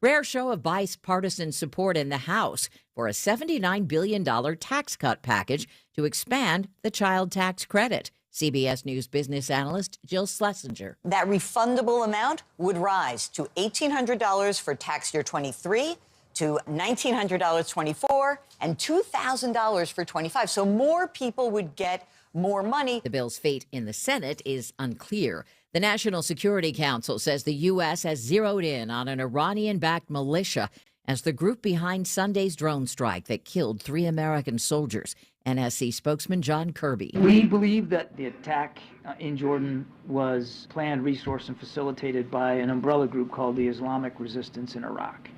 Rare show of bipartisan support in the House for a $79 billion tax cut package to expand the child tax credit. CBS News business analyst Jill Schlesinger. That refundable amount would rise to $1,800 for tax year 23, to $1,900 24, and $2,000 for 25. So more people would get more money. The bill's fate in the Senate is unclear. The National Security Council says the U.S. has zeroed in on an Iranian-backed militia as the group behind Sunday's drone strike that killed 3 American soldiers. NSC spokesman John Kirby. We believe that the attack in Jordan was planned, resourced, and facilitated by an umbrella group called the Islamic Resistance in Iraq,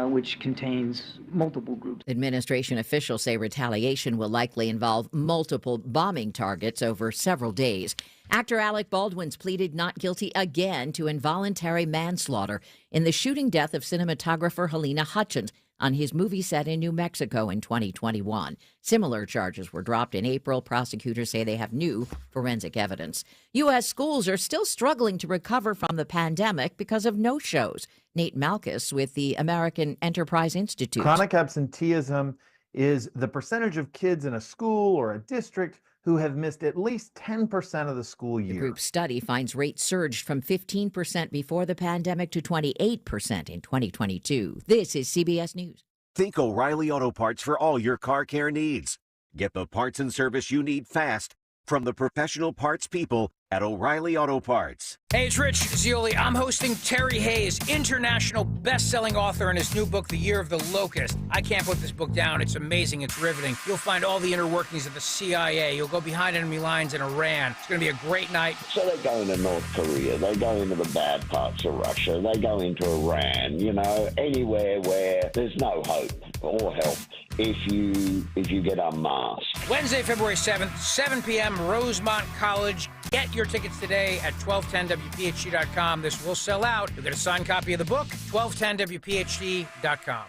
which contains multiple groups. Administration officials say retaliation will likely involve multiple bombing targets over several days. Actor Alec Baldwin's pleaded not guilty again to involuntary manslaughter in the shooting death of cinematographer Helena Hutchins on his movie set in New Mexico in 2021. Similar charges were dropped in April. Prosecutors say they have new forensic evidence. U.S. schools are still struggling to recover from the pandemic because of no-shows. Nate Malkus with the American Enterprise Institute. Chronic absenteeism is the percentage of kids in a school or a district who have missed at least 10% of the school year. The group study finds rates surged from 15% before the pandemic to 28% in 2022. This is CBS News. Think O'Reilly Auto Parts for all your car care needs. Get the parts and service you need fast from the professional parts people at O'Reilly Auto Parts. Hey, it's Rich Zioli. I'm hosting Terry Hayes, international best-selling author, in his new book, The Year of the Locust. I can't put this book down. It's amazing. It's riveting. You'll find all the inner workings of the CIA. You'll go behind enemy lines in Iran. It's going to be a great night. So they go into North Korea. They go into the bad parts of Russia. They go into Iran. You know, anywhere where there's no hope or help if you get unmasked. Wednesday, February 7th, 7 p.m., Rosemont College. Get your tickets today at 1210WPHT.com. This will sell out. You'll get a signed copy of the book, 1210WPHT.com.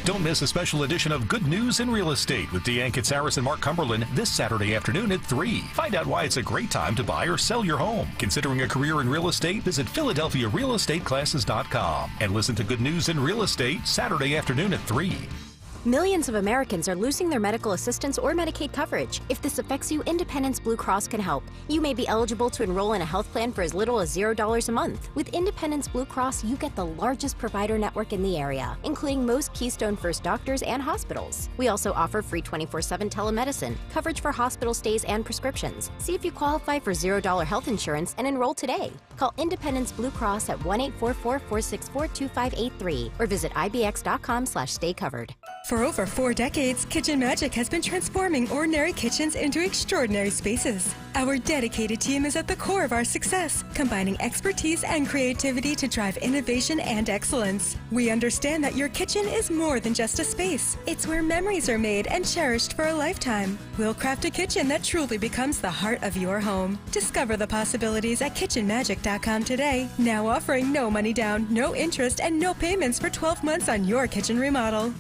Don't miss a special edition of Good News in Real Estate with Deanne Katsaris and Mark Cumberland this Saturday afternoon at 3. Find out why it's a great time to buy or sell your home. Considering a career in real estate? Visit PhiladelphiaRealEstateClasses.com and listen to Good News in Real Estate Saturday afternoon at 3. Millions of Americans are losing their medical assistance or Medicaid coverage. If this affects you, Independence Blue Cross can help. You may be eligible to enroll in a health plan for as little as $0 a month. With Independence Blue Cross, you get the largest provider network in the area, including most Keystone First doctors and hospitals. We also offer free 24/7 telemedicine, coverage for hospital stays and prescriptions. See if you qualify for $0 health insurance and enroll today. Call Independence Blue Cross at 1-844-464-2583 or visit ibx.com/staycovered. For over 4 decades, Kitchen Magic has been transforming ordinary kitchens into extraordinary spaces. Our dedicated team is at the core of our success, combining expertise and creativity to drive innovation and excellence. We understand that your kitchen is more than just a space. It's where memories are made and cherished for a lifetime. We'll craft a kitchen that truly becomes the heart of your home. Discover the possibilities at kitchenmagic.com today. Now offering no money down, no interest, and no payments for 12 months on your kitchen remodel.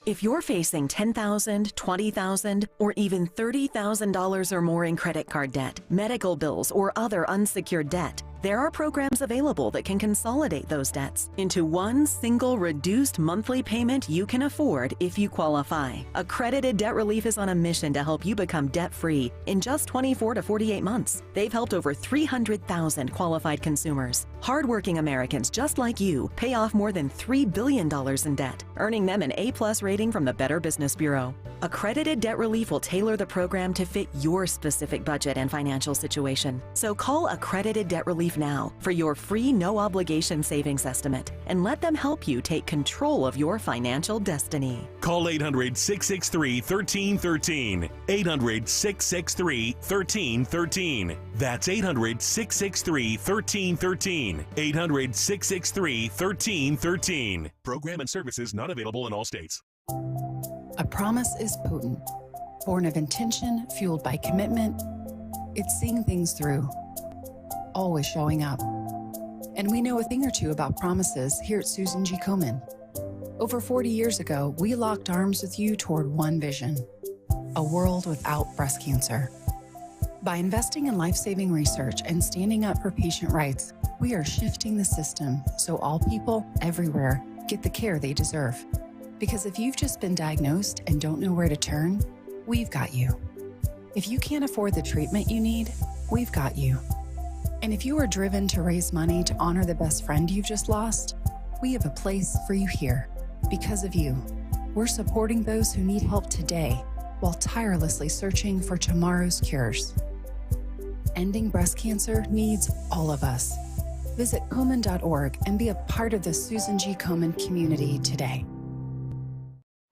If you're facing $10,000, $20,000, or even $30,000 or more in credit card debt, medical bills, or other unsecured debt, there are programs available that can consolidate those debts into one single reduced monthly payment you can afford if you qualify. Accredited Debt Relief is on a mission to help you become debt-free in just 24 to 48 months. They've helped over 300,000 qualified consumers. Hardworking Americans just like you pay off more than $3 billion in debt, earning them an A+ rating from the Better Business Bureau. Accredited Debt Relief will tailor the program to fit your specific budget and financial situation. So call Accredited Debt Relief now for your free no-obligation savings estimate and let them help you take control of your financial destiny. Call 800-663-1313. 800-663-1313. That's 800-663-1313. 800-663-1313. Program and services not available in all states. A promise is potent, born of intention, fueled by commitment. It's seeing things through, always showing up. And we know a thing or two about promises here at Susan G. Komen. Over 40 years ago, we locked arms with you toward one vision: a world without breast cancer. By investing in life-saving research and standing up for patient rights, we are shifting the system so all people everywhere get the care they deserve. Because if you've just been diagnosed and don't know where to turn, we've got you. If you can't afford the treatment you need, we've got you. And if you are driven to raise money to honor the best friend you've just lost, we have a place for you here. Because of you, we're supporting those who need help today while tirelessly searching for tomorrow's cures. Ending breast cancer needs all of us. Visit Komen.org and be a part of the Susan G. Komen community today.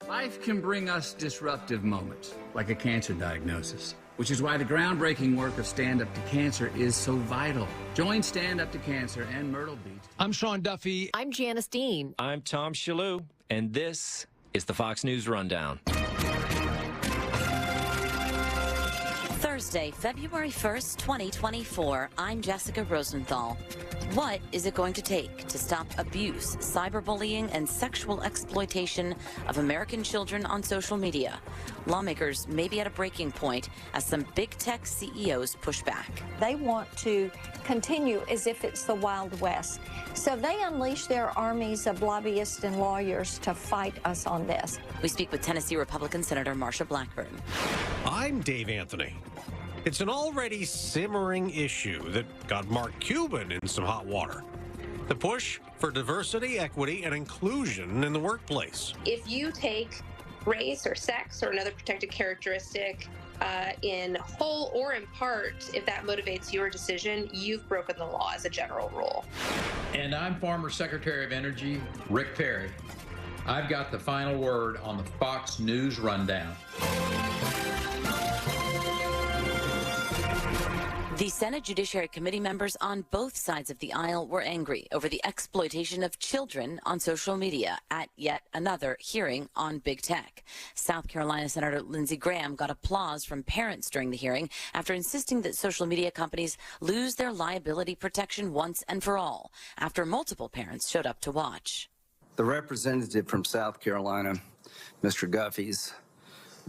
Life can bring us disruptive moments, like a cancer diagnosis, which is why the groundbreaking work of Stand Up to Cancer is so vital. Join Stand Up to Cancer and Myrtle Beach. I'm Sean Duffy. I'm Janice Dean. I'm Tom Shalhoub, and this is the Fox News Rundown. Thursday, February 1st, 2024. I'm Jessica Rosenthal. What is it going to take to stop abuse, cyberbullying, and sexual exploitation of American children on social media? Lawmakers may be at a breaking point as some big tech CEOs push back. They want to continue as if it's the Wild West. So they unleash their armies of lobbyists and lawyers to fight us on this. We speak with Tennessee Republican Senator Marsha Blackburn. I'm Dave Anthony. It's an already simmering issue that got Mark Cuban in some hot water. The push for diversity, equity, and inclusion in the workplace. If you take race or sex or another protected characteristic in whole or in part, if that motivates your decision, you've broken the law as a general rule. And I'm former Secretary of Energy, Rick Perry. I've got the final word on the Fox News Rundown. The Senate Judiciary Committee members on both sides of the aisle were angry over the exploitation of children on social media at yet another hearing on big tech. South Carolina Senator Lindsey Graham got applause from parents during the hearing after insisting that social media companies lose their liability protection once and for all, after multiple parents showed up to watch. The representative from South Carolina, Mr. Guffey's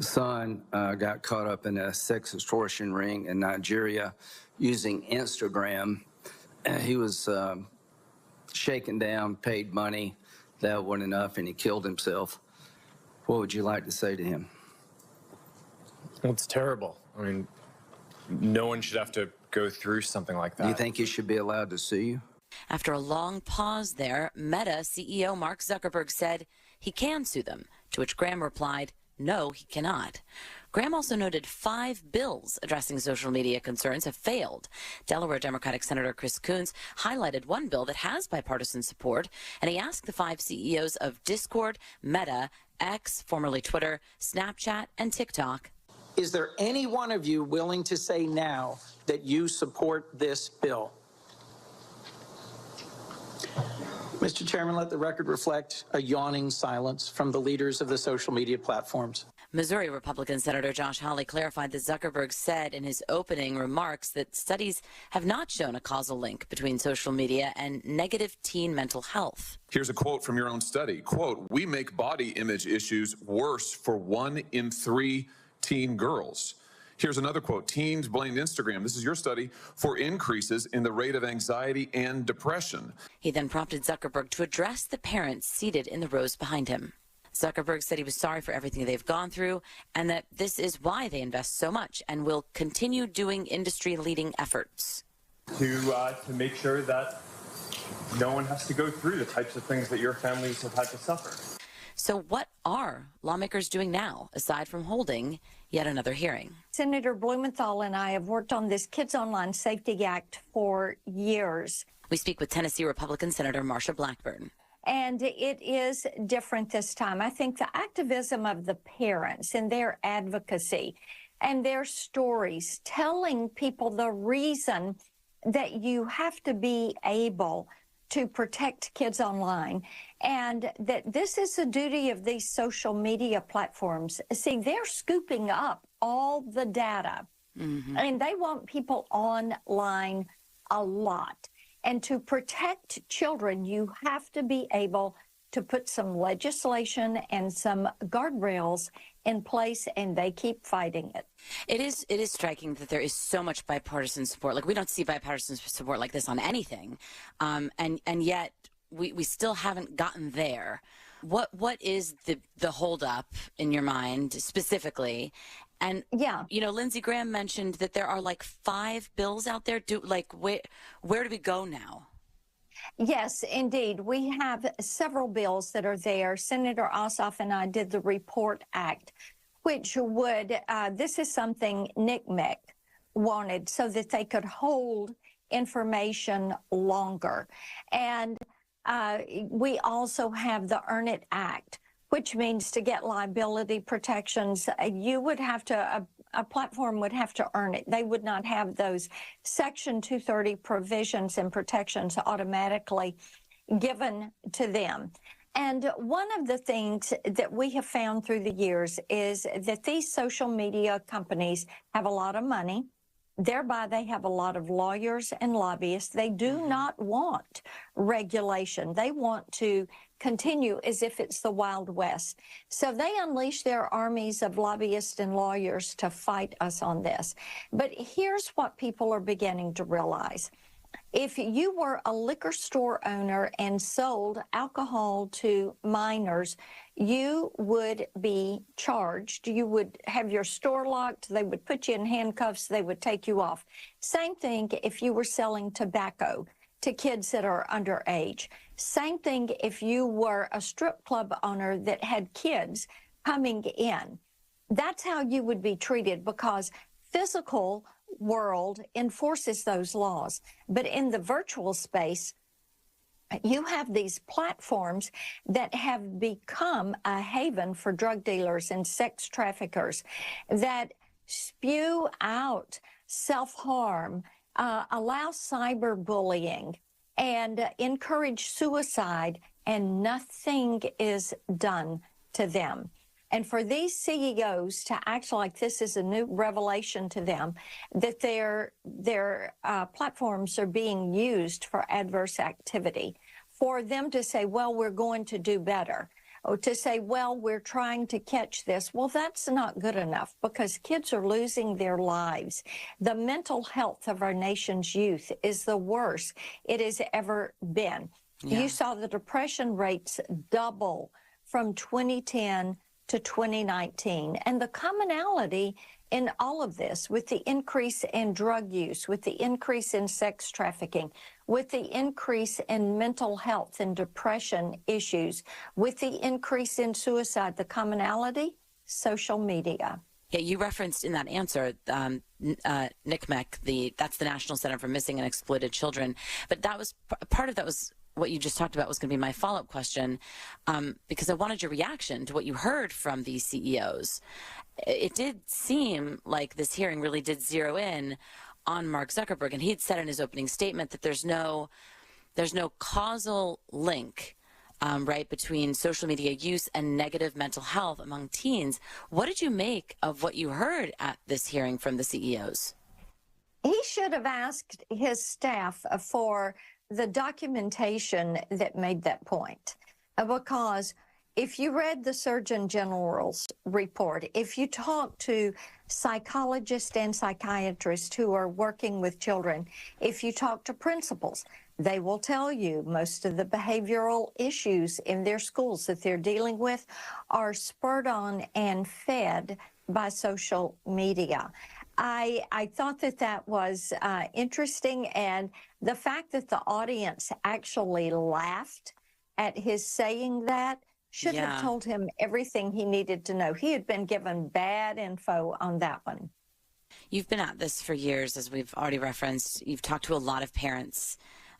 son got caught up in a sex extortion ring in Nigeria using Instagram. He was shaken down, paid money. That wasn't enough, and he killed himself. What would you like to say to him? Well, it's terrible. I mean, no one should have to go through something like that. Do you think he should be allowed to sue you? After a long pause there, Meta CEO Mark Zuckerberg said he can sue them, to which Graham replied, no, he cannot. Graham also noted 5 bills addressing social media concerns have failed. Delaware Democratic Senator Chris Coons highlighted one bill that has bipartisan support, and he asked the 5 CEOs of Discord, Meta, X, formerly Twitter, Snapchat, and TikTok. Is there any one of you willing to say now that you support this bill? Mr. Chairman, let the record reflect a yawning silence from the leaders of the social media platforms. Missouri Republican Senator Josh Hawley clarified that Zuckerberg said in his opening remarks that studies have not shown a causal link between social media and negative teen mental health. Here's a quote from your own study. Quote, "We make body image issues worse for 1 in 3 teen girls." Here's another quote. Teens blamed Instagram, this is your study, for increases in the rate of anxiety and depression. He then prompted Zuckerberg to address the parents seated in the rows behind him. Zuckerberg said he was sorry for everything they've gone through and that this is why they invest so much and will continue doing industry-leading efforts. To make sure that no one has to go through the types of things that your families have had to suffer. So what are lawmakers doing now, aside from holding yet another hearing? Senator Blumenthal and I have worked on this Kids Online Safety Act for years. We speak with Tennessee Republican Senator Marsha Blackburn. And it is different this time. I think the activism of the parents and their advocacy and their stories, telling people the reason that you have to be able to protect kids online, and that this is the duty of these social media platforms. See, they're scooping up all the data, and they want people online a lot. And to protect children, you have to be able to put some legislation and some guardrails in place, and they keep fighting it. It is striking that there is so much bipartisan support. Like, we don't see bipartisan support like this on anything, and yet we still haven't gotten there. What is the holdup in your mind specifically? And Lindsey Graham mentioned that there are like 5 bills out there. Where do we go now? Yes, indeed. We have several bills that are there. Senator Ossoff and I did the Report Act, which would, this is something NCMEC wanted so that they could hold information longer. And we also have the Earn It Act, which means to get liability protections, you would have to, a platform would have to earn it. They would not have those Section 230 provisions and protections automatically given to them. And one of the things that we have found through the years is that these social media companies have a lot of money. Thereby, they have a lot of lawyers and lobbyists. They do not want regulation. They want to continue as if it's the Wild West. So they unleash their armies of lobbyists and lawyers to fight us on this. But here's what people are beginning to realize. If you were a liquor store owner and sold alcohol to minors, you would be charged. You would have your store locked. They would put you in handcuffs. They would take you off. Same thing if you were selling tobacco to kids that are underage. Same thing if you were a strip club owner that had kids coming in. That's how you would be treated, because physical world enforces those laws. But in the virtual space, you have these platforms that have become a haven for drug dealers and sex traffickers that spew out self-harm, allow cyberbullying, and encourage suicide, and nothing is done to them. And for these CEOs to act like this is a new revelation to them, that their platforms are being used for adverse activity, for them to say, well, we're going to do better, or to say, well, we're trying to catch this. Well, that's not good enough, because kids are losing their lives. The mental health of our nation's youth is the worst it has ever been. Yeah. You saw the depression rates double from 2010 to 2019. And the commonality in all of this, with the increase in drug use, with the increase in sex trafficking, with the increase in mental health and depression issues, with the increase in suicide, the commonality, social media. Yeah, you referenced in that answer, NCMEC, that's the National Center for Missing and Exploited Children. But that was part of that was what you just talked about was going to be my follow-up question, because I wanted your reaction to what you heard from these CEOs. It did seem like this hearing really did zero in on Mark Zuckerberg, and he had said in his opening statement that there's no causal link, right, between social media use and negative mental health among teens. What did you make of what you heard at this hearing from the CEOs? He should have asked his staff for the documentation that made that point, because if you read the Surgeon General's report, if you talk to psychologists and psychiatrists who are working with children, if you talk to principals, they will tell you most of the behavioral issues in their schools that they're dealing with are spurred on and fed by social media. I thought that was interesting, and the fact that the audience actually laughed at his saying that should have told him everything he needed to know. He had been given bad info on that one. You've been at this for years, as we've already referenced. You've talked to a lot of parents,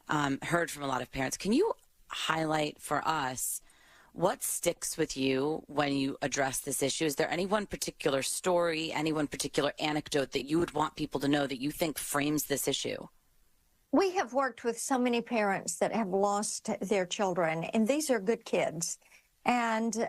heard from a lot of parents. Can you highlight for us what sticks with you when you address this issue? Is there any one particular story, any one particular anecdote that you would want people to know that you think frames this issue? We have worked with so many parents that have lost their children, and these are good kids. And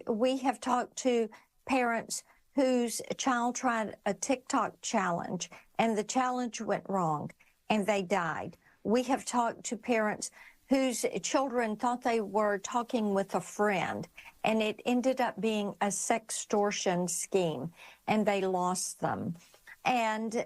we have talked to parents whose child tried a TikTok challenge, and the challenge went wrong, and they died. We have talked to parents whose children thought they were talking with a friend, and it ended up being a sextortion scheme, and they lost them. and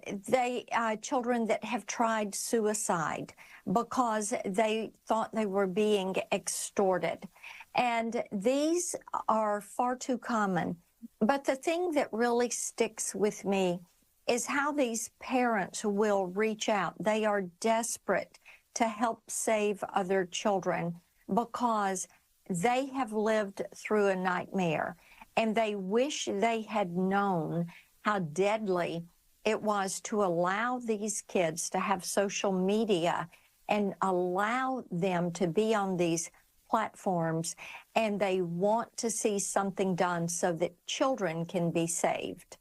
children that have tried suicide because they thought they were being extorted. And these are far too common. But the thing that really sticks with me is how these parents will reach out. They are desperate to help save other children because they have lived through a nightmare, and they wish they had known how deadly it was to allow these kids to have social media and allow them to be on these platforms, and they want to see something done so that children can be saved.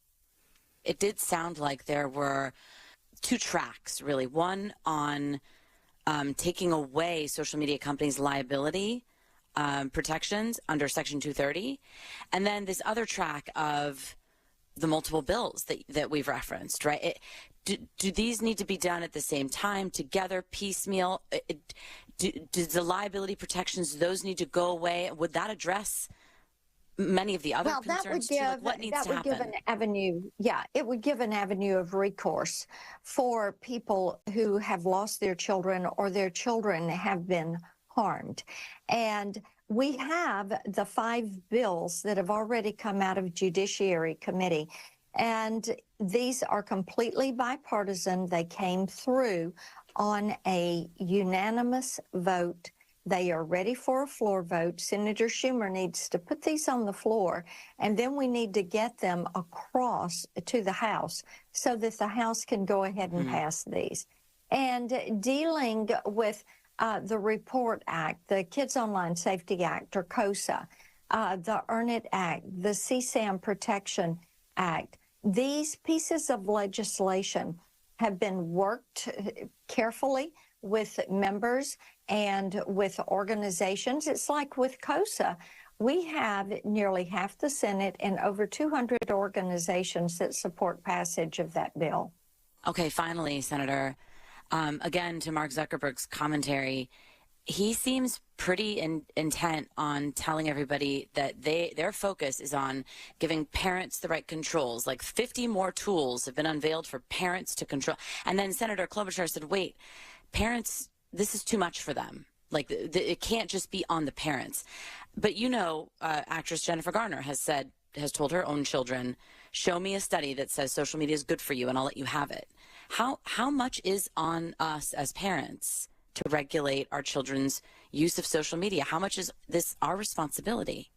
It did sound like there were two tracks, really. One on taking away social media companies' liability protections under Section 230, and then this other track of the multiple bills that we've referenced, right? Do these need to be done at the same time, together, piecemeal? Do the liability protections, those need to go away? Would that address many of the other concerns too? Like what needs to happen? Give an avenue, it would give an avenue of recourse for people who have lost their children or their children have been harmed. And we have the 5 bills that have already come out of Judiciary Committee. And these are completely bipartisan. They came through on a unanimous vote. They are ready for a floor vote. Senator Schumer needs to put these on the floor, and then we need to get them across to the House so that the House can go ahead and pass these. And dealing with the REPORT Act, the Kids Online Safety Act, or COSA, the Earn It Act, the CSAM Protection Act, these pieces of legislation have been worked carefully with members and with organizations. It's like with COSA, we have nearly half the Senate and over 200 organizations that support passage of that bill. Okay, finally, Senator, again, to Mark Zuckerberg's commentary, he seems pretty intent on telling everybody that their focus is on giving parents the right controls. Like 50 more tools have been unveiled for parents to control. And then Senator Klobuchar said, wait, parents, this is too much for them. Like it can't just be on the parents. But actress Jennifer Garner has told her own children, show me a study that says social media is good for you and I'll let you have it. How much is on us as parents to regulate our children's use of social media? How much is this our responsibility?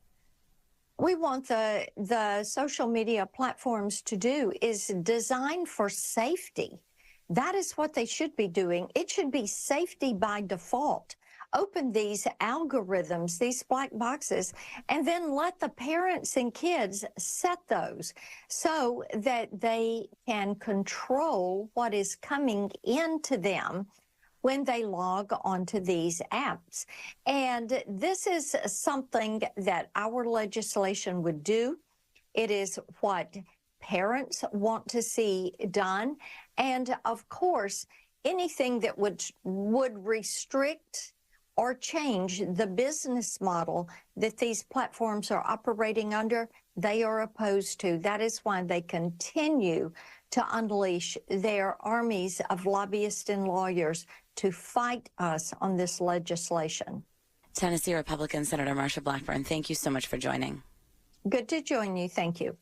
We want the social media platforms to do is design for safety. That is what they should be doing. It should be safety by default. Open these algorithms, these black boxes, and then let the parents and kids set those so that they can control what is coming into them when they log onto these apps. And this is something that our legislation would do. It is what parents want to see done. And of course, anything that would restrict or change the business model that these platforms are operating under, they are opposed to. That is why they continue to unleash their armies of lobbyists and lawyers to fight us on this legislation. Tennessee Republican Senator Marsha Blackburn, thank you so much for joining. Good to join you. Thank you.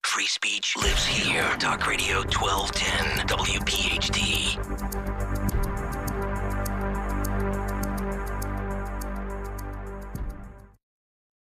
Free speech lives here. Talk Radio 1210 WPHT.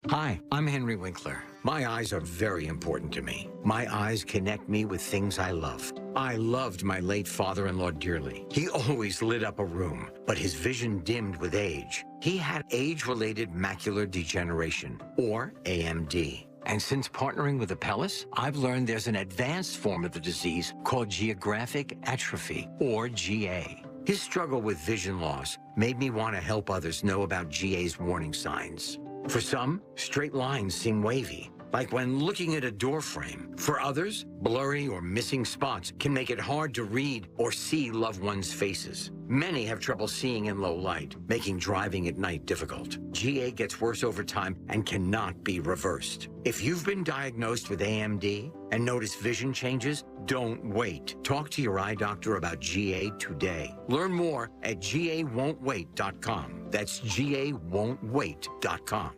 Hi, I'm Henry Winkler. My eyes are very important to me. My eyes connect me with things I love. I loved my late father-in-law dearly. He always lit up a room, but his vision dimmed with age. He had age-related macular degeneration, or AMD. And since partnering with Apellis, I've learned there's an advanced form of the disease called geographic atrophy, or GA. His struggle with vision loss made me want to help others know about GA's warning signs. For some, straight lines seem wavy. like when looking at a door frame. For others, blurry or missing spots can make it hard to read or see loved ones' faces. Many have trouble seeing in low light, making driving at night difficult. GA gets worse over time and cannot be reversed. If you've been diagnosed with AMD and notice vision changes, don't wait. Talk to your eye doctor about GA today. Learn more at GAWon'tWait.com. That's GAWon'tWait.com.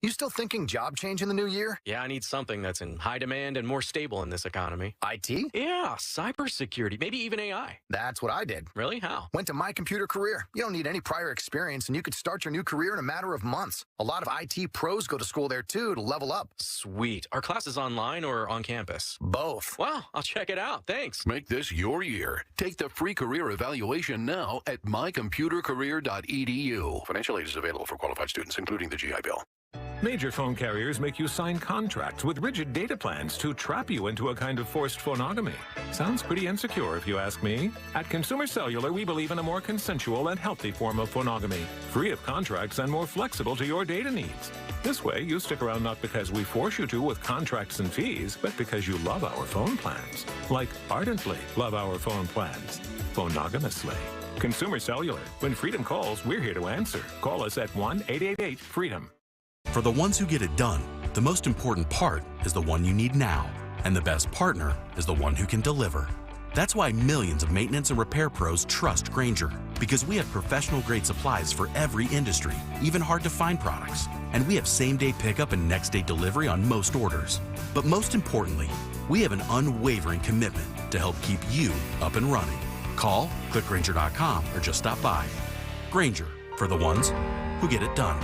You still thinking job change in the new year? Yeah, I need something that's in high demand and more stable in this economy. IT? Yeah, cybersecurity, maybe even AI. That's what I did. Really? How? Went to My Computer Career. You don't need any prior experience, and you could start your new career in a matter of months. A lot of IT pros go to school there, too, to level up. Sweet. Are classes online or on campus? Both. Wow, I'll check it out. Thanks. Make this your year. Take the free career evaluation now at mycomputercareer.edu. Financial aid is available for qualified students, including the GI Bill. Major phone carriers make you sign contracts with rigid data plans to trap you into a kind of forced phonogamy. Sounds pretty insecure if you ask me. At Consumer Cellular, we believe in a more consensual and healthy form of phonogamy, free of contracts and more flexible to your data needs. This way, you stick around not because we force you to with contracts and fees, but because you love our phone plans. Like ardently love our phone plans. Phonogamously. Consumer Cellular. When freedom calls, we're here to answer. Call us at 1-888-FREEDOM. For the ones who get it done, the most important part is the one you need now. And the best partner is the one who can deliver. That's why millions of maintenance and repair pros trust Grainger. Because we have professional-grade supplies for every industry, even hard-to-find products. And we have same-day pickup and next-day delivery on most orders. But most importantly, we have an unwavering commitment to help keep you up and running. Call, click Grainger.com, or just stop by. Grainger, for the ones who get it done.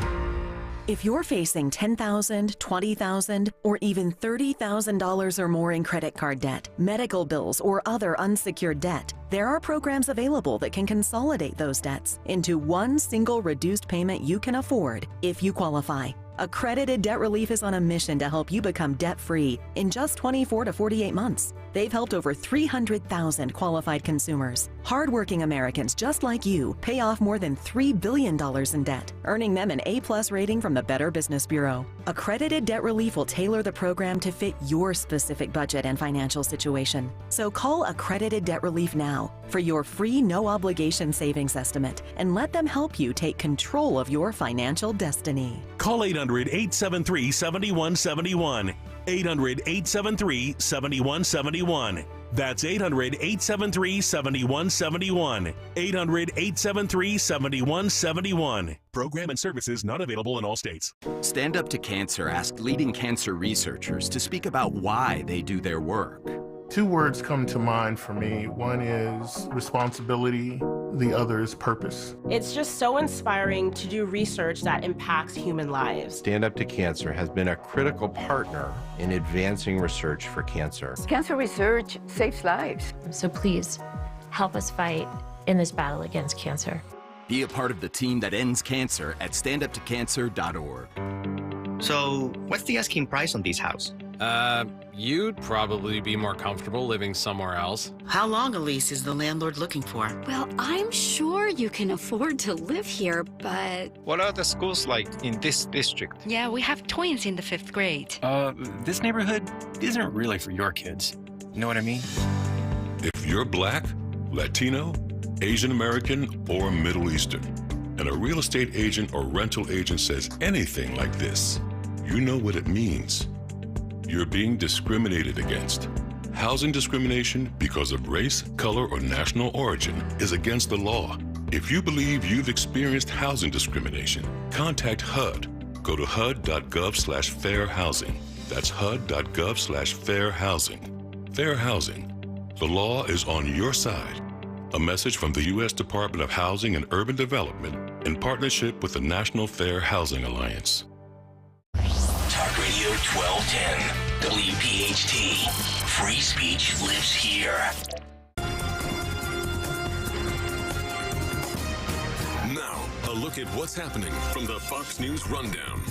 If you're facing $10,000, $20,000, or even $30,000 or more in credit card debt, medical bills, or other unsecured debt, there are programs available that can consolidate those debts into one single reduced payment you can afford if you qualify. Accredited Debt Relief is on a mission to help you become debt-free in just 24 to 48 months. They've helped over 300,000 qualified consumers. Hardworking Americans just like you pay off more than $3 billion in debt, earning them an A+ rating from the Better Business Bureau. Accredited Debt Relief will tailor the program to fit your specific budget and financial situation. So call Accredited Debt Relief now for your free no-obligation savings estimate and let them help you take control of your financial destiny. Call 800-873-7171. 800-873-7171. That's 800-873-7171. 800-873-7171. Program and services not available in all states. Stand Up to Cancer asked leading cancer researchers to speak about why they do their work. Two words come to mind for me. One is responsibility, the other is purpose. It's just so inspiring to do research that impacts human lives. Stand Up to Cancer has been a critical partner in advancing research for cancer. Cancer research saves lives. So please, help us fight in this battle against cancer. Be a part of the team that ends cancer at standuptocancer.org. So, what's the asking price on this house? You'd probably be more comfortable living somewhere else. How long a lease is the landlord looking for? Well, I'm sure you can afford to live here, but... What are the schools like in this district? Yeah, we have twins in the 5th grade. This neighborhood isn't really for your kids. You know what I mean? If you're Black, Latino, Asian American, or Middle Eastern, and a real estate agent or rental agent says anything like this, you know what it means. You're being discriminated against. Housing discrimination because of race, color, or national origin is against the law. If you believe you've experienced housing discrimination, contact HUD. Go to HUD.gov/fair housing. That's HUD.gov/fair housing. Fair housing. The law is on your side. A message from the U.S. Department of Housing and Urban Development in partnership with the National Fair Housing Alliance. Talk Radio 1210, WPHT. Free speech lives here. Now, a look at what's happening from the Fox News Rundown.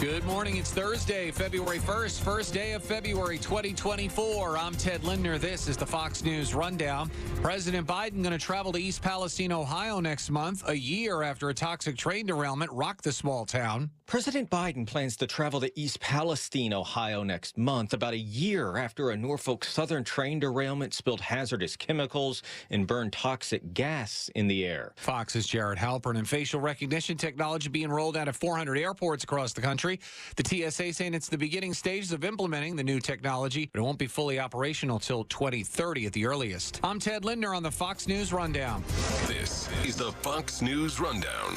Good morning. It's Thursday, February 1st, first day of February 2024. I'm Ted Lindner. This is the Fox News Rundown. President Biden going to travel to East Palestine, Ohio next month, a year after a toxic train derailment rocked the small town. President Biden plans to travel to East Palestine, Ohio next month, about a year after a Norfolk Southern train derailment spilled hazardous chemicals and burned toxic gas in the air. Fox's Jared Halpern. And facial recognition technology being rolled out at 400 airports across the country. The TSA saying it's the beginning stages of implementing the new technology, but it won't be fully operational till 2030 at the earliest. I'm Ted Lindner on the Fox News Rundown. This is the Fox News Rundown.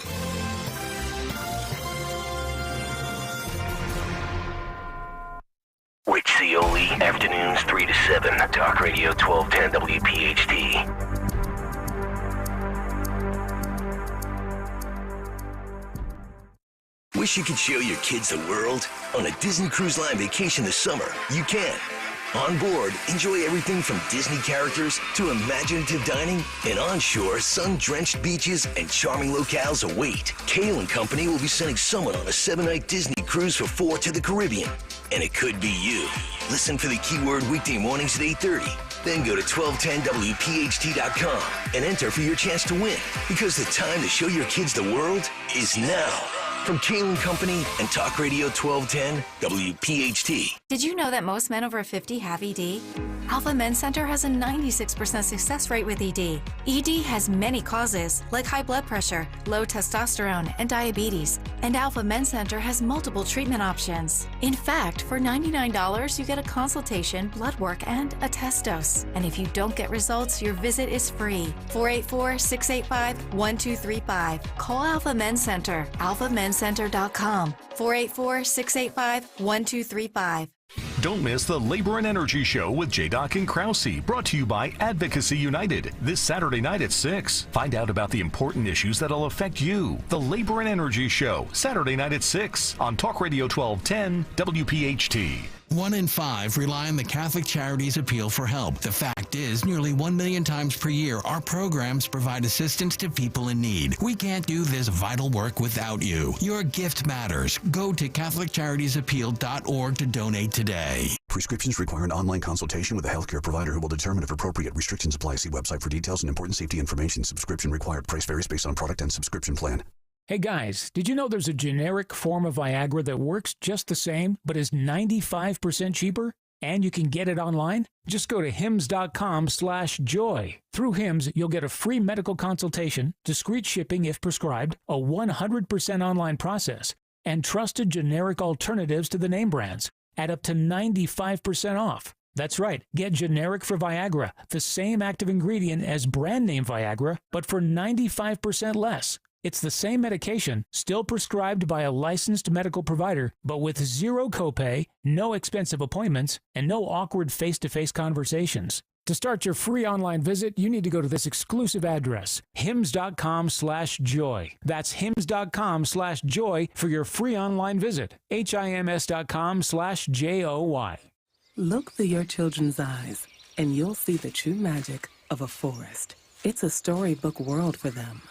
Rich Cioli, afternoons 3 to 7, Talk Radio 1210 WPHT. Wish you could show your kids the world? On a Disney Cruise Line vacation this summer, you can. On board, enjoy everything from Disney characters to imaginative dining, and onshore, sun-drenched beaches and charming locales await. Kayal and Company will be sending someone on a 7-night Disney cruise for 4 to the Caribbean. And it could be you. Listen for the keyword weekday mornings at 8:30. Then go to 1210WPHT.com and enter for your chance to win. Because the time to show your kids the world is now. From Kayal & Company and Talk Radio 1210 WPHT. Did you know that most men over 50 have ED? Alpha Men's Center has a 96% success rate with ED. ED has many causes, like high blood pressure, low testosterone, and diabetes. And Alpha Men's Center has multiple treatment options. In fact, for $99, you get a consultation, blood work, and a test dose. And if you don't get results, your visit is free. 484-685-1235. Call Alpha Men's Center, alphamencenter.com. 484-685-1235. Don't miss the Labor and Energy Show with J-Doc and Krause, brought to you by Advocacy United, this Saturday night at 6. Find out about the important issues that'll affect you. The Labor and Energy Show, Saturday night at 6 on Talk Radio 1210 WPHT. 1 in 5 rely on the Catholic Charities Appeal for help. The fact is, nearly 1 million times per year, our programs provide assistance to people in need. We can't do this vital work without you. Your gift matters. Go to CatholicCharitiesAppeal.org to donate today. Prescriptions require an online consultation with a healthcare provider who will determine if appropriate. Restrictions apply. See website for details and important safety information. Subscription required. Price varies based on product and subscription plan. Hey guys, did you know there's a generic form of Viagra that works just the same, but is 95% cheaper? And you can get it online? Just go to hims.com/joy. Through Hims, you'll get a free medical consultation, discreet shipping if prescribed, a 100% online process, and trusted generic alternatives to the name brands at up to 95% off. That's right, get generic for Viagra, the same active ingredient as brand name Viagra, but for 95% less. It's the same medication, still prescribed by a licensed medical provider, but with zero copay, no expensive appointments, and no awkward face-to-face conversations. To start your free online visit, you need to go to this exclusive address, hims.com/joy. That's hims.com/joy for your free online visit, hims.com/joy. Look through your children's eyes, and you'll see the true magic of a forest. It's a storybook world for them.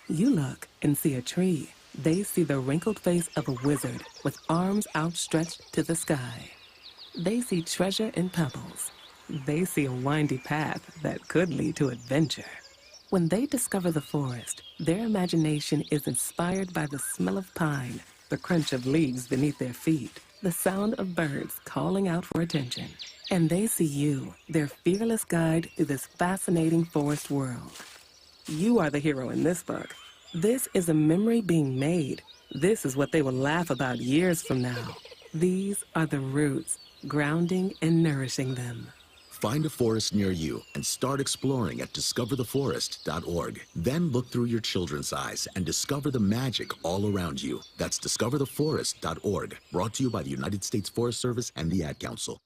You look and see a tree. They see the wrinkled face of a wizard with arms outstretched to the sky. They see treasure in pebbles. They see a windy path that could lead to adventure. When they discover the forest, their imagination is inspired by the smell of pine, the crunch of leaves beneath their feet, the sound of birds calling out for attention. And they see you, their fearless guide through this fascinating forest world. You are the hero in this book. This is a memory being made. This is what they will laugh about years from now. These are the roots, grounding and nourishing them. Find a forest near you and start exploring at discovertheforest.org. Then look through your children's eyes and discover the magic all around you. That's discovertheforest.org. Brought to you by the United States Forest Service and the Ad Council.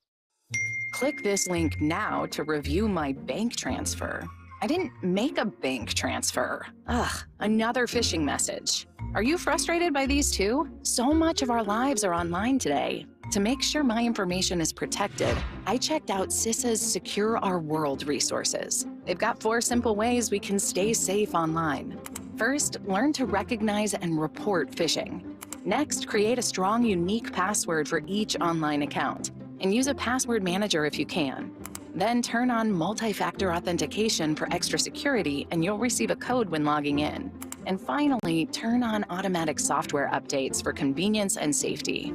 Click this link now to review my bank transfer. I didn't make a bank transfer. Ugh, another phishing message. Are you frustrated by these too? So much of our lives are online today. To make sure my information is protected, I checked out CISA's Secure Our World resources. They've got 4 simple ways we can stay safe online. First, learn to recognize and report phishing. Next, create a strong, unique password for each online account, and use a password manager if you can. Then turn on multi-factor authentication for extra security, and you'll receive a code when logging in. And finally, turn on automatic software updates for convenience and safety.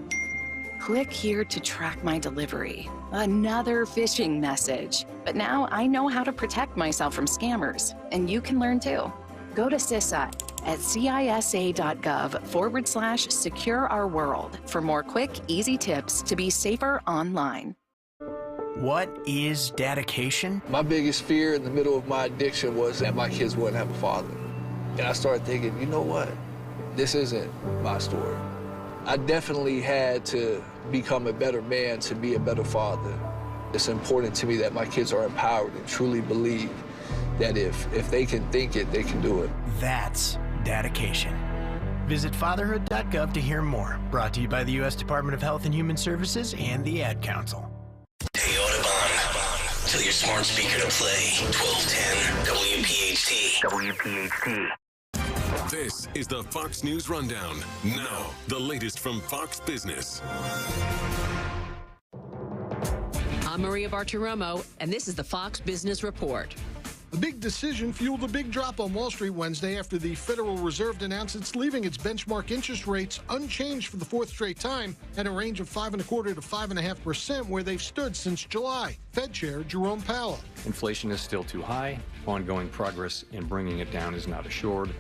Click here to track my delivery. Another phishing message. But now I know how to protect myself from scammers, and you can learn too. Go to CISA at cisa.gov/secure our world for more quick, easy tips to be safer online. What is dedication? My biggest fear in the middle of my addiction was that my kids wouldn't have a father. And I started thinking, you know what? This isn't my story. I definitely had to become a better man to be a better father. It's important to me that my kids are empowered and truly believe that if they can think it, they can do it. That's dedication. Visit fatherhood.gov to hear more. Brought to you by the U.S. Department of Health and Human Services and the Ad Council. Hey, Audubon. Tell your smart speaker to play 1210 WPHT. WPHT. This is the Fox News Rundown. Now, the latest from Fox Business. I'm Maria Bartiromo, and this is the Fox Business Report. The big decision fueled a big drop on Wall Street Wednesday after the Federal Reserve announced it's leaving its benchmark interest rates unchanged for the fourth straight time at a range of 5.25% to 5.5%, where they've stood since July. Fed Chair Jerome Powell. Inflation is still too high. Ongoing progress in bringing it down is not assured,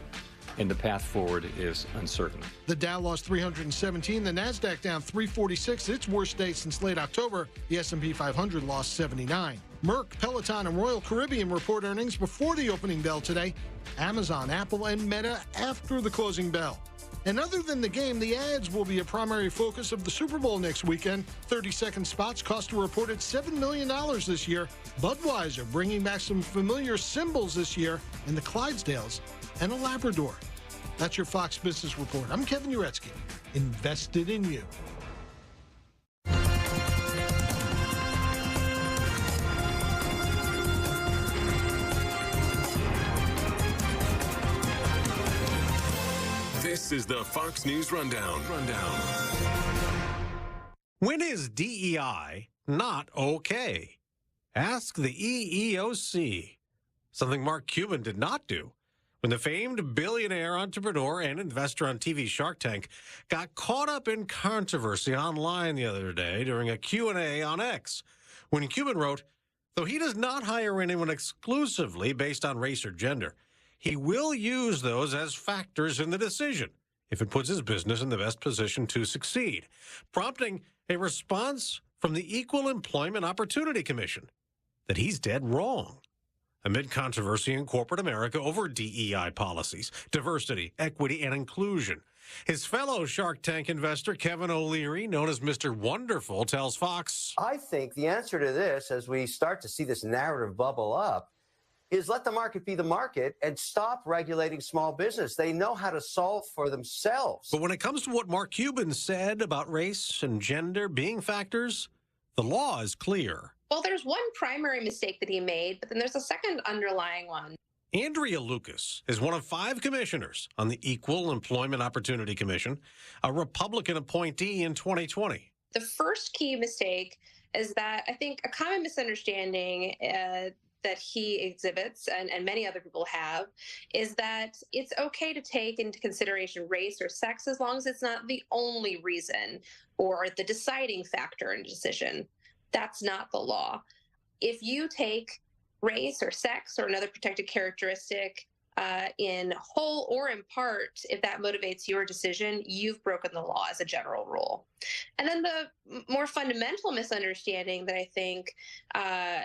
and the path forward is uncertain. The Dow lost 317, the Nasdaq down 346, its worst day since late October. The S&P 500 lost 79. Merck, Peloton, and Royal Caribbean report earnings before the opening bell today. Amazon, Apple, and Meta after the closing bell. And other than the game, the ads will be a primary focus of the Super Bowl next weekend. 30-second spots cost a reported $7 million this year. Budweiser bringing back some familiar symbols this year in the Clydesdales and a Labrador. That's your Fox Business Report. I'm Kevin Uretsky, invested in you. This is the Fox News Rundown. When is DEI not okay? Ask the EEOC. Something Mark Cuban did not do when the famed billionaire entrepreneur and investor on TV Shark Tank got caught up in controversy online the other day during a Q&A on X, when Cuban wrote, though he does not hire anyone exclusively based on race or gender, he will use those as factors in the decision if it puts his business in the best position to succeed, prompting a response from the Equal Employment Opportunity Commission that he's dead wrong. Amid controversy in corporate America over DEI policies, diversity, equity, and inclusion, his fellow Shark Tank investor, Kevin O'Leary, known as Mr. Wonderful, tells Fox, I think the answer to this, as we start to see this narrative bubble up, is let the market be the market and stop regulating small business. They know how to solve for themselves. But when it comes to what Mark Cuban said about race and gender being factors, the law is clear. Well, there's one primary mistake that he made, but then there's a second underlying one. Andrea Lucas is one of 5 commissioners on the Equal Employment Opportunity Commission, a Republican appointee in 2020. The first key mistake is that I think a common misunderstanding that he exhibits and many other people have is that it's okay to take into consideration race or sex as long as it's not the only reason or the deciding factor in a decision. That's not the law. If you take race or sex or another protected characteristic in whole or in part, if that motivates your decision, you've broken the law as a general rule. And then the more fundamental misunderstanding that I think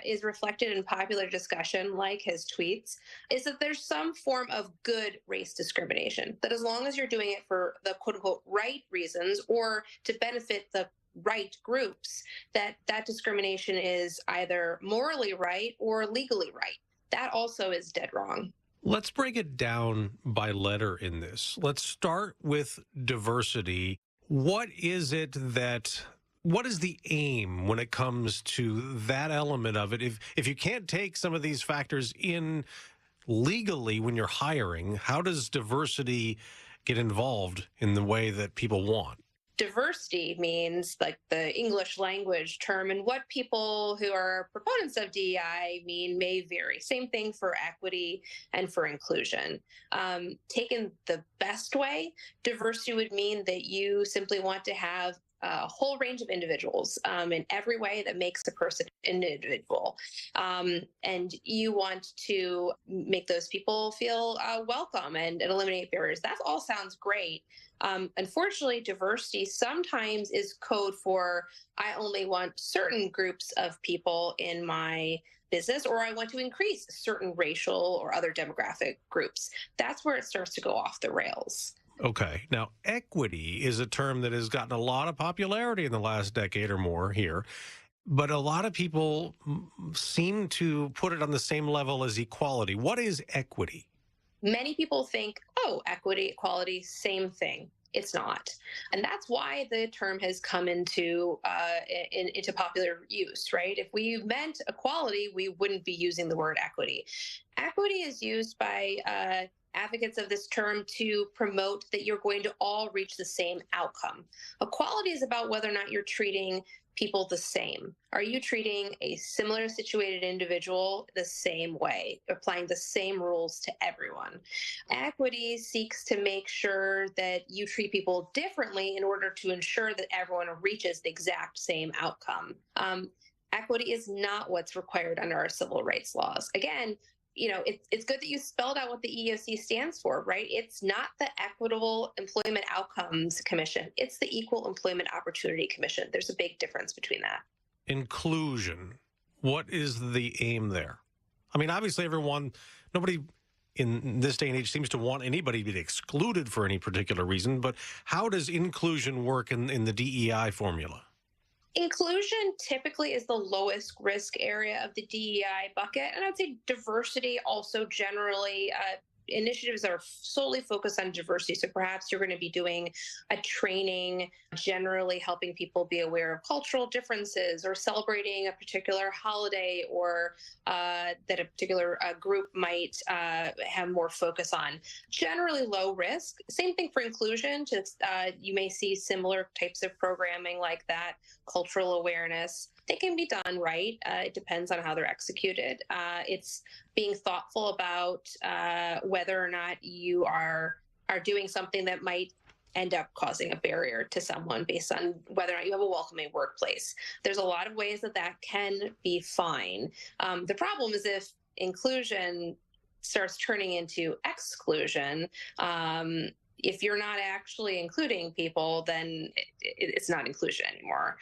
is reflected in popular discussion, like his tweets, is that there's some form of good race discrimination, that as long as you're doing it for the quote-unquote right reasons or to benefit the right groups, that discrimination is either morally right or legally right. That also is dead wrong. Let's break it down by letter in this. Let's start with diversity. What is the aim when it comes to that element of it? If you can't take some of these factors in legally when you're hiring, how does diversity get involved in the way that people want? Diversity means like the English language term, and what people who are proponents of DEI mean may vary. Same thing for equity and for inclusion. Taken the best way, diversity would mean that you simply want to have a whole range of individuals in every way that makes a person an individual. And you want to make those people feel welcome and eliminate barriers. That all sounds great. Unfortunately, diversity sometimes is code for I only want certain groups of people in my business, or I want to increase certain racial or other demographic groups. That's where it starts to go off the rails. Okay. Now, equity is a term that has gotten a lot of popularity in the last decade or more here, but a lot of people seem to put it on the same level as equality. What is equity? Many people think, oh, equity, equality, same thing. It's not. And that's why the term has come into popular use, right? If we meant equality, we wouldn't be using the word equity. Equity is used by advocates of this term to promote that you're going to all reach the same outcome. Equality is about whether or not you're treating people the same. Are you treating a similar situated individual the same way, applying the same rules to everyone? Equity seeks to make sure that you treat people differently in order to ensure that everyone reaches the exact same outcome. Equity is not what's required under our civil rights laws. Again, it's good that you spelled out what the EEOC stands for, right? It's not the Equitable Employment Outcomes Commission. It's the Equal Employment Opportunity Commission. There's a big difference between that. Inclusion. What is the aim there? I mean, obviously nobody in this day and age seems to want anybody to be excluded for any particular reason, but how does inclusion work in the DEI formula? Inclusion typically is the lowest risk area of the DEI bucket. And I'd say diversity also generally, initiatives that are solely focused on diversity. So perhaps you're going to be doing a training, generally helping people be aware of cultural differences or celebrating a particular holiday or that a particular group might have more focus on. Generally low risk. Same thing for inclusion. Just you may see similar types of programming like that, cultural awareness. They can be done right. It depends on how they're executed. It's being thoughtful about whether or not you are doing something that might end up causing a barrier to someone based on whether or not you have a welcoming workplace. There's a lot of ways that can be fine. The problem is if inclusion starts turning into exclusion, if you're not actually including people, then it's not inclusion anymore.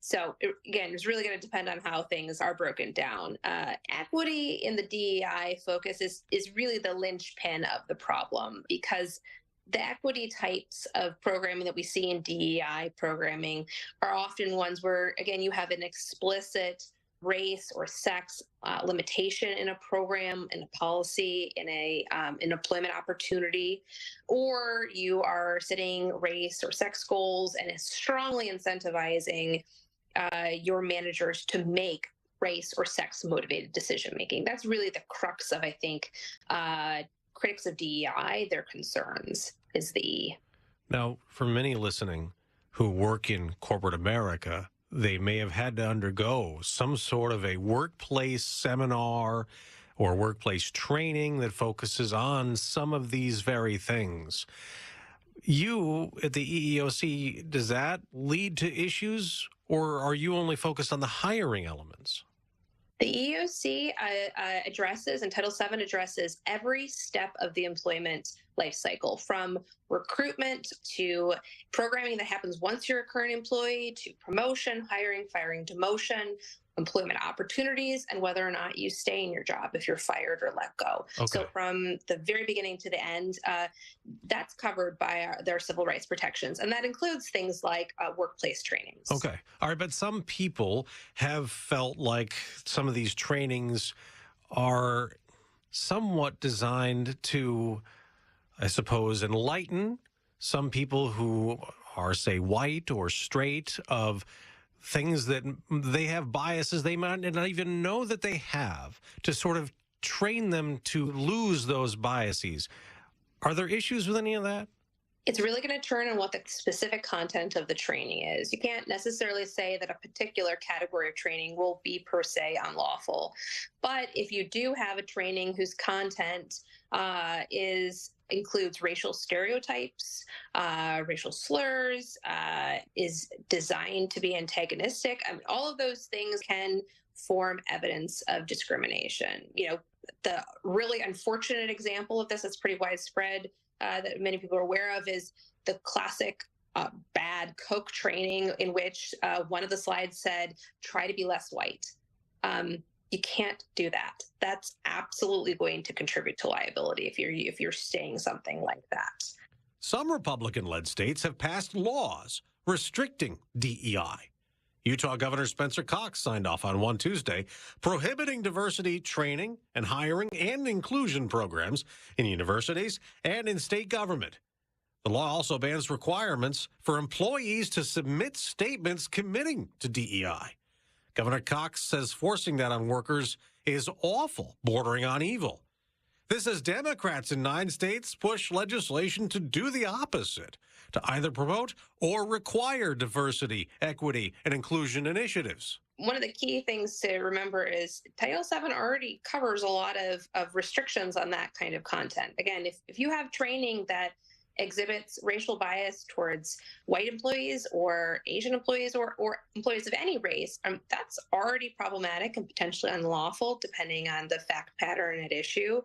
So again, it's really going to depend on how things are broken down. Equity in the DEI focus is really the linchpin of the problem, because the equity types of programming that we see in DEI programming are often ones where, again, you have an explicit race or sex limitation in a program, in a policy, in an employment opportunity, or you are setting race or sex goals and is strongly incentivizing your managers to make race or sex motivated decision making. That's really the crux of, I think, critics of DEI, their concerns is the E. Now, for many listening who work in corporate America, they may have had to undergo some sort of a workplace seminar or workplace training that focuses on some of these very things. You at the EEOC, does that lead to issues, or are you only focused on the hiring elements? The EEOC addresses, and Title VII addresses, every step of the employment life cycle, from recruitment to programming that happens once you're a current employee, to promotion, hiring, firing, demotion, employment opportunities, and whether or not you stay in your job if you're fired or let go. Okay. So from the very beginning to the end, that's covered by their civil rights protections. And that includes things like workplace trainings. Okay. All right. But some people have felt like some of these trainings are somewhat designed to, I suppose, enlighten some people who are, say, white or straight, of things that they have biases they might not even know that they have, to sort of train them to lose those biases. Are there issues with any of that? It's really going to turn on what the specific content of the training is. You can't necessarily say that a particular category of training will be per se unlawful. But if you do have a training whose content includes racial stereotypes, racial slurs, is designed to be antagonistic, I mean, all of those things can form evidence of discrimination. You know, the really unfortunate example of this that's pretty widespread that many people are aware of is the classic bad Coke training in which one of the slides said, try to be less white. You can't do that. That's absolutely going to contribute to liability if you're saying something like that. Some Republican-led states have passed laws restricting DEI. Utah Governor Spencer Cox signed off on one Tuesday, prohibiting diversity training and hiring and inclusion programs in universities and in state government. The law also bans requirements for employees to submit statements committing to DEI. Governor Cox says forcing that on workers is awful, bordering on evil. This as Democrats in 9 states push legislation to do the opposite, to either promote or require diversity, equity, and inclusion initiatives. One of the key things to remember is Title VII already covers a lot of restrictions on that kind of content. Again, if you have training that exhibits racial bias towards white employees or Asian employees or employees of any race, that's already problematic and potentially unlawful depending on the fact pattern at issue,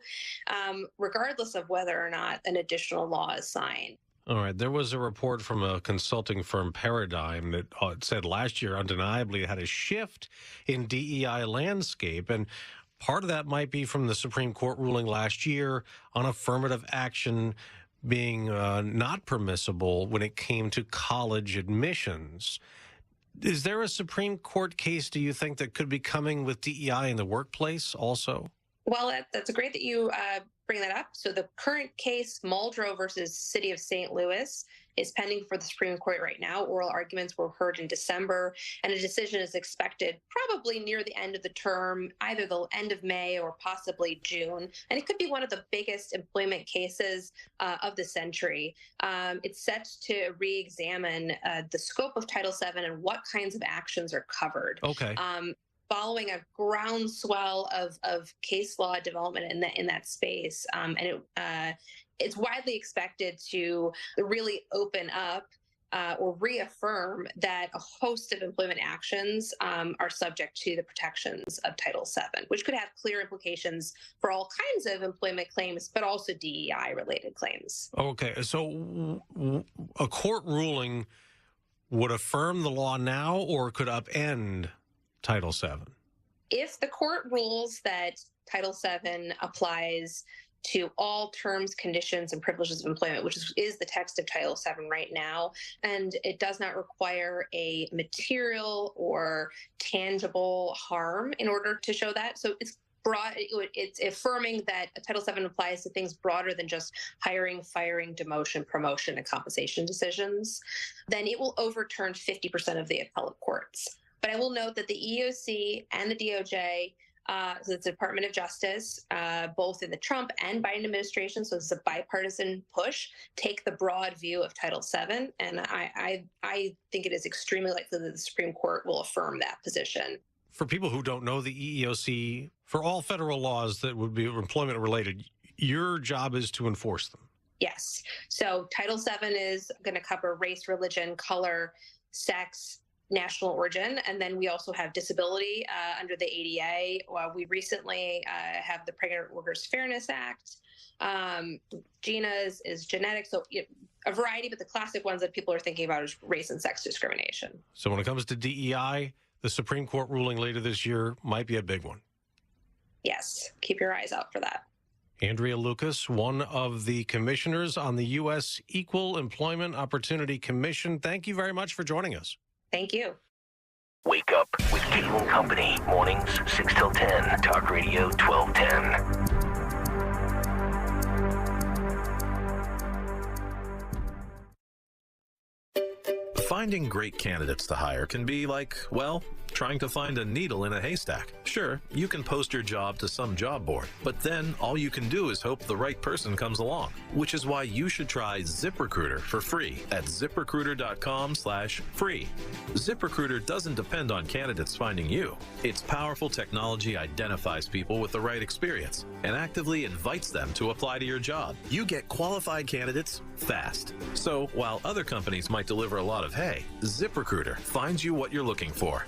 regardless of whether or not an additional law is signed. All right. There was a report from a consulting firm, Paradigm, that said last year undeniably it had a shift in DEI landscape. And part of that might be from the Supreme Court ruling last year on affirmative action being not permissible when it came to college admissions. Is there a Supreme Court case, do you think, that could be coming with DEI in the workplace also? Well, that's great that you bring that up. So the current case, Muldrow versus City of St. Louis, is pending for the Supreme Court right now. Oral arguments were heard in December, and a decision is expected probably near the end of the term, either the end of May or possibly June. And it could be one of the biggest employment cases of the century. It's set to re-examine the scope of Title VII and what kinds of actions are covered. Okay. Following a groundswell of case law development in that space, and it's widely expected to really open up or reaffirm that a host of employment actions are subject to the protections of Title VII, which could have clear implications for all kinds of employment claims, but also DEI-related claims. Okay, so a court ruling would affirm the law now or could upend Title VII? If the court rules that Title VII applies to all terms, conditions, and privileges of employment, which is the text of Title VII right now, and it does not require a material or tangible harm in order to show that. So it's broad. It's affirming that Title VII applies to things broader than just hiring, firing, demotion, promotion, and compensation decisions. Then it will overturn 50% of the appellate courts. But I will note that the EEOC and the DOJ, so it's the Department of Justice, both in the Trump and Biden administration, so it's a bipartisan push, take the broad view of Title VII. And I think it is extremely likely that the Supreme Court will affirm that position. For people who don't know the EEOC, for all federal laws that would be employment related, your job is to enforce them. Yes. So Title VII is going to cover race, religion, color, sex, national origin, and then we also have disability under the ADA. We recently have the Pregnant Workers Fairness Act. GINA is genetic, so a variety, but the classic ones that people are thinking about is race and sex discrimination. So when it comes to DEI, the Supreme Court ruling later this year might be a big one. Yes, keep your eyes out for that. Andrea Lucas, one of the commissioners on the U.S. Equal Employment Opportunity Commission. Thank you very much for joining us. Thank you. Wake up with Kayal and Company. Mornings 6 till 10. Talk Radio 1210. Finding great candidates to hire can be like, well, trying to find a needle in a haystack. Sure, you can post your job to some job board, but then all you can do is hope the right person comes along, which is why you should try ZipRecruiter for free at ZipRecruiter.com/free. ZipRecruiter doesn't depend on candidates finding you. Its powerful technology identifies people with the right experience and actively invites them to apply to your job. You get qualified candidates fast. So while other companies might deliver a lot of hay, ZipRecruiter finds you what you're looking for.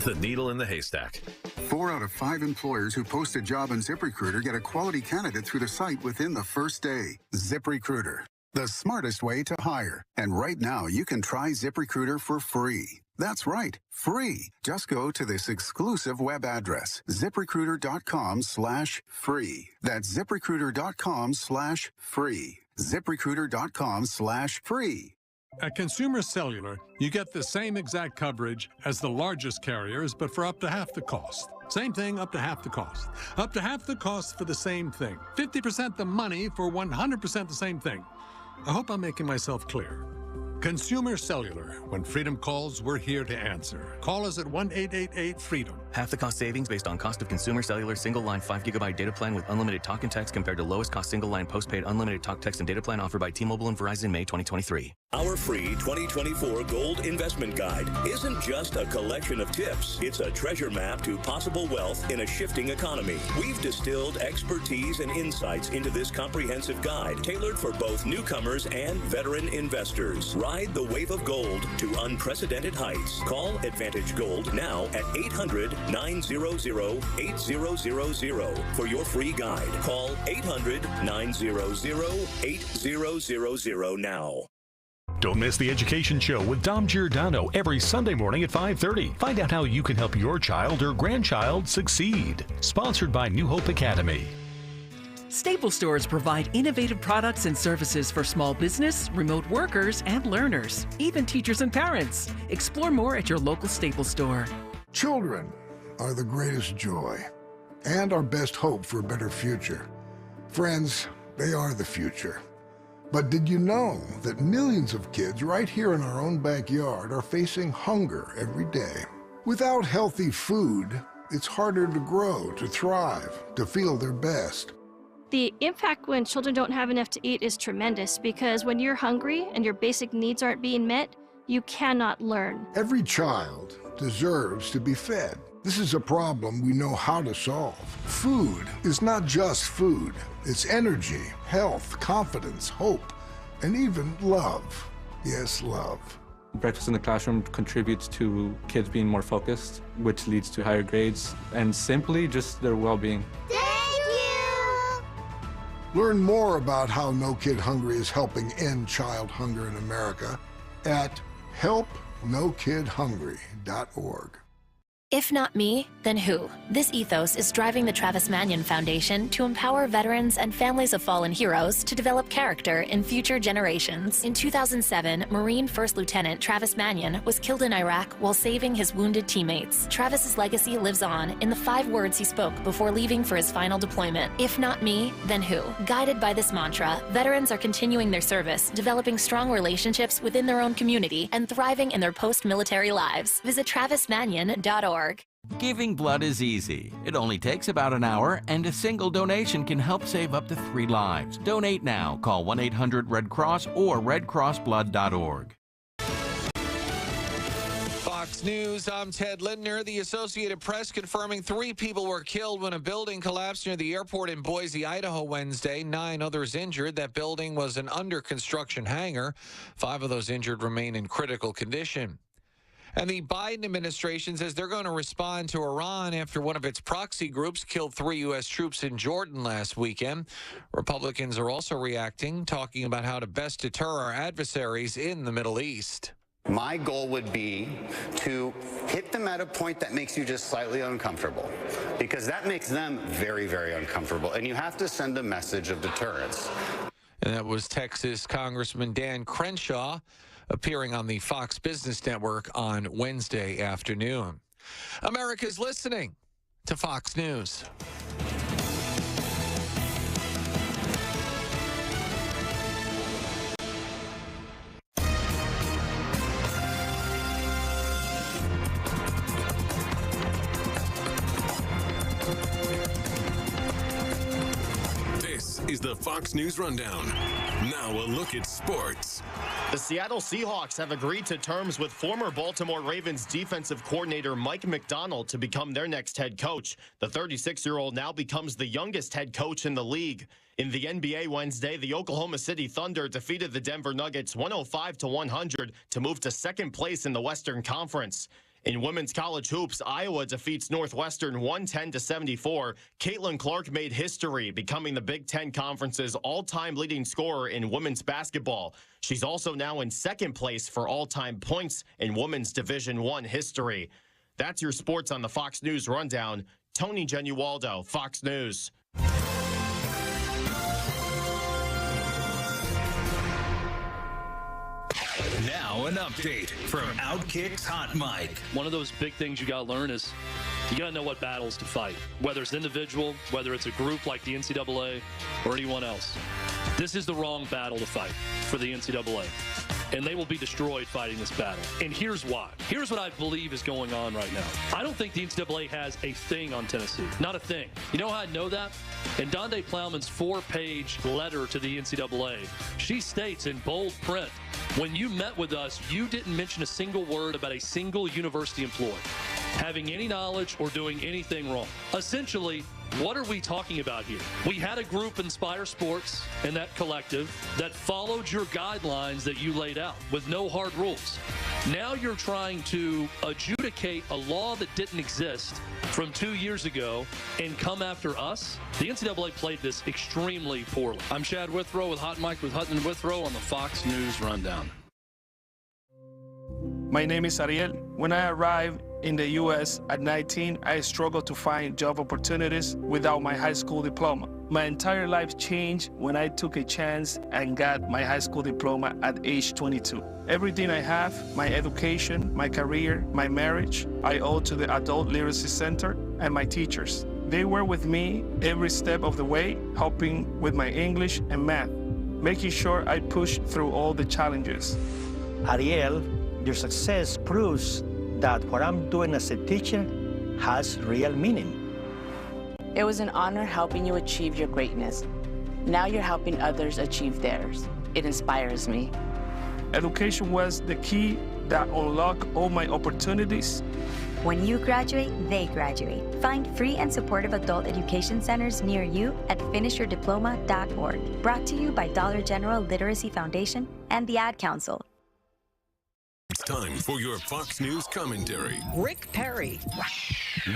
The needle in the haystack. 4 out of 5 employers who post a job on ZipRecruiter get a quality candidate through the site within the first day. ZipRecruiter, the smartest way to hire. And right now, you can try ZipRecruiter for free. That's right, free. Just go to this exclusive web address, ZipRecruiter.com/free. That's ZipRecruiter.com/free. ZipRecruiter.com/free. At Consumer Cellular, you get the same exact coverage as the largest carriers, but for up to half the cost. Same thing, up to half the cost. Up to half the cost for the same thing. 50% the money for 100% the same thing. I hope I'm making myself clear. Consumer Cellular. When freedom calls, we're here to answer. Call us at 1-888-FREEDOM. Half the cost savings based on cost of Consumer Cellular single-line 5GB data plan with unlimited talk and text compared to lowest cost single-line postpaid unlimited talk, text, and data plan offered by T-Mobile and Verizon May 2023. Our free 2024 Gold Investment Guide isn't just a collection of tips. It's a treasure map to possible wealth in a shifting economy. We've distilled expertise and insights into this comprehensive guide, tailored for both newcomers and veteran investors. Ride the wave of gold to unprecedented heights. Call Advantage Gold now at 800-900-8000 for your free guide. Call 800-900-8000 now. Don't miss the Education Show with Dom Giordano every Sunday morning at 5:30. Find out how you can help your child or grandchild succeed. Sponsored by New Hope Academy. Staples stores provide innovative products and services for small business, remote workers, and learners, even teachers and parents. Explore more at your local Staples store. Children are the greatest joy and our best hope for a better future. Friends, they are the future. But did you know that millions of kids right here in our own backyard are facing hunger every day? Without healthy food, it's harder to grow, to thrive, to feel their best. The impact when children don't have enough to eat is tremendous because when you're hungry and your basic needs aren't being met, you cannot learn. Every child deserves to be fed. This is a problem we know how to solve. Food is not just food. It's energy, health, confidence, hope, and even love. Yes, love. Breakfast in the classroom contributes to kids being more focused, which leads to higher grades, and simply just their well-being. Thank you! Learn more about how No Kid Hungry is helping end child hunger in America at helpnokidhungry.org. If not me, then who? This ethos is driving the Travis Manion Foundation to empower veterans and families of fallen heroes to develop character in future generations. In 2007, Marine First Lieutenant Travis Manion was killed in Iraq while saving his wounded teammates. Travis's legacy lives on in the 5 words he spoke before leaving for his final deployment. If not me, then who? Guided by this mantra, veterans are continuing their service, developing strong relationships within their own community, and thriving in their post-military lives. Visit travismanion.org. Giving blood is easy. It only takes about an hour, and a single donation can help save up to 3 lives. Donate now. Call 1-800-RED-CROSS or redcrossblood.org. Fox News, I'm Ted Lindner. The Associated Press confirming 3 people were killed when a building collapsed near the airport in Boise, Idaho Wednesday. 9 others injured. That building was an under-construction hangar. 5 of those injured remain in critical condition. And the Biden administration says they're going to respond to Iran after one of its proxy groups killed 3 U.S. troops in Jordan last weekend. Republicans are also reacting, talking about how to best deter our adversaries in the Middle East. My goal would be to hit them at a point that makes you just slightly uncomfortable, because that makes them very, very uncomfortable. And you have to send a message of deterrence. And that was Texas Congressman Dan Crenshaw, appearing on the Fox Business Network on Wednesday afternoon. America's listening to Fox News. the Fox News Rundown. Now a look at sports. The Seattle Seahawks have agreed to terms with former Baltimore Ravens defensive coordinator Mike McDonald to become their next head coach. The 36-year-old now becomes the youngest head coach in the league. In the NBA Wednesday, the Oklahoma City Thunder defeated the Denver Nuggets 105-100 to move to second place in the Western Conference. In women's college hoops, Iowa defeats Northwestern 110-74. Caitlin Clark made history, becoming the Big Ten Conference's all-time leading scorer in women's basketball. She's also now in second place for all-time points in women's Division I history. That's your sports on the Fox News Rundown. Tony Genualdo, Fox News. Now an update from Outkick's Hot Mic. One of those big things you got to learn is you got to know what battles to fight, whether it's individual, whether it's a group like the NCAA or anyone else. This is the wrong battle to fight for the NCAA, and they will be destroyed fighting this battle. And here's why. Here's what I believe is going on right now. I don't think the NCAA has a thing on Tennessee. Not a thing. You know how I know that? In Donde Plowman's 4-page letter to the NCAA, she states in bold print, when you met with us, you didn't mention a single word about a single university employee having any knowledge or doing anything wrong. Essentially, what are we talking about here? We had a group, Inspire Sports, and that collective that followed your guidelines that you laid out with no hard rules. Now you're trying to adjudicate a law that didn't exist from 2 years ago and come after us? The NCAA played this extremely poorly. I'm Chad Withrow with Hot Mike with Hutton and Withrow on the Fox News Rundown. My name is Ariel. When I arrived in the U.S. at 19, I struggled to find job opportunities without my high school diploma. My entire life changed when I took a chance and got my high school diploma at age 22. Everything I have, my education, my career, my marriage, I owe to the Adult Literacy Center and my teachers. They were with me every step of the way, helping with my English and math, making sure I pushed through all the challenges. Ariel, your success proves that what I'm doing as a teacher has real meaning. It was an honor helping you achieve your greatness. Now you're helping others achieve theirs. It inspires me. Education was the key that unlocked all my opportunities. When you graduate, they graduate. Find free and supportive adult education centers near you at finishyourdiploma.org. Brought to you by Dollar General Literacy Foundation and the Ad Council. It's time for your Fox News commentary. Rick Perry.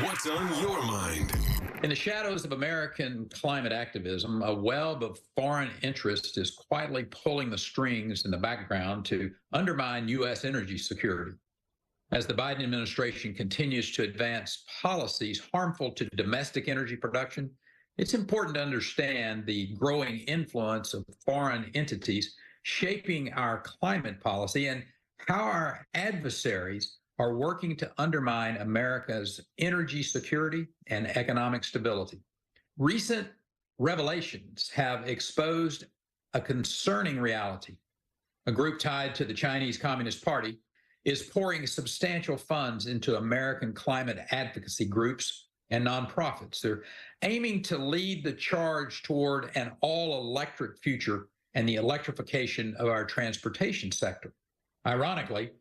What's on your mind? In the shadows of American climate activism, a web of foreign interest is quietly pulling the strings in the background to undermine U.S. energy security. As the Biden administration continues to advance policies harmful to domestic energy production, it's important to understand the growing influence of foreign entities shaping our climate policy and how our adversaries are working to undermine America's energy security and economic stability. Recent revelations have exposed a concerning reality. A group tied to the Chinese Communist Party is pouring substantial funds into American climate advocacy groups and nonprofits. They're aiming to lead the charge toward an all-electric future and the electrification of our transportation sector. Ironically,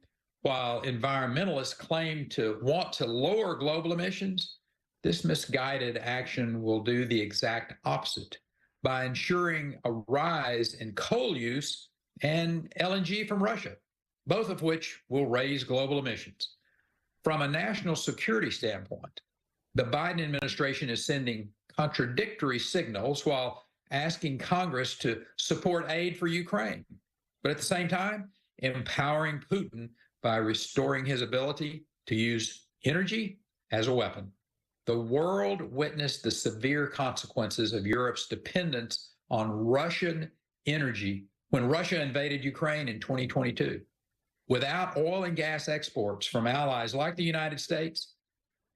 while environmentalists claim to want to lower global emissions, this misguided action will do the exact opposite by ensuring a rise in coal use and LNG from Russia, both of which will raise global emissions. From a national security standpoint, the Biden administration is sending contradictory signals while asking Congress to support aid for Ukraine, but at the same time, empowering Putin by restoring his ability to use energy as a weapon. The world witnessed the severe consequences of Europe's dependence on Russian energy when Russia invaded Ukraine in 2022. Without oil and gas exports from allies like the United States,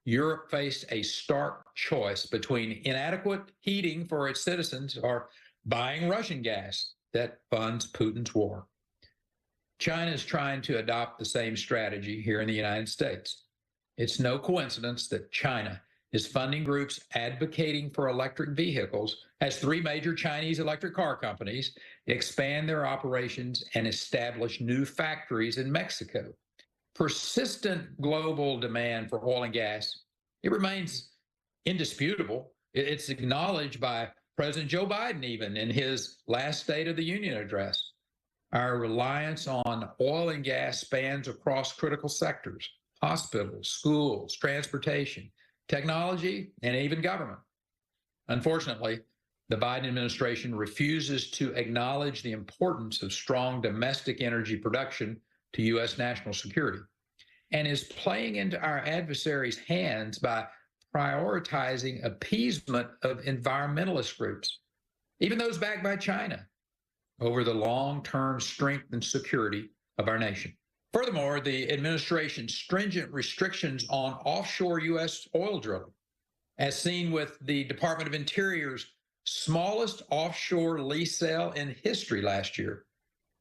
Europe faced a stark choice between inadequate heating for its citizens or buying Russian gas that funds Putin's war. China is trying to adopt the same strategy here in the United States. It's no coincidence that China is funding groups advocating for electric vehicles as 3 major Chinese electric car companies expand their operations and establish new factories in Mexico. Persistent global demand for oil and gas, it remains indisputable. It's acknowledged by President Joe Biden even in his last State of the Union address. Our reliance on oil and gas spans across critical sectors: hospitals, schools, transportation, technology, and even government. Unfortunately, the Biden administration refuses to acknowledge the importance of strong domestic energy production to U.S. national security and is playing into our adversaries' hands by prioritizing appeasement of environmentalist groups, even those backed by China, over the long-term strength and security of our nation. Furthermore, the administration's stringent restrictions on offshore U.S. oil drilling, as seen with the Department of Interior's smallest offshore lease sale in history last year,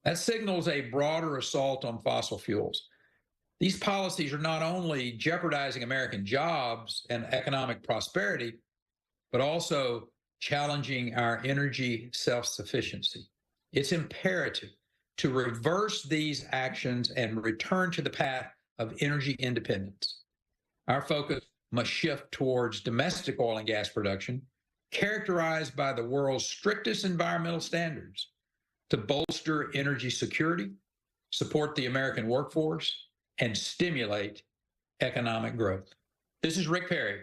that signals a broader assault on fossil fuels. These policies are not only jeopardizing American jobs and economic prosperity, but also challenging our energy self-sufficiency. It's imperative to reverse these actions and return to the path of energy independence. Our focus must shift towards domestic oil and gas production, characterized by the world's strictest environmental standards, to bolster energy security, support the American workforce, and stimulate economic growth. This is Rick Perry,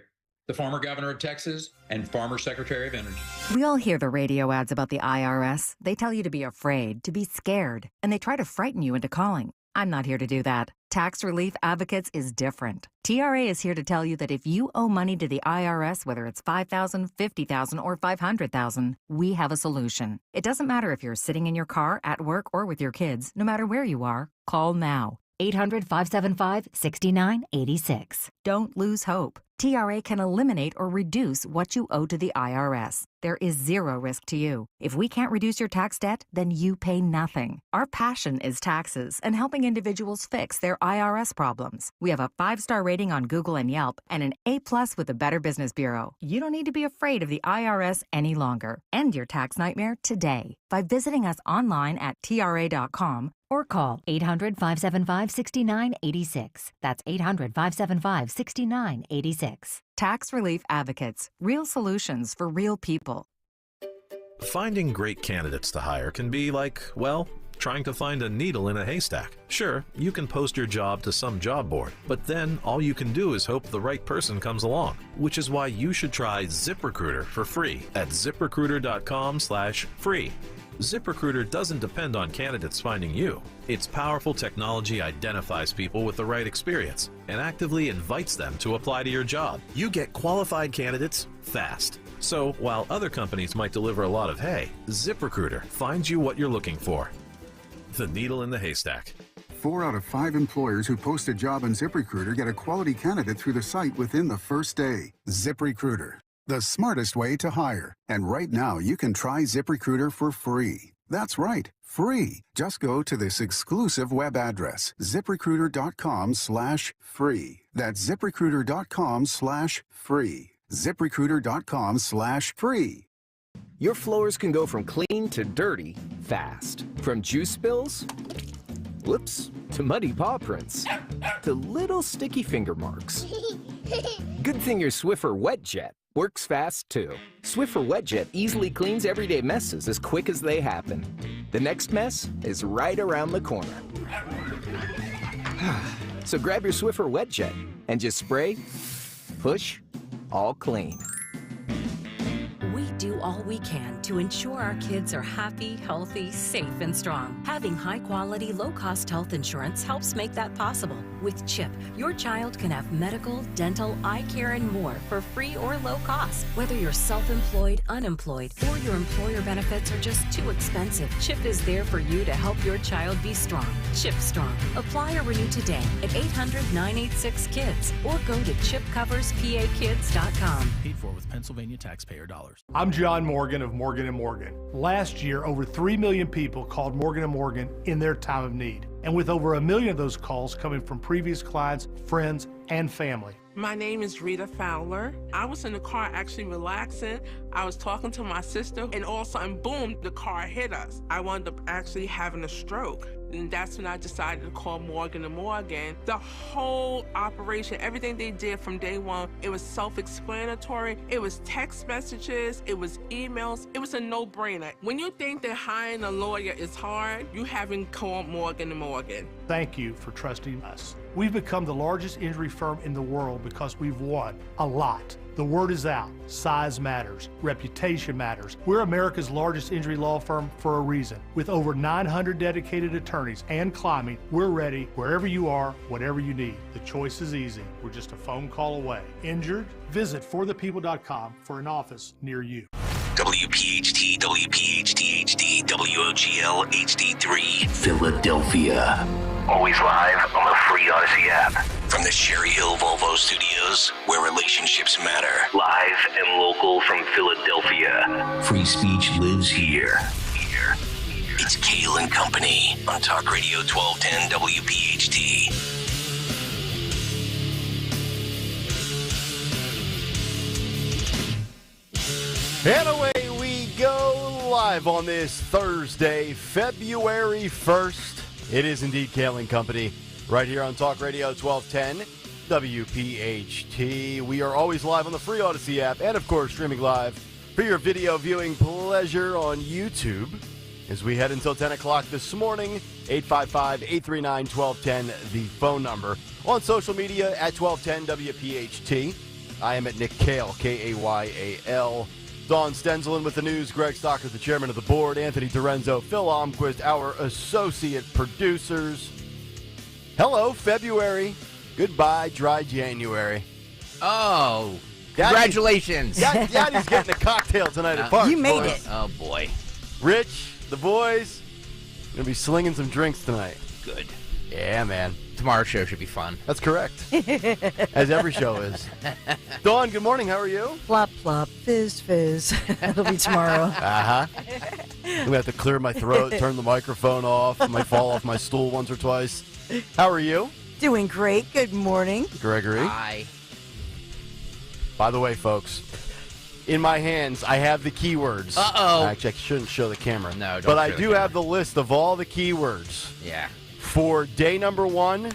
the former governor of Texas and former Secretary of Energy. We all hear the radio ads about the IRS. They tell you to be afraid, to be scared, and they try to frighten you into calling. I'm not here to do that. Tax Relief Advocates is different. TRA is here to tell you that if you owe money to the IRS, whether it's $5,000, $50,000, or $500,000, we have a solution. It doesn't matter if you're sitting in your car, at work, or with your kids. No matter where you are, call now. 800-575-6986. Don't lose hope. TRA can eliminate or reduce what you owe to the IRS. There is zero risk to you. If we can't reduce your tax debt, then you pay nothing. Our passion is taxes and helping individuals fix their IRS problems. We have a 5-star rating on Google and Yelp and an A+ with the Better Business Bureau. You don't need to be afraid of the IRS any longer. End your tax nightmare today by visiting us online at TRA.com or call 800-575-6986. That's 800-575-6986. Tax Relief Advocates. Real solutions for real people. Finding great candidates to hire can be like, well, trying to find a needle in a haystack. Sure, you can post your job to some job board, but then all you can do is hope the right person comes along, which is why you should try ZipRecruiter for free at ZipRecruiter.com/free. ZipRecruiter doesn't depend on candidates finding you. Its powerful technology identifies people with the right experience and actively invites them to apply to your job. You get qualified candidates fast. So while other companies might deliver a lot of hay, ZipRecruiter finds you what you're looking for. The needle in the haystack. 4 out of 5 employers who post a job on ZipRecruiter get a quality candidate through the site within the first day. ZipRecruiter, the smartest way to hire. And right now, you can try ZipRecruiter for free. That's right, free. Just go to this exclusive web address, ZipRecruiter.com/free. That's ZipRecruiter.com/free. ZipRecruiter.com/free. Your floors can go from clean to dirty fast. From juice spills, whoops, to muddy paw prints, to little sticky finger marks. Good thing your Swiffer WetJet works fast too. Swiffer WetJet easily cleans everyday messes as quick as they happen. The next mess is right around the corner. So grab your Swiffer WetJet and just spray, push, all clean. We do all we can to ensure our kids are happy, healthy, safe, and strong. Having high-quality, low-cost health insurance helps make that possible. With CHIP, your child can have medical, dental, eye care, and more for free or low cost. Whether you're self-employed, unemployed, or your employer benefits are just too expensive, CHIP is there for you to help your child be strong. CHIP Strong. Apply or renew today at 800-986-KIDS or go to chipcoverspakids.com. Paid for with Pennsylvania taxpayer dollars. I'm John Morgan of Morgan & Morgan. Last year, over 3 million people called Morgan & Morgan in their time of need. And with over 1 million of those calls coming from previous clients, friends, and family. My name is Rita Fowler. I was in the car actually relaxing. I was talking to my sister, and all of a sudden, boom, the car hit us. I wound up actually having a stroke. And that's when I decided to call Morgan & Morgan. The whole operation, everything they did from day one, it was self-explanatory. It was text messages, it was emails. It was a no-brainer. When you think that hiring a lawyer is hard, you haven't called Morgan & Morgan. Thank you for trusting us. We've become the largest injury firm in the world because we've won a lot. The word is out. Size matters. Reputation matters. We're America's largest injury law firm for a reason. With over 900 dedicated attorneys and climbing, we're ready wherever you are, whatever you need. The choice is easy. We're just a phone call away. Injured? Visit forthepeople.com for an office near you. WPHT, WPHT HD, WOGL HD3, Philadelphia. Always live on the free Odyssey app. From the Cherry Hill Volvo Studios, where relationships matter. Live and local from Philadelphia. Free speech lives here. It's Kayal and Company on Talk Radio 1210 WPHT. And away we go live on this Thursday, February 1st. It is indeed Kayal and Company right here on Talk Radio 1210 WPHT. We are always live on the free Odyssey app and, of course, streaming live for your video viewing pleasure on YouTube as we head until 10 o'clock this morning. 855-839-1210, the phone number. On social media at 1210 WPHT. I am at Nick Kayal, K-A-Y-A-L. Dawn Stenzelin with the news, Greg Stocker, the chairman of the board, Anthony Dorenzo, Phil Almquist, our associate producers. Hello, February. Goodbye, dry January. Oh, congratulations. Daddy's getting a cocktail tonight at Parks. You made boys. it. Oh, boy. Rich, the boys, going to be slinging some drinks tonight. Good. Yeah, man. Tomorrow's show should be fun. That's correct. As every show is. Dawn, good morning. How are you? Plop, plop, fizz, fizz. It'll be tomorrow. Uh-huh. I'm going to have to clear my throat, turn the microphone off. I might fall off my stool once or twice. How are you? Doing great. Good morning. Gregory. Hi. By the way, folks, in my hands, I have the keywords. Uh-oh. Actually, I shouldn't show the camera. No, don't But I show the do camera. have the list of all the keywords. Yeah. For day number 1,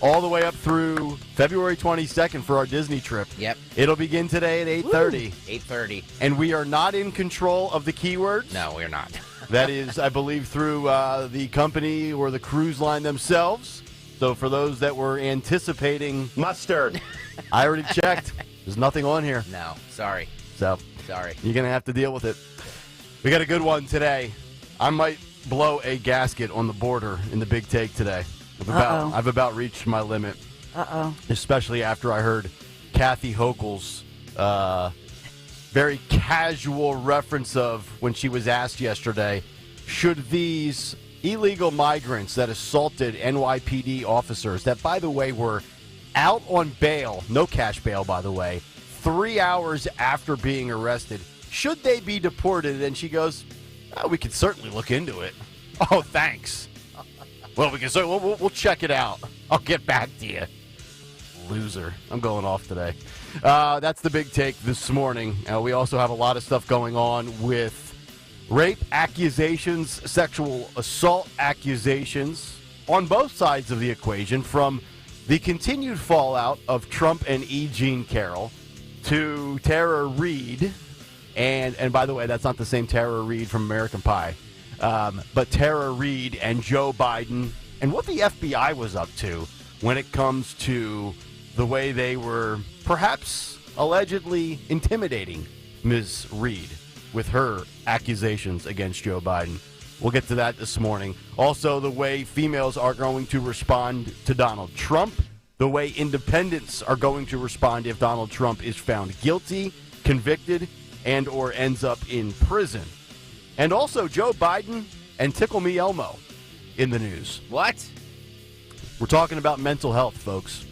all the way up through February 22nd for our Disney trip. Yep. It'll begin today at 8:30. 8:30. And we are not in control of the keywords. No, we're not. That is, I believe, through the company or the cruise line themselves. So for those that were anticipating mustard, I already checked. There's nothing on here. No, sorry. So Sorry. You're going to have to deal with it. We got a good one today. I might blow a gasket on the border in the big take today. I've about reached my limit. Uh-oh. Especially after I heard Kathy Hochul's very casual reference of when she was asked yesterday, should these illegal migrants that assaulted NYPD officers, that, by the way, were out on bail, no cash bail, by the way, 3 hours after being arrested, should they be deported? And she goes, we could certainly look into it. Oh, thanks. Well, we can certainly, we'll check it out. I'll get back to you. Loser. I'm going off today. That's the big take this morning. We also have a lot of stuff going on with rape accusations, sexual assault accusations on both sides of the equation, from the continued fallout of Trump and E. Jean Carroll to Tara Reid. And by the way, that's not the same Tara Reid from American Pie. But Tara Reid and Joe Biden and what the FBI was up to when it comes to the way they were perhaps allegedly intimidating Ms. Reid with her accusations against Joe Biden. We'll get to that this morning. Also, the way females are going to respond to Donald Trump, the way independents are going to respond if Donald Trump is found guilty, convicted, and or ends up in prison. And also Joe Biden and Tickle Me Elmo in the news. What? We're talking about mental health, folks,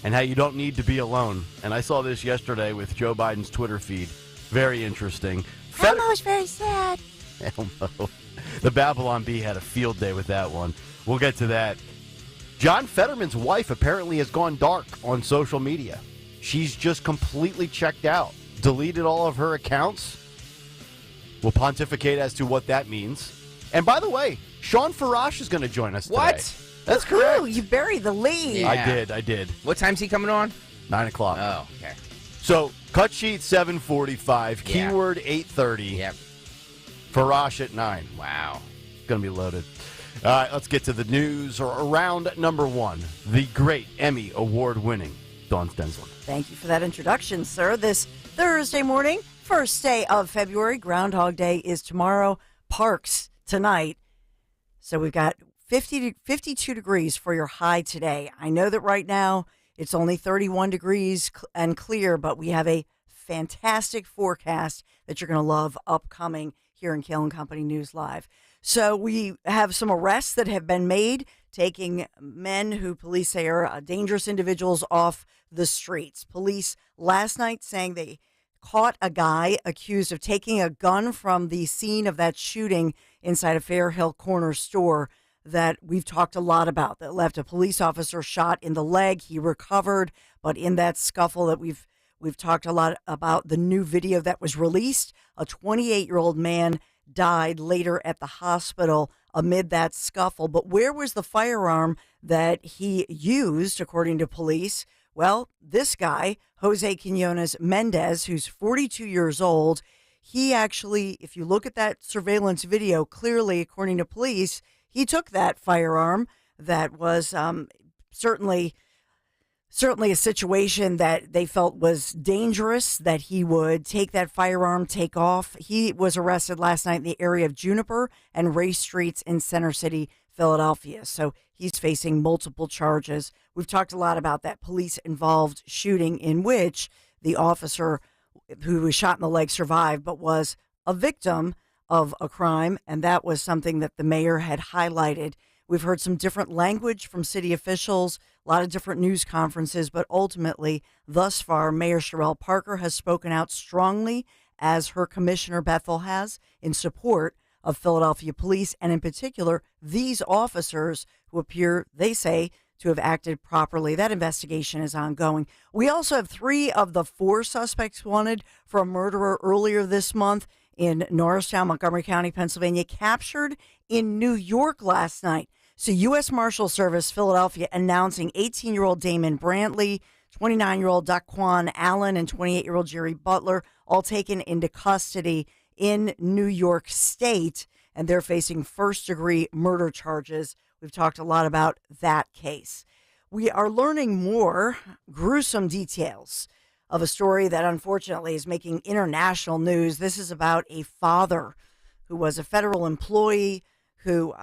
and how you don't need to be alone. And I saw this yesterday with Joe Biden's Twitter feed. Very interesting. Elmo's very sad. Elmo. The Babylon Bee had a field day with that one. We'll get to that. John Fetterman's wife apparently has gone dark on social media. she's just completely checked out, deleted all of her accounts. We'll pontificate as to what that means. And by the way, Sean Farash is going to join us today. What? That's correct. Ooh, you buried the lead. Yeah. I did. What time's he coming on? 9 o'clock. Oh, okay. So, cut sheet 7:45, Yeah. keyword 8:30. Yep. Farash at 9. Wow. Going to be loaded. All right, let's get to the news. Round number 1, the great Emmy award-winning Dawn Stensland. Thank you for that introduction, sir. This Thursday morning, first day of February, Groundhog Day is tomorrow, Parks tonight. So we've got 50 to 52 degrees for your high today. I know that right now it's only 31 degrees and clear, but we have a fantastic forecast that you're going to love upcoming here in Kayal and Company News Live. So we have some arrests that have been made, taking men who police say are dangerous individuals off the streets. Police last night saying they caught a guy accused of taking a gun from the scene of that shooting inside a Fairhill Corner store that we've talked a lot about, that left a police officer shot in the leg. He recovered, but in that scuffle that we've talked a lot about, the new video that was released, a 28-year-old man died later at the hospital amid that scuffle. But where was the firearm that he used, according to police? Well, this guy, Jose Quinones Mendez, who's 42 years old, he actually, if you look at that surveillance video, clearly, according to police, he took that firearm that was certainly a situation that they felt was dangerous, that he would take that firearm, take off. He was arrested last night in the area of Juniper and Race Streets in Center City, Philadelphia. So he's facing multiple charges. We've talked a lot about that police-involved shooting in which the officer who was shot in the leg survived, but was a victim of a crime, and that was something that the mayor had highlighted. We've heard some different language from city officials, a lot of different news conferences, but ultimately, thus far, Mayor Sherelle Parker has spoken out strongly, as her commissioner Bethel has, in support of Philadelphia police, and in particular, these officers who appear, they say, to have acted properly. That investigation is ongoing. We also have 3 of the 4 suspects wanted for a murderer earlier this month in Norristown, Montgomery County, Pennsylvania, captured in New York last night. So U.S. Marshal Service Philadelphia announcing 18-year-old Damon Brantley, 29-year-old Daquan Allen, and 28-year-old Jerry Butler, all taken into custody in New York State, and they're facing first-degree murder charges. We've talked a lot about that case. We are learning more gruesome details of a story that unfortunately is making international news. This is about a father who was a federal employee who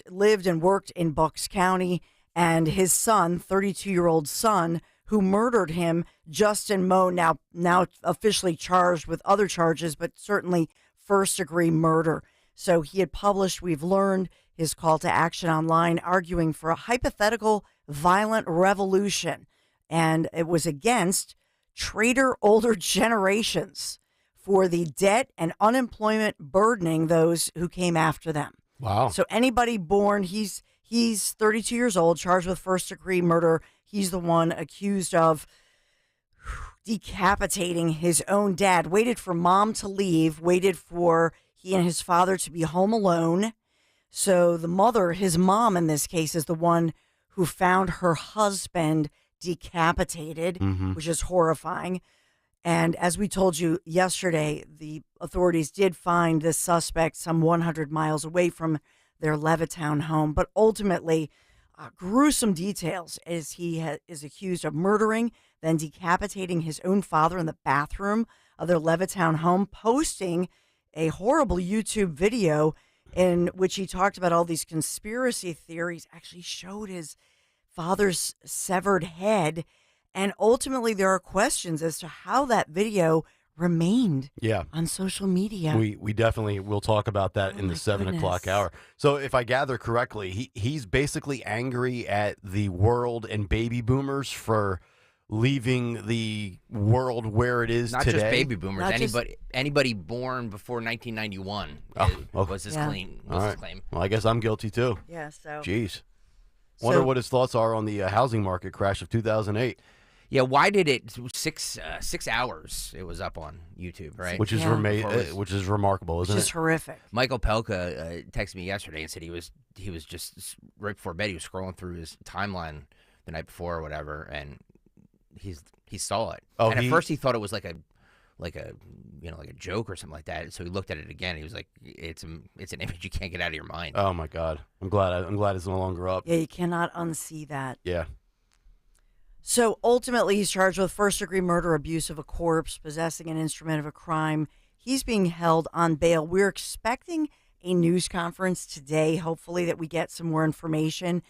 lived and worked in Bucks County, and his son, 32-year-old son, who murdered him, Justin Moe, now officially charged with other charges, but certainly first-degree murder. So he had published, we've learned, his call to action online, arguing for a hypothetical violent revolution, and it was against traitor older generations for the debt and unemployment burdening those who came after them. Wow. So anybody born, he's 32 years old, charged with first-degree murder. He's the one accused of decapitating his own dad, waited for mom to leave, waited for he and his father to be home alone. So the mother, his mom in this case, is the one who found her husband decapitated, which is horrifying. And as we told you yesterday, the authorities did find this suspect some 100 miles away from their Levittown home. But ultimately, gruesome details as he is accused of murdering, then decapitating his own father in the bathroom of their Levittown home, posting a horrible YouTube video in which he talked about all these conspiracy theories, actually showed his father's severed head. And ultimately, there are questions as to how that video remained on social media. We definitely will talk about that in the 7 o'clock hour. So if I gather correctly, he's basically angry at the world and baby boomers for leaving the world where it is Not today. just baby boomers, anybody born before 1991 was his claim. His claim. Well, I guess I'm guilty too. Yeah, so. Jeez. Wonder what his thoughts are on the housing market crash of 2008. Yeah, why did it 6 hours? It was up on YouTube, right? Which is which is remarkable, isn't it? Which is horrific. Michael Pelka texted me yesterday and said he was just right before bed. He was scrolling through his timeline the night before or whatever, and he saw it. Oh, and at first he thought it was like a joke or something like that. So he looked at it again. He was like, "It's an image you can't get out of your mind." Oh my God, I'm glad it's no longer up. Yeah, you cannot unsee that. Yeah. So ultimately, he's charged with first-degree murder, abuse of a corpse, possessing an instrument of a crime. He's being held on bail. We're expecting a news conference today, hopefully, that we get some more information.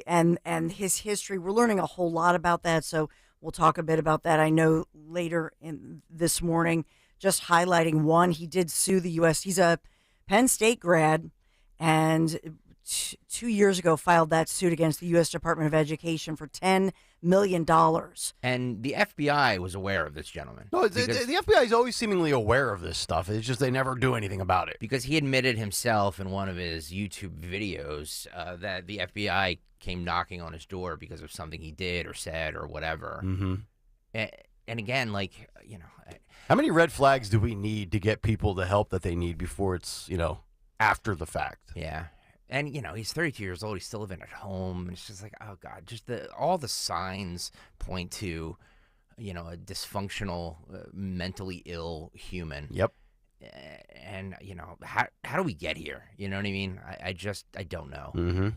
And his history, we're learning a whole lot about that, so we'll talk a bit about that. I know later in this morning, just highlighting one, he did sue the U.S. He's a Penn State grad, and 2 years ago filed that suit against the U.S. Department of Education for $10 million. And the FBI was aware of this gentleman. No, the FBI is always seemingly aware of this stuff. It's just they never do anything about it. Because he admitted himself in one of his YouTube videos that the FBI came knocking on his door because of something he did or said or whatever. Mm-hmm. And again, how many red flags do we need to get people the help that they need before it's, after the fact? Yeah. And, he's 32 years old. He's still living at home. And it's just like, oh, God, just all the signs point to, a dysfunctional, mentally ill human. Yep. And, how do we get here? You know what I mean? I don't know. Mm-hmm.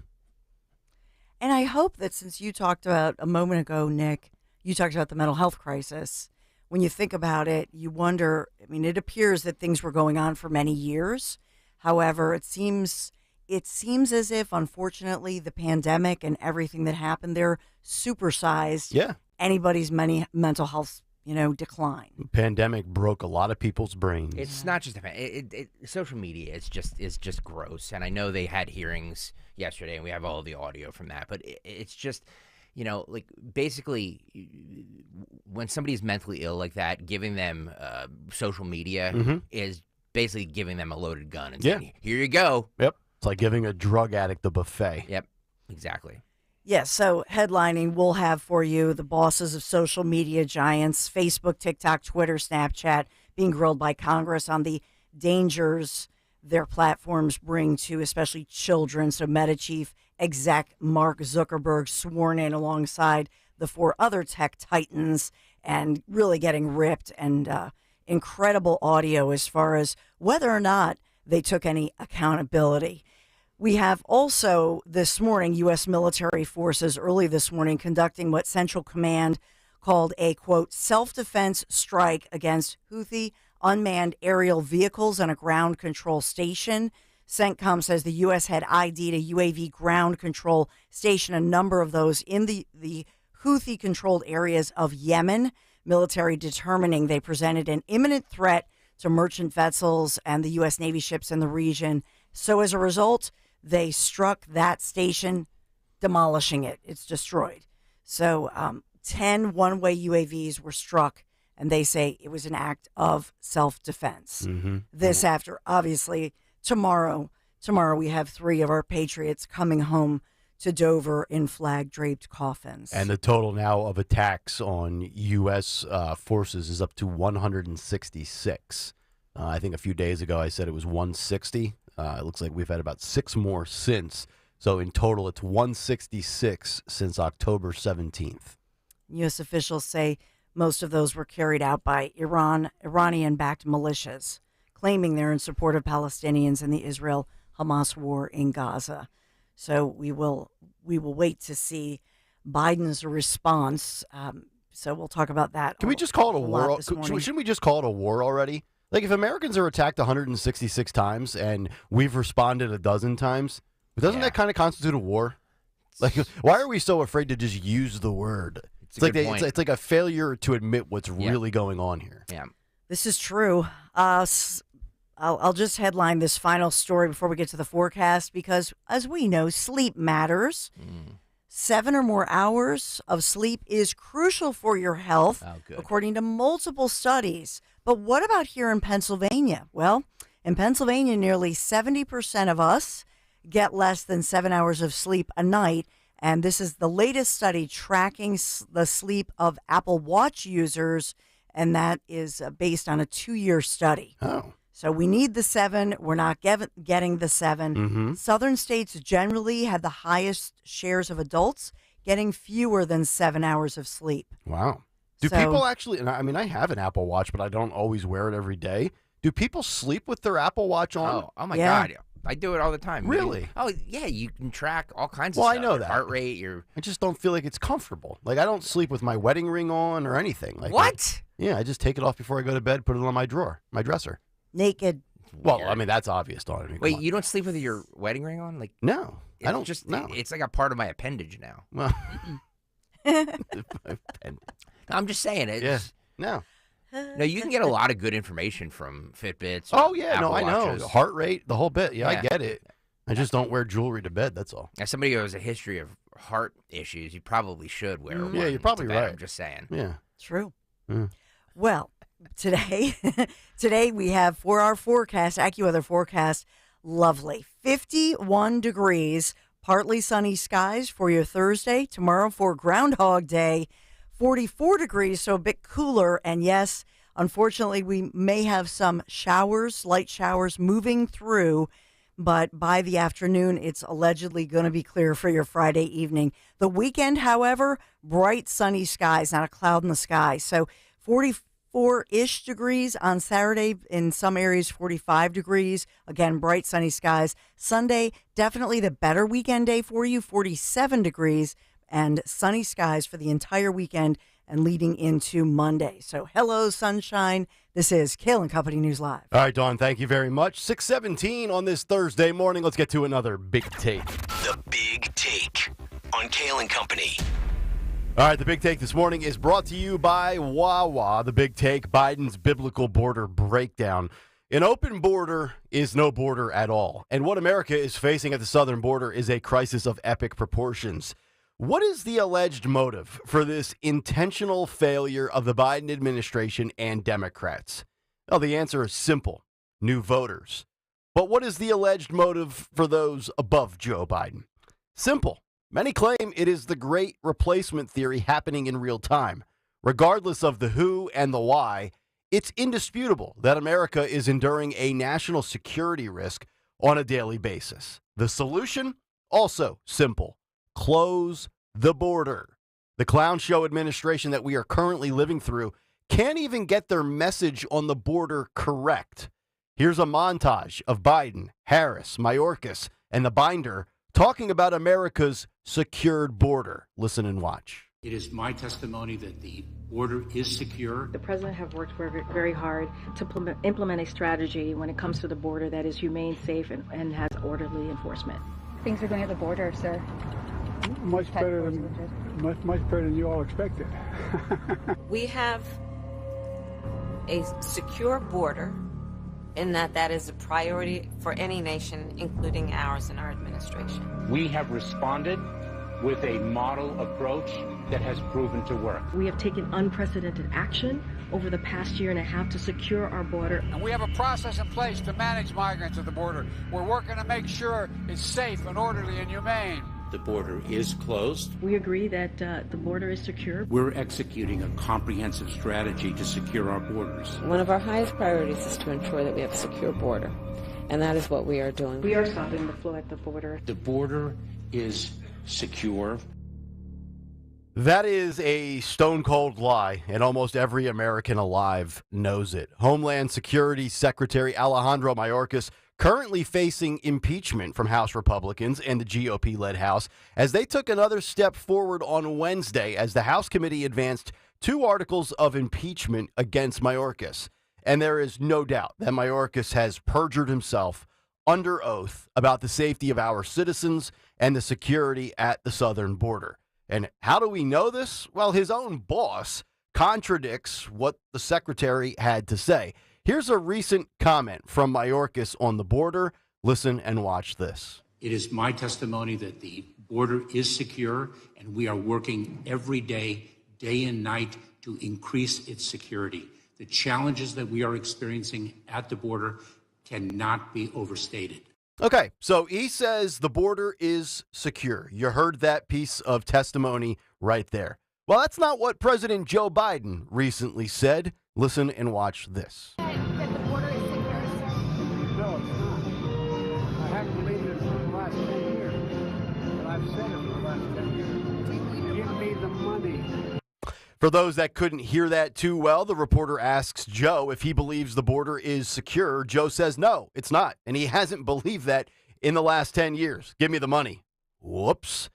And I hope that since you talked about a moment ago, Nick, you talked about the mental health crisis. When you think about it, you wonder, it appears that things were going on for many years. However, it seems as if, unfortunately, the pandemic and everything that happened there supersized anybody's mental health, decline. Pandemic broke a lot of people's brains. It's not just social media. It's just gross. And I know they had hearings yesterday, and we have all the audio from that. But it's just, basically, when somebody's mentally ill like that, giving them social media is basically giving them a loaded gun and saying, "Here you go." Yep. It's like giving a drug addict a buffet. Yep, exactly. Yes, so headlining, we'll have for you the bosses of social media giants, Facebook, TikTok, Twitter, Snapchat, being grilled by Congress on the dangers their platforms bring to especially children. So Meta chief exec Mark Zuckerberg sworn in alongside the 4 other tech titans and really getting ripped, and incredible audio as far as whether or not they took any accountability. We have also this morning, U.S. military forces early this morning conducting what Central Command called a, quote, self-defense strike against Houthi unmanned aerial vehicles on a ground control station. CENTCOM says the U.S. had ID'd a UAV ground control station, a number of those in the Houthi-controlled areas of Yemen. Military determining they presented an imminent threat to merchant vessels and the U.S. Navy ships in the region. So as a result, they struck that station, demolishing it. It's destroyed. So 10 one-way UAVs were struck, and they say it was an act of self-defense. Mm-hmm. This after, obviously, tomorrow we have 3 of our Patriots coming home to Dover in flag-draped coffins. And the total now of attacks on U.S. forces is up to 166. I think a few days ago I said it was 160. It looks like we've had about 6 more since. So in total, it's 166 since October 17th. U.S. officials say most of those were carried out by Iranian-backed militias, claiming they're in support of Palestinians in the Israel-Hamas war in Gaza. So we will wait to see Biden's response. So we'll talk about that. Can we just call it a war? Shouldn't we just call it a war already? Like, if Americans are attacked 166 times and we've responded a dozen times, doesn't that kind of constitute a war? Like, why are we so afraid to just use the word? It's like a failure to admit what's really going on here. Yeah, this is true. I'll just headline this final story before we get to the forecast, because as we know, sleep matters. 7 or more hours of sleep is crucial for your health, according to multiple studies. But what about here in Pennsylvania? Well, in Pennsylvania, nearly 70% of us get less than 7 hours of sleep a night, And this is the latest study tracking the sleep of Apple Watch users, and that is based on a 2-year study. Oh. So we need the 7. We're not getting the 7. Mm-hmm. Southern states generally had the highest shares of adults getting fewer than 7 hours of sleep. Wow. Do So- people actually, and I mean, I have an Apple Watch, but I don't always wear it every day. Do people sleep with their Apple Watch on? Oh my Yeah. God. I do it all the time. Really? Oh, yeah. You can track all kinds Well, of I stuff. know Your that. heart rate, your... I just don't feel like it's comfortable. Like, I don't sleep with my wedding ring on or anything. Like What? Yeah, I just take it off before I go to bed, put it on my drawer, my dresser. Naked. Well, I mean, that's obvious, Dawn. I mean, Wait, come on. you don't sleep with your wedding ring on? Like, No, I don't. Just, no. It's like a part of my appendage now. Well, I'm just saying it. Yeah. No. No, you can get a lot of good information from Fitbits. Oh, yeah. Apple No, I know. Watches. The heart rate, the whole bit. Yeah, I Yeah. get it. I just don't wear jewelry to bed. That's all. As somebody who has a history of heart issues, you probably should wear one. Yeah, you're probably to bed, right. I'm just saying. Yeah. True. Mm. Well, today we have for our forecast, AccuWeather forecast, lovely 51 degrees, partly sunny skies for your Thursday. Tomorrow for Groundhog Day, 44 degrees, so a bit cooler. And yes, unfortunately, we may have some showers, light showers moving through. But by the afternoon, it's allegedly going to be clear for your Friday evening. The weekend, however, bright sunny skies, not a cloud in the sky. So 44-ish degrees on Saturday, in some areas 45 degrees. Again, bright sunny skies. Sunday, definitely the better weekend day for you, 47 degrees and sunny skies for the entire weekend and leading into Monday. So hello, sunshine. This is Kayal and Company News Live. All right, Dawn, thank you very much. 6:17 on this Thursday morning. Let's get to another Big Take. The Big Take on Kayal and Company. All right, the Big Take this morning is brought to you by Wawa. The Big Take, Biden's biblical border breakdown. An open border is no border at all. And what America is facing at the southern border is a crisis of epic proportions. What is the alleged motive for this intentional failure of the Biden administration and Democrats? Well, the answer is simple: new voters. But what is the alleged motive for those above Joe Biden? Simple. Many claim it is the great replacement theory happening in real time. Regardless of the who and the why, it's indisputable that America is enduring a national security risk on a daily basis. The solution? Also simple. Close the border. The clown show administration that we are currently living through can't even get their message on the border correct. Here's a montage of Biden, Harris, Mayorkas, and the binder talking about America's secured border. Listen and watch. It is my testimony that the border is secure. The president have worked very hard to implement a strategy when it comes to the border that is humane, safe, and has orderly enforcement. Things are going at the border, sir. Much better than you all expected. We have a secure border in that is a priority for any nation, including ours and our administration. We have responded with a model approach that has proven to work. We have taken unprecedented action over the past year and a half to secure our border. And we have a process in place to manage migrants at the border. We're working to make sure it's safe and orderly and humane. The border is closed. We agree that the border is secure. We're executing a comprehensive strategy to secure our borders. One of our highest priorities is to ensure that we have a secure border, and that is what we are doing. We are stopping the flow at the border. The border is secure. That is a stone-cold lie, and almost every American alive knows it. Homeland Security Secretary Alejandro Mayorkas currently facing impeachment from House Republicans and the GOP-led House as they took another step forward on Wednesday as the House committee advanced 2 articles of impeachment against Mayorkas. And there is no doubt that Mayorkas has perjured himself under oath about the safety of our citizens and the security at the southern border. And how do we know this? Well, his own boss contradicts what the secretary had to say. Here's a recent comment from Mayorkas on the border. Listen and watch this. It is my testimony that the border is secure, and we are working every day, day and night, to increase its security. The challenges that we are experiencing at the border cannot be overstated. Okay, so he says the border is secure. You heard that piece of testimony right there. Well, that's not what President Joe Biden recently said. Listen and watch this. No, it's not. I haven't believed it for the last 10 years. But I've said it for the last 10 years. Give me the money. For those that couldn't hear that too well, the reporter asks Joe if he believes the border is secure. Joe says, no, it's not. And he hasn't believed that in the last 10 years. Give me the money. Whoops.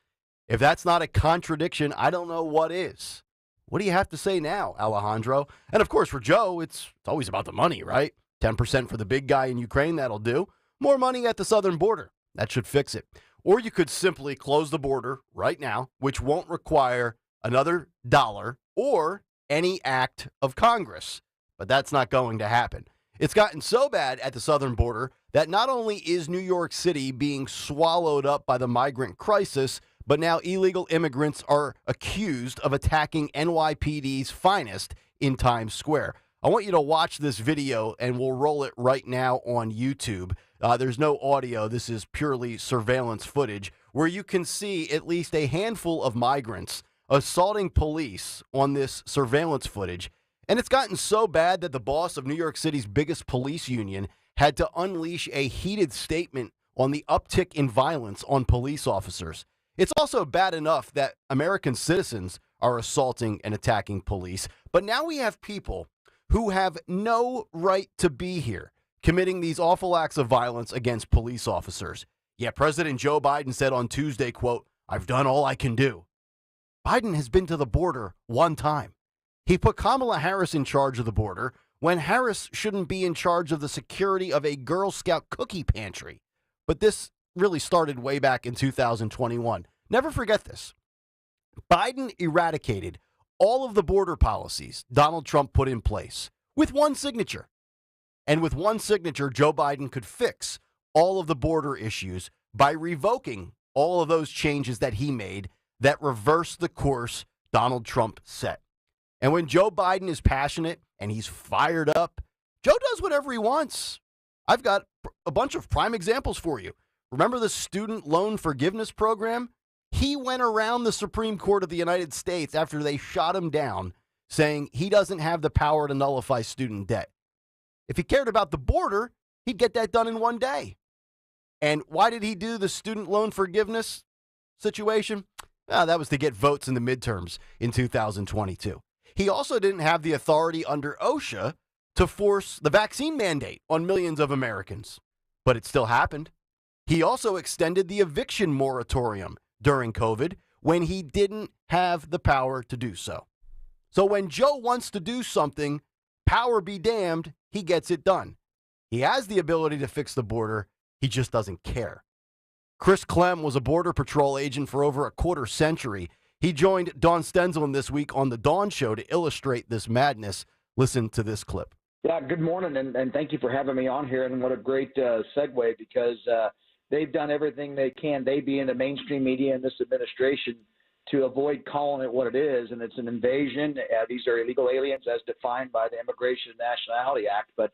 If that's not a contradiction, I don't know what is. What do you have to say now, Alejandro? And of course, for Joe, it's always about the money, right? 10% for the big guy in Ukraine, that'll do. More money at the southern border. That should fix it. Or you could simply close the border right now, which won't require another dollar or any act of Congress. But that's not going to happen. It's gotten so bad at the southern border that not only is New York City being swallowed up by the migrant crisis, but now illegal immigrants are accused of attacking NYPD's finest in Times Square. I want you to watch this video, and we'll roll it right now on YouTube. There's no audio. This is purely surveillance footage where you can see at least a handful of migrants assaulting police on this surveillance footage. And it's gotten so bad that the boss of New York City's biggest police union had to unleash a heated statement on the uptick in violence on police officers. It's also bad enough that American citizens are assaulting and attacking police, but now we have people who have no right to be here committing these awful acts of violence against police officers. Yeah, President Joe Biden said on Tuesday, quote, "I've done all I can do." Biden has been to the border one time. He put Kamala Harris in charge of the border when Harris shouldn't be in charge of the security of a Girl Scout cookie pantry. But this really started way back in 2021. Never forget this. Biden eradicated all of the border policies Donald Trump put in place with one signature. And with one signature, Joe Biden could fix all of the border issues by revoking all of those changes that he made that reversed the course Donald Trump set. And when Joe Biden is passionate and he's fired up, Joe does whatever he wants. I've got a bunch of prime examples for you. Remember the student loan forgiveness program? He went around the Supreme Court of the United States after they shot him down, saying he doesn't have the power to nullify student debt. If he cared about the border, he'd get that done in one day. And why did he do the student loan forgiveness situation? That was to get votes in the midterms in 2022. He also didn't have the authority under OSHA to force the vaccine mandate on millions of Americans, but it still happened. He also extended the eviction moratorium during COVID when he didn't have the power to do so. So when Joe wants to do something, power be damned, he gets it done. He has the ability to fix the border. He just doesn't care. Chris Clem was a Border Patrol agent for over a quarter century. He joined Dawn Stenzelin this week on The Dawn Show to illustrate this madness. Listen to this clip. Yeah, good morning, and thank you for having me on here. And what a great segue, because they've done everything they can, they being the mainstream media and this administration, to avoid calling it what it is, and it's an invasion. These are illegal aliens as defined by the Immigration and Nationality Act. But,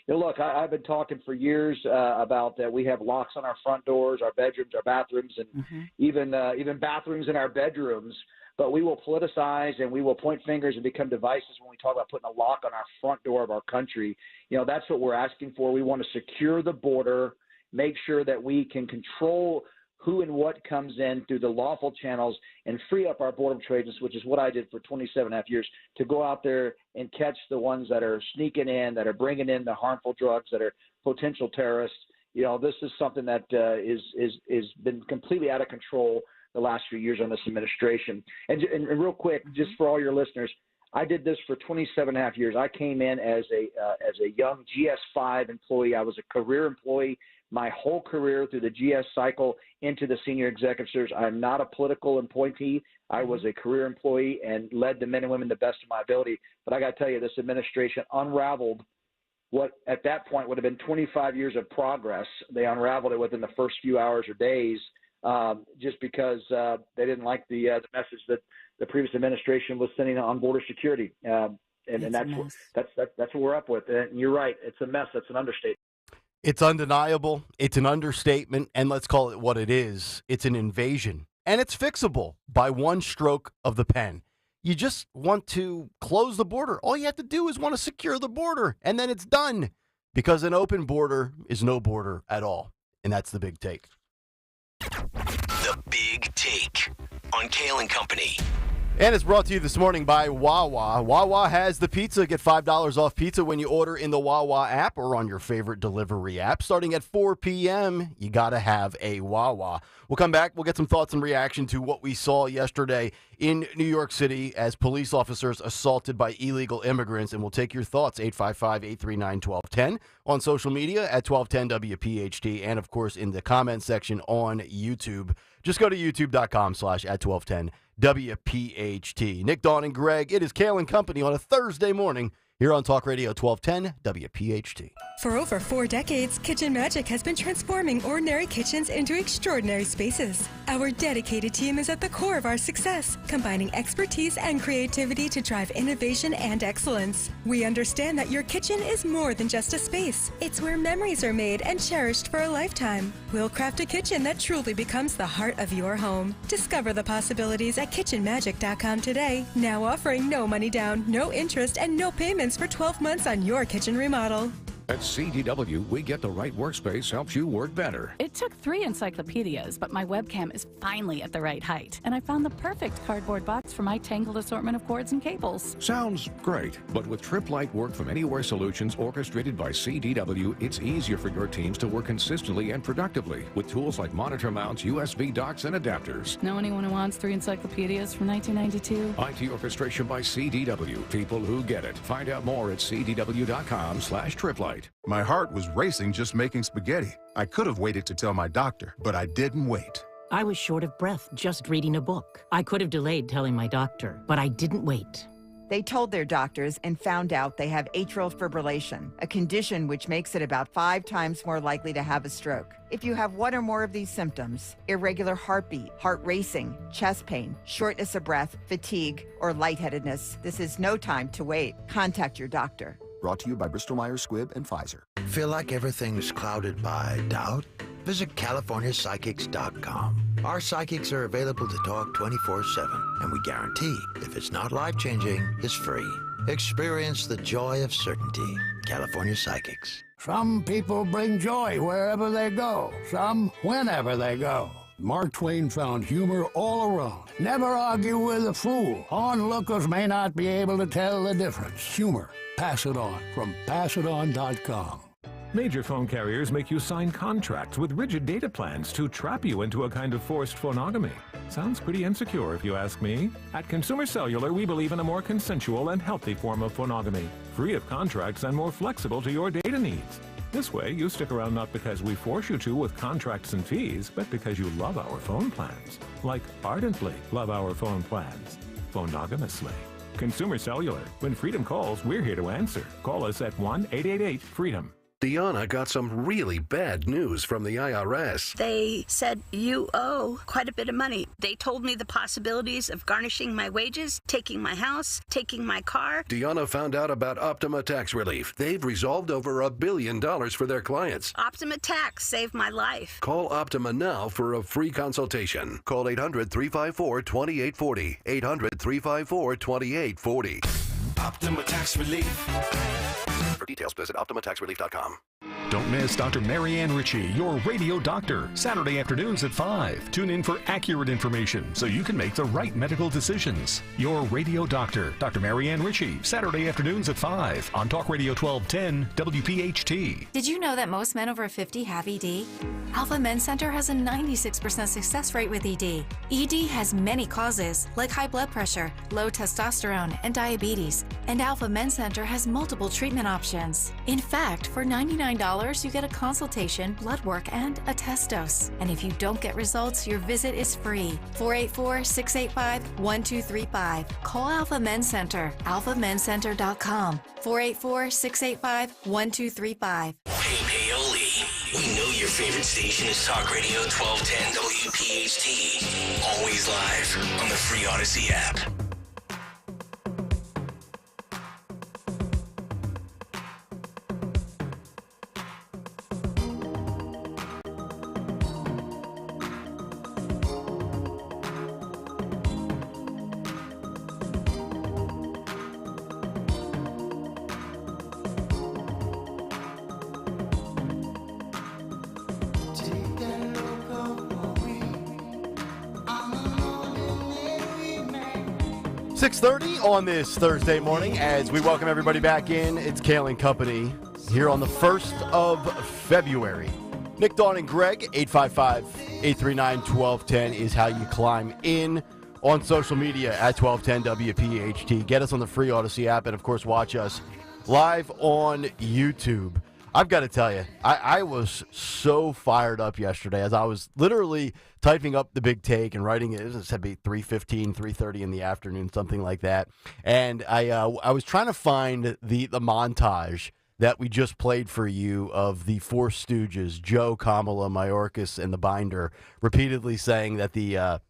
look, I've been talking for years about that we have locks on our front doors, our bedrooms, our bathrooms, and even bathrooms in our bedrooms. But we will politicize and we will point fingers and become divisive when we talk about putting a lock on our front door of our country. That's what we're asking for. We want to secure the border, make sure that we can control who and what comes in through the lawful channels, and free up our Border Patrol agents, which is what I did for 27.5 years, to go out there and catch the ones that are sneaking in, that are bringing in the harmful drugs, that are potential terrorists. This is something that is been completely out of control the last few years on this administration. And real quick, just for all your listeners, I did this for 27.5 years. I came in as a young GS5 employee. I was a career employee my whole career through the GS cycle into the senior executive service. I'm not a political appointee. I was a career employee and led the men and women the best of my ability. But I got to tell you, this administration unraveled what at that point would have been 25 years of progress. They unraveled it within the first few hours or days, just because they didn't like the message that the previous administration was sending on border security. And that's what we're up with. And you're right. It's a mess. That's an understatement. It's undeniable. It's an understatement. And let's call it what it is. It's an invasion. And it's fixable by one stroke of the pen. You just want to close the border. All you have to do is want to secure the border. And then it's done. Because an open border is no border at all. And that's the big take. The Big Take on Kayal and Company. And it's brought to you this morning by Wawa. Wawa has the pizza. Get $5 off pizza when you order in the Wawa app or on your favorite delivery app. Starting at 4 p.m., you got to have a Wawa. We'll come back. We'll get some thoughts and reaction to what we saw yesterday in New York City as police officers assaulted by illegal immigrants. And we'll take your thoughts, 855-839-1210, on social media at 1210 WPHT, and, of course, in the comment section on YouTube. Just go to youtube.com/@1210 WPHT. Nick, Dawn, and Greg, it is Kayal and Company on a Thursday morning here on Talk Radio 1210 WPHT. For over 4 decades, Kitchen Magic has been transforming ordinary kitchens into extraordinary spaces. Our dedicated team is at the core of our success, combining expertise and creativity to drive innovation and excellence. We understand that your kitchen is more than just a space. It's where memories are made and cherished for a lifetime. We'll craft a kitchen that truly becomes the heart of your home. Discover the possibilities at kitchenmagic.com today. Now offering no money down, no interest, and no payments for 12 months on your kitchen remodel. At CDW, we get the right workspace helps you work better. It took 3 encyclopedias, but my webcam is finally at the right height. And I found the perfect cardboard box for my tangled assortment of cords and cables. Sounds great, but with TripLite Work from Anywhere solutions orchestrated by CDW, it's easier for your teams to work consistently and productively with tools like monitor mounts, USB docks, and adapters. Know anyone who wants 3 encyclopedias from 1992? IT orchestration by CDW. People who get it. Find out more at cdw.com/TripLite. My heart was racing just making spaghetti. I could have waited to tell my doctor, but I didn't wait. I was short of breath just reading a book. I could have delayed telling my doctor, but I didn't wait. They told their doctors and found out they have atrial fibrillation, a condition which makes it about 5 times more likely to have a stroke. If you have one or more of these symptoms, irregular heartbeat, heart racing, chest pain, shortness of breath, fatigue, or lightheadedness, this is no time to wait. Contact your doctor. Brought to you by Bristol-Myers Squibb and Pfizer. Feel like everything's clouded by doubt? Visit CaliforniaPsychics.com. Our psychics are available to talk 24/7, and we guarantee if it's not life-changing, it's free. Experience the joy of certainty. California Psychics. Some people bring joy wherever they go, some whenever they go. Mark Twain found humor all around. Never argue with a fool. Onlookers may not be able to tell the difference. Humor. Pass it on from passiton.com. Major phone carriers make you sign contracts with rigid data plans to trap you into a kind of forced phonogamy. Sounds pretty insecure if you ask me. At Consumer Cellular, we believe in a more consensual and healthy form of phonogamy, free of contracts and more flexible to your data needs. This way, you stick around not because we force you to with contracts and fees, but because you love our phone plans. Like ardently love our phone plans. Phonogamously. Consumer Cellular. When freedom calls, we're here to answer. Call us at 1-888-FREEDOM. Deanna got some really bad news from the IRS. They said you owe quite a bit of money. They told me the possibilities of garnishing my wages, taking my house, taking my car. Deanna found out about Optima Tax Relief. They've resolved over $1 billion for their clients. Optima Tax saved my life. Call Optima now for a free consultation. Call 800-354-2840. 800-354-2840. Optima Tax Relief. For details, visit OptimaTaxRelief.com. Don't miss Dr. Marianne Ritchie, your radio doctor, Saturday afternoons at 5. Tune in for accurate information so you can make the right medical decisions. Your radio doctor, Dr. Marianne Ritchie, Saturday afternoons at 5 on Talk Radio 1210 WPHT. Did you know that most men over 50 have ED? Alpha Men's Center has a 96% success rate with ED. ED has many causes, like high blood pressure, low testosterone, and diabetes. And Alpha Men's Center has multiple treatment options. In fact, for $99, you get a consultation, blood work, and a test dose. And if you don't get results, your visit is free. 484-685-1235. Call Alpha Men's Center, alphamencenter.com. 484-685-1235. Hey, Paoli. We know your favorite station is Talk Radio 1210 WPHT. Always live on the free Odyssey app. 6:30 on this Thursday morning as we welcome everybody back in. It's Kayal and Company here on the 1st of February. Nick, Dawn, and Greg, 855-839-1210 is how you climb in on social media at 1210 WPHT. Get us on the free Odyssey app and, of course, watch us live on YouTube. I've got to tell you, I was so fired up yesterday as I was literally typing up the big take and writing it. It was to be 3:15, 3:30 in the afternoon, something like that. And I was trying to find the montage that we just played for you of the Four Stooges, Joe, Kamala, Mayorkas, and the Binder, repeatedly saying that the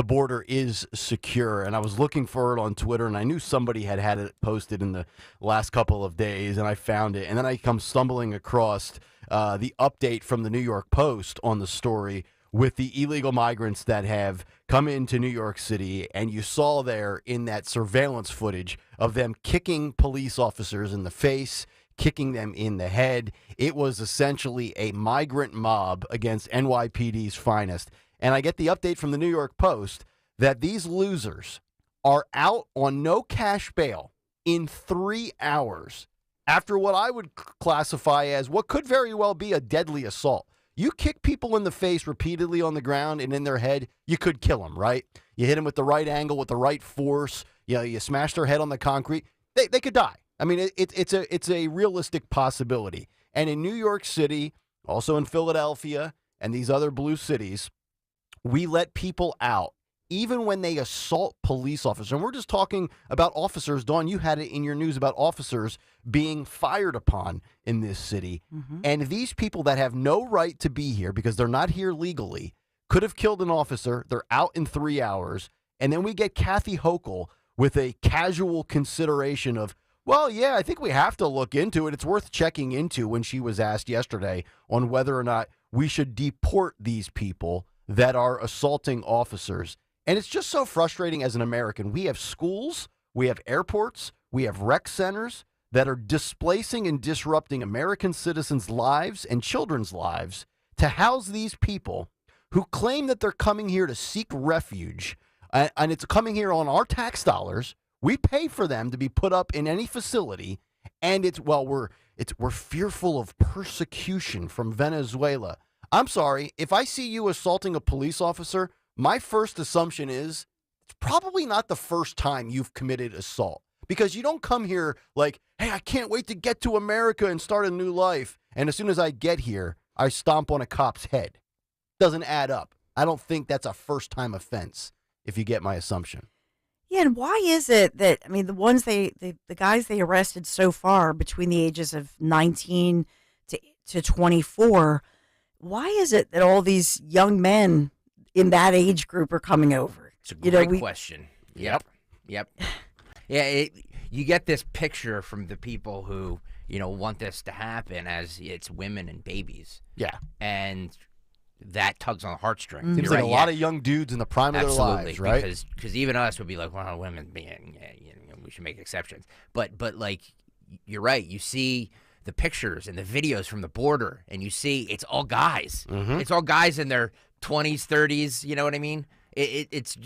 border is secure. And I was looking for it on Twitter, and I knew somebody had it posted in the last couple of days, and I found it. And then I come stumbling across the update from the New York Post on the story with the illegal migrants that have come into New York City. And you saw there in that surveillance footage of them kicking police officers in the face, kicking them in the head. It was essentially a migrant mob against NYPD's finest. And I get the update from the New York Post that these losers are out on no cash bail in 3 hours after what I would classify as what could very well be a deadly assault. You kick people in the face repeatedly on the ground and in their head, you could kill them, right? You hit them with the right angle, with the right force. You smash their head on the concrete. They could die. I mean, it's a realistic possibility. And in New York City, also in Philadelphia and these other blue cities, we let people out even when they assault police officers. And we're just talking about officers. Dawn, you had it in your news about officers being fired upon in this city. Mm-hmm. And these people that have no right to be here because they're not here legally could have killed an officer. They're out in 3 hours. And then we get Kathy Hochul with a casual consideration of, well, yeah, I think we have to look into it. It's worth checking into when she was asked yesterday on whether or not we should deport these people that are assaulting officers. And it's just so frustrating as an American. We have schools, we have airports, we have rec centers that are displacing and disrupting American citizens' lives and children's lives to house these people who claim that they're coming here to seek refuge. And it's coming here on our tax dollars. We pay for them to be put up in any facility. And we're fearful of persecution from Venezuela. I'm sorry, if I see you assaulting a police officer, my first assumption is it's probably not the first time you've committed assault. Because you don't come here like, hey, I can't wait to get to America and start a new life. And as soon as I get here, I stomp on a cop's head. Doesn't add up. I don't think that's a first-time offense, if you get my assumption. Yeah, and why is it that, I mean, the ones the guys they arrested so far between the ages of 19 to 24, why is it that all these young men in that age group are coming over? It's a great question. Yep. Yeah, you get this picture from the people who, want this to happen as it's women and babies. Yeah. And that tugs on the heartstrings. Seems like a lot of young dudes in the prime of their lives, right? Because even us would be like, well, women being, we should make exceptions. But like, you're right. You see the pictures and the videos from the border, and you see it's all guys. Mm-hmm. It's all guys in their 20s, 30s. You know what I mean? It's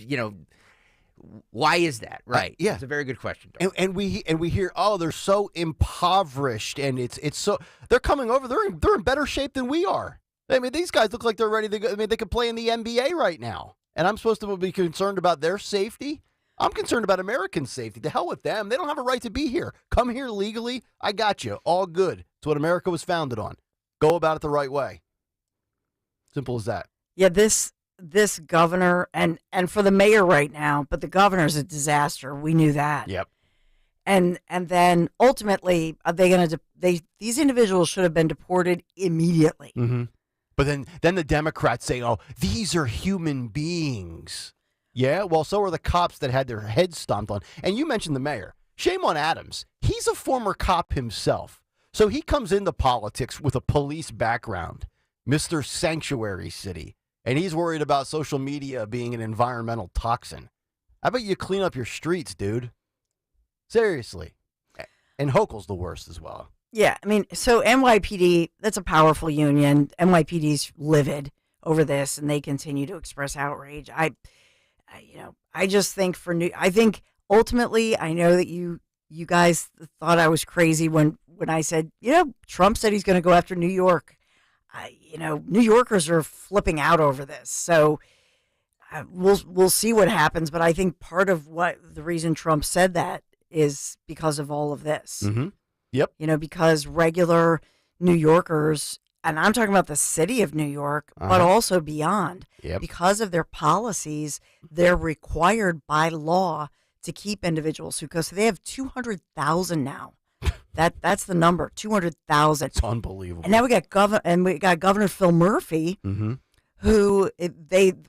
why is that? Right. Yeah. It's a very good question. And we hear, oh, they're so impoverished, and it's so they're coming over. They're in better shape than we are. I mean, these guys look like they're ready to go. I mean, they could play in the NBA right now. And I'm supposed to be concerned about their safety? I'm concerned about American safety. To hell with them. They don't have a right to be here. Come here legally. I got you. All good. It's what America was founded on. Go about it the right way. Simple as that. Yeah, this governor, and for the mayor right now, but the governor's a disaster. We knew that. Yep. And then ultimately, are they going to? These individuals should have been deported immediately. Mm-hmm. But then the Democrats say, oh, these are human beings. Yeah, well, so are the cops that had their heads stomped on. And you mentioned the mayor. Shame on Adams. He's a former cop himself. So he comes into politics with a police background, Mr. Sanctuary City. And he's worried about social media being an environmental toxin. I bet you clean up your streets, dude. Seriously. And Hochul's the worst as well. Yeah, I mean, so NYPD, that's a powerful union. NYPD's livid over this, and they continue to express outrage. I just think I think ultimately, I know that you guys thought I was crazy when I said, Trump said he's going to go after New York. New Yorkers are flipping out over this. So we'll see what happens. But I think part of the reason Trump said that is because of all of this. Mm-hmm. Yep. Because regular New Yorkers, and I'm talking about the city of New York, but also beyond, because of their policies, they're required by law to keep individuals who go. So they have 200,000 now. That's the number, 200,000. It's unbelievable. And now we got Governor Phil Murphy, who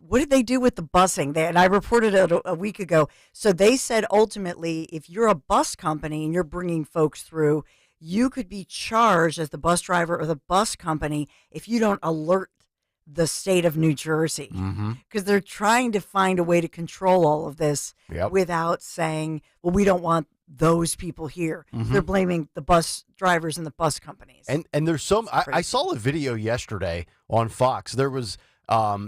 what did they do with the busing? And I reported it a week ago. So they said ultimately, if you're a bus company and you're bringing folks through, you could be charged as the bus driver or the bus company if you don't alert the state of New Jersey, because they're trying to find a way to control all of this without saying, well, we don't want those people here. They're blaming the bus drivers and the bus companies. And there's I saw a video yesterday on Fox. There was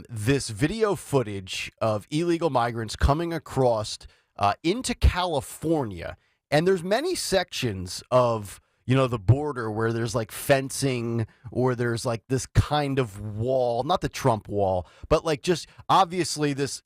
this video footage of illegal migrants coming across into California, and there's many sections of the border where there's like fencing or there's like this kind of wall, not the Trump wall, but like just obviously this,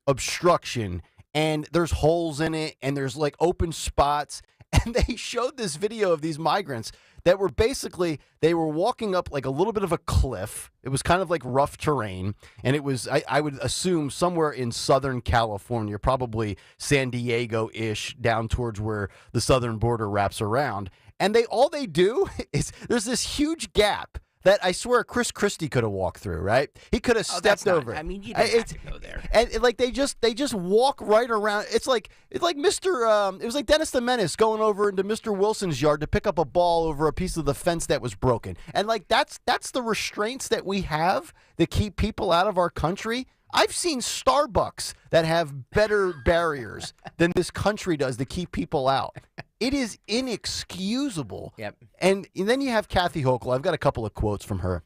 obstruction, and there's holes in it and there's like open spots. And they showed this video of these migrants that were basically, they were walking up like a little bit of a cliff. It was kind of like rough terrain. And it was, I would assume, somewhere in Southern California, probably San Diego-ish, down towards where the southern border wraps around. And all they do is there's this huge gap that I swear Chris Christie could have walked through, right? He could have stepped over. I mean, you don't have to go there. And like they just walk right around. It's like Mr. It was like Dennis the Menace going over into Mr. Wilson's yard to pick up a ball over a piece of the fence that was broken. And like that's the restraints that we have that keep people out of our country. I've seen Starbucks that have better barriers than this country does to keep people out. It is inexcusable. Yep. And then you have Kathy Hochul. I've got a couple of quotes from her.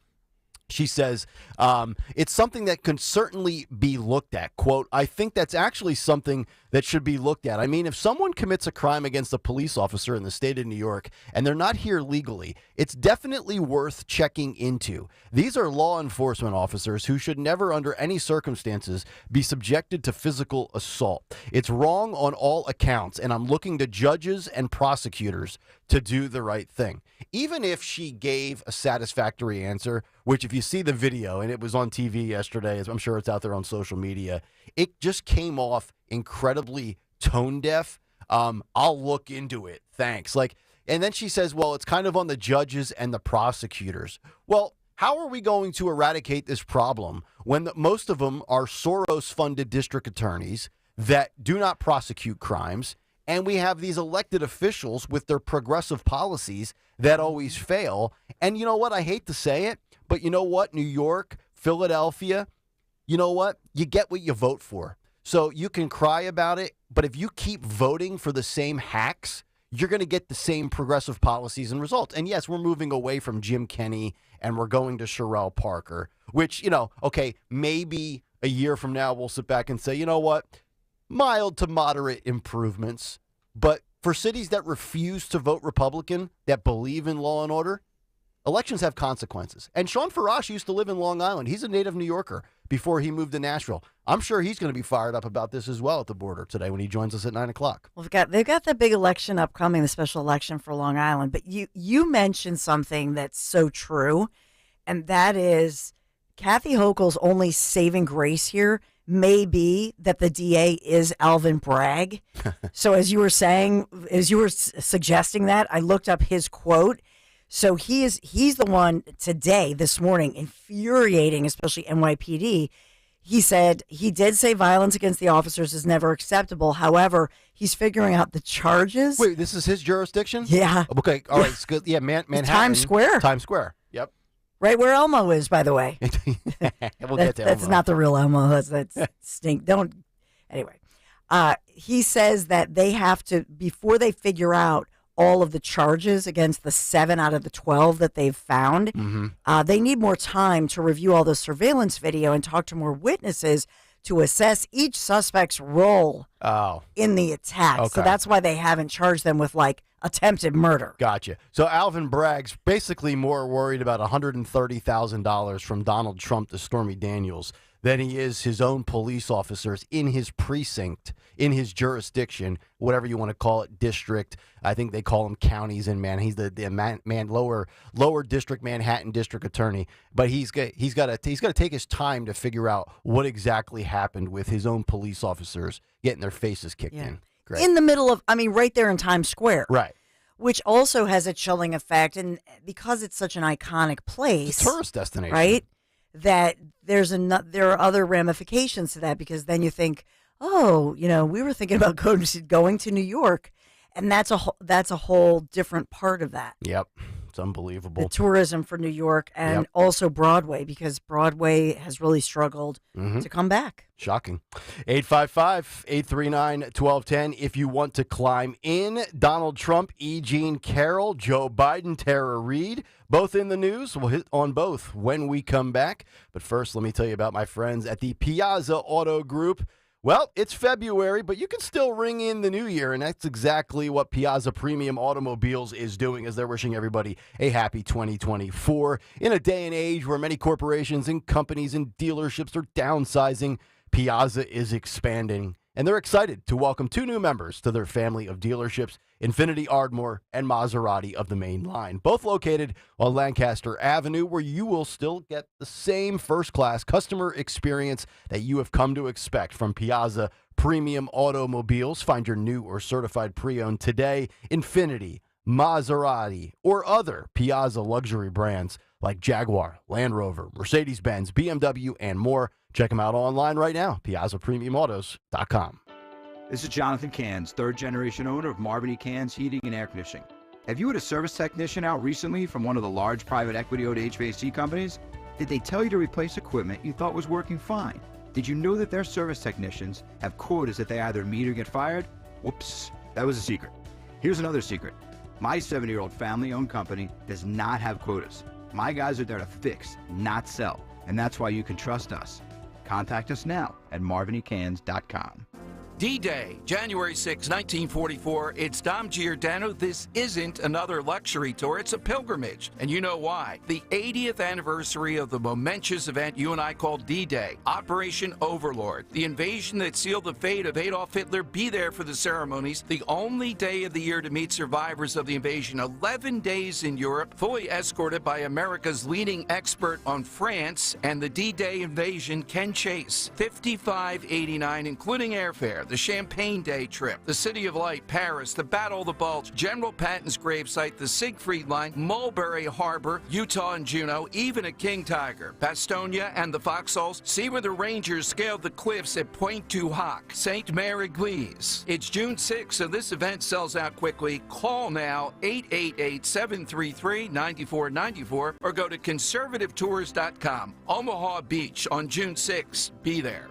She says, it's something that can certainly be looked at. Quote, I think that's actually something that should be looked at. I mean, if someone commits a crime against a police officer in the state of New York and they're not here legally, it's definitely worth checking into. These are law enforcement officers who should never, under any circumstances, be subjected to physical assault. It's wrong on all accounts, and I'm looking to judges and prosecutors to do the right thing. Even if she gave a satisfactory answer, which if you see the video, and it was on TV yesterday, I'm sure it's out there on social media, it just came off incredibly tone deaf. I'll look into it. Thanks. And then she says, well, it's kind of on the judges and the prosecutors. Well, how are we going to eradicate this problem when most of them are Soros-funded district attorneys that do not prosecute crimes? And we have these elected officials with their progressive policies that always fail. And you know what? I hate to say it, but you know what? New York, Philadelphia, you know what? You get what you vote for. So you can cry about it, but if you keep voting for the same hacks, you're going to get the same progressive policies and results. And yes, we're moving away from Jim Kenney and we're going to Sherrell Parker, which, okay, maybe a year from now we'll sit back and say, you know what? Mild to moderate improvements, but for cities that refuse to vote Republican, that believe in law and order, elections have consequences. And Sean Farash used to live in Long Island. He's a native New Yorker before he moved to Nashville. I'm sure he's going to be fired up about this as well at the border today when he joins us at 9 o'clock. Well, they've got the big election upcoming, the special election for Long Island. But you mentioned something that's so true, and that is Kathy Hochul's only saving grace here may be that the DA is Alvin Bragg. So as you were suggesting that, I looked up his quote. So he's the one today, this morning, infuriating, especially NYPD. He said he did say violence against the officers is never acceptable. However, he's figuring out the charges. Wait, this is his jurisdiction? Yeah. Okay. All right. It's good. Yeah, Manhattan. Times Square. Times Square. Yep. Right where Elmo is, by the way. We'll get to That's Elmo. not the real Elmo. That's stink. Don't. Anyway, he says that they have to, before they figure out all of the charges against the 7 out of the 12 that they've found, they need more time to review all the surveillance video and talk to more witnesses to assess each suspect's role in the attack. Okay. So that's why they haven't charged them with like attempted murder. Gotcha. So Alvin Bragg's basically more worried about $130,000 from Donald Trump to Stormy Daniels than he is his own police officers in his precinct, in his jurisdiction, whatever you want to call it, district. I think they call him counties in Manhattan. He's the lower district Manhattan district attorney. But he's got to take his time to figure out what exactly happened with his own police officers getting their faces kicked in. Great. In the middle of, right there in Times Square. Right. Which also has a chilling effect. And because it's such an iconic place. It's a tourist destination. Right? That there are other ramifications to that, because then you think, we were thinking about going to New York. And that's a whole different part of that. Yep. It's unbelievable. The tourism for New York and also Broadway, because Broadway has really struggled to come back. Shocking. 855-839-1210. If you want to climb in, Donald Trump, E. Jean Carroll, Joe Biden, Tara Reid, both in the news. We'll hit on both when we come back. But first, let me tell you about my friends at the Piazza Auto Group. Well, it's February, but you can still ring in the new year, and that's exactly what Piazza Premium Automobiles is doing, as they're wishing everybody a happy 2024. In a day and age where many corporations and companies and dealerships are downsizing, Piazza is expanding, and they're excited to welcome 2 new members to their family of dealerships, Infiniti Ardmore and Maserati of the main line, both located on Lancaster Avenue, where you will still get the same first-class customer experience that you have come to expect from Piazza Premium Automobiles. Find your new or certified pre-owned today. Infiniti, Maserati, or other Piazza luxury brands like Jaguar, Land Rover, Mercedes-Benz, BMW, and more. Check them out online right now, PiazzaPremiumAutos.com. This is Jonathan Cans, third-generation owner of Marvin E. Cans Heating and Air Conditioning. Have you had a service technician out recently from one of the large private equity-owned HVAC companies? Did they tell you to replace equipment you thought was working fine? Did you know that their service technicians have quotas that they either meet or get fired? Whoops, that was a secret. Here's another secret. My 70-year-old family-owned company does not have quotas. My guys are there to fix, not sell, and that's why you can trust us. Contact us now at marvinecans.com. D-Day, January 6, 1944. It's Dom Giordano. This isn't another luxury tour. It's a pilgrimage. And you know why. The 80th anniversary of the momentous event you and I call D-Day, Operation Overlord. The invasion that sealed the fate of Adolf Hitler. Be there for the ceremonies. The only day of the year to meet survivors of the invasion. 11 days in Europe, fully escorted by America's leading expert on France and the D-Day invasion, Ken Chase. $55.89, including airfare. The Champagne Day trip, the City of Light, Paris, the Battle of the Bulge, General Patton's gravesite, the Siegfried Line, Mulberry Harbor, Utah and Juneau, even a King Tiger, Bastogne and the Foxholes. See where the Rangers scaled the cliffs at Pointe du Hoc, St. Mary Église. It's June 6th, so this event sells out quickly. Call now, 888-733-9494, or go to conservativetours.com. Omaha Beach on June 6th. Be there.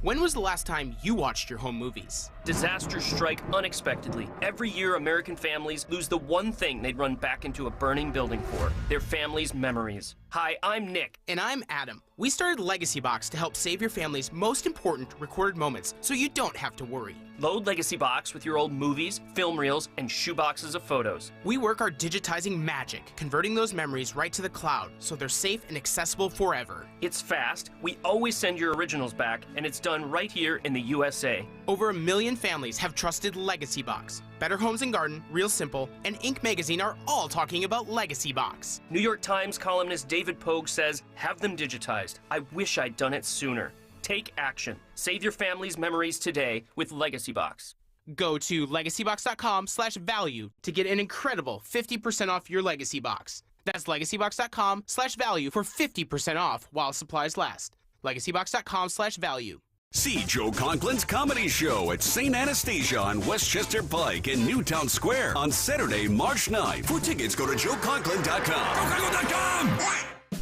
When was the last time you watched your home movies? Disasters strike unexpectedly. Every year, American families lose the one thing they'd run back into a burning building for, their family's memories. Hi, I'm Nick. And I'm Adam. We started Legacy Box to help save your family's most important recorded moments so you don't have to worry. Load Legacy Box with your old movies, film reels, and shoeboxes of photos. We work our digitizing magic, converting those memories right to the cloud so they're safe and accessible forever. It's fast, we always send your originals back, and it's done right here in the USA. Over 1 million families have trusted Legacy Box. Better Homes and Garden, Real Simple, and Inc. Magazine are all talking about Legacy Box. New York Times columnist David Pogue says, have them digitized. I wish I'd done it sooner. Take action. Save your family's memories today with Legacy Box. Go to legacybox.com/value to get an incredible 50% off your Legacy Box. That's legacybox.com/value for 50% off while supplies last. legacybox.com/value. See Joe Conklin's comedy show at St. Anastasia on Westchester Pike in Newtown Square on Saturday, March 9th. For tickets, go to joeconklin.com.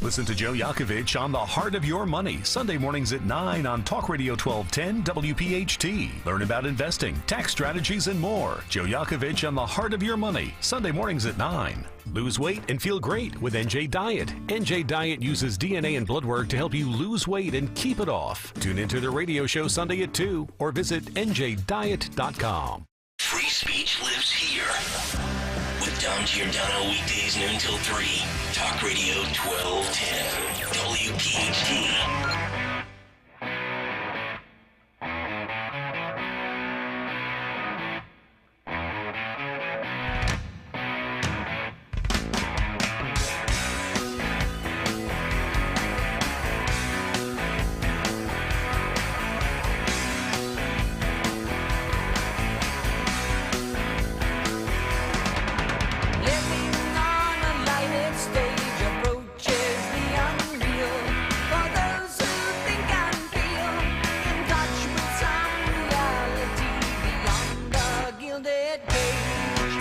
Listen to Joe Yakovich on The Heart of Your Money, Sunday mornings at 9 on Talk Radio 1210 WPHT. Learn about investing, tax strategies, and more. Joe Yakovich on The Heart of Your Money, Sunday mornings at 9. Lose weight and feel great with NJ Diet. NJ Diet uses DNA and blood work to help you lose weight and keep it off. Tune into the radio show Sunday at 2 or visit njdiet.com. Free speech lives here. With Dom Giordano weekdays noon till 3. Talk Radio 1210. WPHT.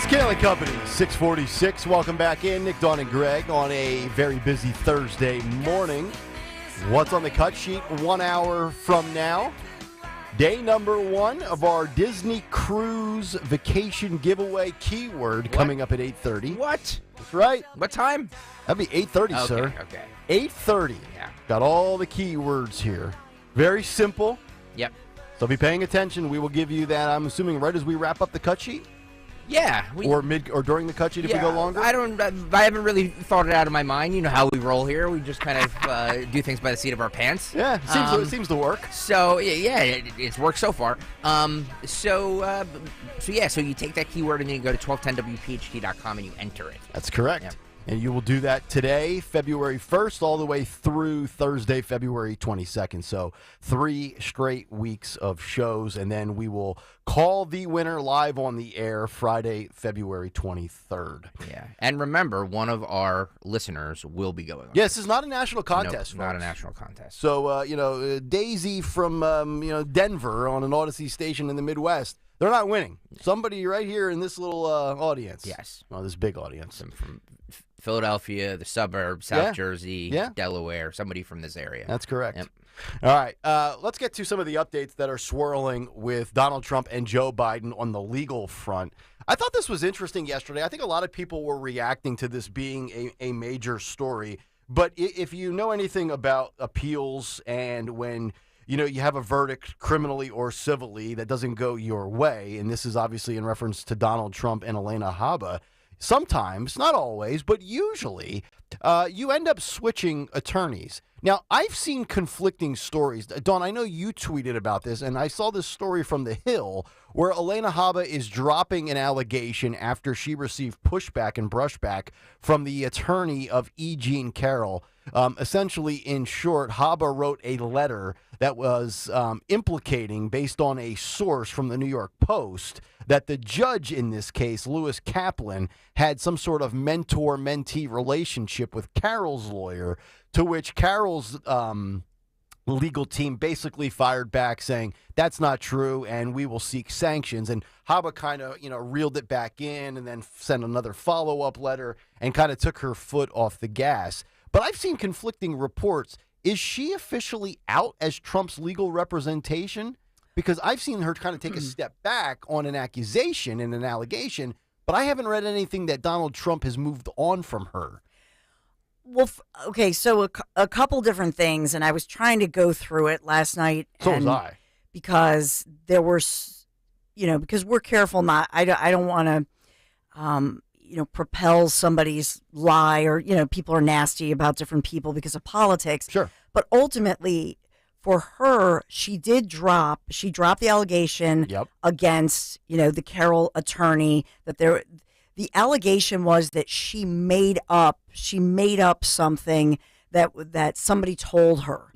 Kayal Company, 646. Welcome back in. Nick, Dawn, and Greg on a very busy Thursday morning. What's on the cut sheet 1 hour from now? Day number 1 of our Disney Cruise Vacation Giveaway keyword coming up at 8:30. What? That's right. What time? That'd be 8:30, Okay, sir. okay. 8:30. Yeah. Got all the keywords here. Very simple. Yep. So be paying attention. We will give you that, I'm assuming, right as we wrap up the cut sheet? Yeah. Or during the cut sheet if we go longer? I haven't really thought it out of my mind. You know how we roll here. We just kind of do things by the seat of our pants. Yeah, it seems to work. So, it's worked so far. So you take that keyword and then you go to 1210wpht.com and you enter it. That's correct. Yep. And you will do that today, February 1st, all the way through Thursday, February 22nd. So 3 straight weeks of shows, and then we will call the winner live on the air Friday, February 23rd. Yeah. And remember, one of our listeners will be going on. Yes, this is not a national contest. No, not a national contest. So, Daisy from, Denver on an Odyssey station in the Midwest, they're not winning. Somebody right here in this little audience. Yes. Well, this big audience. From Philadelphia, the suburbs, South Jersey, Delaware, somebody from this area. That's correct. Yep. All right, let's get to some of the updates that are swirling with Donald Trump and Joe Biden on the legal front. I thought this was interesting yesterday. I think a lot of people were reacting to this being a major story. But if you know anything about appeals and when you have a verdict criminally or civilly that doesn't go your way, and this is obviously in reference to Donald Trump and Elena Haba, sometimes, not always, but usually, you end up switching attorneys. Now, I've seen conflicting stories. Dawn, I know you tweeted about this, and I saw this story from The Hill where Elena Haba is dropping an allegation after she received pushback and brushback from the attorney of E. Jean Carroll. Essentially, in short, Haba wrote a letter that was implicating, based on a source from the New York Post, that the judge in this case, Lewis Kaplan, had some sort of mentor-mentee relationship with Carroll's lawyer, to which Carroll's legal team basically fired back saying, that's not true, and we will seek sanctions. And Haba kind of, reeled it back in and then sent another follow-up letter and kind of took her foot off the gas. But I've seen conflicting reports. Is she officially out as Trump's legal representation? Because I've seen her kind of take a step back on an accusation and an allegation, but I haven't read anything that Donald Trump has moved on from her. Well, okay, so a couple different things, and I was trying to go through it last night. So was I. Because there were, because we're careful not, I don't want to, propel somebody's lie, or, people are nasty about different people because of politics. Sure. But ultimately, for her, she dropped the allegation against, the Carroll attorney, that the allegation was that she made up something that somebody told her,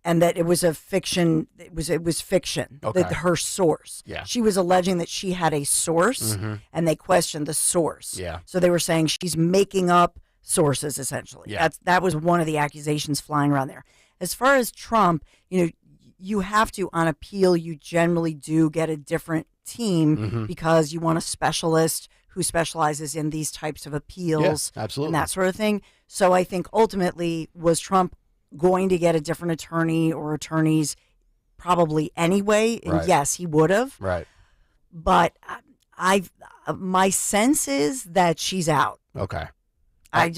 and that it was a fiction. It was fiction. Okay. Her source. Yeah. She was alleging that she had a source, and they questioned the source. Yeah. So they were saying she's making up sources, essentially. Yeah. That was one of the accusations flying around there. As far as Trump, you have to, on appeal, you generally do get a different team because you want a specialist who specializes in these types of appeals absolutely. and that sort of thing. So I think ultimately, was Trump going to get a different attorney or attorneys probably anyway? And Right. yes, he would have. Right. But my sense is that she's out. Okay. I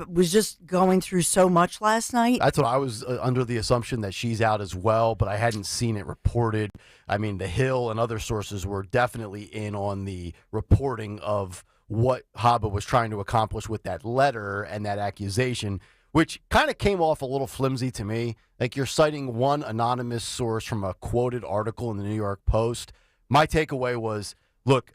was just going through so much last night. That's what I was under the assumption that she's out as well, but I hadn't seen it reported. I mean, The Hill and other sources were definitely in on the reporting of what Haba was trying to accomplish with that letter and that accusation, which kind of came off a little flimsy to me. Like, you're citing one anonymous source from a quoted article in the New York Post. My takeaway was, look,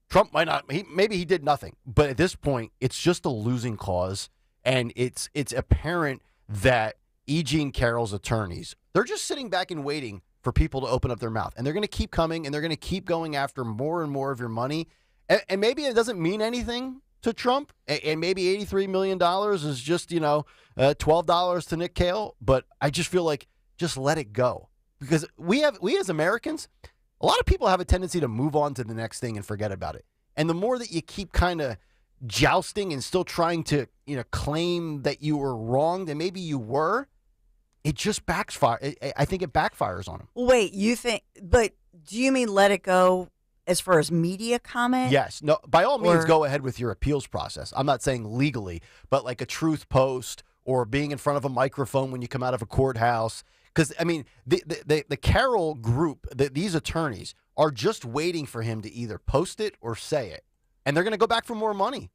Trump might not, maybe he did nothing, but at this point, it's just a losing cause, and it's apparent that E. Jean Carroll's attorneys, they're just sitting back and waiting for people to open up their mouth, and they're going to keep coming, and they're going to keep going after more and more of your money, and maybe it doesn't mean anything to Trump, and maybe $83 million is just, $12 to Nick Kayal, but I just feel like just let it go, because we as Americans, a lot of people have a tendency to move on to the next thing and forget about it. And the more that you keep kind of jousting and still trying to, claim that you were wronged, and maybe you were, it just backfires. I think it backfires on him. Wait, but do you mean let it go as far as media comment? Yes. No, by all means, go ahead with your appeals process. I'm not saying legally, but like a truth post or being in front of a microphone when you come out of a courthouse. Because, I mean, the Carroll group, these attorneys, are just waiting for him to either post it or say it. And they're going to go back for more money.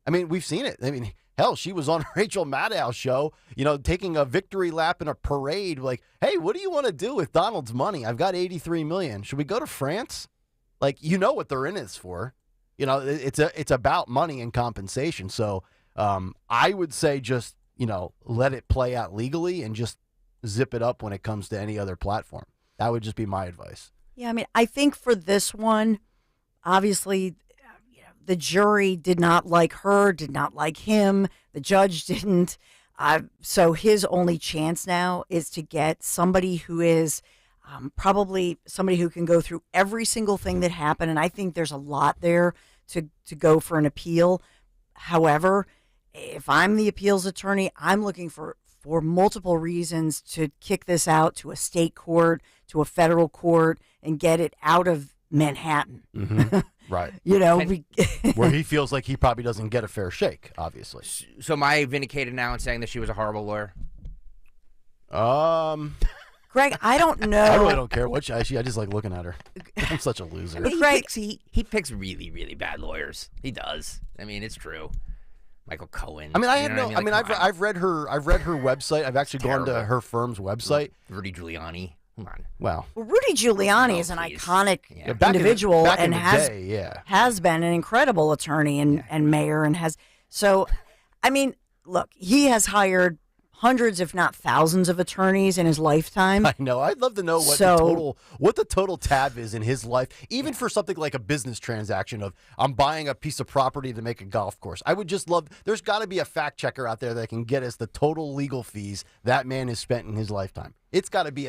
I mean, we've seen it. I mean, hell, she was on Rachel Maddow's show, taking a victory lap in a parade. Like, hey, what do you want to do with Donald's money? I've got $83 million. Should we go to France? Like, what they're in this for. It's about money and compensation. So I would say just, let it play out legally and just zip it up when it comes to any other platform. That would just be my advice. Yeah, I mean, I think for this one, obviously, the jury did not like her, did not like him. The judge didn't. So his only chance now is to get somebody who is probably somebody who can go through every single thing that happened. And I think there's a lot there to go for an appeal. However, if I'm the appeals attorney, I'm looking for multiple reasons to kick this out to a state court, to a federal court, and get it out of Manhattan. Mm-hmm. Right. Where he feels like he probably doesn't get a fair shake, obviously. So am I vindicated now in saying that she was a horrible lawyer? Greg, I don't know. I really don't care what I just like looking at her. I'm such a loser. But he picks really, really bad lawyers. He does. I mean, it's true. Michael Cohen. I mean, I've read her website. I've actually gone to her firm's website. Rudy Giuliani. Come on. Wow. Well, Rudy Giuliani is an iconic individual and has been an incredible attorney and mayor and has. So, I mean, look, he has hired hundreds, if not thousands, of attorneys in his lifetime. I know. I'd love to know what the total tab is in his life, even for something like a business transaction of I'm buying a piece of property to make a golf course. I would just love. There's got to be a fact checker out there that can get us the total legal fees that man has spent in his lifetime. It's got to be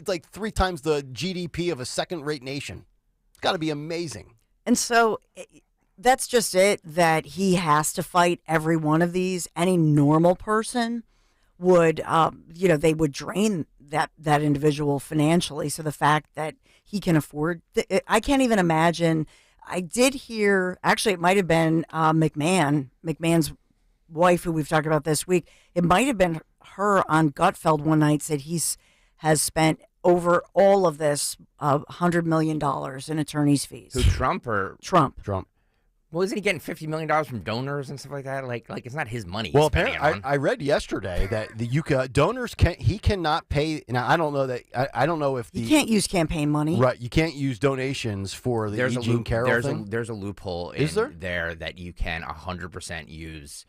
like 3 times the GDP of a second-rate nation. It's got to be amazing. And so that's just it, that he has to fight every one of these. Any normal person would, they would drain that individual financially. So the fact that he can afford, I can't even imagine. I did hear, actually, it might have been McMahon's wife, who we've talked about this week. It might have been her on Gutfeld one night, said has spent over all of this $100 million in attorney's fees. Who, Trump or? Trump. Well, isn't he getting $50 million from donors and stuff like that? Like it's not his money. Well, apparently, I read yesterday that the donors cannot pay. Now, I don't know that. I don't know if you can't use campaign money. Right, you can't use donations for the E. Jean Carroll thing. There's a loophole there that you can 100% use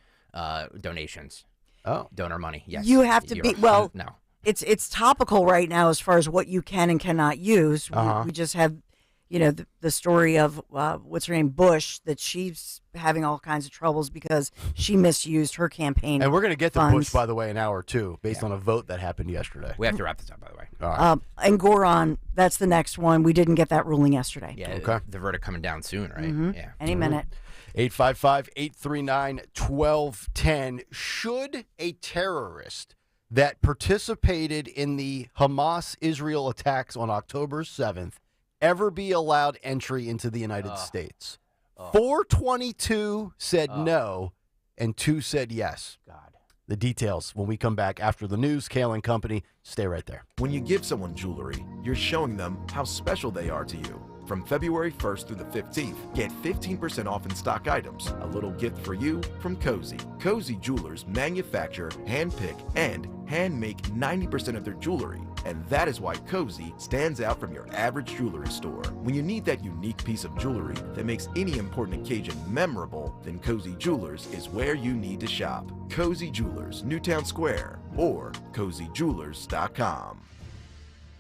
donations. Oh, donor money. Yes, you have to be. Well, no, it's topical right now as far as what you can and cannot use. We just have. the story of what's her name, Bush, that she's having all kinds of troubles because she misused her campaign. And we're going to get to funds. Bush, by the way, in hour 2, based on a vote that happened yesterday. We have to wrap this up, by the way. All right. And Goron, that's the next one. We didn't get that ruling yesterday. Yeah, Okay. the verdict coming down soon, right? Mhm. Yeah. Any minute. 855-839-1210. Should a terrorist that participated in the Hamas-Israel attacks on October 7th ever be allowed entry into the United States? 422 said no, and 2 said yes. God. The details when we come back after the news. Kayal and Company. Stay right there. When you give someone jewelry, you're showing them how special they are to you. From February 1st through the 15th, get 15% off in stock items. A little gift for you from Cozy. Cozy Jewelers manufacture, handpick, and hand make 90% of their jewelry. And that is why Cozy stands out from your average jewelry store. When you need that unique piece of jewelry that makes any important occasion memorable, then Cozy Jewelers is where you need to shop. Cozy Jewelers, Newtown Square, or CozyJewelers.com.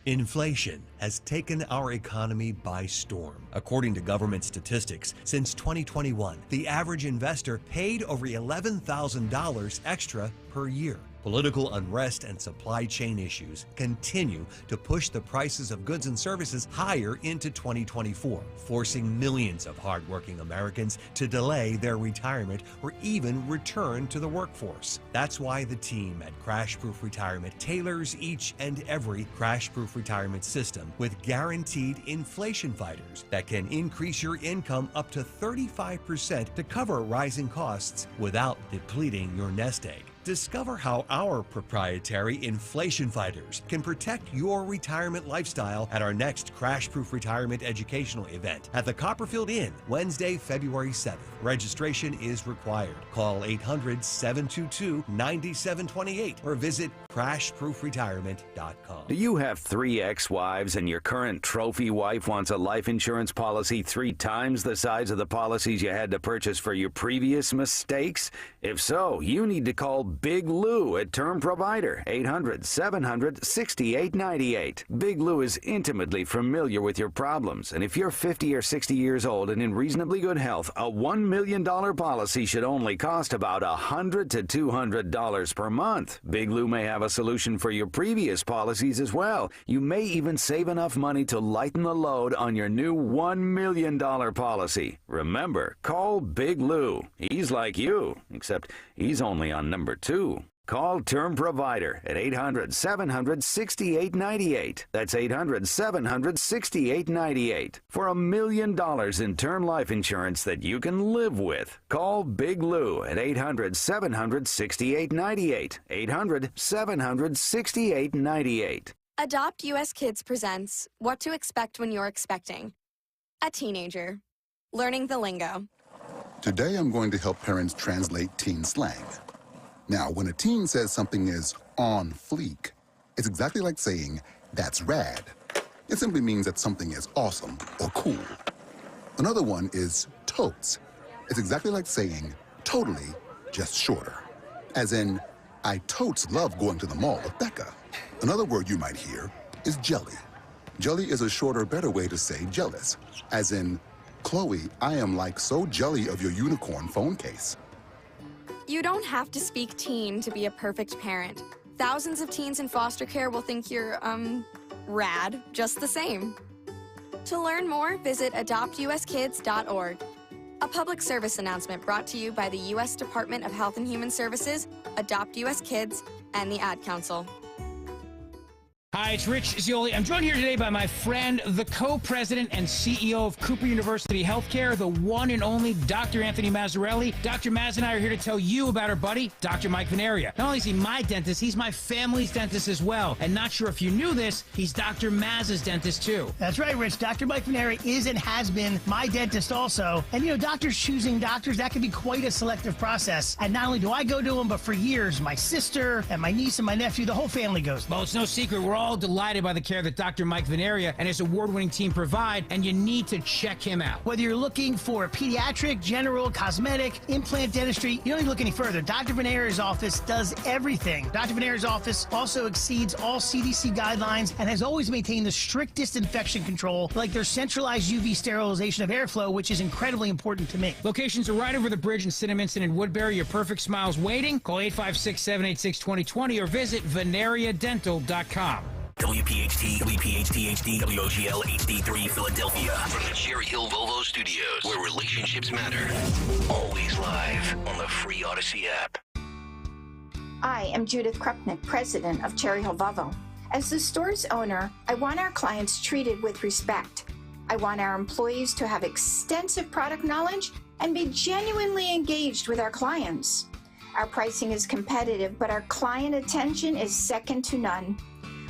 Inflation has taken our economy by storm. According to government statistics, since 2021, the average investor paid over $11,000 extra per year. Political unrest and supply chain issues continue to push the prices of goods and services higher into 2024, forcing millions of hardworking Americans to delay their retirement or even return to the workforce. That's why the team at Crash Proof Retirement tailors each and every Crash Proof Retirement system with guaranteed inflation fighters that can increase your income up to 35% to cover rising costs without depleting your nest egg. Discover how our proprietary inflation fighters can protect your retirement lifestyle at our next Crash Proof Retirement educational event at the Copperfield Inn, Wednesday, February 7th. Registration is required. Call 800-722-9728 or visit crashproofretirement.com. Do you have 3 ex-wives and your current trophy wife wants a life insurance policy 3 times the size of the policies you had to purchase for your previous mistakes? If so, you need to call Big Lou at Term Provider, 800-700-6898. Big Lou is intimately familiar with your problems, and if you're 50 or 60 years old and in reasonably good health, a $1 million policy should only cost about $100 to $200 per month. Big Lou may have a solution for your previous policies as well. You may even save enough money to lighten the load on your new $1 million policy. Remember, call Big Lou. He's like you, except he's only on number 2. Call Term Provider at 800-700-6898. That's 800-700-6898. For $1 million in term life insurance that you can live with. Call Big Lou at 800-700-6898. 800-700-6898. Adopt US Kids presents What to Expect When You're Expecting. A teenager. Learning the lingo. Today I'm going to help parents translate teen slang. Now, when a teen says something is on fleek, it's exactly like saying, that's rad. It simply means that something is awesome or cool. Another one is totes. It's exactly like saying, totally, just shorter. As in, I totes love going to the mall with Becca. Another word you might hear is jelly. Jelly is a shorter, better way to say jealous. As in, Chloe, I am like so jelly of your unicorn phone case. You don't have to speak teen to be a perfect parent. Thousands of teens in foster care will think you're, rad, just the same. To learn more, visit adoptuskids.org. A public service announcement brought to you by the U.S. Department of Health and Human Services, Adopt U.S. Kids, and the Ad Council. Hi, it's Rich Zioli. I'm joined here today by my friend, the co-president and CEO of Cooper University Healthcare, the one and only Dr. Anthony Mazzarelli. Dr. Maz and I are here to tell you about our buddy, Dr. Mike Veneria. Not only is he my dentist, he's my family's dentist as well. And not sure if you knew this, he's Dr. Maz's dentist too. That's right, Rich. Dr. Mike Veneria is and has been my dentist also. And, doctors choosing doctors, that can be quite a selective process. And not only do I go to them, but for years, my sister and my niece and my nephew, the whole family goes. Well, it's no secret. We're all all delighted by the care that Dr. Mike Veneria and his award-winning team provide, and you need to check him out. Whether you're looking for pediatric, general, cosmetic, implant dentistry, you don't need to look any further. Dr. Veneria's office does everything. Dr. Veneria's office also exceeds all CDC guidelines and has always maintained the strictest infection control, like their centralized UV sterilization of airflow, which is incredibly important to me. Locations are right over the bridge in Cinnaminson and Woodbury. Your perfect smile's waiting. Call 856-786-2020 or visit veneriadental.com. WPHT, WPHT HD, WOGL HD3 Philadelphia. From the Cherry Hill Volvo Studios, where relationships matter. Always live on the free Odyssey app. I am Judith Krupnick, president of Cherry Hill Volvo. As the store's owner, I want our clients treated with respect. I want our employees to have extensive product knowledge and be genuinely engaged with our clients. Our pricing is competitive, but our client attention is second to none.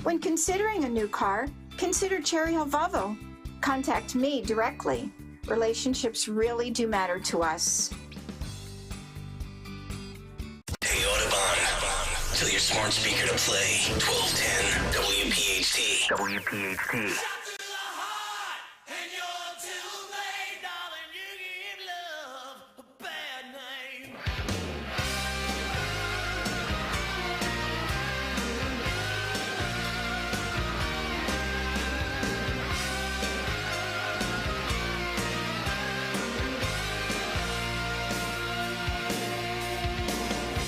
When considering a new car, consider Cherry Hill Volvo. Contact me directly. Relationships really do matter to us. Hey, Audubon. Tell your smart speaker to play 1210 WPHT. WPHT.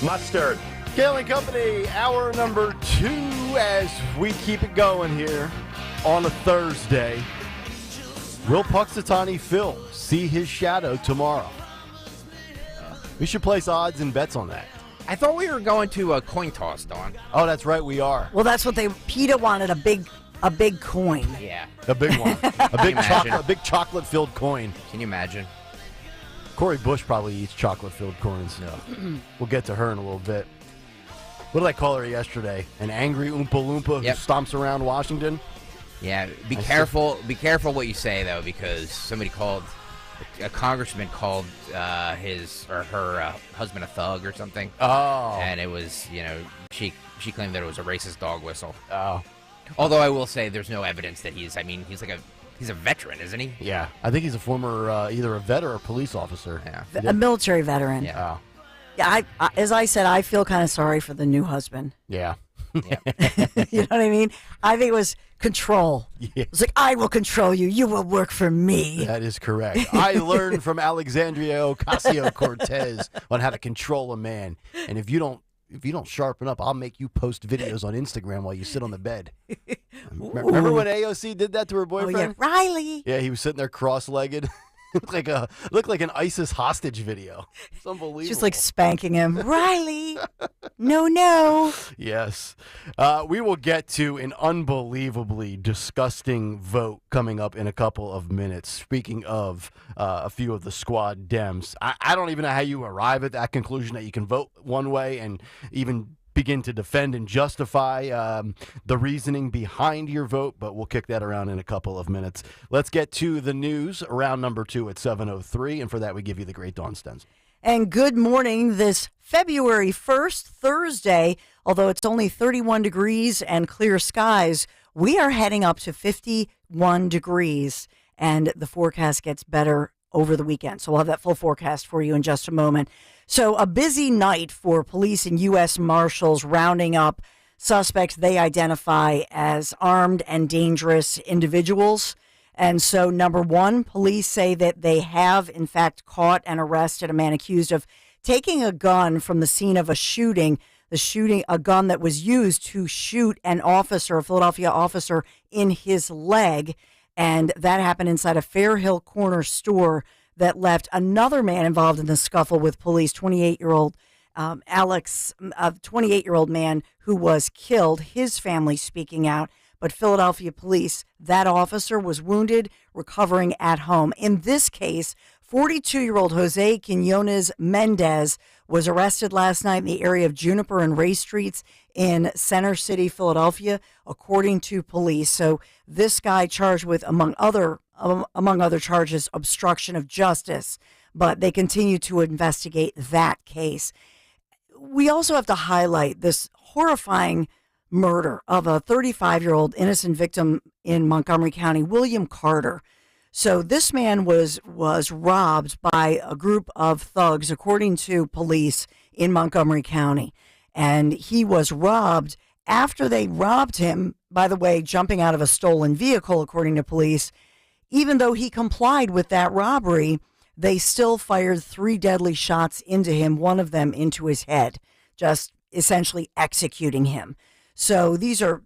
Mustard. Kayal and Company, hour number 2 as we keep it going here on a Thursday. Will Puxatawny Phil see his shadow tomorrow? We should place odds and bets on that. I thought we were going to a coin toss, Dawn. Oh, that's right, we are. Well, that's what PETA wanted, a big coin. Yeah. A big one. A big chocolate-filled coin. Can you imagine? Cori Bush probably eats chocolate-filled coins. No. We'll get to her in a little bit. What did I call her yesterday? An angry Oompa Loompa who stomps around Washington? Yeah, be careful what you say, though, because a congressman called his or her husband a thug or something. Oh. And it was, she claimed that it was a racist dog whistle. Oh. Although I will say there's no evidence that he's a veteran, isn't he? Yeah. I think he's a former either a vet or a police officer. Yeah. A military veteran. Yeah. Oh. Yeah, as I said, I feel kind of sorry for the new husband. Yeah. Yeah. You know what I mean? I think it was control. Yeah. It's like, I will control you. You will work for me. That is correct. I learned from Alexandria Ocasio-Cortez on how to control a man. And if you don't sharpen up, I'll make you post videos on Instagram while you sit on the bed. Remember when AOC did that to her boyfriend? Oh, yeah. Riley. Yeah, he was sitting there cross-legged. looked like an ISIS hostage video. It's unbelievable. Just like spanking him. Riley. No. Yes. We will get to an unbelievably disgusting vote coming up in a couple of minutes. Speaking of a few of the squad Dems, I don't even know how you arrive at that conclusion that you can vote one way and even begin to defend and justify the reasoning behind your vote, but we'll kick that around in a couple of minutes. Let's get to the news, round number 2 at 7:03, and for that we give you the great Dawn Stenzel. And good morning this February 1st, Thursday. Although it's only 31 degrees and clear skies, we are heading up to 51 degrees, and the forecast gets better over the weekend. So we'll have that full forecast for you in just a moment. So a busy night for police and U.S. Marshals rounding up suspects they identify as armed and dangerous individuals. And so, number one, police say that they have, in fact, caught and arrested a man accused of taking a gun from the scene of a shooting, a gun that was used to shoot an officer, a Philadelphia officer, in his leg. And that happened inside a Fair Hill Corner store that left another man involved in the scuffle with police, 28-year-old Alex, a 28-year-old man who was killed, his family speaking out. But Philadelphia police, that officer was wounded, recovering at home. In this case, 42-year-old Jose Quinones Mendez was arrested last night in the area of Juniper and Ray Streets in Center City, Philadelphia, according to police. So this guy charged with, among other charges, obstruction of justice. But they continue to investigate that case. We also have to highlight this horrifying murder of a 35-year-old innocent victim in Montgomery County, William Carter. So this man was robbed by a group of thugs, according to police in Montgomery County. And he was robbed after they robbed him, by the way, jumping out of a stolen vehicle, according to police. Even though he complied with that robbery, they still fired 3 deadly shots into him, one of them into his head, just essentially executing him. So these were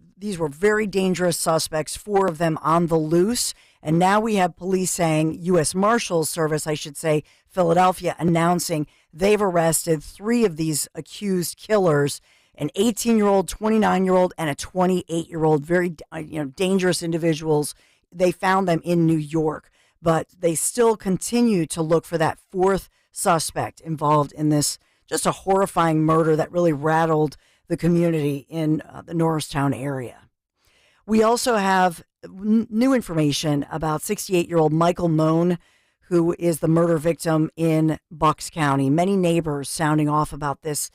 very dangerous suspects, 4 of them on the loose. And now we have police saying, U.S. Marshals Service, I should say, Philadelphia, announcing they've arrested 3 of these accused killers, an 18-year-old, 29-year-old, and a 28-year-old, very dangerous individuals. They found them in New York, but they still continue to look for that 4th suspect involved in this just a horrifying murder that really rattled the community in the Norristown area. We also have new information about 68-year-old Michael Moan, who is the murder victim in Bucks County. Many neighbors sounding off about this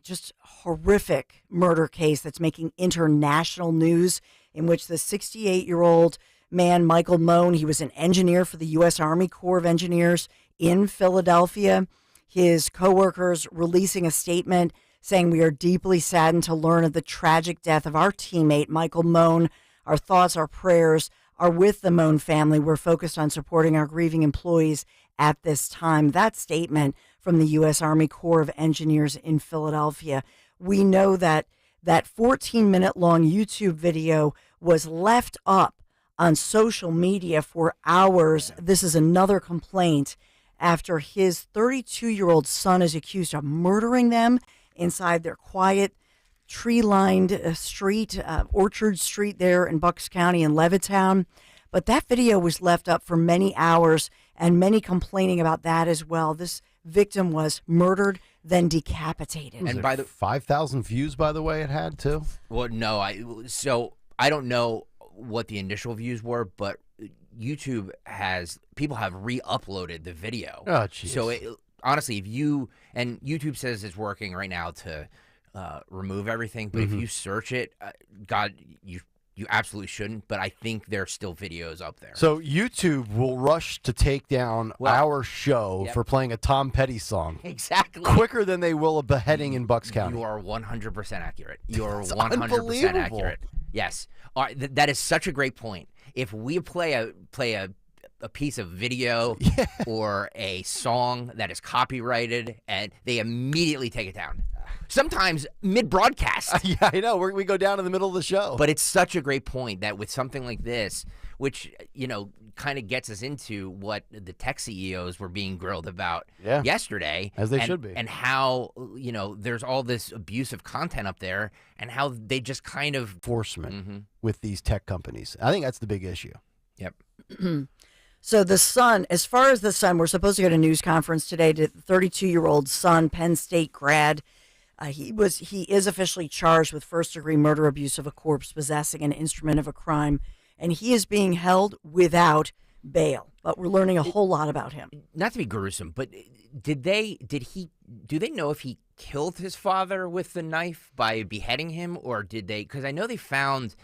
just horrific murder case that's making international news, in which the 68-year-old man, Michael Moan, he was an engineer for the U.S. Army Corps of Engineers in Philadelphia. His coworkers releasing a statement saying, "We are deeply saddened to learn of the tragic death of our teammate, Michael Moan. Our thoughts, our prayers are with the Moan family. We're focused on supporting our grieving employees at this time." That statement from the U.S. Army Corps of Engineers in Philadelphia. We know that 14-minute long YouTube video was left up on social media for hours. This is another complaint after his 32-year-old son is accused of murdering them inside their quiet, tree-lined street, Orchard Street there in Bucks County in Levittown. But that video was left up for many hours, and many complaining about that as well. This victim was murdered, then decapitated. And by the 5,000 views, by the way, it had too. Well, no, I don't know what the initial views were, but YouTube people have re-uploaded the video. Oh, jeez. So honestly, and YouTube says it's working right now to remove everything, but if you search it, God, you absolutely shouldn't, but I think there's still videos up there. So YouTube will rush to take down our show for playing a Tom Petty song. Exactly. Quicker than they will a beheading in Bucks County. You are 100% accurate. You are That's 100% unbelievable. accurate. Yes. All right, that is such a great point. If we play a piece of video or a song that is copyrighted, and they immediately take it down. Sometimes mid-broadcast. Yeah, I know. We go down in the middle of the show. But it's such a great point that with something like this, which, kind of gets us into what the tech CEOs were being grilled about yesterday. As they should be. And how, there's all this abusive content up there, and how they just kind of... Enforcement with these tech companies. I think that's the big issue. Yep. So the son, as far as the son, we're supposed to go to a news conference today to the 32-year-old son, Penn State grad. He is officially charged with first-degree murder, abuse of a corpse, possessing an instrument of a crime, and he is being held without bail. But we're learning a whole lot about him. Not to be gruesome, but do they know if he killed his father with the knife by beheading him, or did they? Because I know they found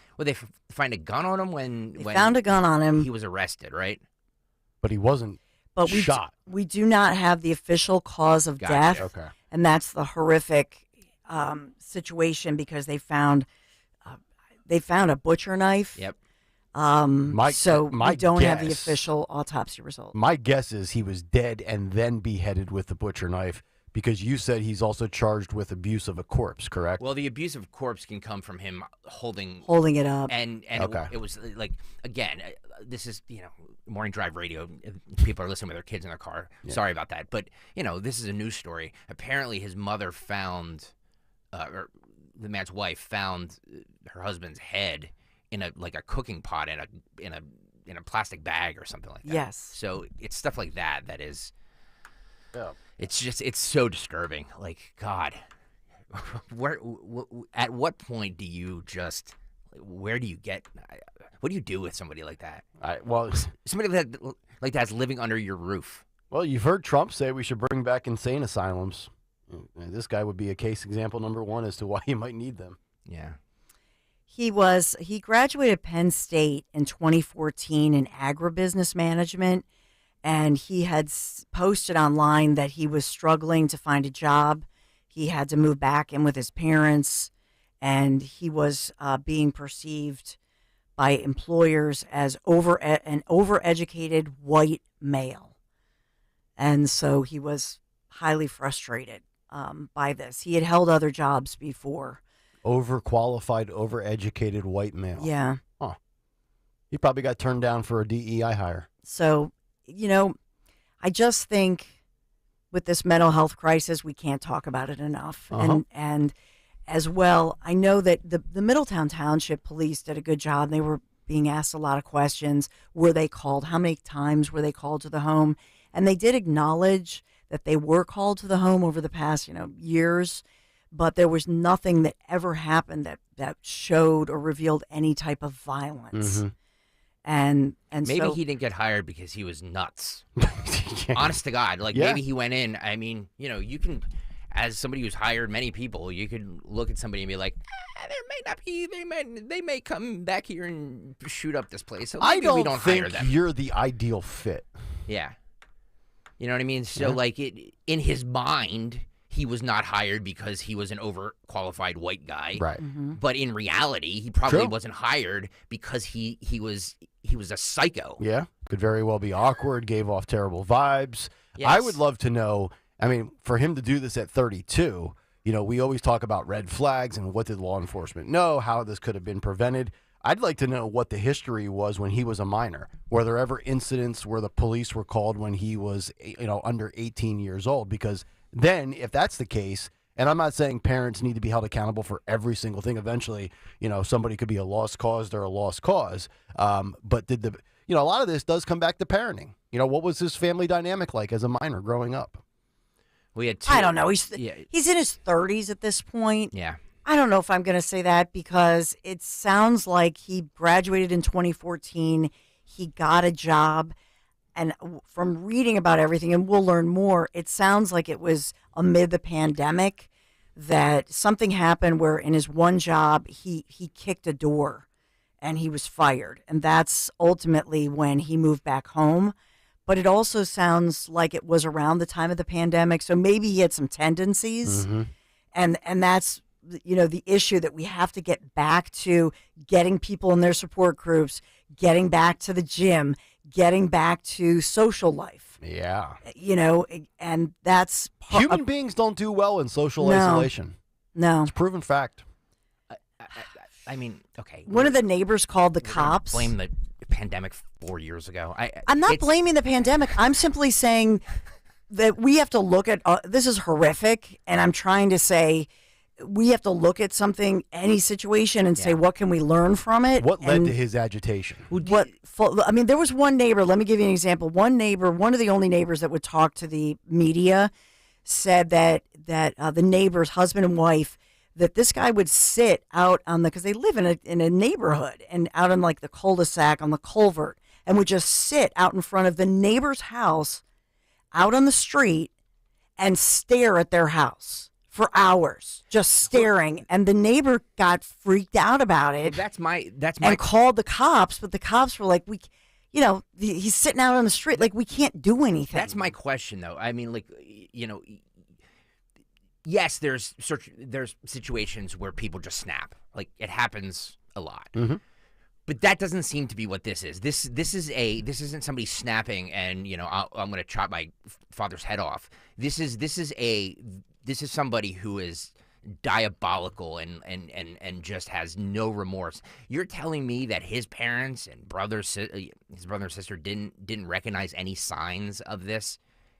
find a gun on him when found a gun on him. He was arrested, right? But he wasn't shot. We do not have the official cause of death. Okay. And that's the horrific situation, because they found a butcher knife. Yep. We don't have the official autopsy result. My guess is he was dead and then beheaded with the butcher knife, because you said he's also charged with abuse of a corpse, correct? Well, the abuse of a corpse can come from him holding it up. And Okay. it was like, again, this is, morning drive radio. People are listening with their kids in their car. Yeah. Sorry about that. But, this is a news story. Apparently his mother found, or the man's wife found her husband's head in a cooking pot in a plastic bag or something like that. Yes. So it's stuff like that is, yeah. It's so disturbing. Like, God, at what point do you where do you get, what do you do with somebody like that? Somebody like that's living under your roof. Well, you've heard Trump say we should bring back insane asylums. And this guy would be a case example number one as to why you might need them. Yeah. He graduated Penn State in 2014 in agribusiness management, and he had posted online that he was struggling to find a job. He had to move back in with his parents, and he was being perceived by employers as an overeducated white male. And so he was highly frustrated by this. He had held other jobs before. Overqualified, overeducated white male. Yeah. Huh. He probably got turned down for a DEI hire. So, I just think with this mental health crisis, we can't talk about it enough. And as well, I know that the Middletown Township Police did a good job. They were being asked a lot of questions. Were they called? How many times were they called to the home? And they did acknowledge that they were called to the home over the past, years. But there was nothing that ever happened that showed or revealed any type of violence. Mm-hmm. And maybe so, he didn't get hired because he was nuts. Honest to God, maybe he went in. I mean, you can, as somebody who's hired many people, you could look at somebody and be like, there may not be. They may come back here and shoot up this place. So maybe we don't hire them. You're the ideal fit. Yeah, you know what I mean. So in his mind, he was not hired because he was an overqualified white guy. Right. Mm-hmm. But in reality, he probably wasn't hired because he was a psycho. Yeah. Could very well be awkward, gave off terrible vibes. Yes. I would love to know, I mean, for him to do this at 32, we always talk about red flags and what did law enforcement know, how this could have been prevented. I'd like to know what the history was when he was a minor. Were there ever incidents where the police were called when he was, under 18 years old? Because then, if that's the case, and I'm not saying parents need to be held accountable for every single thing. Eventually, somebody could be a lost cause. They're a lost cause. But did a lot of this does come back to parenting. What was his family dynamic like as a minor growing up? We had I don't know. He's in his 30s at this point. Yeah. I don't know if I'm going to say that because it sounds like he graduated in 2014. He got a job. And from reading about everything, and we'll learn more, it sounds like it was amid the pandemic that something happened where in his one job, he kicked a door and he was fired. And that's ultimately when he moved back home. But it also sounds like it was around the time of the pandemic. So maybe he had some tendencies. Mm-hmm. And that's, the issue that we have to get back to getting people in their support groups, getting back to the gym, getting back to social life. Yeah. And that's human beings don't do well in social isolation. No. It's a proven fact. I mean, okay. One of the neighbors called the cops. Blame the pandemic 4 years ago. I'm not blaming the pandemic. I'm simply saying that we have to look at this is horrific, and I'm trying to say we have to look at any situation and say, what can we learn from it? What led to his agitation? There was one neighbor, let me give you an example. One neighbor, one of the only neighbors that would talk to the media, said that the neighbor's husband and wife, that this guy would sit out because they live in a neighborhood and out in the cul-de-sac on the culvert, and would just sit out in front of the neighbor's house out on the street and stare at their house for hours, just staring. And the neighbor got freaked out about it. That's my and called the cops, but the cops were like, he's sitting out on the street, we can't do anything. That's my question, though. I mean, yes, there's situations where people just snap. It happens a lot. Mm-hmm. But that doesn't seem to be what this is. This isn't somebody snapping and I'm going to chop my father's head off. This is somebody who is diabolical and just has no remorse. You're telling me that his parents and his brother and sister didn't recognize any signs of this?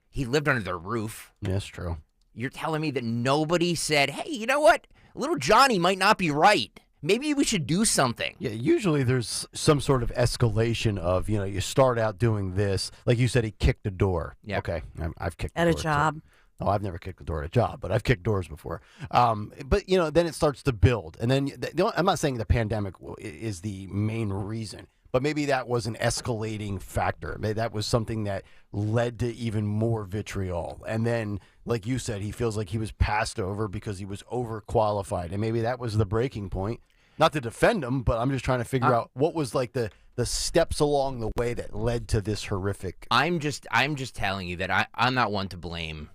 He lived under their roof. That's true. You're telling me that nobody said, hey, you know what? Little Johnny might not be right. Maybe we should do something. Yeah, usually there's some sort of escalation of, you start out doing this. Like you said, he kicked a door. Yeah. Okay, I've kicked at a a door job. Too. Oh, I've never kicked a door at a job, but I've kicked doors before. But, then it starts to build. And then I'm not saying the pandemic is the main reason, but maybe that was an escalating factor. Maybe that was something that led to even more vitriol. And then, like you said, he feels like he was passed over because he was overqualified. And maybe that was the breaking point. Not to defend him, but I'm just trying to figure out what was like the steps along the way that led to this horrific. I'm just telling you that I'm not one to blame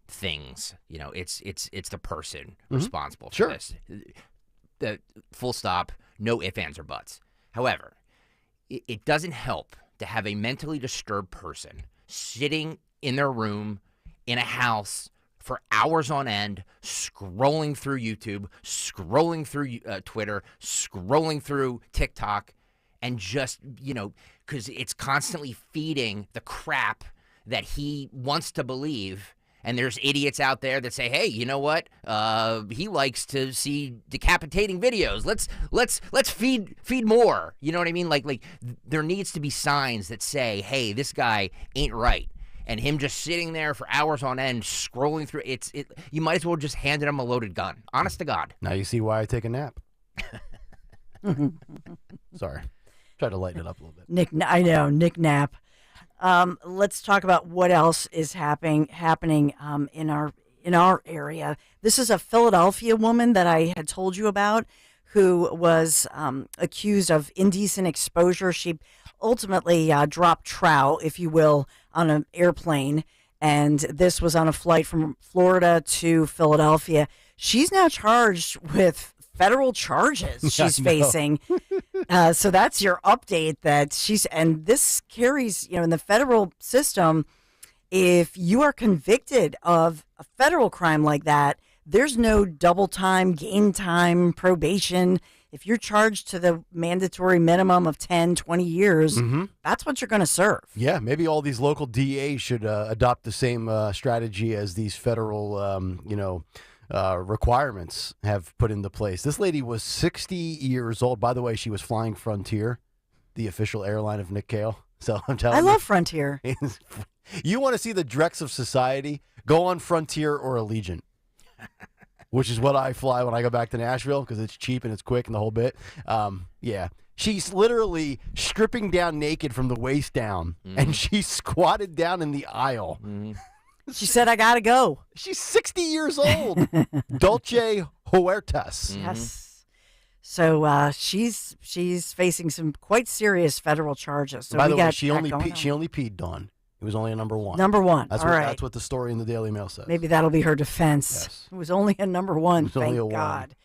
things. You know, it's the person responsible for this. The full stop, no ifs, ands, or buts. However, it doesn't help to have a mentally disturbed person sitting in their room in a house for hours on end, scrolling through YouTube, scrolling through Twitter, scrolling through TikTok, and just, because it's constantly feeding the crap that he wants to believe. And there's idiots out there that say, "Hey, you know what? He likes to see decapitating videos. Let's feed more." You know what I mean? Like there needs to be signs that say, "Hey, this guy ain't right." And him just sitting there for hours on end, scrolling through it. You might as well just handed him a loaded gun. Honest to God. Now you see why I take a nap. Sorry, try to lighten it up a little bit. I know, Nick Knapp. Let's talk about what else is happening in our area. This is a Philadelphia woman that I had told you about who was accused of indecent exposure. She ultimately dropped trout, if you will, on an airplane, and this was on a flight from Florida to Philadelphia. She's now charged with federal charges she's facing. So that's your update and this carries, in the federal system, if you are convicted of a federal crime like that, there's no double time, gain time, probation. If you're charged to the mandatory minimum of 10, 20 years, that's what you're going to serve. Yeah, maybe all these local DAs should adopt the same strategy as these federal, requirements have put into place. This lady was 60 years old. By the way, she was flying Frontier, the official airline of Nick Kayal. So I'm telling you. I love Frontier. You want to see the dregs of society? Go on Frontier or Allegiant, which is what I fly when I go back to Nashville because it's cheap and it's quick and the whole bit. Yeah. She's literally stripping down naked from the waist down, and she squatted down in the aisle. She said, "I gotta go." She's 60 years old. Dulce Huertas. Yes. So she's facing some quite serious federal charges. So by the way, she only peed, Dawn. It was only a number one. Number one. That's what the story in the Daily Mail says. Maybe that'll be her defense. Yes. It was only a number one. Thank only a God. one.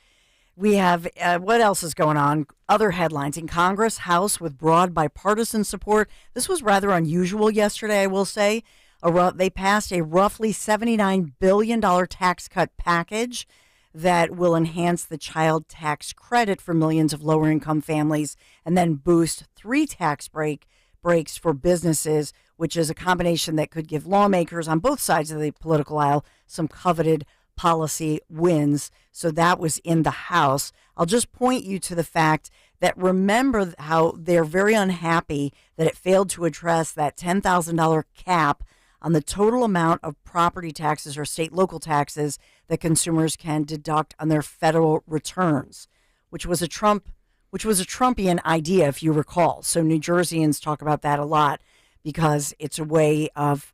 We have what else is going on? Other headlines in Congress, House with broad bipartisan support. This was rather unusual yesterday, I will say. They passed a roughly $79 billion tax cut package that will enhance the child tax credit for millions of lower income families and then boost 3 tax breaks for businesses, which is a combination that could give lawmakers on both sides of the political aisle some coveted policy wins. So that was in the House. I'll just point you to the fact that remember how they're very unhappy that it failed to address that $10,000 cap on the total amount of property taxes or state local taxes that consumers can deduct on their federal returns, which was a Trumpian idea, if you recall. So New Jerseyans talk about that a lot because it's a way of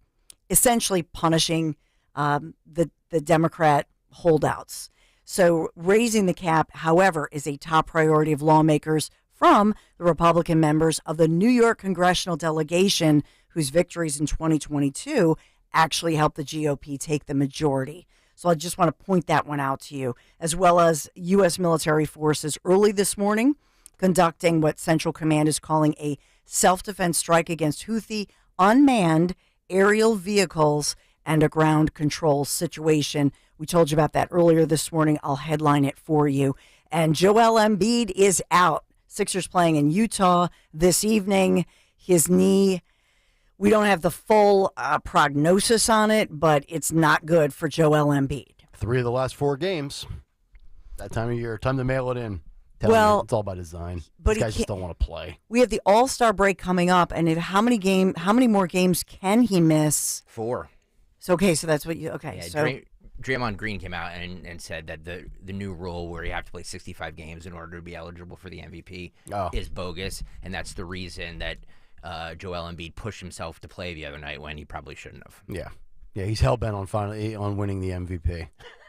essentially punishing the Democrat holdouts. So raising the cap, however, is a top priority of lawmakers from the Republican members of the New York congressional delegation, whose victories in 2022 actually helped the GOP take the majority. So I just want to point that one out to you, as well as U.S. military forces early this morning conducting what Central Command is calling a self-defense strike against Houthi unmanned aerial vehicles and a ground control situation. We told you about that earlier this morning. I'll headline it for you. And Joel Embiid is out. Sixers playing in Utah this evening. His knee, we don't have the full prognosis on it, but it's not good for Joel Embiid. 3 of the last 4 games. That time of year, time to mail it in. It's all by design. But these guys just don't want to play. We have the All-Star break coming up, and how many more games can he miss? 4. So that's what you okay. Yeah, so Draymond Green came out and said that the new rule where you have to play 65 games in order to be eligible for the MVP is bogus, and that's the reason that Joel Embiid pushed himself to play the other night when he probably shouldn't have. Yeah, he's hell-bent on winning the MVP.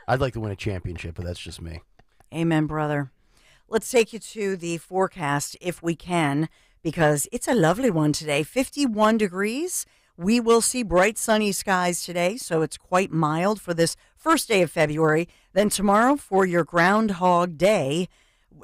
I'd like to win a championship, but that's just me. Amen, brother. let's take you to the forecast if we can, because it's a lovely one today. 51 degrees. We will see bright sunny skies today, so it's quite mild for this first day of February. Then tomorrow for your Groundhog Day,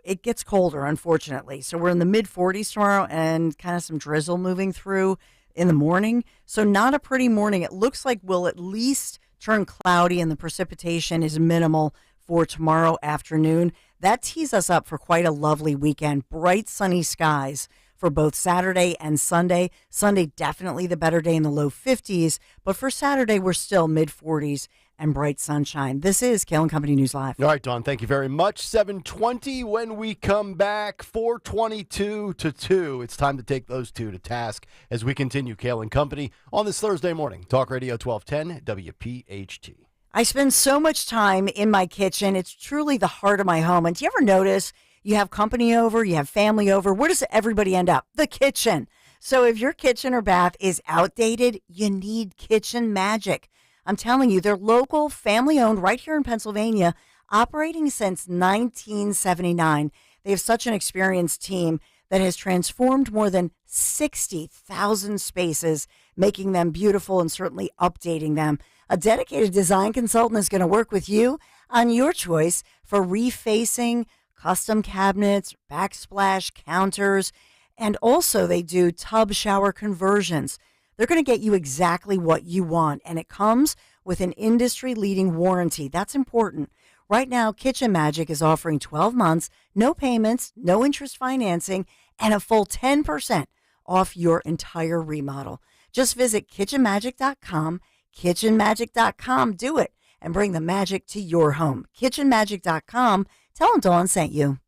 it gets colder, unfortunately. So we're in the mid-40s tomorrow and kind of some drizzle moving through in the morning. So not a pretty morning. It looks like we'll at least turn cloudy and the precipitation is minimal for tomorrow afternoon. That tees us up for quite a lovely weekend. Bright sunny skies for both Saturday and Sunday. Sunday, definitely the better day in the low 50s. But for Saturday, we're still mid-40s and bright sunshine. This is Kayal and Company News Live. All right, Dawn, thank you very much. 7:20 when we come back, 4:22 to 2. It's time to take those two to task as we continue Kayal and Company on this Thursday morning. Talk Radio 1210, WPHT. I spend so much time in my kitchen. It's truly the heart of my home. And do you ever notice you have company over, you have family over? Where does everybody end up? The kitchen. So if your kitchen or bath is outdated, you need Kitchen Magic. I'm telling you, they're local, family-owned, right here in Pennsylvania, operating since 1979. They have such an experienced team that has transformed more than 60,000 spaces, making them beautiful and certainly updating them. A dedicated design consultant is going to work with you on your choice for refacing, custom cabinets, backsplash counters, and also they do tub shower conversions. They're going to get you exactly what you want, and it comes with an industry-leading warranty. That's important. Right now, Kitchen Magic is offering 12 months, no payments, no interest financing, and a full 10% off your entire remodel. Just visit kitchenmagic.com, kitchenmagic.com. Do it and bring the magic to your home. kitchenmagic.com. Tell them Dawn sent you.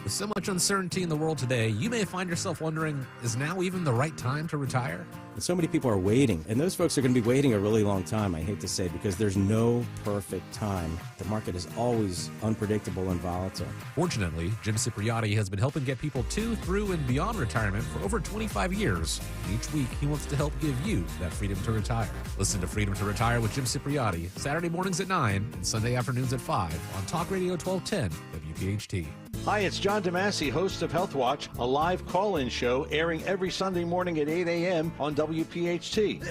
With so much uncertainty in the world today, you may find yourself wondering, is now even the right time to retire? And so many people are waiting, and those folks are going to be waiting a really long time, I hate to say, because there's no perfect time. The market is always unpredictable and volatile. Fortunately, Jim Cipriotti has been helping get people to, through, and beyond retirement for over 25 years. Each week, he wants to help give you that freedom to retire. Listen to Freedom to Retire with Jim Cipriotti, Saturday mornings at 9 and Sunday afternoons at 5 on Talk Radio 1210 WPHT. Hi, it's John DeMasi, host of Health Watch, a live call-in show airing every Sunday morning at 8 a.m. on WPHT.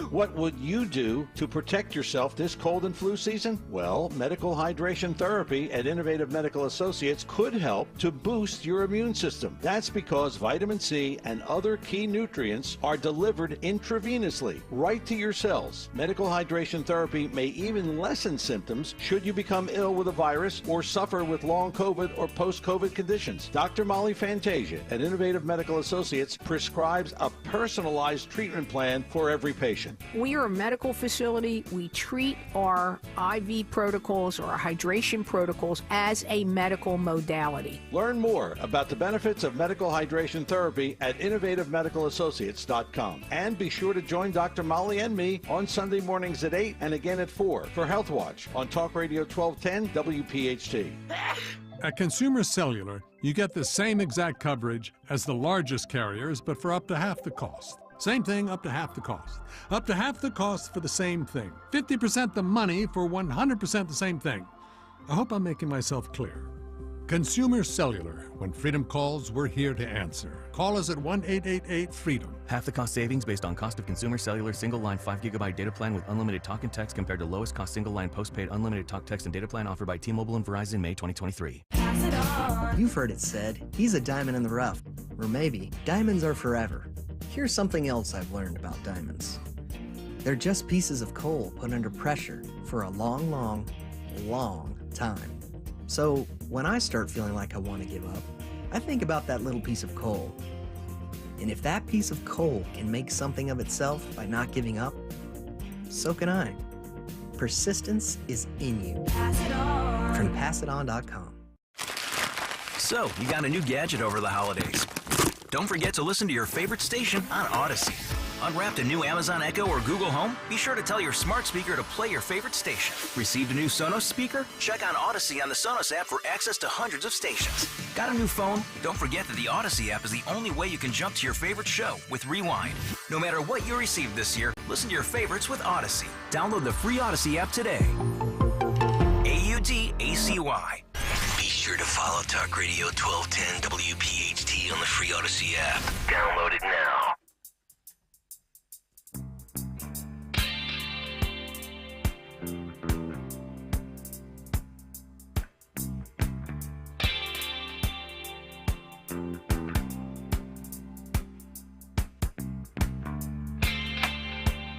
What would you do to protect yourself this cold and flu season? Well, medical hydration therapy at Innovative Medical Associates could help to boost your immune system. That's because vitamin C and other key nutrients are delivered intravenously right to your cells. Medical hydration therapy may even lessen symptoms should you become ill with a virus or suffer with long COVID or post-COVID conditions. Dr. Molly Fantasia at Innovative Medical Associates prescribes a personalized treatment plan for every patient. We are a medical facility. We treat our IV protocols or our hydration protocols as a medical modality. Learn more about the benefits of medical hydration therapy at innovativemedicalassociates.com. And be sure to join Dr. Molly and me on Sunday mornings at 8 and again at 4 for Health Watch on Talk Radio 1210 WPHT. At Consumer Cellular, you get the same exact coverage as the largest carriers, but for up to half the cost. Same thing, up to half the cost. Up to half the cost for the same thing. 50% the money for 100% the same thing. I hope I'm making myself clear. Consumer Cellular. When freedom calls, we're here to answer. Call us at 1-888-FREEDOM. Half the cost savings based on cost of Consumer Cellular single-line 5GB data plan with unlimited talk and text compared to lowest cost single-line postpaid unlimited talk, text, and data plan offered by T-Mobile and Verizon May 2023. You've heard it said, he's a diamond in the rough. Or maybe, diamonds are forever. Here's something else I've learned about diamonds. They're just pieces of coal put under pressure for a long, long, long time. So when I start feeling like I want to give up, I think about that little piece of coal. And if that piece of coal can make something of itself by not giving up, so can I. Persistence is in you. From PassItOn.com. So, you got a new gadget over the holidays. Don't forget to listen to your favorite station on Odyssey. Unwrapped a new Amazon Echo or Google Home? Be sure to tell your smart speaker to play your favorite station. Received a new Sonos speaker? Check on Odyssey on the Sonos app for access to hundreds of stations. Got a new phone? Don't forget that the Odyssey app is the only way you can jump to your favorite show with Rewind. No matter what you received this year, listen to your favorites with Odyssey. Download the free Odyssey app today. AUDACY. Be sure to follow Talk Radio 1210 WPHT on the free Odyssey app. Download it now.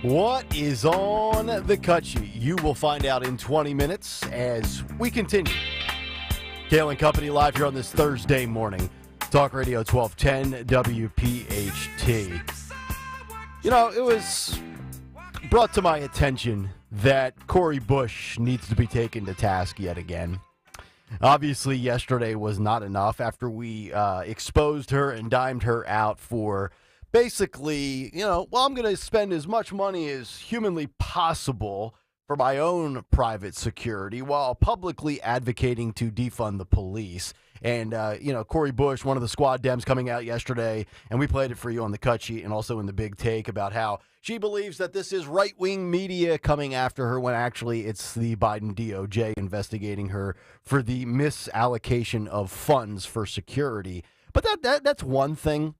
What is on the cut sheet? You will find out in 20 minutes as we continue. Kayal and Company live here on this Thursday morning. Talk Radio 1210 WPHT. You know, it was brought to my attention that Cori Bush needs to be taken to task yet again. Obviously, yesterday was not enough after we exposed her and dimed her out for basically, I'm going to spend as much money as humanly possible for my own private security while publicly advocating to defund the police. And, Cori Bush, one of the squad Dems coming out yesterday, and we played it for you on the cut sheet and also in the big take about how she believes that this is right-wing media coming after her when actually it's the Biden DOJ investigating her for the misallocation of funds for security. But that's one thing.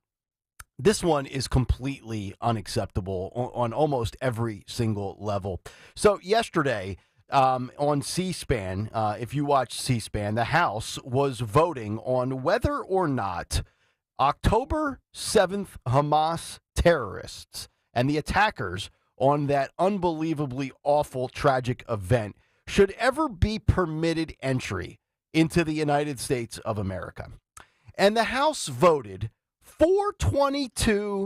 This one is completely unacceptable on almost every single level. So yesterday on C-SPAN, if you watch C-SPAN, the House was voting on whether or not October 7th Hamas terrorists and the attackers on that unbelievably awful, tragic event should ever be permitted entry into the United States of America. And the House voted 422-2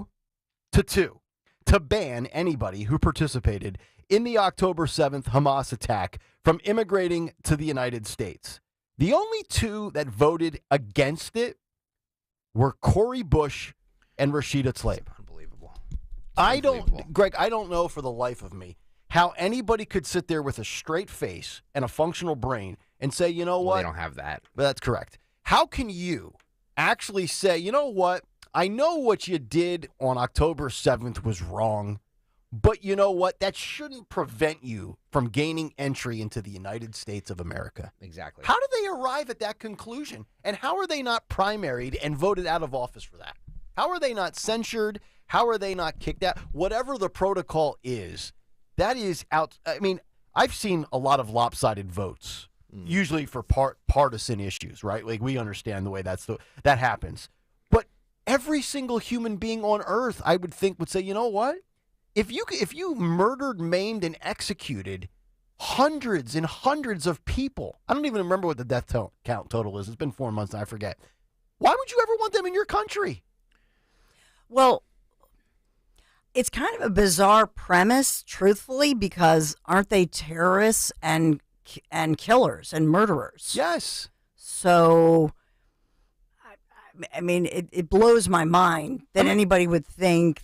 to ban anybody who participated in the October 7th Hamas attack from immigrating to the United States. The only two that voted against it were Cori Bush and Rashida Tlaib. Unbelievable. Greg, I don't know for the life of me how anybody could sit there with a straight face and a functional brain and say, you know what? They don't have that. But that's correct. How can you actually say, you know what? I know what you did on October 7th was wrong, but you know what? That shouldn't prevent you from gaining entry into the United States of America. Exactly. How do they arrive at that conclusion? And how are they not primaried and voted out of office for that? How are they not censured? How are they not kicked out? Whatever the protocol is, that is out. I mean, I've seen a lot of lopsided votes, usually for partisan issues, right? Like we understand the way that happens. Every single human being on earth, I would think, would say, you know what? If you murdered, maimed, and executed hundreds and hundreds of people, I don't even remember what the death count total is. It's been 4 months and I forget. Why would you ever want them in your country? Well, it's kind of a bizarre premise, truthfully, because aren't they terrorists and killers and murderers? Yes. So I mean, it blows my mind that anybody would think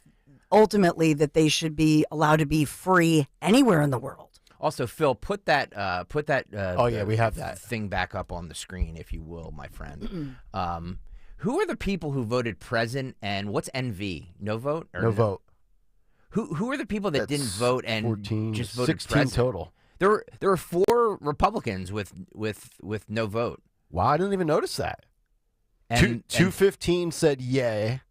ultimately that they should be allowed to be free anywhere in the world. Also, Phil, put that we have that thing back up on the screen, if you will, my friend. Who are the people who voted present, and what's NV? No vote? No vote. Who are the people that didn't vote and 14, just voted 16 present? total. There were 4 Republicans with no vote. Wow, I didn't even notice that. And 215 said yay.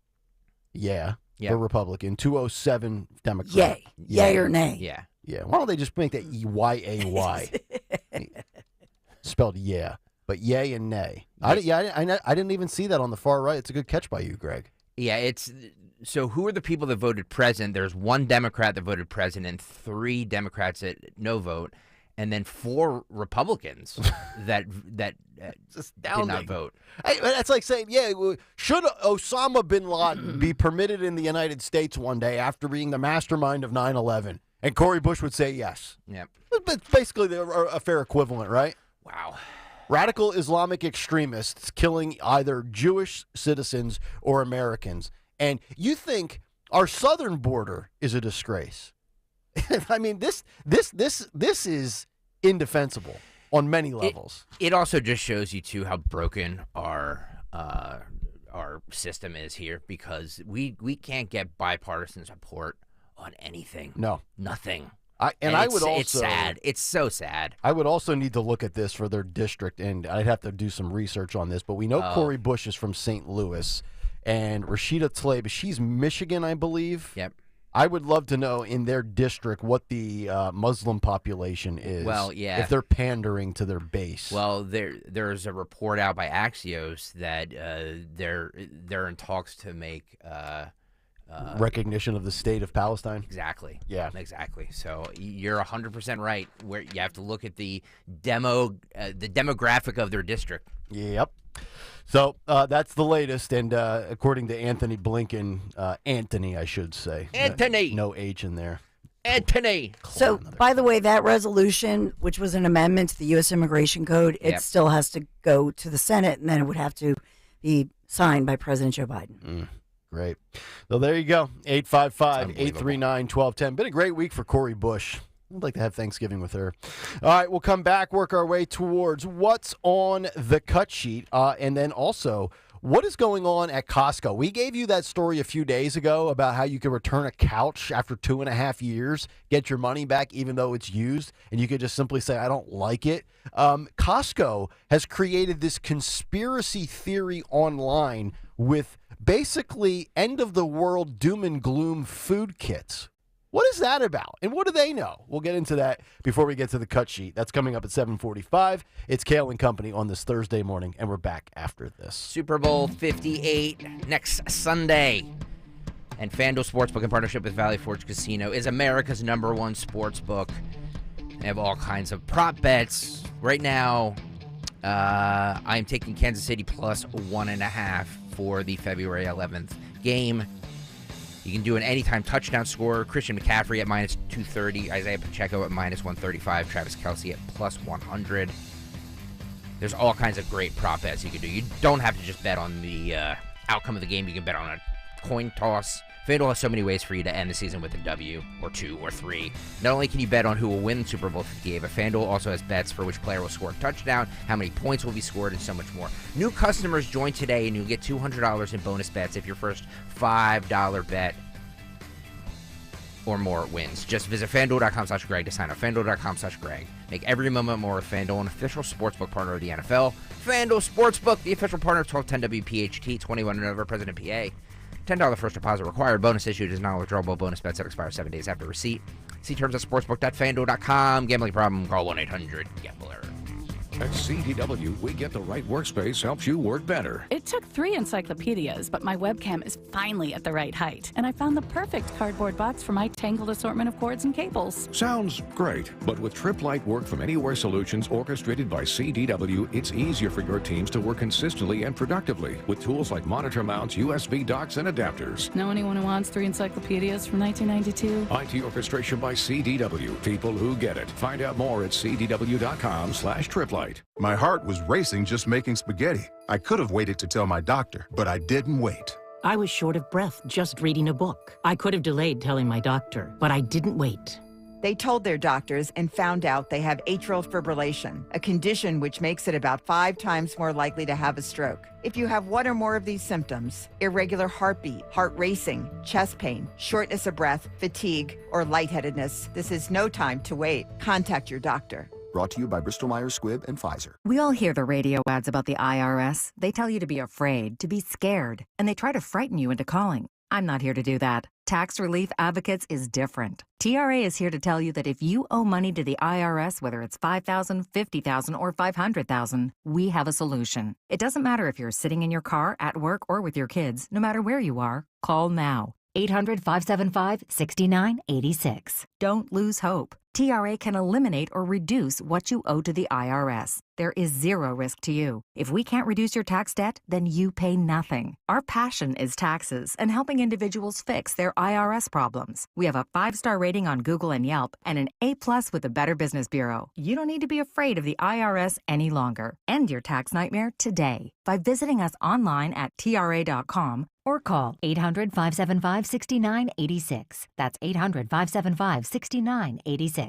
Yeah. For Republican. 207 Democrat. Yay or nay. Yeah. Yeah. Why don't they just make that Y-A-Y? Spelled yeah. But yay and nay. I didn't even see that on the far right. It's a good catch by you, Greg. Yeah, so who are the people that voted present? There's 1 Democrat that voted present and 3 Democrats that no vote, and then 4 Republicans that did not vote. That's like saying, should Osama bin Laden be permitted in the United States one day after being the mastermind of 9/11? And Cori Bush would say yes. Yep. But basically, they're a fair equivalent, right? Wow. Radical Islamic extremists killing either Jewish citizens or Americans. And you think our southern border is a disgrace. I mean, this is indefensible on many levels. It also just shows you, too, how broken our system is here, because we can't get bipartisan support on anything. No. Nothing. I would also. It's sad. It's so sad. I would also need to look at this for their district, and I'd have to do some research on this. But we know Corey Bush is from St. Louis, and Rashida Tlaib, she's Michigan, I believe. Yep. I would love to know in their district what the Muslim population is. Well, yeah. If they're pandering to their base. Well, there's a report out by Axios that they're in talks to make recognition of the state of Palestine. Exactly. Yeah. Exactly. So you're 100% right. Where you have to look at the demographic of their district. Yep. So that's the latest, and according to Anthony Blinken, Anthony, I should say. Anthony! No H in there. Anthony! So, by the way, that resolution, which was an amendment to the U.S. Immigration Code, it still has to go to the Senate, and then it would have to be signed by President Joe Biden. Great. Well, there you go. 855-839-1210. Been a great week for Corey Bush. I'd like to have Thanksgiving with her. All right, we'll come back, work our way towards what's on the cut sheet, and then also what is going on at Costco. We gave you that story a few days ago about how you could return a couch after 2.5 years, get your money back even though it's used, and you could just simply say, I don't like it. Costco has created this conspiracy theory online with basically end-of-the-world doom and gloom food kits. What is that about? And what do they know? We'll get into that before we get to the cut sheet. That's coming up at 7:45. It's Kayal and Company on this Thursday morning, and we're back after this. Super Bowl 58 next Sunday. And FanDuel Sportsbook, in partnership with Valley Forge Casino, is America's #1 sportsbook. They have all kinds of prop bets. Right now, I am taking Kansas City plus 1.5 for the February 11th game. You can do an anytime touchdown scorer. Christian McCaffrey at minus 230. Isaiah Pacheco at minus 135. Travis Kelce at plus 100. There's all kinds of great prop bets you can do. You don't have to just bet on the outcome of the game. You can bet on a coin toss. FanDuel has so many ways for you to end the season with a W or 2 or 3. Not only can you bet on who will win Super Bowl 58, but FanDuel also has bets for which player will score a touchdown, how many points will be scored, and so much more. New customers join today, and you'll get $200 in bonus bets if your first $5 bet or more wins. Just visit FanDuel.com/Greg to sign up. FanDuel.com/Greg. Make every moment more with FanDuel, an official sportsbook partner of the NFL. FanDuel Sportsbook, the official partner of 1210 WPHT, 21 and over, President PA. $10 first deposit required. Bonus issued is non-withdrawable bonus bets that expire 7 days after receipt. See terms at sportsbook.fanduel.com. Gambling problem? Call 1-800-GAMBLER. At CDW, we get the right workspace helps you work better. It took 3 encyclopedias, but my webcam is finally at the right height. And I found the perfect cardboard box for my tangled assortment of cords and cables. Sounds great, but with TripLight Work from Anywhere solutions orchestrated by CDW, it's easier for your teams to work consistently and productively with tools like monitor mounts, USB docks, and adapters. Know anyone who wants 3 encyclopedias from 1992? IT orchestration by CDW. People who get it. Find out more at cdw.com/TripLight. My heart was racing just making spaghetti. I could have waited to tell my doctor, but I didn't wait. I was short of breath just reading a book. I could have delayed telling my doctor, but I didn't wait. They told their doctors and found out they have atrial fibrillation, a condition which makes it about 5 times more likely to have a stroke. If you have one or more of these symptoms, irregular heartbeat, heart racing, chest pain, shortness of breath, fatigue, or lightheadedness, this is no time to wait. Contact your doctor. Brought to you by Bristol-Myers Squibb and Pfizer. We all hear the radio ads about the IRS. They tell you to be afraid, to be scared, and they try to frighten you into calling. I'm not here to do that. Tax Relief Advocates is different. TRA is here to tell you that if you owe money to the IRS, whether it's $5,000, $50,000, or $500,000, we have a solution. It doesn't matter if you're sitting in your car, at work, or with your kids. No matter where you are, call now. 800-575-6986. Don't lose hope. TRA can eliminate or reduce what you owe to the IRS. There is zero risk to you. If we can't reduce your tax debt, then you pay nothing. Our passion is taxes and helping individuals fix their IRS problems. We have a 5-star rating on Google and Yelp and an A+ with the Better Business Bureau. You don't need to be afraid of the IRS any longer. End your tax nightmare today by visiting us online at TRA.com or call 800-575-6986. That's 800-575-6986.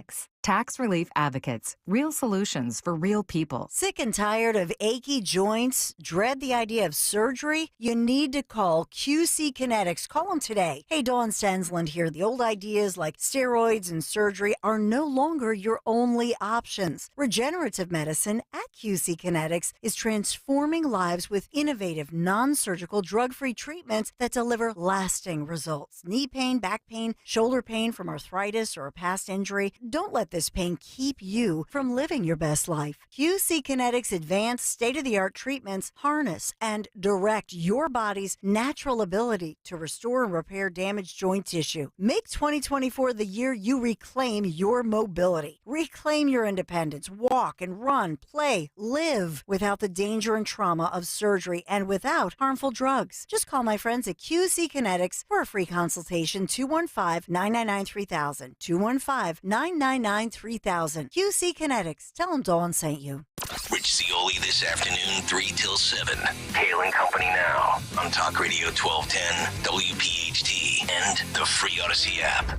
Tax Relief Advocates. Real solutions for real people. Sick and tired of achy joints? Dread the idea of surgery? You need to call QC Kinetics. Call them today. Hey, Dawn Stensland here. The old ideas like steroids and surgery are no longer your only options. Regenerative medicine at QC Kinetics is transforming lives with innovative, non-surgical, drug-free treatments that deliver lasting results. Knee pain, back pain, shoulder pain from arthritis or a past injury. Don't let this pain keep you from living your best life. QC Kinetics advanced state-of-the-art treatments harness and direct your body's natural ability to restore and repair damaged joint tissue. Make 2024 the year you reclaim your mobility. Reclaim your independence. Walk and run, play, live without the danger and trauma of surgery and without harmful drugs. Just call my friends at QC Kinetics for a free consultation. 215-999-3000. 215-999-3000. QC Kinetics. Tell them Dawn sent you. Rich Zioli this afternoon, 3 till 7. Kayal and Company now on Talk Radio 1210, WPHT, and the free Odyssey app.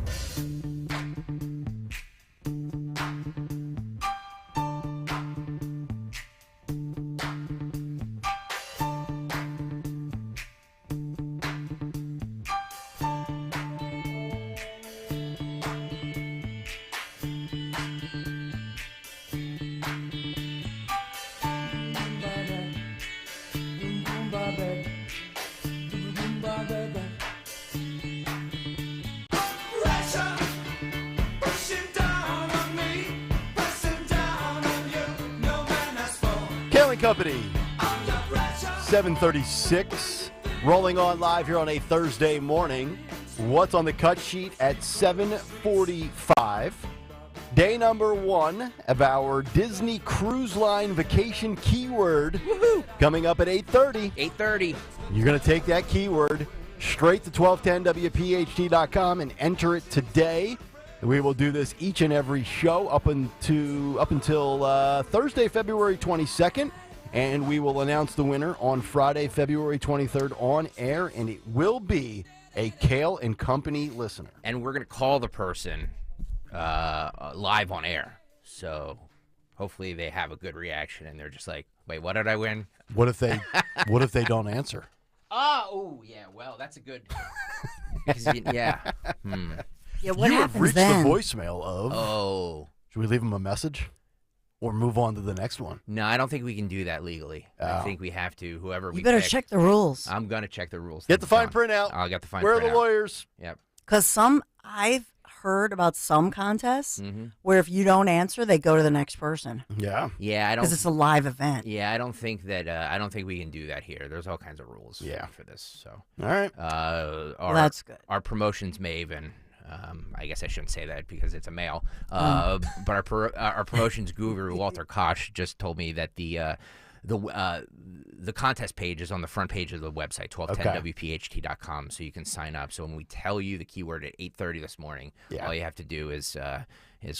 Company, 7:36, rolling on live here on a Thursday morning. What's on the cut sheet at 7:45? Day number 1 of our Disney Cruise Line vacation keyword. Woohoo! Coming up at 8:30. 8:30. You're going to take that keyword straight to 1210wpht.com and enter it today. We will do this each and every show up until Thursday, February 22nd. And we will announce the winner on Friday, February 23rd on air, and it will be a Kayal and Company listener. And we're going to call the person live on air. So hopefully they have a good reaction, and they're just like, wait, what did I win? What if they don't answer? Oh, yeah, well, that's a good... Yeah. Yeah, what you happens have reached then? the voicemail of... Oh. Should we leave them a message? Or move on to the next one? No, I don't think we can do that legally. I think we have to, whoever we You better pick. check the rules. I'm going to check the rules. Get the fine print out. I'll get the fine Where print are the out. lawyers? Yep. Because I've heard about some contests Mm-hmm. where if you don't answer, they go to the next person. Yeah. Yeah, I don't... Because it's a live event. Yeah, I don't think we can do that here. There's all kinds of rules for this. So. All right. Well, that's good. Our promotions maven... I guess I shouldn't say that because it's a male. But our promotions guru Walter Koch just told me that the contest page is on the front page of the website 1210wpht.com, so you can sign up. So when we tell you the keyword at 8:30 this morning, all you have to do is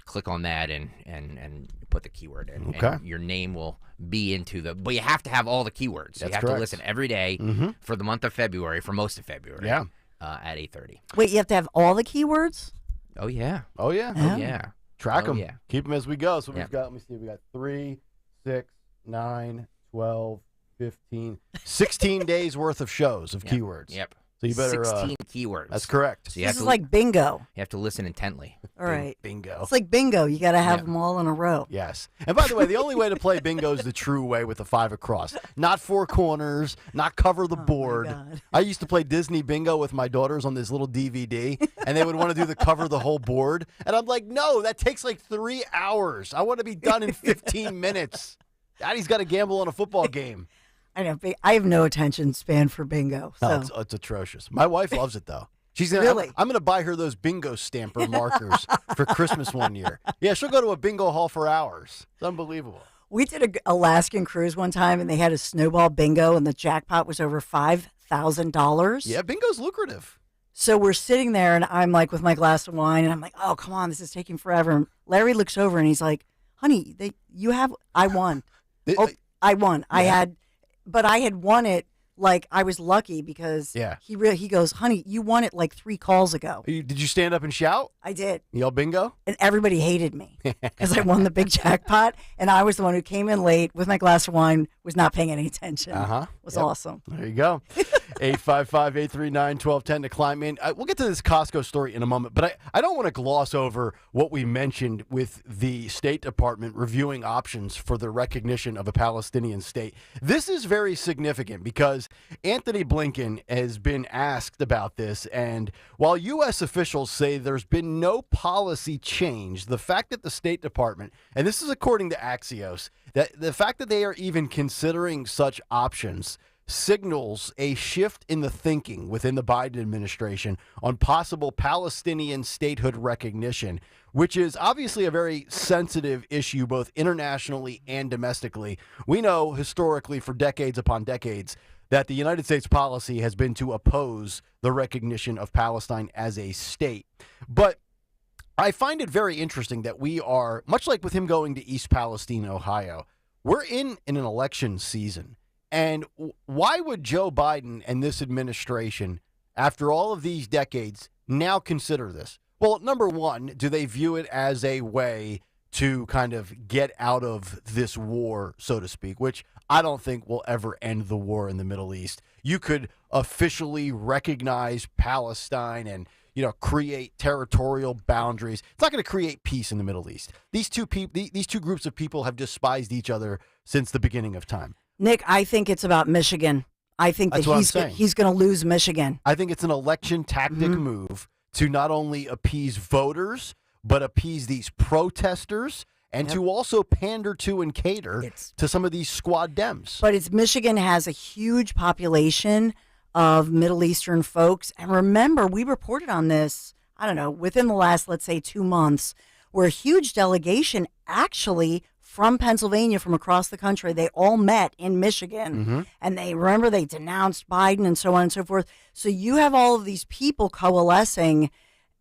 click on that and put the keyword in. Okay. And your name will be into the. But you have to have all the keywords. That's you have correct. to listen every day for the month of February, for most of February. Yeah. At 8:30. Wait, you have to have all the keywords? Oh yeah. Oh yeah. Oh yeah. Track them. Yeah. Keep them as we go. So Yep. we've got, let me see, we got 3, 6, 9, 12, 15, 16 days worth of shows of keywords. Yep. So you better 16 keywords. That's correct. So you This have is to like bingo. You have to listen intently. All right. Bingo. It's like bingo. You got to have them all in a row. Yes. And by the way, the only way to play bingo is the true way with the 5 across. Not 4 corners, not cover the board. I used to play Disney bingo with my daughters on this little DVD, and they would want to do the cover the whole board. And I'm like, no, that takes like 3 hours. I want to be done in 15 minutes. Daddy's got to gamble on a football game. I know. I have no attention span for bingo. So. No, it's atrocious. My wife loves it, though. She's gonna, Really? I'm going to buy her those bingo stamper markers for Christmas one year. Yeah, she'll go to a bingo hall for hours. It's unbelievable. We did an Alaskan cruise one time, and they had a snowball bingo, and the jackpot was over $5,000. Yeah, bingo's lucrative. So we're sitting there, and I'm like with my glass of wine, and I'm like, oh, come on, this is taking forever. And Larry looks over, and he's like, honey, I won. I won. Yeah. But I had won it like I was lucky because he goes, honey, you won it like 3 calls ago. Did you stand up and shout? I did. Yell bingo? And everybody hated me because I won the big jackpot, and I was the one who came in late with my glass of wine, was not paying any attention. It was awesome. There you go. 855-839-1210 to climb in. We'll get to this Costco story in a moment, but I don't want to gloss over what we mentioned with the State Department reviewing options for the recognition of a Palestinian state. This is very significant because Anthony Blinken has been asked about this, and while U.S. officials say there's been no policy change, the fact that the State Department, and this is according to Axios, that the fact that they are even considering such options signals a shift in the thinking within the Biden administration on possible Palestinian statehood recognition, which is obviously a very sensitive issue both internationally and domestically. We know historically for decades upon decades that the United States policy has been to oppose the recognition of Palestine as a state. But I find it very interesting that we are, much like with him going to East Palestine, Ohio, we're in an election season. And why would Joe Biden and this administration, after all of these decades, now consider this? Well, number one, do they view it as a way to kind of get out of this war, so to speak, which I don't think will ever end the war in the Middle East? You could officially recognize Palestine and, create territorial boundaries. It's not going to create peace in the Middle East. These two groups of people have despised each other since the beginning of time. Nick, I think it's about Michigan. I think that he's going to lose Michigan. I think it's an election tactic move to not only appease voters, but appease these protesters and to also pander to and cater to some of these squad Dems. But Michigan has a huge population of Middle Eastern folks. And remember, we reported on this, I don't know, within the last, let's say, 2 months, where a huge delegation actually from Pennsylvania, from across the country, they all met in Michigan, and they denounced Biden and so on and so forth. So you have all of these people coalescing,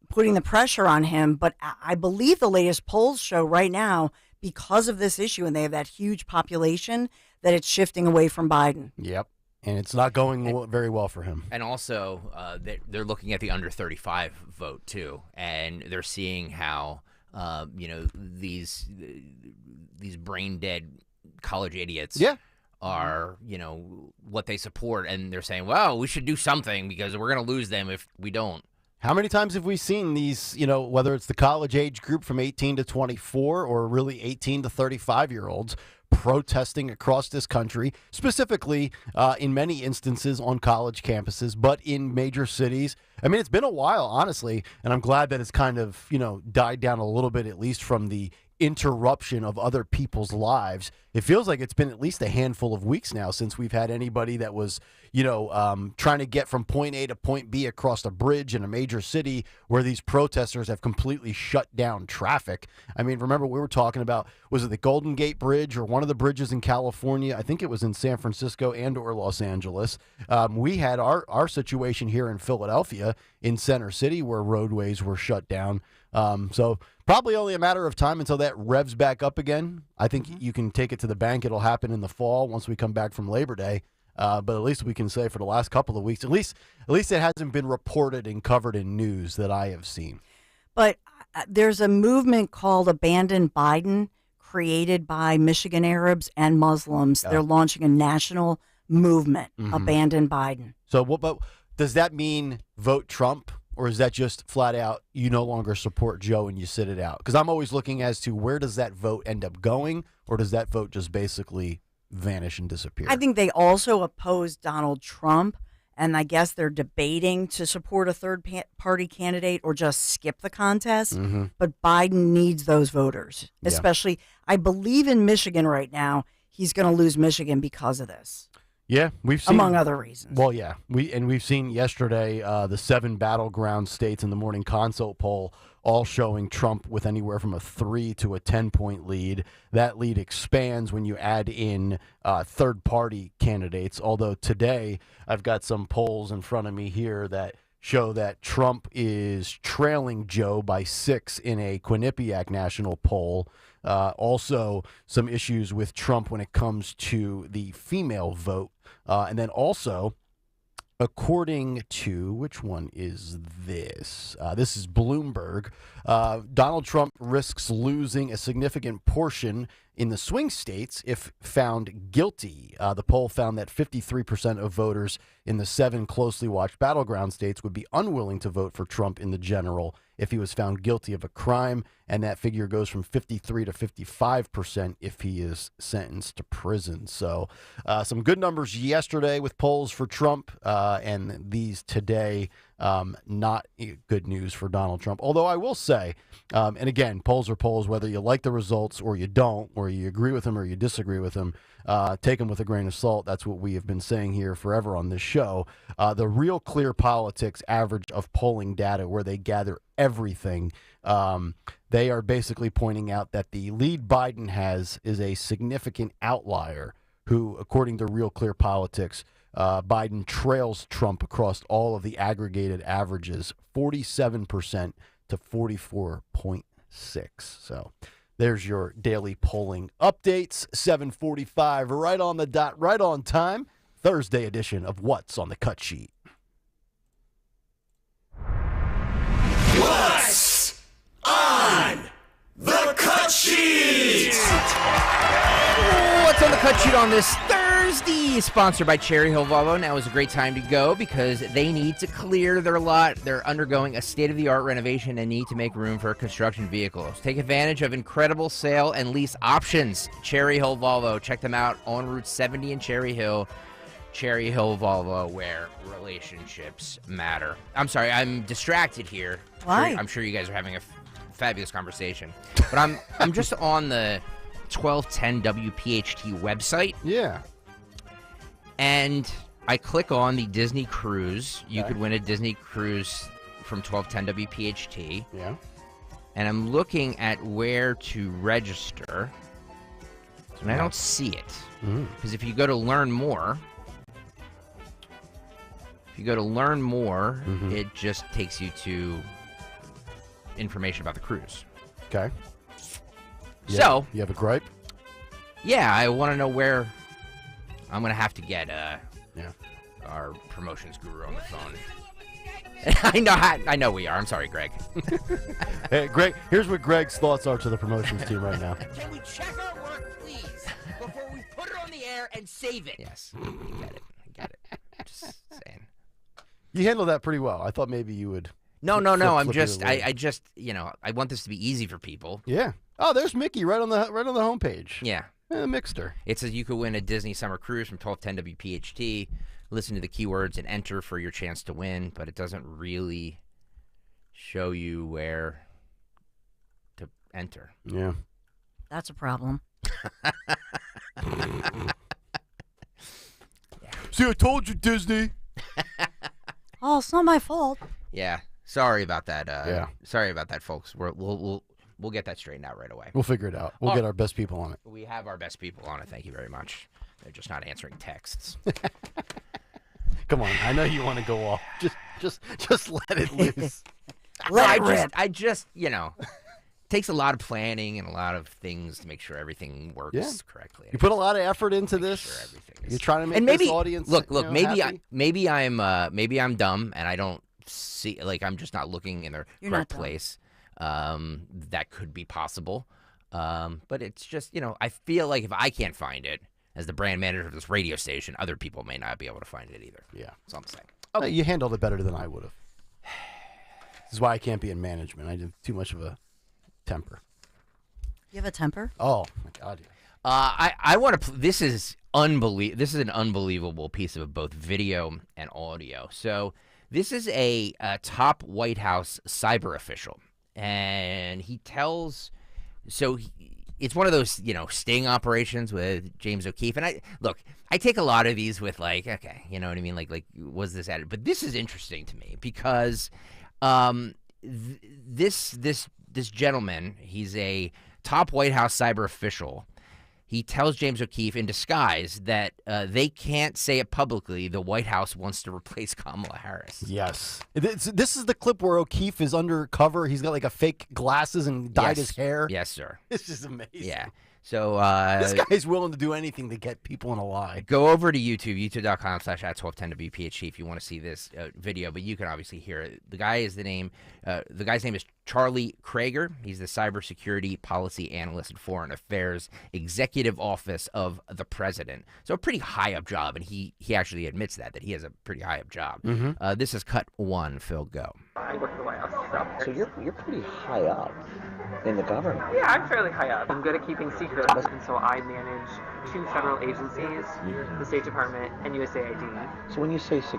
putting the pressure on him. But I believe the latest polls show right now, because of this issue, and they have that huge population, that it's shifting away from Biden. Yep. And it's not going very well for him. And also, they're looking at the under 35 vote, too, and they're seeing how these brain dead college idiots are, what they support. And they're saying, well, we should do something because we're going to lose them if we don't. How many times have we seen these, whether it's the college age group from 18 to 24 or really 18 to 35-year-olds protesting across this country, specifically in many instances on college campuses, but in major cities. I mean, it's been a while, honestly, and I'm glad that it's kind of, died down a little bit, at least from the interruption of other people's lives. It feels like it's been at least a handful of weeks now since we've had anybody that was, trying to get from point A to point B across a bridge in a major city where these protesters have completely shut down traffic. I mean, remember we were talking about, was it the Golden Gate Bridge or one of the bridges in California? I think it was in San Francisco and or Los Angeles. We had our situation here in Philadelphia in Center City where roadways were shut down. So probably only a matter of time until that revs back up again. I think you can take it to the bank. It'll happen in the fall once we come back from Labor Day. But at least we can say for the last couple of weeks, at least it hasn't been reported and covered in news that I have seen. But there's a movement called Abandon Biden, created by Michigan Arabs and Muslims. They're launching a national movement, Abandon Biden. So but does that mean vote Trump? Or is that just flat out you no longer support Joe and you sit it out? Because I'm always looking as to where does that vote end up going, or does that vote just basically vanish and disappear? I think they also oppose Donald Trump, and I guess they're debating to support a third-party candidate or just skip the contest. But Biden needs those voters, especially, I believe in Michigan right now, he's going to lose Michigan because of this. Yeah, we've seen, among other reasons. Well, yeah, we've seen yesterday the 7 battleground states in the morning consult poll all showing Trump with anywhere from a 3 to a 10-point lead. That lead expands when you add in third-party candidates. Although today I've got some polls in front of me here that show that Trump is trailing Joe by 6 in a Quinnipiac national poll. Also, some issues with Trump when it comes to the female vote. And then also, according to, which one is this? This is Bloomberg. Donald Trump risks losing a significant portion in the swing states if found guilty. The poll found that 53% of voters in the 7 closely watched battleground states would be unwilling to vote for Trump in the general if he was found guilty of a crime, and that figure goes from 53 to 55% if he is sentenced to prison. So some good numbers yesterday with polls for Trump, and these today, not good news for Donald Trump. Although I will say, and again, polls are polls, whether you like the results or you don't, or you agree with them or you disagree with them, take them with a grain of salt. That's what we have been saying here forever on this show. The Real Clear Politics average of polling data, where they gather everything, they are basically pointing out that the lead Biden has is a significant outlier who, according to Real Clear Politics, Biden trails Trump across all of the aggregated averages, 47% to 44.6. So there's your daily polling updates, 7:45, right on the dot, right on time, Thursday edition of What's on the Cut Sheet. What's on the cut sheet? What's on the cut sheet on this Thursday? Sponsored by Cherry Hill Volvo. Now is a great time to go because they need to clear their lot. They're undergoing a state-of-the-art renovation and need to make room for construction vehicles. Take advantage of incredible sale and lease options. Cherry Hill Volvo. Check them out on Route 70 in Cherry Hill. Cherry Hill Volvo, where relationships matter. I'm sorry, I'm distracted here. Why? I'm sure you guys are having a fabulous conversation. But I'm just on the 1210 WPHT website. Yeah. And I click on the Disney cruise. You could win a Disney cruise from 1210 WPHT. Yeah. And I'm looking at where to register. And I don't see it. Because if you go to learn more, it just takes you to information about the cruise. Okay. So you have a gripe? Yeah, I want to know where. I'm gonna have to get our promotions guru on the phone. I know we are. I'm sorry, Greg. Hey, Greg. Here's what Greg's thoughts are to the promotions team right now. Can we check our work, please, before we put it on the air and save it? Yes, I get it. Just saying. You handled that pretty well. I thought maybe you would. No. I just, I want this to be easy for people. Yeah. Oh, there's Mickey right on the homepage. Yeah. Mixter. It says you could win a Disney summer cruise from 1210 WPHT. Listen to the keywords and enter for your chance to win, but it doesn't really show you where to enter. Yeah. That's a problem. See, I told you, Disney. Oh, it's not my fault. Yeah. Sorry about that. Sorry about that, folks. We'll get that straightened out right away. We'll figure it out. We'll get our best people on it. We have our best people on it. Thank you very much. They're just not answering texts. Come on, I know you want to go off. Just let it loose. I just, takes a lot of planning and a lot of things to make sure everything works correctly. You put a lot of effort into this. Sure everything You're trying to make this audience. Look. Happy. Maybe I'm dumb and I don't see. Like I'm just not looking in the correct place. That could be possible. But it's just I feel like if I can't find it as the brand manager of this radio station, other people may not be able to find it either. Yeah, that's all I'm saying. Okay. You handled it better than I would have. This is why I can't be in management. I have too much of a temper. You have a temper? Oh my God! Yeah. I want to. This is This is an unbelievable piece of both video and audio. So this is a top White House cyber official, and he tells. So it's one of those sting operations with James O'Keefe, and I take a lot of these with okay, you know what I mean, like was this added? But this is interesting to me because this gentleman, he's a top White House cyber official, he tells James O'Keefe in disguise that they can't say it publicly. The White House wants to replace Kamala Harris. Yes. This is the clip where O'Keefe is undercover. He's got like a fake glasses and dyed his hair. Yes, sir. This is amazing. Yeah. So this guy's willing to do anything to get people in a lie. Go over to YouTube, youtube.com/@1210 WPHT if you want to see this video, but you can obviously hear it. The guy's name is Charlie Krager. He's the Cybersecurity Policy Analyst and Foreign Affairs Executive Office of the President. So a pretty high up job, and he actually admits that he has a pretty high up job. This is cut one. Phil, go. I work for the White House. So you're pretty high up in the government. Yeah, I'm fairly high up. I'm good at keeping secrets, and so I manage 2 federal agencies, the State Department and USAID. So when you say it's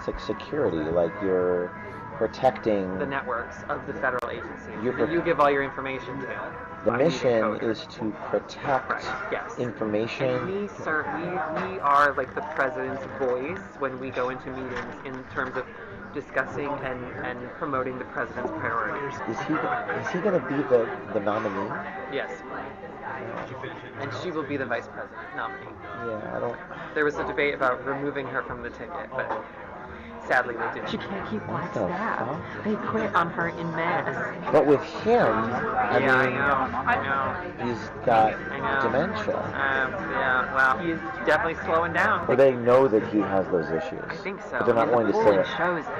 like security, like you're protecting the networks of the federal agencies that you give all your information to. The mission is to protect information. And we are like the president's voice when we go into meetings in terms of discussing and promoting the president's priorities. Is he going to be the nominee? Yes. And she will be the vice president nominee. Yeah, There was a debate about removing her from the ticket, but sadly they didn't. She can't keep on staff. They quit on her in mass. But with him, I know. He's got dementia. Well, he's definitely slowing down. Well, they know that he has those issues. I think so. But they're not willing to say it. Shows it.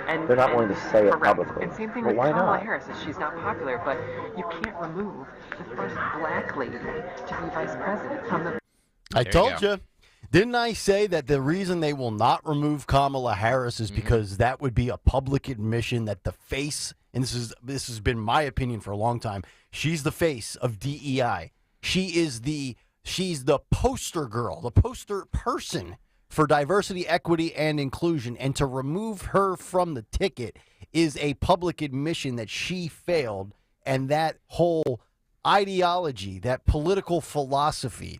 And they're not willing to say it publicly. And same thing with Kamala Harris. She's not popular, but you can't remove the first black lady to be vice president from the... I told you. Didn't I say that the reason they will not remove Kamala Harris is because that would be a public admission that the face, and this has been my opinion for a long time, she's the face of DEI. She's the poster girl, the poster person for diversity, equity, and inclusion. And to remove her from the ticket is a public admission that she failed, and that whole ideology, that political philosophy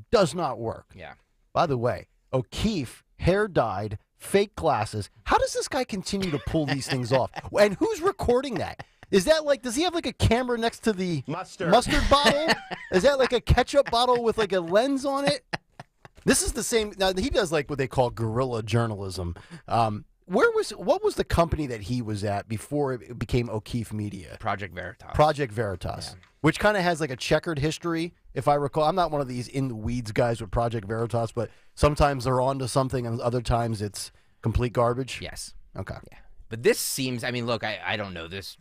does not work. Yeah. By the way, O'Keefe, hair dyed, fake glasses. How does this guy continue to pull these things off? And who's recording that? Is that like, does he have like a camera next to the mustard bottle? Is that like a ketchup bottle with like a lens on it? This is the same. Now, he does like what they call guerrilla journalism. What was the company that he was at before it became O'Keefe Media? Project Veritas. Project Veritas, which kind of has like a checkered history, if I recall. I'm not one of these in the weeds guys with Project Veritas, but sometimes they're on to something and other times it's complete garbage. Yes. Okay. Yeah. But this seems, I mean, look, I don't know this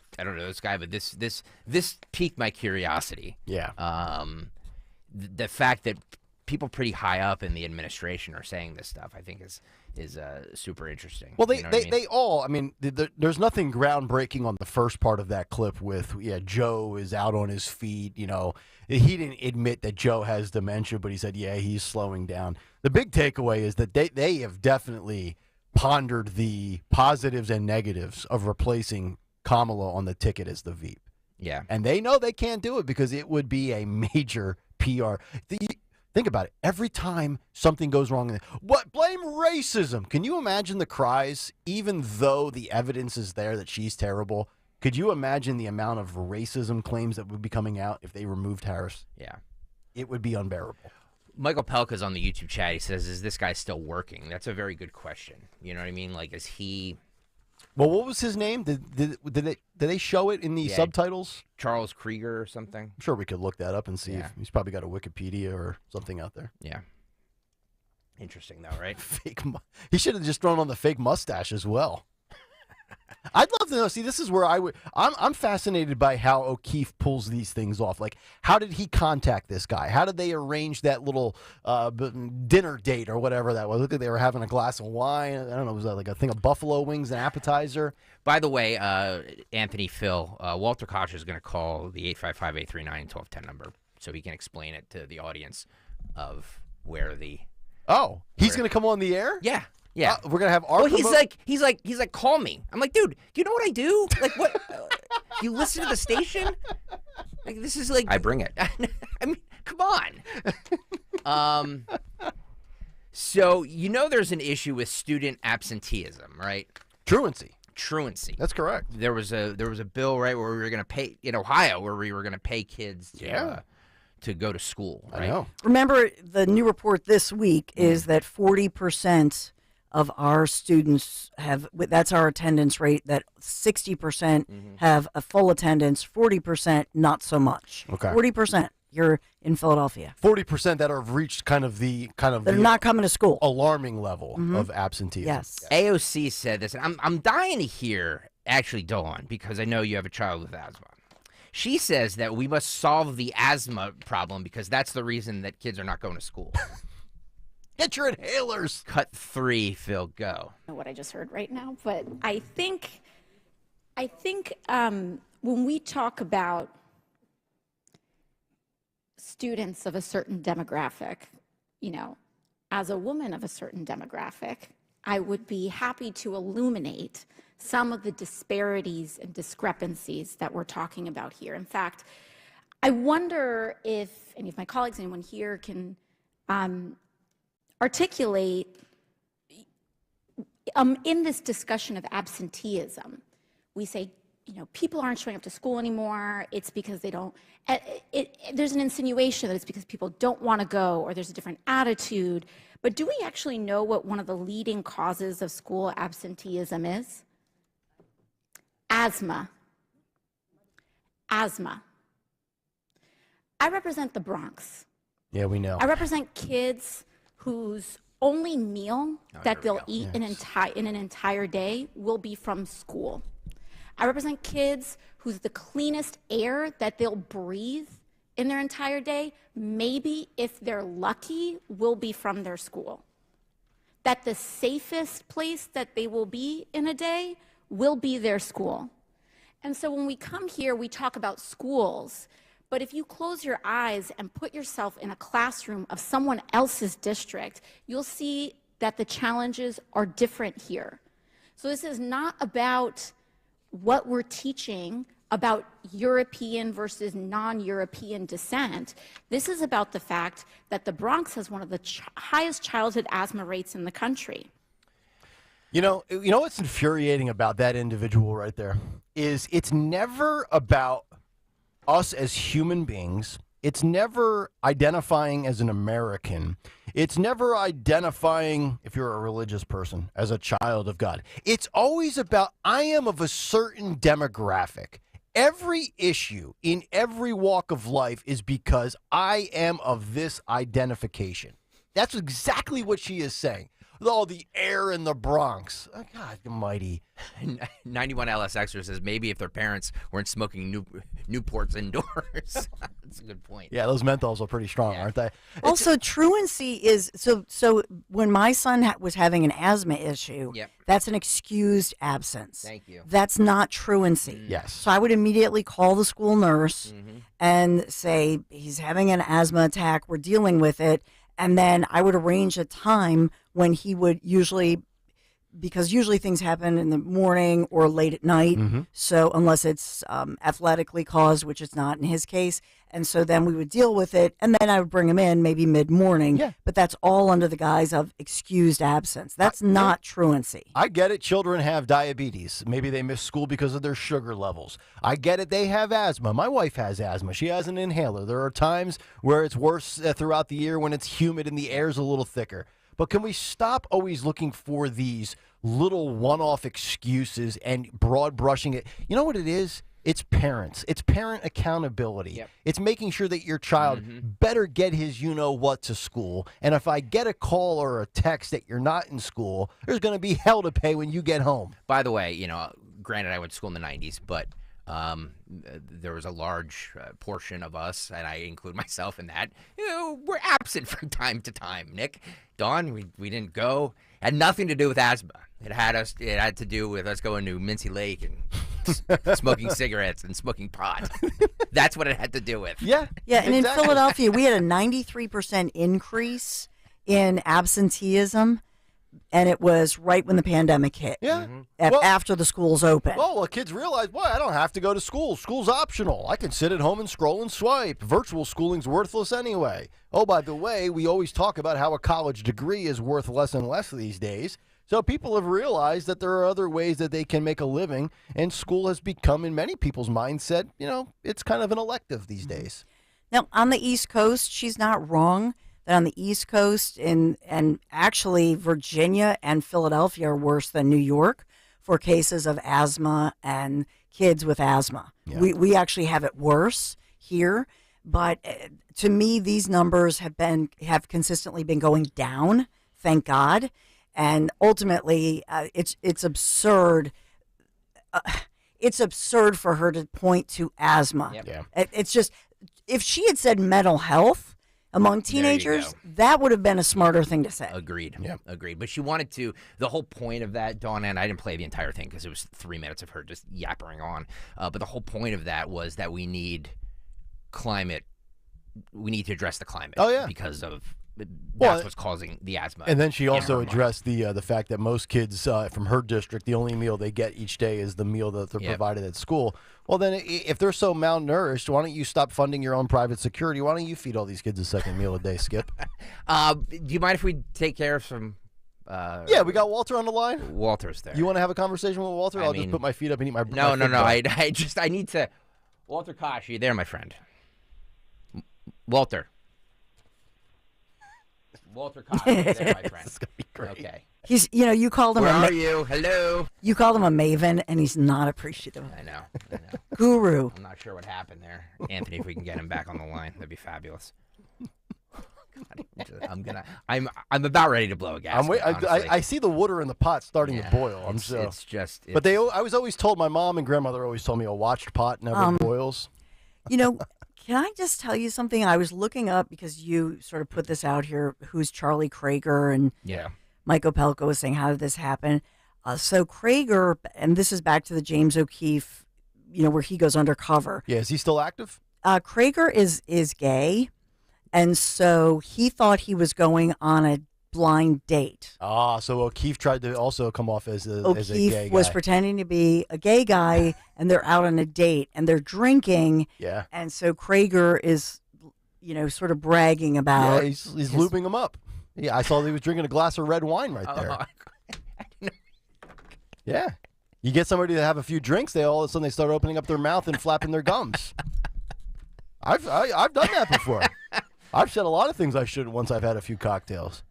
guy, but this piqued my curiosity. Yeah. The fact that people pretty high up in the administration are saying this stuff, I think is super interesting. Well, they all, I mean, there's nothing groundbreaking on the first part of that clip with, Joe is out on his feet. You know, he didn't admit that Joe has dementia, but he said, he's slowing down. The big takeaway is that they have definitely pondered the positives and negatives of replacing Kamala on the ticket as the Veep. Yeah. And they know they can't do it because it would be a major PR. Think about it. Every time something goes wrong, blame racism. Can you imagine the cries, even though the evidence is there that she's terrible? Could you imagine the amount of racism claims that would be coming out if they removed Harris? Yeah. It would be unbearable. Michael Pelka's on the YouTube chat. He says, is this guy still working? That's a very good question. You know what I mean? Like, is he... Well, what was his name? Did they show it in the subtitles? Charles Krieger or something? I'm sure we could look that up and see if he's probably got a Wikipedia or something out there. Yeah. Interesting, though, right? He should have just thrown on the fake mustache as well. I'd love to know. See, this is where I'm fascinated by how O'Keefe pulls these things off. Like, how did he contact this guy? How did they arrange that little dinner date or whatever that was? Look like they were having a glass of wine. I don't know. Was that like a thing of buffalo wings, an appetizer? By the way, Anthony, Phil, Walter Koch is going to call the 855-839-1210 number so he can explain it to the audience of where the... Oh, he's going to come on the air? Yeah. Yeah, we're gonna have our. Well, he's like, call me. I'm like, dude, do you know what I do? Like, what? You listen to the station? Like, this is like I bring it. I mean, come on. So there's an issue with student absenteeism, right? Truancy. That's correct. There was a bill, right, where we were gonna pay in Ohio, where we were gonna pay kids to go to school. Right? I know. Remember, the new report this week is that 40% of our students that's our attendance rate, that 60% have a full attendance, 40% not so much. Okay. 40% here in Philadelphia. 40% that have reached They're not coming to school. Alarming level of absenteeism. Yes. AOC said this, and I'm dying to hear, actually, Dawn, because I know you have a child with asthma. She says that we must solve the asthma problem because that's the reason that kids are not going to school. Get your inhalers. Cut 3, Phil, go. I don't know what I just heard right now, but I think when we talk about students of a certain demographic, as a woman of a certain demographic, I would be happy to illuminate some of the disparities and discrepancies that we're talking about here. In fact, I wonder if any of my colleagues, anyone here, can articulate in this discussion of absenteeism. We say, people aren't showing up to school anymore. It's because they don't. There's an insinuation that it's because people don't want to go, or there's a different attitude. But do we actually know what one of the leading causes of school absenteeism is? Asthma. Asthma. I represent the Bronx. Yeah, we know. I represent kids whose only meal that they'll eat in an entire day will be from school. I represent kids whose the cleanest air that they'll breathe in their entire day, maybe if they're lucky, will be from their school. That the safest place that they will be in a day will be their school. And so when we come here, we talk about schools. But if you close your eyes and put yourself in a classroom of someone else's district, you'll see that the challenges are different here. So this is not about what we're teaching about European versus non-European descent. This is about the fact that the Bronx has one of the highest childhood asthma rates in the country. You know what's infuriating about that individual right there is it's never about us as human beings. It's never identifying as an American. It's never identifying, if you're a religious person, as a child of God. It's always about, I am of a certain demographic. Every issue in every walk of life is because I am of this identification. That's exactly what she is saying. Oh, the air in the Bronx. Oh, God almighty. 91 LSXer says maybe if their parents weren't smoking Newports indoors. That's a good point. Yeah, those menthols are pretty strong, aren't they? Also, truancy is so when my son was having an asthma issue, that's an excused absence. Thank you. That's not truancy. Yes. So I would immediately call the school nurse and say, he's having an asthma attack, we're dealing with it. And then I would arrange a time when he would because usually things happen in the morning or late at night. So unless it's athletically caused, which it's not in his case. And so then we would deal with it. And then I would bring him in maybe mid-morning. Yeah. But that's all under the guise of excused absence. That's not truancy. I get it. Children have diabetes. Maybe they miss school because of their sugar levels. I get it. They have asthma. My wife has asthma. She has an inhaler. There are times where it's worse throughout the year when it's humid and the air's a little thicker. But can we stop always looking for these little one-off excuses and broad brushing it? You know what it is? It's parents. It's parent accountability. It's making sure that your child better get his you-know-what to school. And if I get a call or a text that you're not in school, there's going to be hell to pay when you get home. By the way, granted I went to school in the 90s, but there was a large portion of us, and I include myself in that, we're absent from time to time, Nick. Dawn, we didn't go. It had nothing to do with asthma. It had to do with us going to Mincy Lake and smoking cigarettes and smoking pot. That's what it had to do with. Yeah, and in Philadelphia, we had a 93% increase in absenteeism, and it was right when the pandemic hit. Yeah. After the schools opened. Well, kids realize, I don't have to go to school. School's optional. I can sit at home and scroll and swipe. Virtual schooling's worthless anyway. Oh, by the way, we always talk about how a college degree is worth less and less these days. So people have realized that there are other ways that they can make a living, and school has become, in many people's mindset, it's kind of an elective these days. Now, on the East Coast, she's not wrong that on the East Coast and actually Virginia and Philadelphia are worse than New York for cases of asthma and kids with asthma. Yeah. We actually have it worse here, but to me, these numbers have consistently been going down, thank God, and ultimately, it's absurd. It's absurd for her to point to asthma. Yep. Yeah. It's just, if she had said mental health among teenagers, that would have been a smarter thing to say. Agreed. Yeah. Agreed. But she wanted to, the whole point of that, Dawn, and I didn't play the entire thing because it was 3 minutes of her just yappering on. But the whole point of that was that we need climate, we need to address the climate. Oh, yeah. Because of, that's what's causing the asthma. And then she in also her mind. addressed the fact that most kids from her district, the only meal they get each day is the meal that they're provided at school. Well, then if they're so malnourished, why don't you stop funding your own private security? Why don't you feed all these kids a second meal a day, Skip? Do you mind if we take care of some... yeah, we got Walter on the line. Walter's there. You want to have a conversation with Walter? I'll just put my feet up and eat my No. football. I need to... Walter Kosh, are you there, my friend? Walter. Walter Koch is there, my friend. This is gonna be great. Okay. He's, you called him Where a are you? Hello. You called him a maven, and he's not appreciative. I know. Guru. I'm not sure what happened there. Anthony, if we can get him back on the line, that'd be fabulous. God, I'm about ready to blow a gasket. I see the water in the pot starting to boil. It's just. But I was always told, my mom and grandmother always told me a watched pot never boils. Can I just tell you something? I was looking up because you sort of put this out here. Who's Charlie Krager? And Mike Opelka was saying, how did this happen? So Krager, and this is back to the James O'Keefe, where he goes undercover. Yeah, is he still active? Krager is gay, and so he thought he was going on a blind date. So O'Keefe tried to also come off as a gay guy. Was pretending to be a gay guy, and they're out on a date, and they're drinking. Yeah. And so Krager is, sort of bragging about. Yeah, he's lubing him up. Yeah, I saw he was drinking a glass of red wine right there. Yeah. You get somebody to have a few drinks, all of a sudden they start opening up their mouth and flapping their gums. I've done that before. I've said a lot of things I shouldn't once I've had a few cocktails.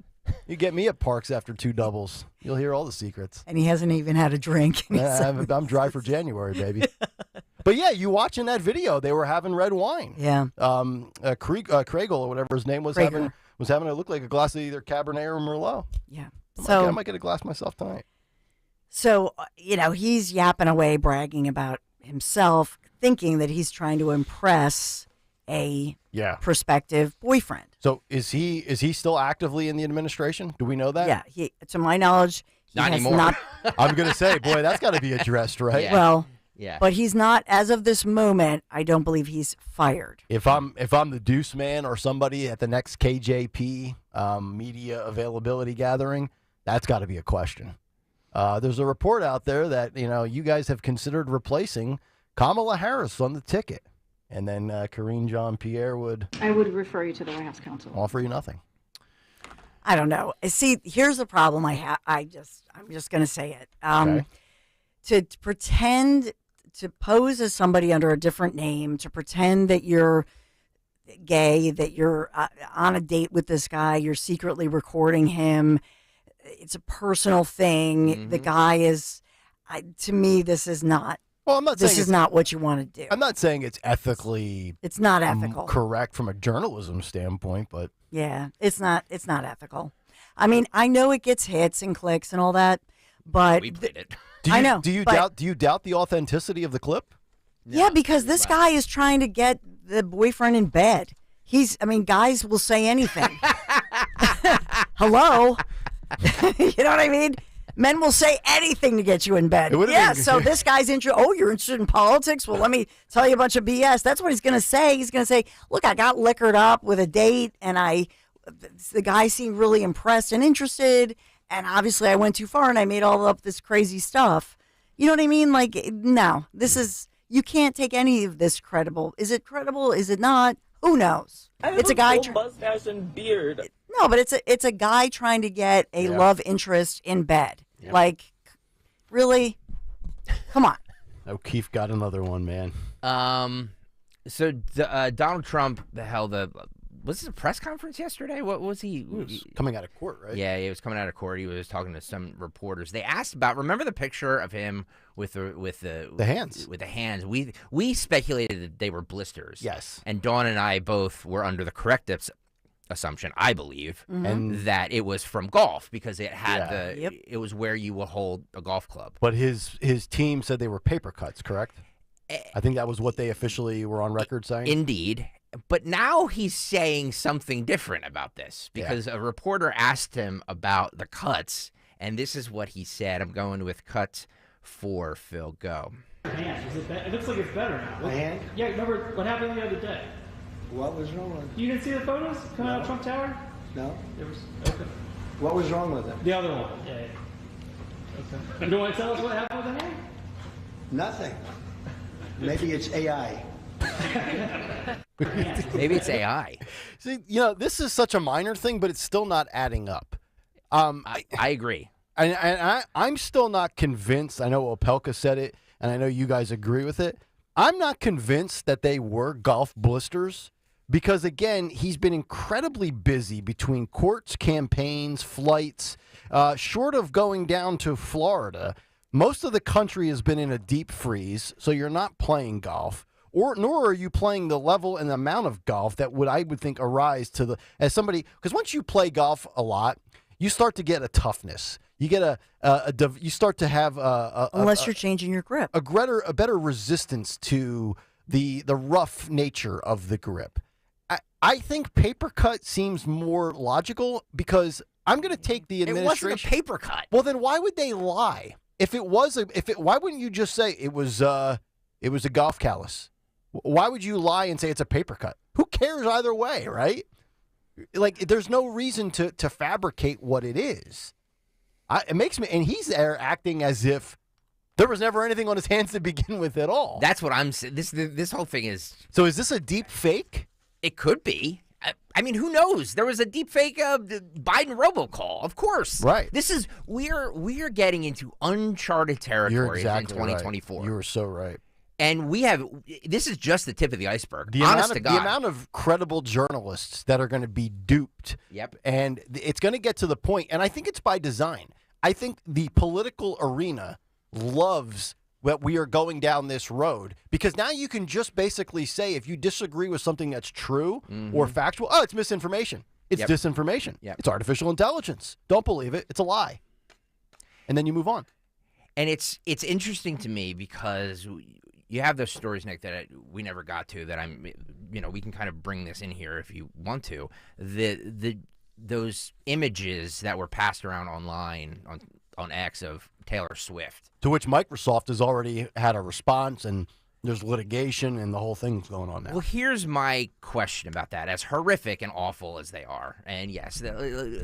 You get me at Parks after 2 doubles. You'll hear all the secrets. And he hasn't even had a drink. I'm dry for January, baby. But yeah, you watching that video, they were having red wine. Yeah. Kragle or whatever his name was having it look like a glass of either Cabernet or Merlot. Yeah. I might get a glass myself tonight. So, he's yapping away, bragging about himself, thinking that he's trying to impress a prospective boyfriend. So is he still actively in the administration? Do we know that? Yeah, to my knowledge, he not has anymore. not. I'm gonna say, boy, that's got to be addressed, right? Yeah. Well, yeah. But he's not, as of this moment. I don't believe he's fired. If I'm the Deuce Man or somebody at the next KJP media availability gathering, that's got to be a question. There's a report out there that you guys have considered replacing Kamala Harris on the ticket. And then Karine Jean-Pierre I would refer you to the White House counsel. Offer you nothing. I don't know. See, here's the problem I have. I'm just going to say it. Okay. To pretend to pose as somebody under a different name, to pretend that you're gay, that you're on a date with this guy, you're secretly recording him. It's a personal thing. Mm-hmm. The guy is, to me, this is not. Well, I'm not this saying is not what you want to do. I'm not saying it's ethically. It's not ethical. Correct from a journalism standpoint, but yeah, it's not ethical. I mean, I know it gets hits and clicks and all that, but we played it. I know. Do you doubt the authenticity of the clip? Yeah, because this guy is trying to get the boyfriend in bed. Guys will say anything. Hello. You know what I mean? Men will say anything to get you in bed. Yeah, so this guy's interested. Oh, you're interested in politics? Well, let me tell you a bunch of BS. That's what he's going to say. He's going to say, look, I got liquored up with a date, and the guy seemed really impressed and interested, and obviously I went too far, and I made all up this crazy stuff. You know what I mean? Like, no, you can't take any of this credible. Is it credible? Is it not? Who knows? It's a guy. Mustache and beard. No, but it's a guy trying to get a love interest in bed. Yep. Like, really? Come on. O'Keefe got another one, man. So Donald Trump held was this a press conference yesterday? What was he? He was coming out of court, right? Yeah, he was coming out of court. He was talking to some reporters. They asked about. Remember the picture of him with the hands? With the hands. We speculated that they were blisters. Yes. And Dawn and I both were under the correct assumption, I believe, And that it was from golf because it had Yeah. it was where you will hold a golf club. But his team said they were paper cuts, correct? I think that was what they officially were on record saying. Indeed. But now he's saying something different about this because a reporter asked him about the cuts, and this is what he said. I'm going with cuts 4, Phil. Go. It looks like it's better now. My hand? Yeah, remember what happened the other day? What was wrong with it? You didn't see the photos coming out of No. Trump Tower? No. There was, okay. What was wrong with it? The other one. Yeah. Okay. You don't want to tell us what happened with the hand? Nothing. Maybe it's AI. Maybe it's AI. See, this is such a minor thing, but it's still not adding up. I agree. And I'm still not convinced. I know Opelka said it, and I know you guys agree with it. I'm not convinced that they were golf blisters because, again, he's been incredibly busy between courts, campaigns, flights. Short of going down to Florida, most of the country has been in a deep freeze, so you're not playing golf. Nor are you playing the level and the amount of golf that I would think arise to as somebody, because once you play golf a lot, you start to get a toughness. You get you start to have unless you're changing your grip, a better resistance to the rough nature of the grip. I think paper cut seems more logical because I'm going to take the administration. It wasn't a paper cut. Well, then why would they lie? Why wouldn't you just say it was a golf callus? Why would you lie and say it's a paper cut? Who cares either way, right? Like, there's no reason to fabricate what it is. It makes me, and he's there acting as if there was never anything on his hands to begin with at all. That's what I'm saying. This whole thing is. So is this a deep fake? It could be. I mean, who knows? There was a deep fake Biden robocall, of course. Right. This is we're getting into uncharted territory in 2024. Right. You were so right. And this is just the tip of the iceberg. The honest to God. The amount of credible journalists that are going to be duped. Yep. And it's going to get to the point, and I think it's by design. I think the political arena loves that we are going down this road because now you can just basically say if you disagree with something that's true or factual, it's misinformation. It's disinformation. Yep. It's artificial intelligence. Don't believe it. It's a lie. And then you move on. And it's interesting to me because you have those stories, Nick, that we never got to that we can kind of bring this in here if you want to. Those images that were passed around online on X of Taylor Swift. To which Microsoft has already had a response and there's litigation and the whole thing's going on now. Well, here's my question about that. As horrific and awful as they are, and yes,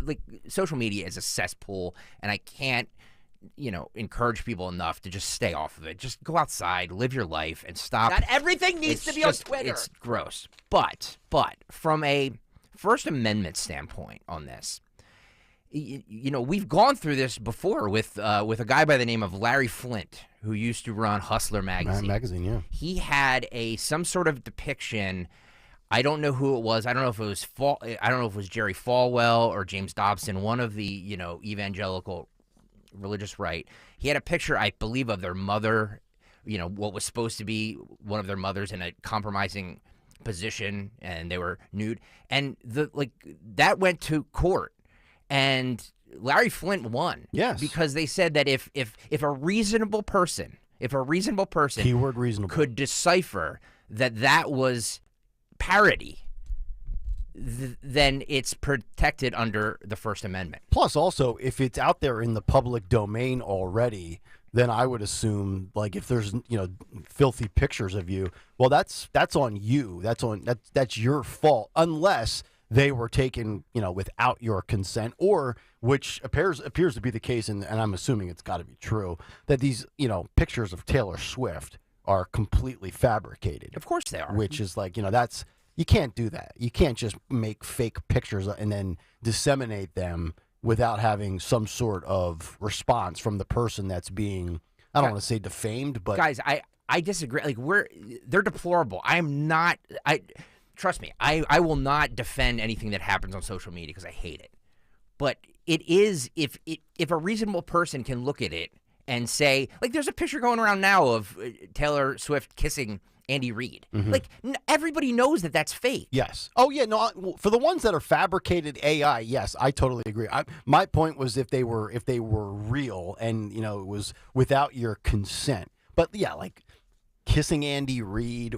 like social media is a cesspool, and I can't encourage people enough to just stay off of it. Just go outside, live your life, and stop. Not everything needs to be on Twitter. It's gross. But from a First Amendment standpoint on this, we've gone through this before with a guy by the name of Larry Flint, who used to run Hustler magazine. Yeah. He had some sort of depiction. I don't know who it was. I don't know if it was Jerry Falwell or James Dobson, one of the evangelical religious right. He had a picture, I believe, of their mother, what was supposed to be one of their mothers in a compromising position, and they were nude. And that went to court, and Larry Flint won. Yes, because they said that if a reasonable person, keyword reasonable, could decipher that was parody, then it's protected under the First Amendment. Plus, also, if it's out there in the public domain already, then I would assume, like, if there's filthy pictures of you, well, that's on you. That's your fault, unless they were taken, without your consent, or which appears to be the case, and I'm assuming it's got to be true, that these pictures of Taylor Swift are completely fabricated. Of course they are. Which is like that's. You can't do that. You can't just make fake pictures and then disseminate them without having some sort of response from the person that's being, I don't want to say defamed, but guys, I disagree. Like they're deplorable. Trust me, I will not defend anything that happens on social media because I hate it. But it is, if a reasonable person can look at it and say, like, there's a picture going around now of Taylor Swift kissing Andy Reid. Mhm. Like, everybody knows that that's fake. Yes. Oh, yeah. No, for the ones that are fabricated AI, yes, I totally agree. My point was if they were real and, it was without your consent. But, yeah, like kissing Andy Reid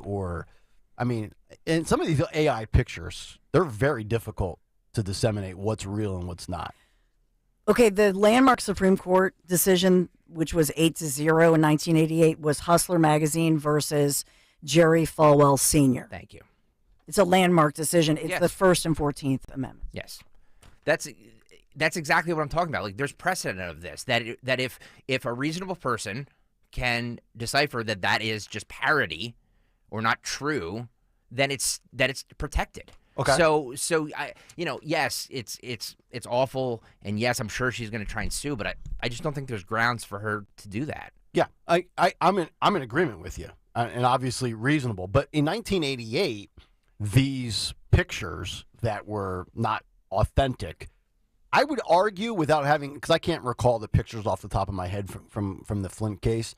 and some of these AI pictures, they're very difficult to disseminate what's real and what's not. Okay, the landmark Supreme Court decision, which was 8-0 in 1988, was Hustler magazine versus Jerry Falwell Sr. Thank you. It's a landmark decision. It's Yes. the First and 14th Amendment. Yes. That's exactly what I'm talking about. Like, there's precedent of this, that if a reasonable person can decipher that is just parody or not true, then it's protected. Okay. So I yes, it's awful, and yes, I'm sure she's going to try and sue, but I just don't think there's grounds for her to do that. Yeah, I'm in agreement with you, and obviously reasonable. But in 1988, these pictures that were not authentic, I would argue without having, because I can't recall the pictures off the top of my head from the Flint case.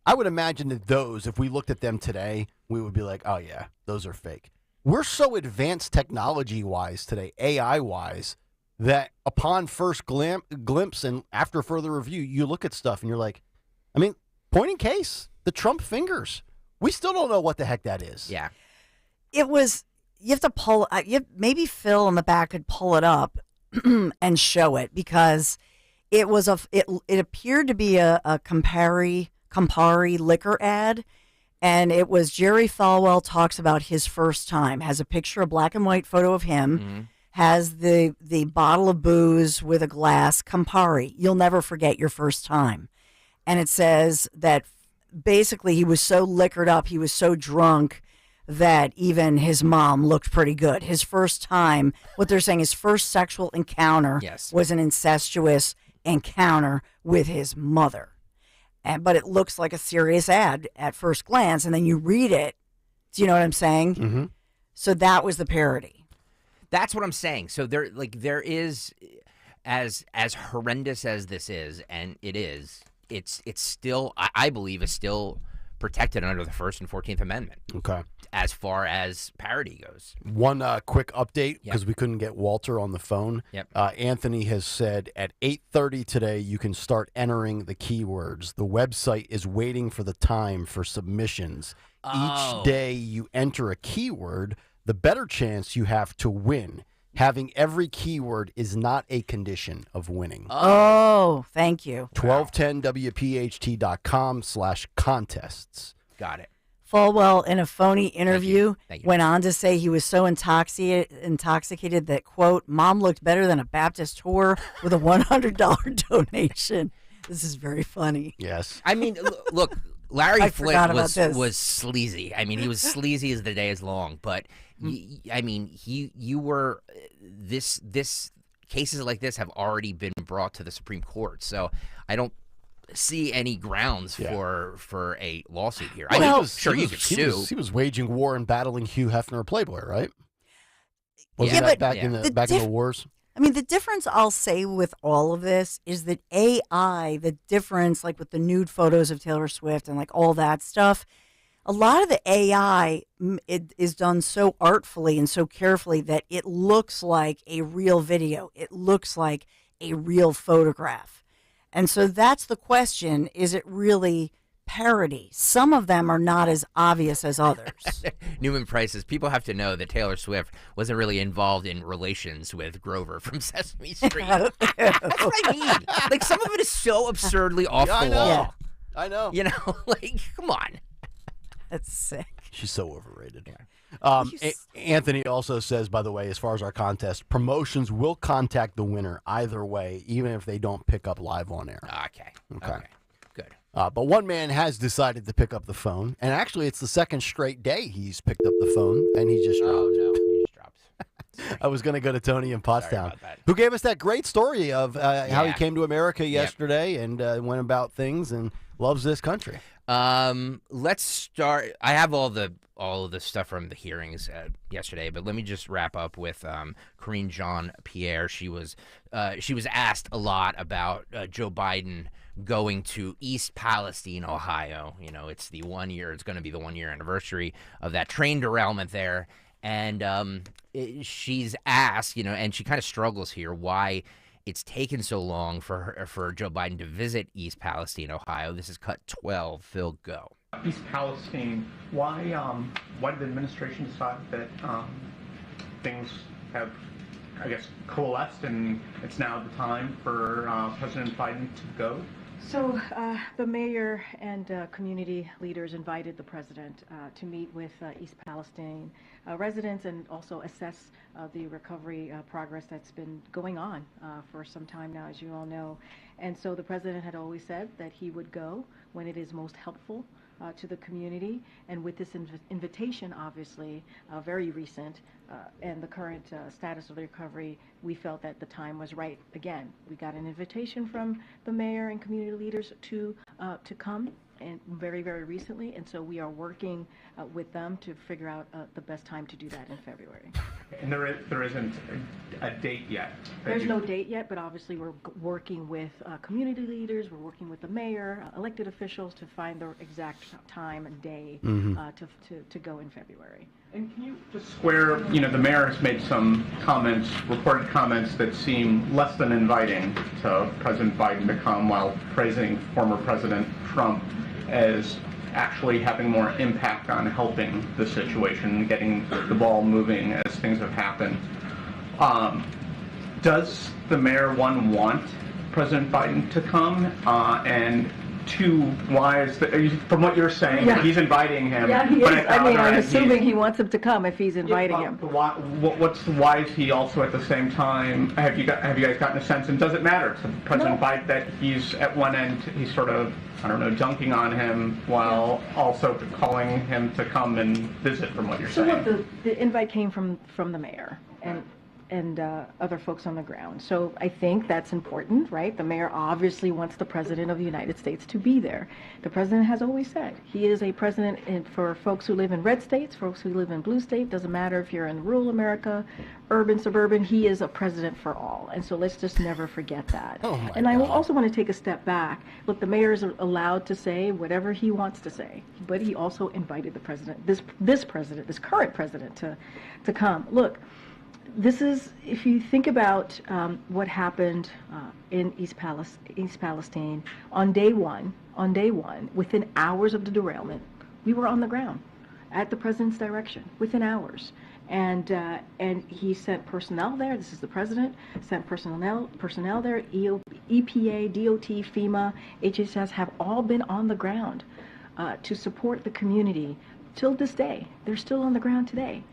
I would imagine that those, if we looked at them today, we would be like, oh yeah, those are fake. We're so advanced technology-wise today, AI-wise, that upon first glimpse and after further review, you look at stuff and you're like, point in case, the Trump fingers. We still don't know what the heck that is. Yeah. It was, you have to pull, maybe Phil in the back could pull it up and show it, because it was it appeared to be a Campari liquor ad. And it was Jerry Falwell talks about his first time, has a picture, a black and white photo of him, has the bottle of booze with a glass, Campari. You'll never forget your first time. And it says that basically he was so liquored up, he was so drunk that even his mom looked pretty good. His first time, what they're saying, his first sexual encounter was an incestuous encounter with his mother. But it looks like a serious ad at first glance, and then you read it. Do you know what I'm saying? Mm-hmm. So that was the parody. That's what I'm saying. So there is, as horrendous as this is, and it's still, I believe, is still protected under the First and 14th Amendment. Okay. As far as parody goes. One quick update, because we couldn't get Walter on the phone. Yep. Anthony has said at 8:30 today you can start entering the keywords. The website is waiting for the time for submissions. Each day you enter a keyword, the better chance you have to win. Having every keyword is not a condition of winning. Oh, thank you. 1210wpht.com/contests. Got it. Falwell, in a phony interview, Thank you. went on to say he was so intoxicated that, quote, Mom looked better than a Baptist whore with a $100 donation. This is very funny. Yes. I mean, look, Larry forgot about this. was sleazy. I mean, he was sleazy as the day is long. But you were this cases like this have already been brought to the Supreme Court. So I don't see any grounds for a lawsuit here. I know, sure, you could sue. He was waging war and battling Hugh Hefner of Playboy, right? Wasn't Yeah, that but back in the wars? I mean, the difference I'll say with all of this is that AI, the difference, like with the nude photos of Taylor Swift and like all that stuff, a lot of the AI it is done so artfully and so carefully that it looks like a real video. It looks like a real photograph. And so that's the question. Is it really parody? Some of them are not as obvious as others. Newman Price says, people have to know that Taylor Swift wasn't really involved in relations with Grover from Sesame Street. That's what I mean. Like, some of it is so absurdly off the wall. Yeah. I know. You know, like, come on. That's sick. She's so overrated. Anthony also says, by the way, as far as our contest, promotions will contact the winner either way, even if they don't pick up live on air. Okay. Good. But one man has decided to pick up the phone, and actually it's the second straight day he's picked up the phone, and he just dropped. Oh, no, he just dropped. I was going to go to Tony in Pottstown, who gave us that great story of how he came to America yesterday and went about things and loves this country. Let's start. I have all of the stuff from the hearings yesterday, but let me just wrap up with Karine Jean-Pierre. She was asked a lot about Joe Biden going to East Palestine, Ohio. You know, it's going to be the 1 year anniversary of that train derailment there. And she's asked, you know, and she kind of struggles here, why it's taken so long for Joe Biden to visit East Palestine, Ohio. This is cut 12. Phil, go. East Palestine, why did the administration decide that things have, I guess, coalesced and it's now the time for President Biden to go? So the mayor and community leaders invited the president to meet with East Palestine residents and also assess the recovery progress that's been going on for some time now, as you all know. And so the president had always said that he would go when it is most helpful to the community. And with this invitation, obviously, very recent, and the current status of the recovery, we felt that the time was right. Again, we got an invitation from the mayor and community leaders to come, and very, very recently, and so we are working with them to figure out the best time to do that in February. And there isn't a date yet? There's no date yet, but obviously we're working with community leaders, we're working with the mayor, elected officials to find the exact time and day to go in February. And can you just square, you know, the mayor has made some comments, reported comments that seem less than inviting to President Biden to come, while praising former President Trump as actually having more impact on helping the situation, getting the ball moving as things have happened. Does the mayor, one, want President Biden to come? And two, why is from what you're saying, that he's inviting him? Yeah, he is. I mean, I'm assuming he wants him to come if he's inviting him. Why is he also at the same time? Have you guys gotten a sense? And does it matter to President Biden that he's at one end, he's sort of, I don't know, dunking on him while also calling him to come and visit, from what you're saying? So look, the invite came from the mayor and other folks on the ground. So I think that's important, right? The mayor obviously wants the president of the United States to be there. The president has always said he is a president for folks who live in red states, folks who live in blue states. Doesn't matter if you're in rural America, urban, suburban, he is a president for all. And so let's just never forget that. And I also want to take a step back. Look, the mayor is allowed to say whatever he wants to say, but he also invited the president, this current president, to come. Look, this is, if you think about what happened in East Palestine, on day one, within hours of the derailment, we were on the ground at the president's direction, within hours. And he sent personnel there. This is the president, sent personnel there. EPA, DOT, FEMA, HHS have all been on the ground to support the community till this day. They're still on the ground today.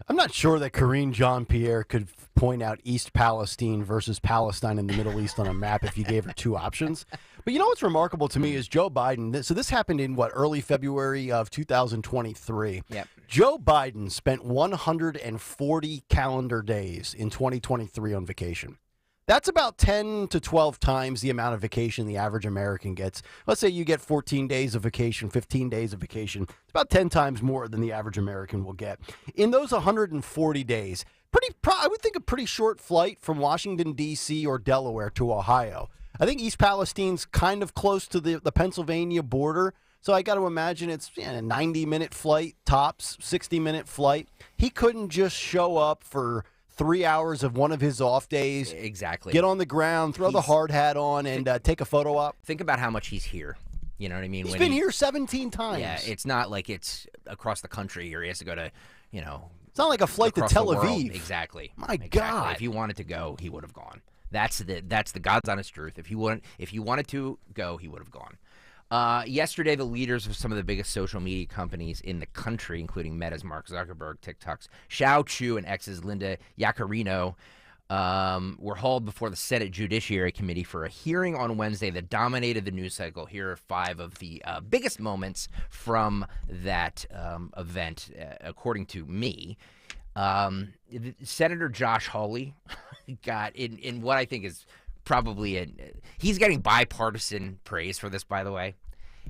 I'm not sure that Karine Jean-Pierre could point out East Palestine versus Palestine in the Middle East on a map if you gave her two options. But you know what's remarkable to me is Joe Biden. So this happened in, early February of 2023. Yep. Joe Biden spent 140 calendar days in 2023 on vacation. That's about 10 to 12 times the amount of vacation the average American gets. Let's say you get 14 days of vacation, 15 days of vacation. It's about 10 times more than the average American will get. In those 140 days, I would think a pretty short flight from Washington, D.C. or Delaware to Ohio. I think East Palestine's kind of close to the Pennsylvania border. So I got to imagine it's a 90-minute flight, tops, 60-minute flight. He couldn't just show up for 3 hours of one of his off days. Exactly. Get on the ground, throw the hard hat on, and take a photo op. Think about how much he's here. You know what I mean? He's been here 17 times. Yeah, it's not like it's across the country or he has to go to, It's not like a flight to Tel Aviv. Exactly. My God. If he wanted to go, he would have gone. That's the God's honest truth. If he wanted to go, he would have gone. Yesterday, the leaders of some of the biggest social media companies in the country, including Meta's Mark Zuckerberg, TikTok's Xiao Chu, and X's Linda Yaccarino, were hauled before the Senate Judiciary Committee for a hearing on Wednesday that dominated the news cycle. Here are 5 of the biggest moments from that event, according to me. Senator Josh Hawley got in what I think is probably he's getting bipartisan praise for this, by the way.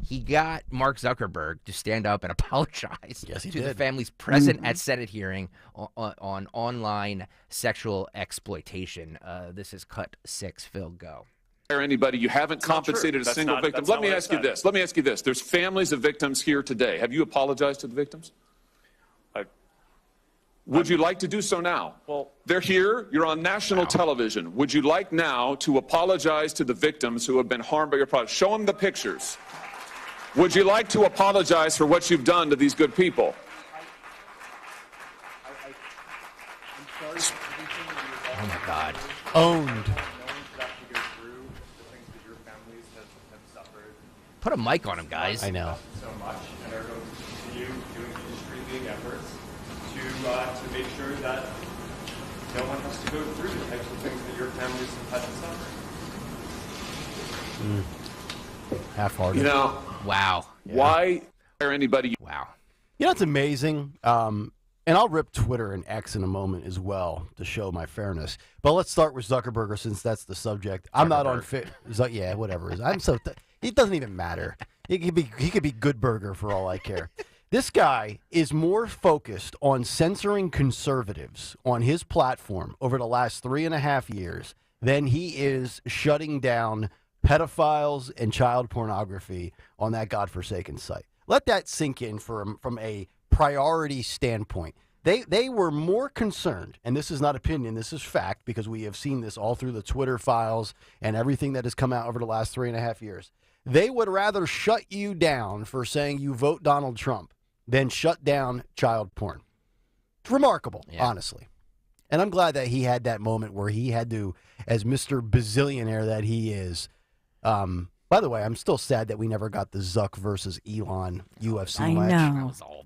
he got Mark Zuckerberg to stand up and apologize Yes, he to did. the families present at Senate hearing on online sexual exploitation. This is cut 6. Phil, go. Anybody, you haven't compensated a single victim. Let me ask you this. Let me ask you this. There's families of victims here today. Have you apologized to the victims? Would you like to do so now? Well, they're here. You're on national television. Would you like now to apologize to the victims who have been harmed by your product? Show them the pictures. Would you like to apologize for what you've done to these good people? Oh, my God. Owned. Put a mic on him, guys. I know. So much, and are going to continue doing extreme efforts to make sure that no one has to go through the types of things that your families have had to suffer. Half-hearted. You know, wow. Why are anybody? Wow. You know, it's amazing. And I'll rip Twitter and X in a moment as well to show my fairness. But let's start with Zuckerberg since that's the subject. I'm not on fit. Yeah, whatever it is. I'm so. It doesn't even matter. He could be Good Burger for all I care. This guy is more focused on censoring conservatives on his platform over the last 3.5 years than he is shutting down pedophiles and child pornography on that godforsaken site. Let that sink in from a priority standpoint. They were more concerned, and this is not opinion, this is fact, because we have seen this all through the Twitter files and everything that has come out over the last 3.5 years. They would rather shut you down for saying you vote Donald Trump than shut down child porn. It's remarkable, honestly. And I'm glad that he had that moment where he had to, as Mr. Bazillionaire that he is. By the way, I'm still sad that we never got the Zuck versus Elon UFC match. know. That was all.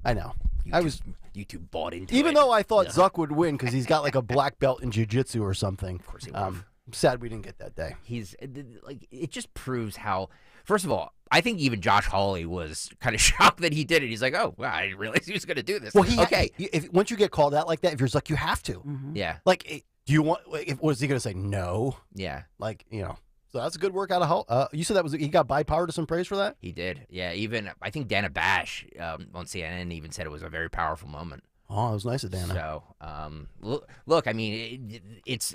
I know. YouTube bought into Even it. though I thought Zuck would win because he's got like a black belt in jiu-jitsu or something. Of course he would. I'm sad we didn't get that day. He's like, it just proves how. First of all, I think even Josh Hawley was kind of shocked that he did it. He's like, "Oh, wow, I didn't realize he was going to do this." Well, okay. Once you get called out like that, if you're Zuck, you have to. Yeah. Like, do you want? Was he going to say no? Yeah. Like, So that's a good work out of Hall. You said that was he got bipartisan praise for that? He did. Yeah. Even I think Dana Bash on CNN even said it was a very powerful moment. Oh, it was nice of Dana. So, look, I mean, it's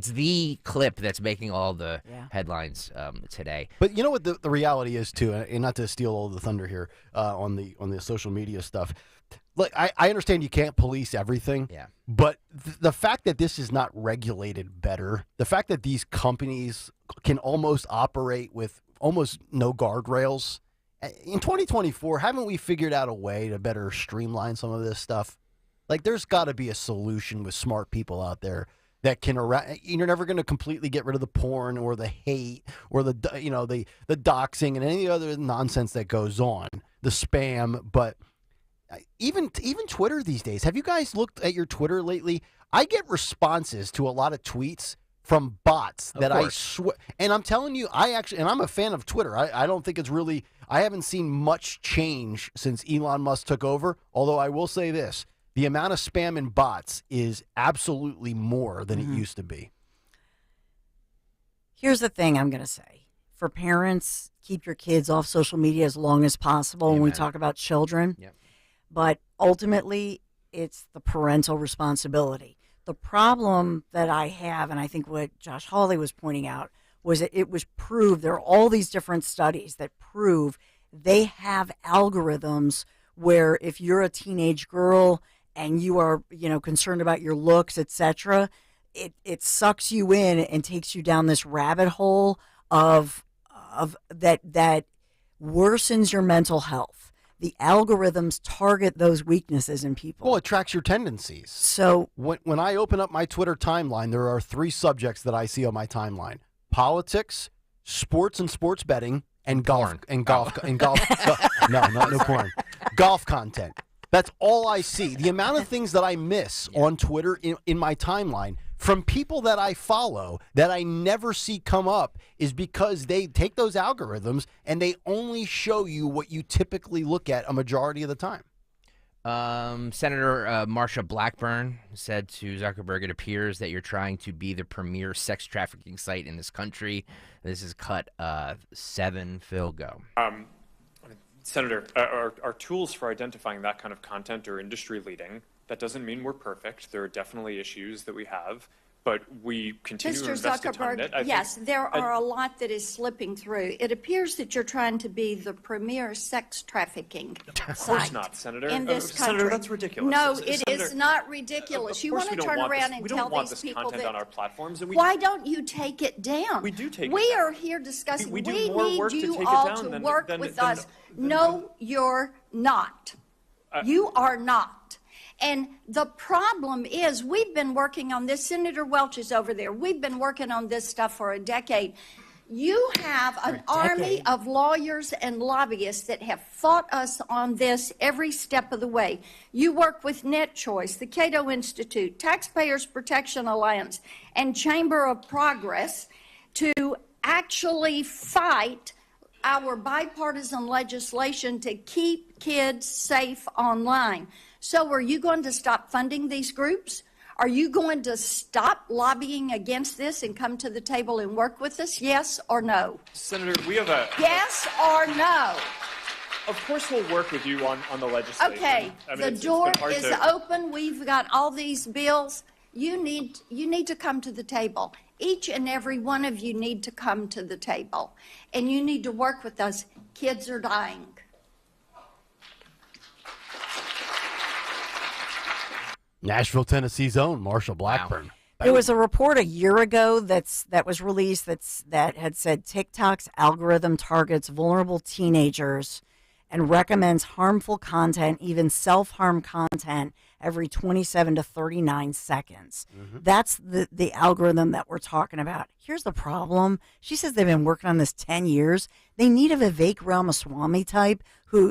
the clip that's making all the headlines today. But you know what the reality is too, and not to steal all the thunder here on the social media stuff. Look, I understand you can't police everything. Yeah. But the fact that this is not regulated better, the fact that these companies can almost operate with almost no guardrails in 2024, haven't we figured out a way to better streamline some of this stuff? Like, there's got to be a solution with smart people out there that can. You're never going to completely get rid of the porn or the hate or the doxing and any other nonsense that goes on, the spam. But even Twitter these days. Have you guys looked at your Twitter lately? I get responses to a lot of tweets from bots that I swear. And I'm telling you, and I'm a fan of Twitter. I don't think it's really. I haven't seen much change since Elon Musk took over. Although I will say this. The amount of spam and bots is absolutely more than it used to be. Here's the thing I'm going to say. For parents, keep your kids off social media as long as possible when we talk about children. Yep. But ultimately, it's the parental responsibility. The problem that I have, and I think what Josh Hawley was pointing out, was that it was proved, there are all these different studies that prove they have algorithms where if you're a teenage girl and you are, concerned about your looks, etc., it sucks you in and takes you down this rabbit hole of that worsens your mental health. The algorithms target those weaknesses in people. Well, it tracks your tendencies. So when I open up my Twitter timeline, there are 3 subjects that I see on my timeline: politics, sports and sports betting, and golf. No porn. Golf content. That's all I see. The amount of things that I miss on Twitter in my timeline from people that I follow that I never see come up is because they take those algorithms and they only show you what you typically look at a majority of the time. Senator Marsha Blackburn said to Zuckerberg, "It appears that you're trying to be the premier sex trafficking site in this country." This is cut 7. Phil, go. Senator, our tools for identifying that kind of content are industry leading. That doesn't mean we're perfect. There are definitely issues that we have, but we continue to invest a ton in it. Yes, there are a lot that is slipping through. It appears that you're trying to be the premier sex trafficking Of site course not, Senator. in this country. Senator, that's ridiculous. No, Senator, it is not ridiculous. You want to turn around and tell these people content that. on our platforms. And Why don't you take it down? We do take it down. We are here discussing. We do We more need work to you take it all down to than- work than- with than- us. No, you're not. You are not. And the problem is we've been working on this. Senator Welch is over there. We've been working on this stuff for a decade. You have an army of lawyers and lobbyists that have fought us on this every step of the way. You work with Net Choice, the Cato Institute, Taxpayers Protection Alliance, and Chamber of Progress to actually fight our bipartisan legislation to keep kids safe online. So are you going to stop funding these groups? Are you going to stop lobbying against this and come to the table and work with us? Yes or no? Senator, we have a... Yes or no? Of course we'll work with you on the legislation. Okay, I mean, the it's door been hard is to... open. We've got all these bills. You need to come to the table. Each and every one of you need to come to the table. And you need to work with us. Kids are dying. Nashville, Tennessee's own Marsha Blackburn. There was a report a year ago that was released that had said TikTok's algorithm targets vulnerable teenagers and recommends harmful content, even self-harm content, every 27 to 39 seconds. That's the algorithm that we're talking about. Here's the problem. She says they've been working on this 10 years. They need a Vivek Ramaswamy type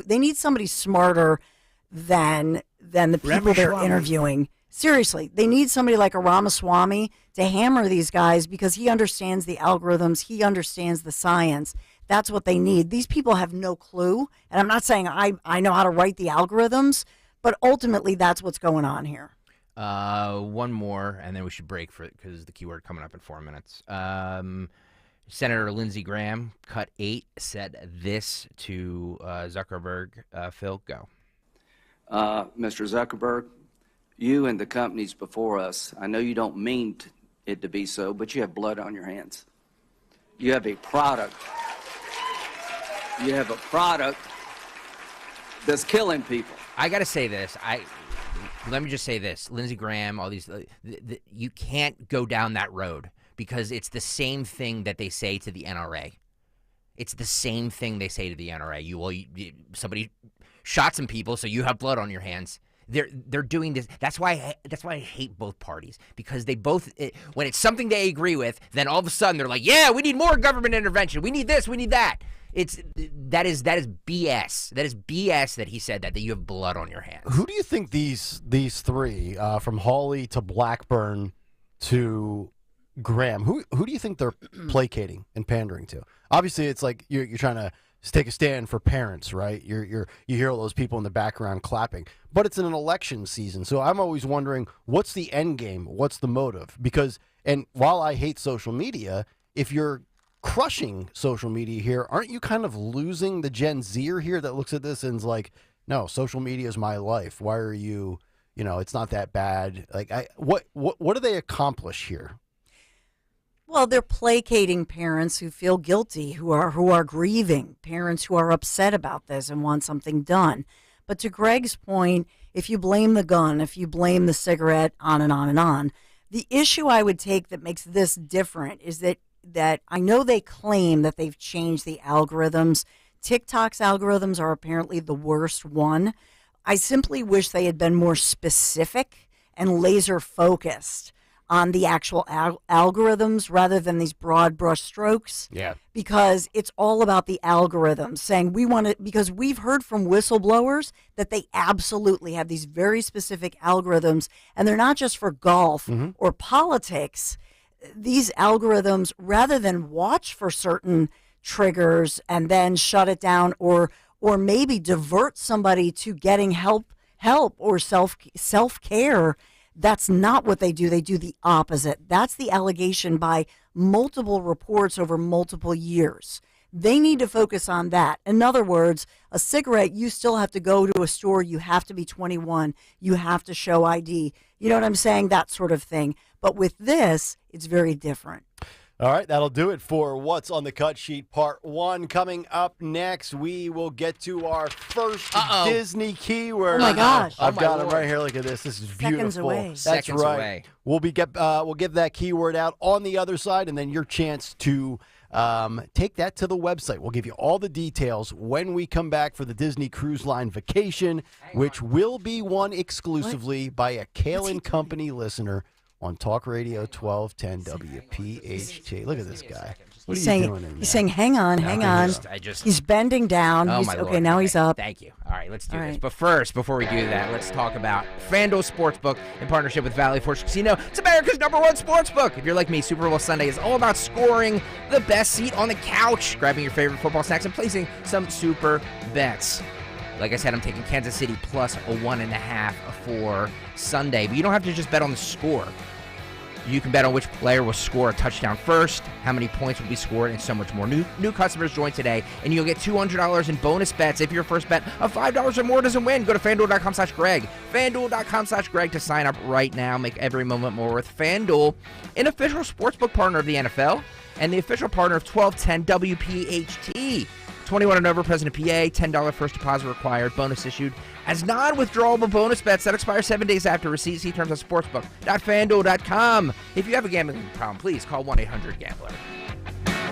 they need somebody smarter than the people they're interviewing. Seriously, they need somebody like a Ramaswamy to hammer these guys because he understands the algorithms. He understands the science. That's what they need. These people have no clue. And I'm not saying I know how to write the algorithms, but ultimately that's what's going on here. One more, and then we should break because the keyword coming up in 4 minutes. Senator Lindsey Graham, cut 8, said this to Zuckerberg. Phil, go. Mr. Zuckerberg, you and the companies before us, I know you don't mean it to be so, but you have blood on your hands. You have a product. You have a product that's killing people. I got to say this. Let me just say this. Lindsey Graham, all these, you can't go down that road because it's the same thing that they say to the NRA. It's the same thing they say to the NRA. Somebody shot some people, so you have blood on your hands. They're doing this. That's why I hate both parties, because they both when it's something they agree with, then all of a sudden they're like, yeah, we need more government intervention. We need this. We need that. That is BS. That is BS that he said that you have blood on your hands. Who do you think these three, from Hawley to Blackburn to Graham, who do you think they're placating and pandering to? Obviously, it's like you're trying to take a stand for parents, right? You hear all those people in the background clapping, but it's in an election season, so I'm always wondering, what's the end game? What's the motive? Because, and while I hate social media, if you're crushing social media here, aren't you kind of losing the Gen Zer here that looks at this and is like, no, social media is my life. Why are you, it's not that bad. Like, what do they accomplish here? Well, they're placating parents who feel guilty, who are grieving, parents who are upset about this and want something done. But to Greg's point, if you blame the gun, if you blame the cigarette, on and on and on, the issue I would take that makes this different is that I know they claim that they've changed the algorithms. TikTok's algorithms are apparently the worst one. I simply wish they had been more specific and laser focused on the actual algorithms rather than these broad brush strokes. Yeah. Because it's all about the algorithms saying we want to, because we've heard from whistleblowers that they absolutely have these very specific algorithms, and they're not just for golf or politics. These algorithms, rather than watch for certain triggers and then shut it down or maybe divert somebody to getting help help or self-care. That's not what they do. They do the opposite. That's the allegation by multiple reports over multiple years. They need to focus on that. In other words, a cigarette, you still have to go to a store. You have to be 21. You have to show ID. You know what I'm saying? That sort of thing. But with this, it's very different. All right, that'll do it for What's on the Cut Sheet Part 1. Coming up next, we will get to our first Disney keyword. Oh, my gosh. I've got it right here. Look at this. This is beautiful. Seconds away. That's Seconds right. away. We'll give that keyword out on the other side, and then your chance to take that to the website. We'll give you all the details when we come back for the Disney Cruise Line vacation, which will be won exclusively by a Kayal Company listener on Talk Radio 1210 WPHT. Look at this guy. What are you doing in there? He's saying, hang on. He's bending down. Oh, Okay, Lord. now he's up. Thank you. All right, let's do All this. right. But first, before we do that, let's talk about FanDuel Sportsbook in partnership with Valley Forge Casino. It's America's #1 sportsbook. If you're like me, Super Bowl Sunday is all about scoring the best seat on the couch, grabbing your favorite football snacks, and placing some super bets. Like I said, I'm taking Kansas City plus a 1.5 for Sunday. But you don't have to just bet on the score. You can bet on which player will score a touchdown first, how many points will be scored, and so much more. New customers join today, and you'll get $200 in bonus bets if your first bet of $5 or more doesn't win. Go to FanDuel.com/Greg. FanDuel.com/Greg to sign up right now. Make every moment more with FanDuel, an official sportsbook partner of the NFL and the official partner of 1210 WPHT. 21 and over, present in PA, $10 first deposit required, bonus issued as non-withdrawable bonus bets that expire 7 days after receipt. See terms on sportsbook.fanduel.com. If you have a gambling problem, please call 1-800-GAMBLER.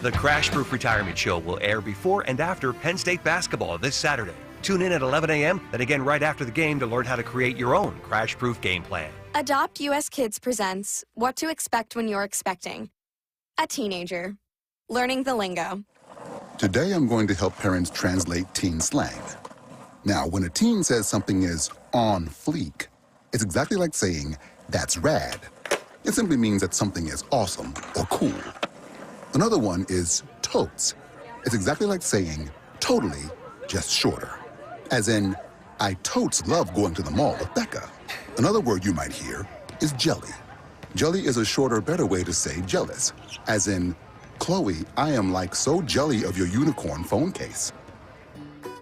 The Crash Proof Retirement Show will air before and after Penn State basketball this Saturday. Tune in at 11 a.m., then again right after the game to learn how to create your own Crash Proof game plan. Adopt US Kids presents What to Expect When You're Expecting. A teenager. Learning the lingo. Today I'm going to help parents translate teen slang. Now, when a teen says something is on fleek, it's exactly like saying, that's rad. It simply means that something is awesome or cool. Another one is totes. It's exactly like saying, totally, just shorter. As in, I totes love going to the mall with Becca. Another word you might hear is jelly. Jelly is a shorter, better way to say jealous. As in, Chloe, I am like so jelly of your unicorn phone case.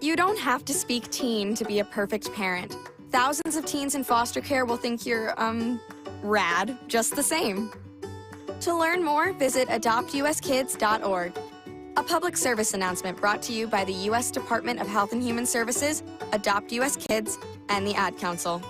You don't have to speak teen to be a perfect parent. Thousands of teens in foster care will think you're, rad just the same. To learn more, visit adoptuskids.org. A public service announcement brought to you by the U.S. Department of Health and Human Services, Adopt U.S. Kids, and the Ad Council.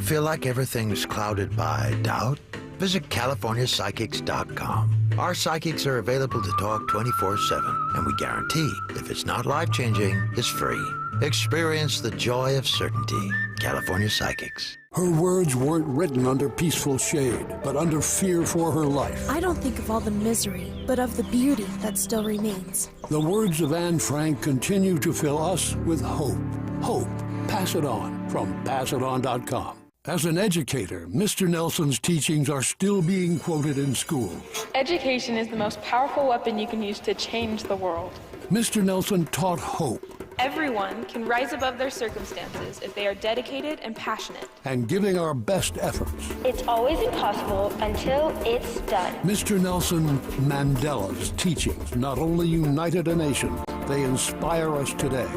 Feel like everything's clouded by doubt? Visit CaliforniaPsychics.com. Our psychics are available to talk 24/7, and we guarantee if it's not life-changing, it's free. Experience the joy of certainty. California Psychics. Her words weren't written under peaceful shade, but under fear for her life. I don't think of all the misery, but of the beauty that still remains. The words of Anne Frank continue to fill us with hope. Hope. Pass it on from PassItOn.com. As an educator, Mr. Nelson's teachings are still being quoted in schools. Education is the most powerful weapon you can use to change the world. Mr. Nelson taught hope. Everyone can rise above their circumstances if they are dedicated and passionate. And giving our best efforts. It's always impossible until it's done. Mr. Nelson Mandela's teachings not only united a nation, they inspire us today.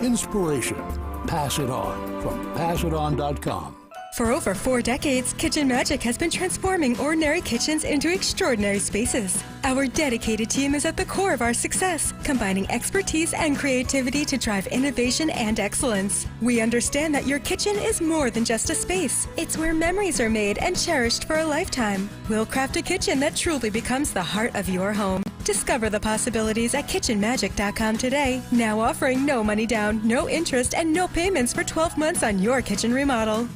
Inspiration. Pass it on from PassItOn.com. For over 4 decades, Kitchen Magic has been transforming ordinary kitchens into extraordinary spaces. Our dedicated team is at the core of our success, combining expertise and creativity to drive innovation and excellence. We understand that your kitchen is more than just a space. It's where memories are made and cherished for a lifetime. We'll craft a kitchen that truly becomes the heart of your home. Discover the possibilities at kitchenmagic.com today. Now offering no money down, no interest, and no payments for 12 months on your kitchen remodel.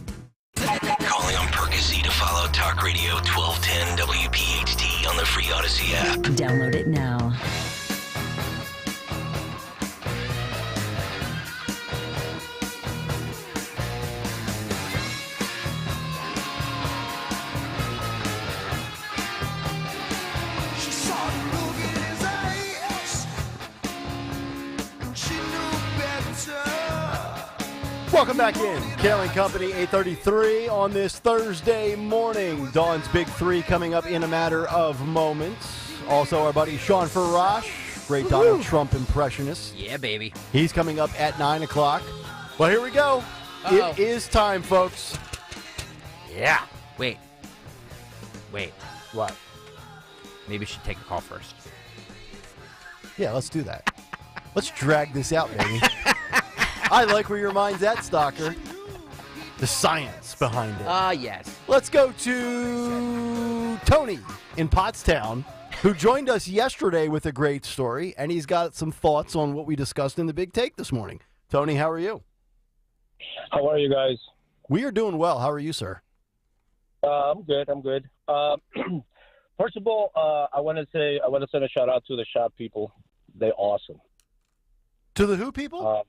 Calling on Percy to follow Talk Radio 1210 WPHT on the free Odyssey app. Download it now. Welcome back in. Kayal and Company, 8:33 on this Thursday morning. Dawn's Big Three coming up in a matter of moments. Also, our buddy Sean Farash, great Donald Trump impressionist. Yeah, baby. He's coming up at 9 o'clock. Well, here we go. Uh-oh. It is time, folks. Yeah. Wait. What? Maybe we should take a call first. Yeah, let's do that. Let's drag this out, baby. I like where your mind's at, Stalker. The science behind it. Yes. Let's go to Tony in Pottstown, who joined us yesterday with a great story, and he's got some thoughts on what we discussed in the Big Take this morning. Tony, how are you? How are you guys? We are doing well. How are you, sir? I'm good. First of all, I want to send a shout out to the shop people. They're awesome. To the who people?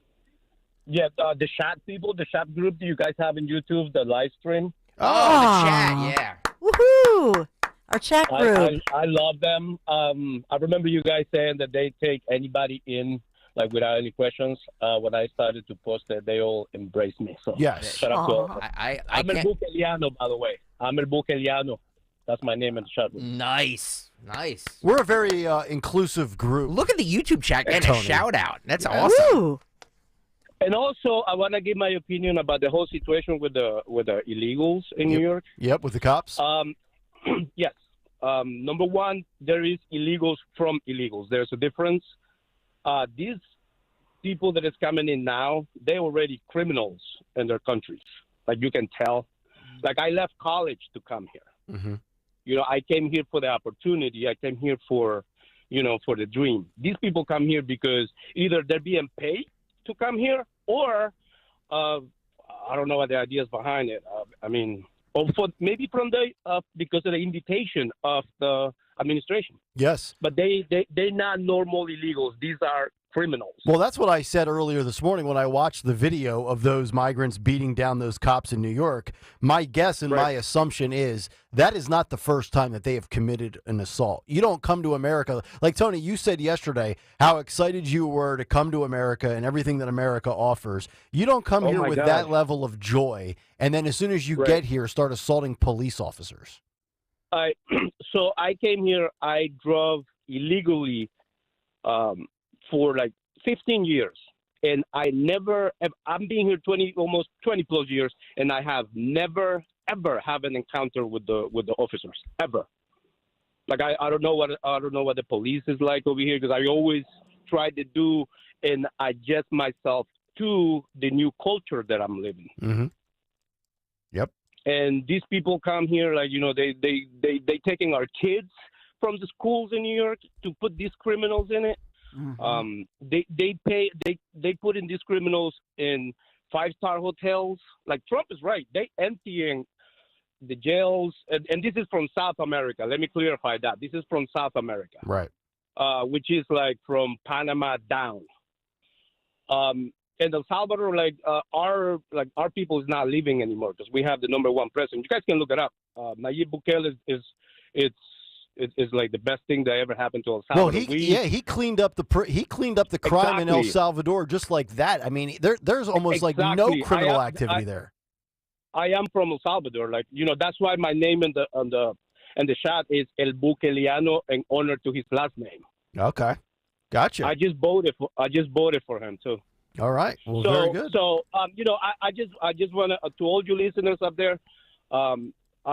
The shop people, the shop group that you guys have in YouTube, the live stream. Oh, the chat, yeah. Woohoo! Our chat group. I love them. I remember you guys saying that they take anybody in, like, without any questions. When I started to post it, they all embraced me. So yes. Shout out to all of them. I'm El can't... Buceliano, by the way. I'm El Buceliano. That's my name in the chat room. Nice. We're a very inclusive group. Look at the YouTube chat and Tony. a shout out. That's awesome. Ooh. And also, I want to give my opinion about the whole situation with the illegals in New York. Yep, with the cops. Yes. Number one, there is illegals from illegals. There's a difference. These people that is coming in now, they're already criminals in their countries. Like, you can tell. Like, I left college to come here. Mm-hmm. I came here for the opportunity. I came here for the dream. These people come here because either they're being paid to come here, or I don't know what the idea is behind it. Maybe from because of the invitation of the administration. Yes. But they're not normal illegals. These are criminals. Well, that's what I said earlier this morning when I watched the video of those migrants beating down those cops in New York. My guess and my assumption is that is not the first time that they have committed an assault. You don't come to America. Like, Tony, you said yesterday how excited you were to come to America and everything that America offers. You don't come here with that level of joy, and then as soon as you get here, start assaulting police officers. So I came here. I drove illegally for like 15 years, and I'm being here almost 20 plus years, and I have never ever have an encounter with the officers ever. Like, I don't know what the police is like over here, because I always try to do and adjust myself to the new culture that I'm living. Mm-hmm. Yep. And these people come here, like, they taking our kids from the schools in New York to put these criminals in it. Mm-hmm. They put in these criminals in 5-star hotels. Like, Trump is right. They emptying the jails, and this is from South America. Let me clarify that. This is from South America. Right. Which is like from Panama down. And El Salvador, our people is not living anymore because we have the number one president. You guys can look it up. Nayib Bukele is like the best thing that ever happened to El Salvador. Well, he cleaned up the crime in El Salvador just like that. I mean, there's almost like no criminal activity there. I am from El Salvador. Like, that's why my name in the shot is El Bukeliano in honor to his last name. Okay, gotcha. I just voted for him too. All right. Well, very good. So, I just want to all you listeners up there, I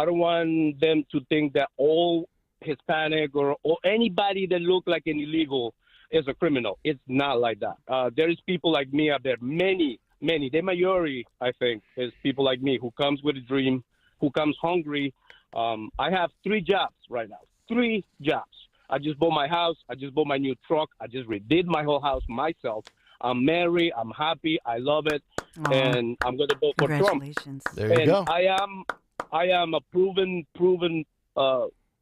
don't want them to think that all Hispanic or anybody that look like an illegal is a criminal. It's not like that. There is people like me out there. Many. The majority, I think, is people like me who comes with a dream, who comes hungry. I have 3 jobs right now. 3 jobs. I just bought my house. I just bought my new truck. I just redid my whole house myself. I'm married. I'm happy. I love it. Aww. And I'm going to vote for Trump. Congratulations. There you go. I am a proven,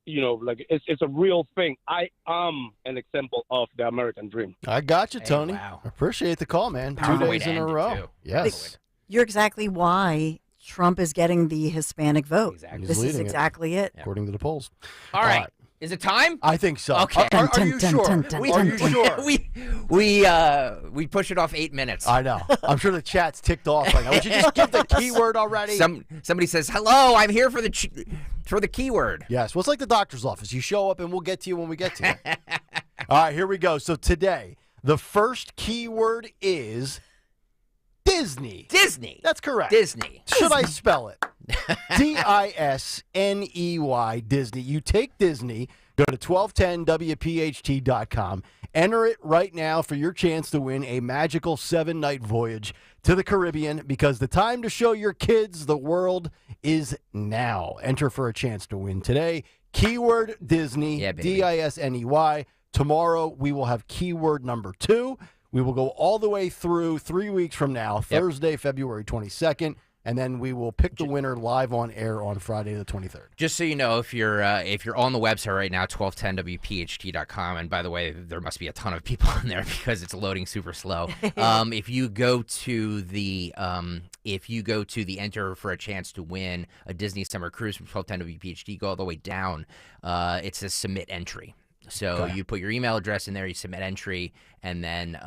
it's a real thing. I am an example of the American dream. I got you, Tony. Wow. Appreciate the call, man. Powerful 2 way days to in a end it, row. too. Yes. You're exactly why Trump is getting the Hispanic vote. Exactly. This is leading it. exactly it. According to the polls. All right. Is it time? I think so. Okay. Are you sure? Are you sure? We push it off 8 minutes. I know. I'm sure the chat's ticked off right now. Would you just give the keyword already? Somebody says, "Hello, I'm here for the keyword." Yes. Well, it's like the doctor's office. You show up, and we'll get to you when we get to you. All right, here we go. So today, the first keyword is Disney. Disney. That's correct. Disney. Should I spell it? Disney. Disney. You take Disney, go to 1210WPHT.com, enter it right now for your chance to win a magical 7-night voyage to the Caribbean, because the time to show your kids the world is now. Enter for a chance to win today. Keyword Disney, Disney. Tomorrow we will have keyword number 2. We will go all the way through 3 weeks from now, Thursday, February 22nd. And then we will pick the winner live on air on Friday the 23rd. Just so you know, if you're on the website right now, 1210WPHT.com, and by the way, there must be a ton of people on there because it's loading super slow. If you go to the enter for a chance to win a Disney summer cruise from 1210WPHT, go all the way down. It says submit entry. So you put your email address in there, you submit entry, and then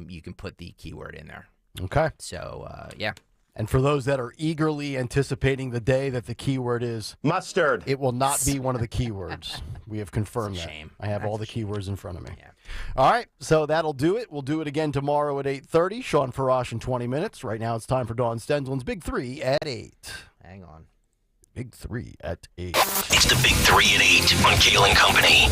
you can put the keyword in there. Okay. So yeah. And for those that are eagerly anticipating the day that the keyword is mustard, it will not be one of the keywords. We have confirmed that. Shame. I have all the keywords in front of me. Yeah. All right, so that'll do it. We'll do it again tomorrow at 8:30. Sean Farash in 20 minutes. Right now it's time for Dawn Stensland's Big 3 at 8. Hang on. Big 3 at 8. It's the Big 3 at 8 on Kayal and Company.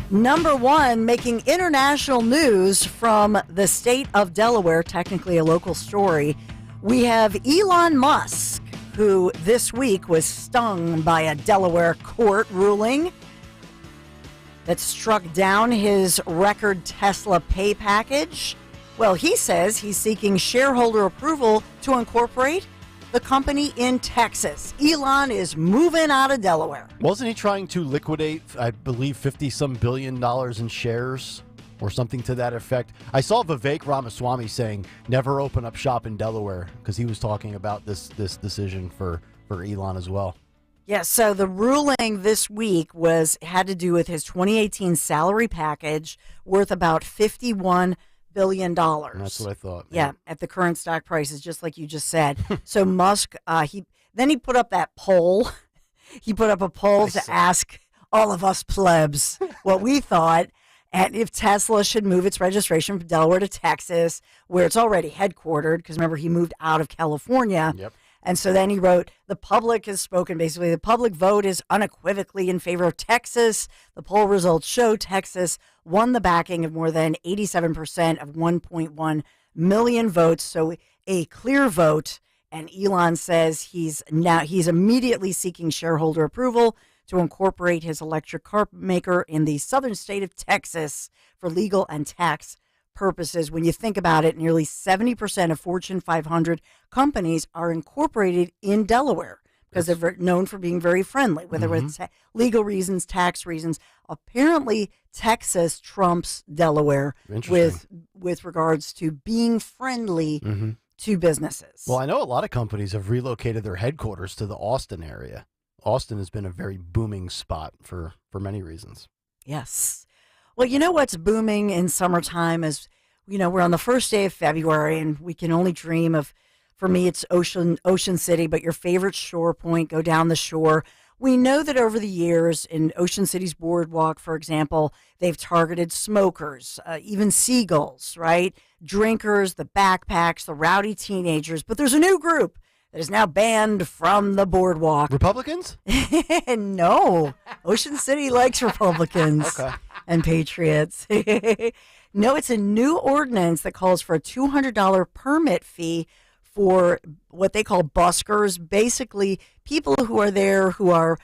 Number 1, making international news from the state of Delaware, technically a local story. We have Elon Musk, who this week was stung by a Delaware court ruling that struck down his record Tesla pay package. Well, he says he's seeking shareholder approval to incorporate the company in Texas. Elon is moving out of Delaware. Wasn't he trying to liquidate, I believe, $50-some billion in shares or something to that effect? I saw Vivek Ramaswamy saying never open up shop in Delaware because he was talking about this decision for Elon as well. Yeah, so the ruling this week had to do with his 2018 salary package worth about $51 billion. That's what I thought. Yeah, at the current stock prices, just like you just said. So Musk, he put up that poll. He put up a poll to ask all of us plebs what we thought, and if Tesla should move its registration from Delaware to Texas, where it's already headquartered, because remember, he moved out of California. Yep. And so then he wrote, the public has spoken. Basically, the public vote is unequivocally in favor of Texas. The poll results show Texas won the backing of more than 87% of 1.1 million votes. So a clear vote. And Elon says he's immediately seeking shareholder approval to incorporate his electric car maker in the southern state of Texas for legal and tax purposes. When you think about it, nearly 70% of Fortune 500 companies are incorporated in Delaware because they're known for being very friendly, whether it's legal reasons, tax reasons. Apparently, Texas trumps Delaware with regards to being friendly to businesses. Well, I know a lot of companies have relocated their headquarters to the Austin area. Austin has been a very booming spot for many reasons. Yes. Well, you know what's booming in summertime is, we're on the first day of February, and we can only dream of, for me, it's Ocean City, but your favorite shore point, go down the shore. We know that over the years in Ocean City's boardwalk, for example, they've targeted smokers, even seagulls, right? Drinkers, the backpacks, the rowdy teenagers. But there's a new group that is now banned from the boardwalk. Republicans? No. Ocean City likes Republicans and patriots. No, it's a new ordinance that calls for a $200 permit fee for what they call buskers, basically people who are there who are,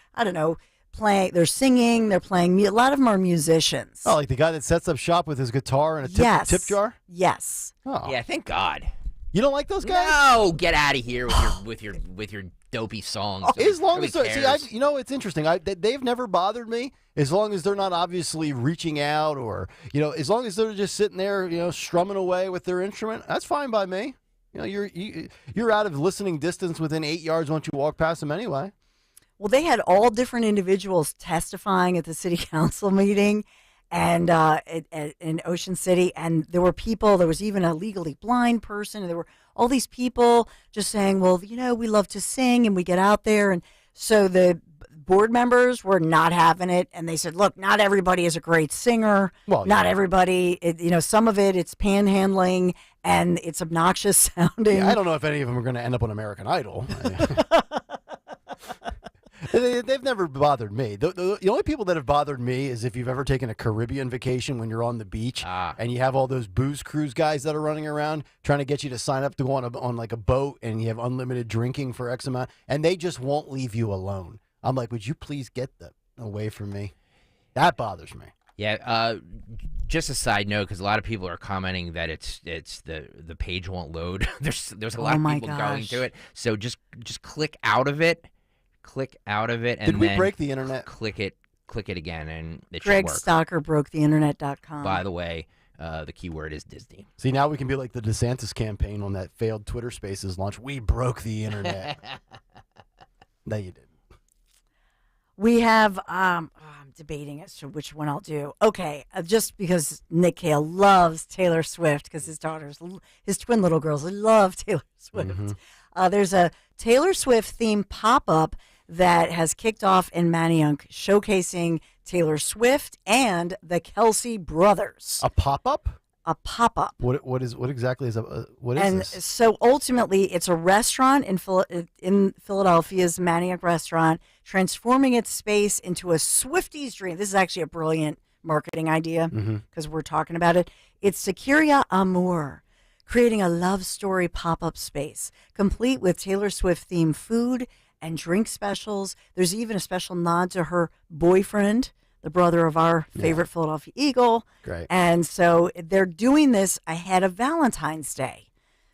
playing, they're singing, they're playing, a lot of them are musicians. Oh, like the guy that sets up shop with his guitar and a tip jar? Yes. Oh. Yeah, thank God. You don't like those guys? No, get out of here with your dopey songs. As long as it's interesting. They've never bothered me as long as they're not obviously reaching out or as long as they're just sitting there strumming away with their instrument. That's fine by me. You're out of listening distance within 8 yards once you walk past them anyway. Well, they had all different individuals testifying at the city council meeting and in Ocean City. And there were people, there was even a legally blind person. And there were all these people just saying, well, we love to sing and we get out there. And so the board members were not having it. And they said, look, not everybody is a great singer. Well, not everybody, some of it's panhandling and it's obnoxious sounding. Yeah, I don't know if any of them are going to end up on American Idol. They've never bothered me. The only people that have bothered me is if you've ever taken a Caribbean vacation when you're on the beach and you have all those booze cruise guys that are running around trying to get you to sign up to go on like a boat and you have unlimited drinking for X amount and they just won't leave you alone. I'm like, would you please get that away from me? That bothers me. Yeah, just a side note, because a lot of people are commenting that it's the page won't load. There's a lot of people going to it, so just click out of it. Click out of it, and Did we break the internet? Click it again, and it Greg should work. Stocker broke the internet.com. By the way, the keyword is Disney. See, now we can be like the DeSantis campaign on that failed Twitter Spaces launch. We broke the internet. No, you didn't. We have, I'm debating as to which one I'll do. Okay, just because Nick Kayal loves Taylor Swift, because his twin little girls love Taylor Swift. Mm-hmm. There's a Taylor Swift themed pop-up that has kicked off in Manayunk, showcasing Taylor Swift and the Kelsey brothers. A pop-up? A pop-up. What exactly is what is and this? So ultimately, it's a restaurant in Philadelphia's Manayunk restaurant, transforming its space into a Swifties dream. This is actually a brilliant marketing idea because we're talking about it. It's Securia Amour, creating a love story pop-up space, complete with Taylor Swift-themed food and drink specials. There's even a special nod to her boyfriend, the brother of our favorite Philadelphia Eagle. Great. And so they're doing this ahead of Valentine's Day.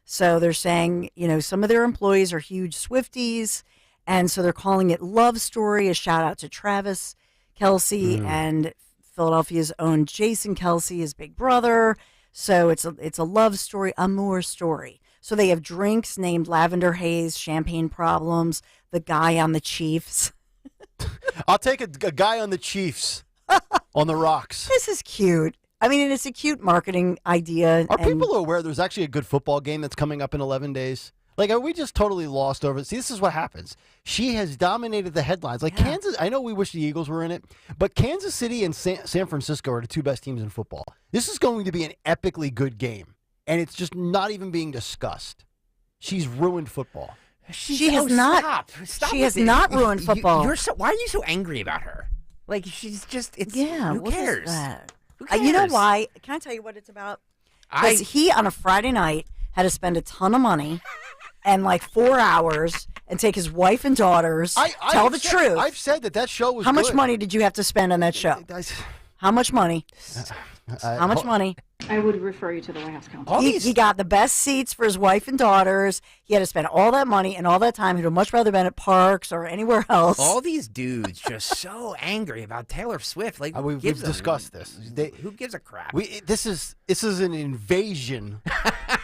So they're saying, some of their employees are huge Swifties, and so they're calling it Love Story, a shout out to Travis Kelce and Philadelphia's own Jason Kelce, his big brother. So it's a love story, amour story. So they have drinks named Lavender Haze, Champagne Problems, the guy on the Chiefs. I'll take a guy on the Chiefs on the rocks. This is cute. I mean, it's a cute marketing idea. Are people aware there's actually a good football game that's coming up in 11 days? Like, are we just totally lost over it? See, this is what happens. She has dominated the headlines. Like, Kansas, I know we wish the Eagles were in it, but Kansas City and San Francisco are the two best teams in football. This is going to be an epically good game, and it's just not even being discussed. She's ruined football. She has not. Stop she has not ruined football. Why are you so angry about her? Like, she's just. Who what cares? is that? Who cares? You know why? Can I tell you what it's about? Because he on a Friday night had to spend a ton of money and like 4 hours and take his wife and daughters. Tell the truth. I've said that show was. How much good. money did you have to spend on that show? How much money? How much money? I would refer you to the White House Counsel. He got the best seats for his wife and daughters. He had to spend all that money and all that time. He'd much rather been at parks or anywhere else. All these dudes just so angry about Taylor Swift. Like, we've discussed this. Who gives a crap? This is an invasion.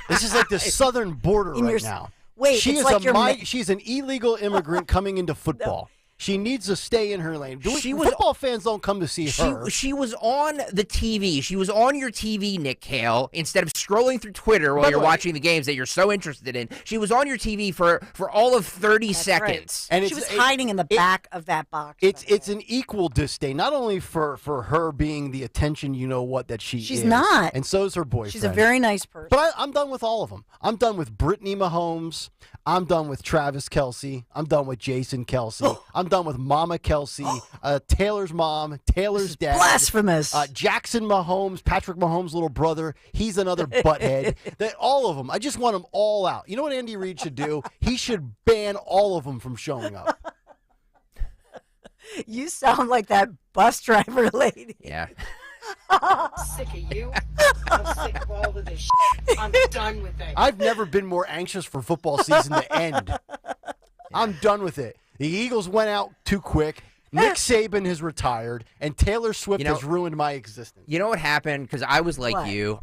This is like the southern border now. Wait, she it's is like she's an illegal immigrant coming into football. She needs to stay in her lane. Football fans don't come to see her. She was on the TV. She was on your TV, Nick Kayal, instead of scrolling through Twitter while you're watching the games that you're so interested in. She was on your TV for all of 30 seconds. Right. And she was hiding in the back of that box. It's an equal disdain, not only for her being the attention that she is. She's not. And so is her boyfriend. She's a very nice person. But I'm done with all of them. I'm done with Brittany Mahomes. I'm done with Travis Kelce. I'm done with Jason Kelce. I'm done with Mama Kelce, Taylor's mom, Taylor's dad. Blasphemous. Jackson Mahomes, Patrick Mahomes' little brother. He's another butthead. All of them. I just want them all out. You know what Andy Reid should do? He should ban all of them from showing up. You sound like that bus driver lady. Yeah. I'm sick of you. I'm sick of all of this shit. I'm done with it. I've never been more anxious for football season to end. I'm done with it. The Eagles went out too quick. Nick Saban has retired, and Taylor Swift has ruined my existence. You know what happened? Because I was like What? you.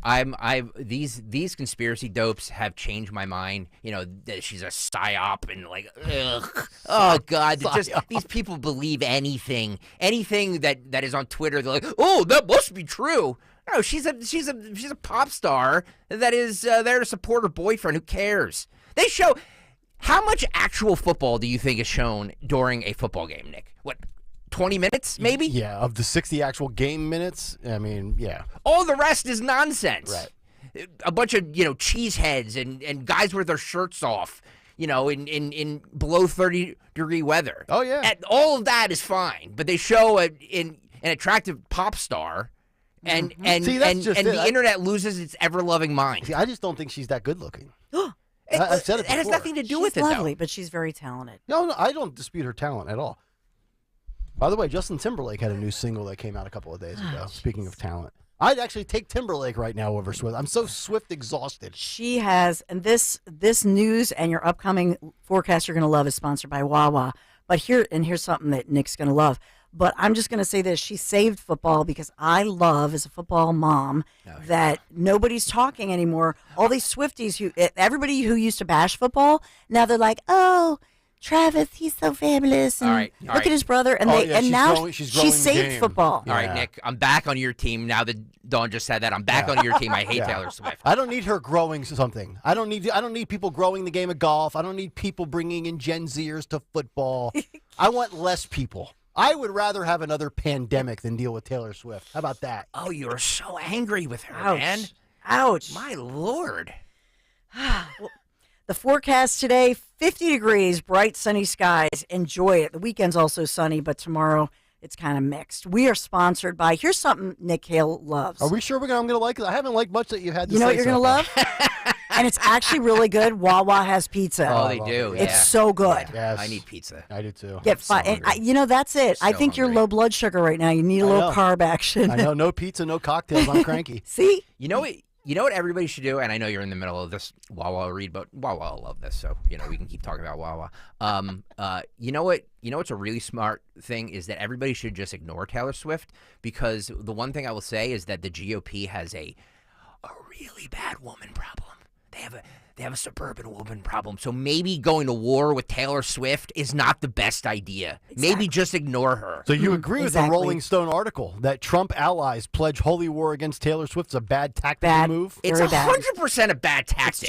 These conspiracy dopes have changed my mind. You know, that she's a psyop and like, ugh. Oh God, these people believe anything that is on Twitter. They're like, oh, that must be true. No, she's a pop star that is there to support her boyfriend. Who cares? They show. How much actual football do you think is shown during a football game, Nick? What, 20 minutes, maybe? Yeah, of the 60 actual game minutes, I mean, yeah. All the rest is nonsense. Right. A bunch of, cheeseheads and guys with their shirts off, in below 30-degree weather. Oh, yeah. And all of that is fine, but they show an attractive pop star, and See, that's just and it. the internet loses its ever-loving mind. See, I just don't think she's that good looking. It I've said it has before. nothing to do She's with it, lovely, though. but she's very talented. No, I don't dispute her talent at all. By the way, Justin Timberlake had a new single that came out a couple of days ago. Speaking of talent, I'd actually take Timberlake right now over Swift. I'm so Swift exhausted. She has, and this news and your upcoming forecast you're going to love is sponsored by Wawa. But here's something that Nick's going to love. But I'm just going to say this. She saved football because I love, as a football mom, that nobody's talking anymore. All these Swifties, everybody who used to bash football, now they're like, oh, Travis, he's so fabulous. And look at his brother. And now she saved football. All right, Nick, I'm back on your team now that Dawn just said that. I'm back on your team. I hate Taylor Swift. I don't need her growing something. I don't need people growing the game of golf. I don't need people bringing in Gen Zers to football. I want less people. I would rather have another pandemic than deal with Taylor Swift. How about that? Oh, you're so angry with her, Ouch. man. Ouch. My Lord. The forecast today, 50 degrees, bright sunny skies. Enjoy it. The weekend's also sunny, but tomorrow it's kind of mixed. We are sponsored by, here's something Nick Kayal loves. Are we sure I'm going to like it? I haven't liked much that you had to say. You know what you're so going to far. love? And it's actually really good. Wawa has pizza. Oh, they do. It's yeah. so good. Yes. I need pizza. I do too. Get that's it. I think you're low blood sugar right now. You need a little carb action. I know. No pizza, no cocktails. I'm cranky. See? You know what everybody should do, and I know you're in the middle of this Wawa read, but Wawa will love this, so we can keep talking about Wawa. You know what's a really smart thing is that everybody should just ignore Taylor Swift, because the one thing I will say is that the GOP has a really bad woman problem. They have a suburban woman problem. So maybe going to war with Taylor Swift is not the best idea. Exactly. Maybe just ignore her. So you agree with the Rolling Stone article that Trump allies pledge holy war against Taylor Swift's a bad tactical move? It's 100% a bad tactic.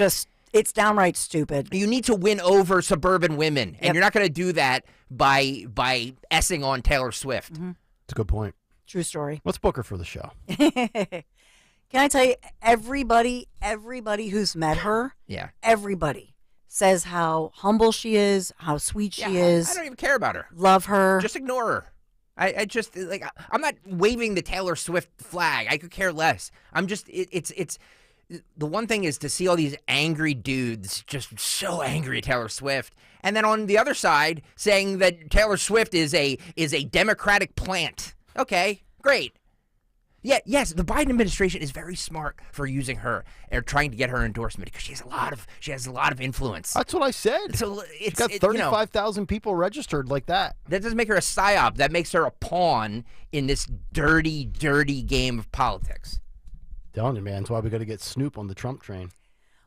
It's downright stupid. You need to win over suburban women, and you're not going to do that by essing on Taylor Swift. Mm-hmm. That's a good point. True story. Let's book her for the show. Can I tell you, everybody who's met her, everybody says how humble she is, how sweet she is. I don't even care about her. Love her. Just ignore her. I just I'm not waving the Taylor Swift flag. I could care less. I'm just it's the one thing is to see all these angry dudes just so angry at Taylor Swift, and then on the other side saying that Taylor Swift is a Democratic plant. Okay, great. Yeah, yes, the Biden administration is very smart for using her or trying to get her endorsement because she has a lot of influence. That's what I said. So She's got 35,000 people registered like that. That doesn't make her a psyop. That makes her a pawn in this dirty, dirty game of politics. Telling you, man, that's why we got to get Snoop on the Trump train.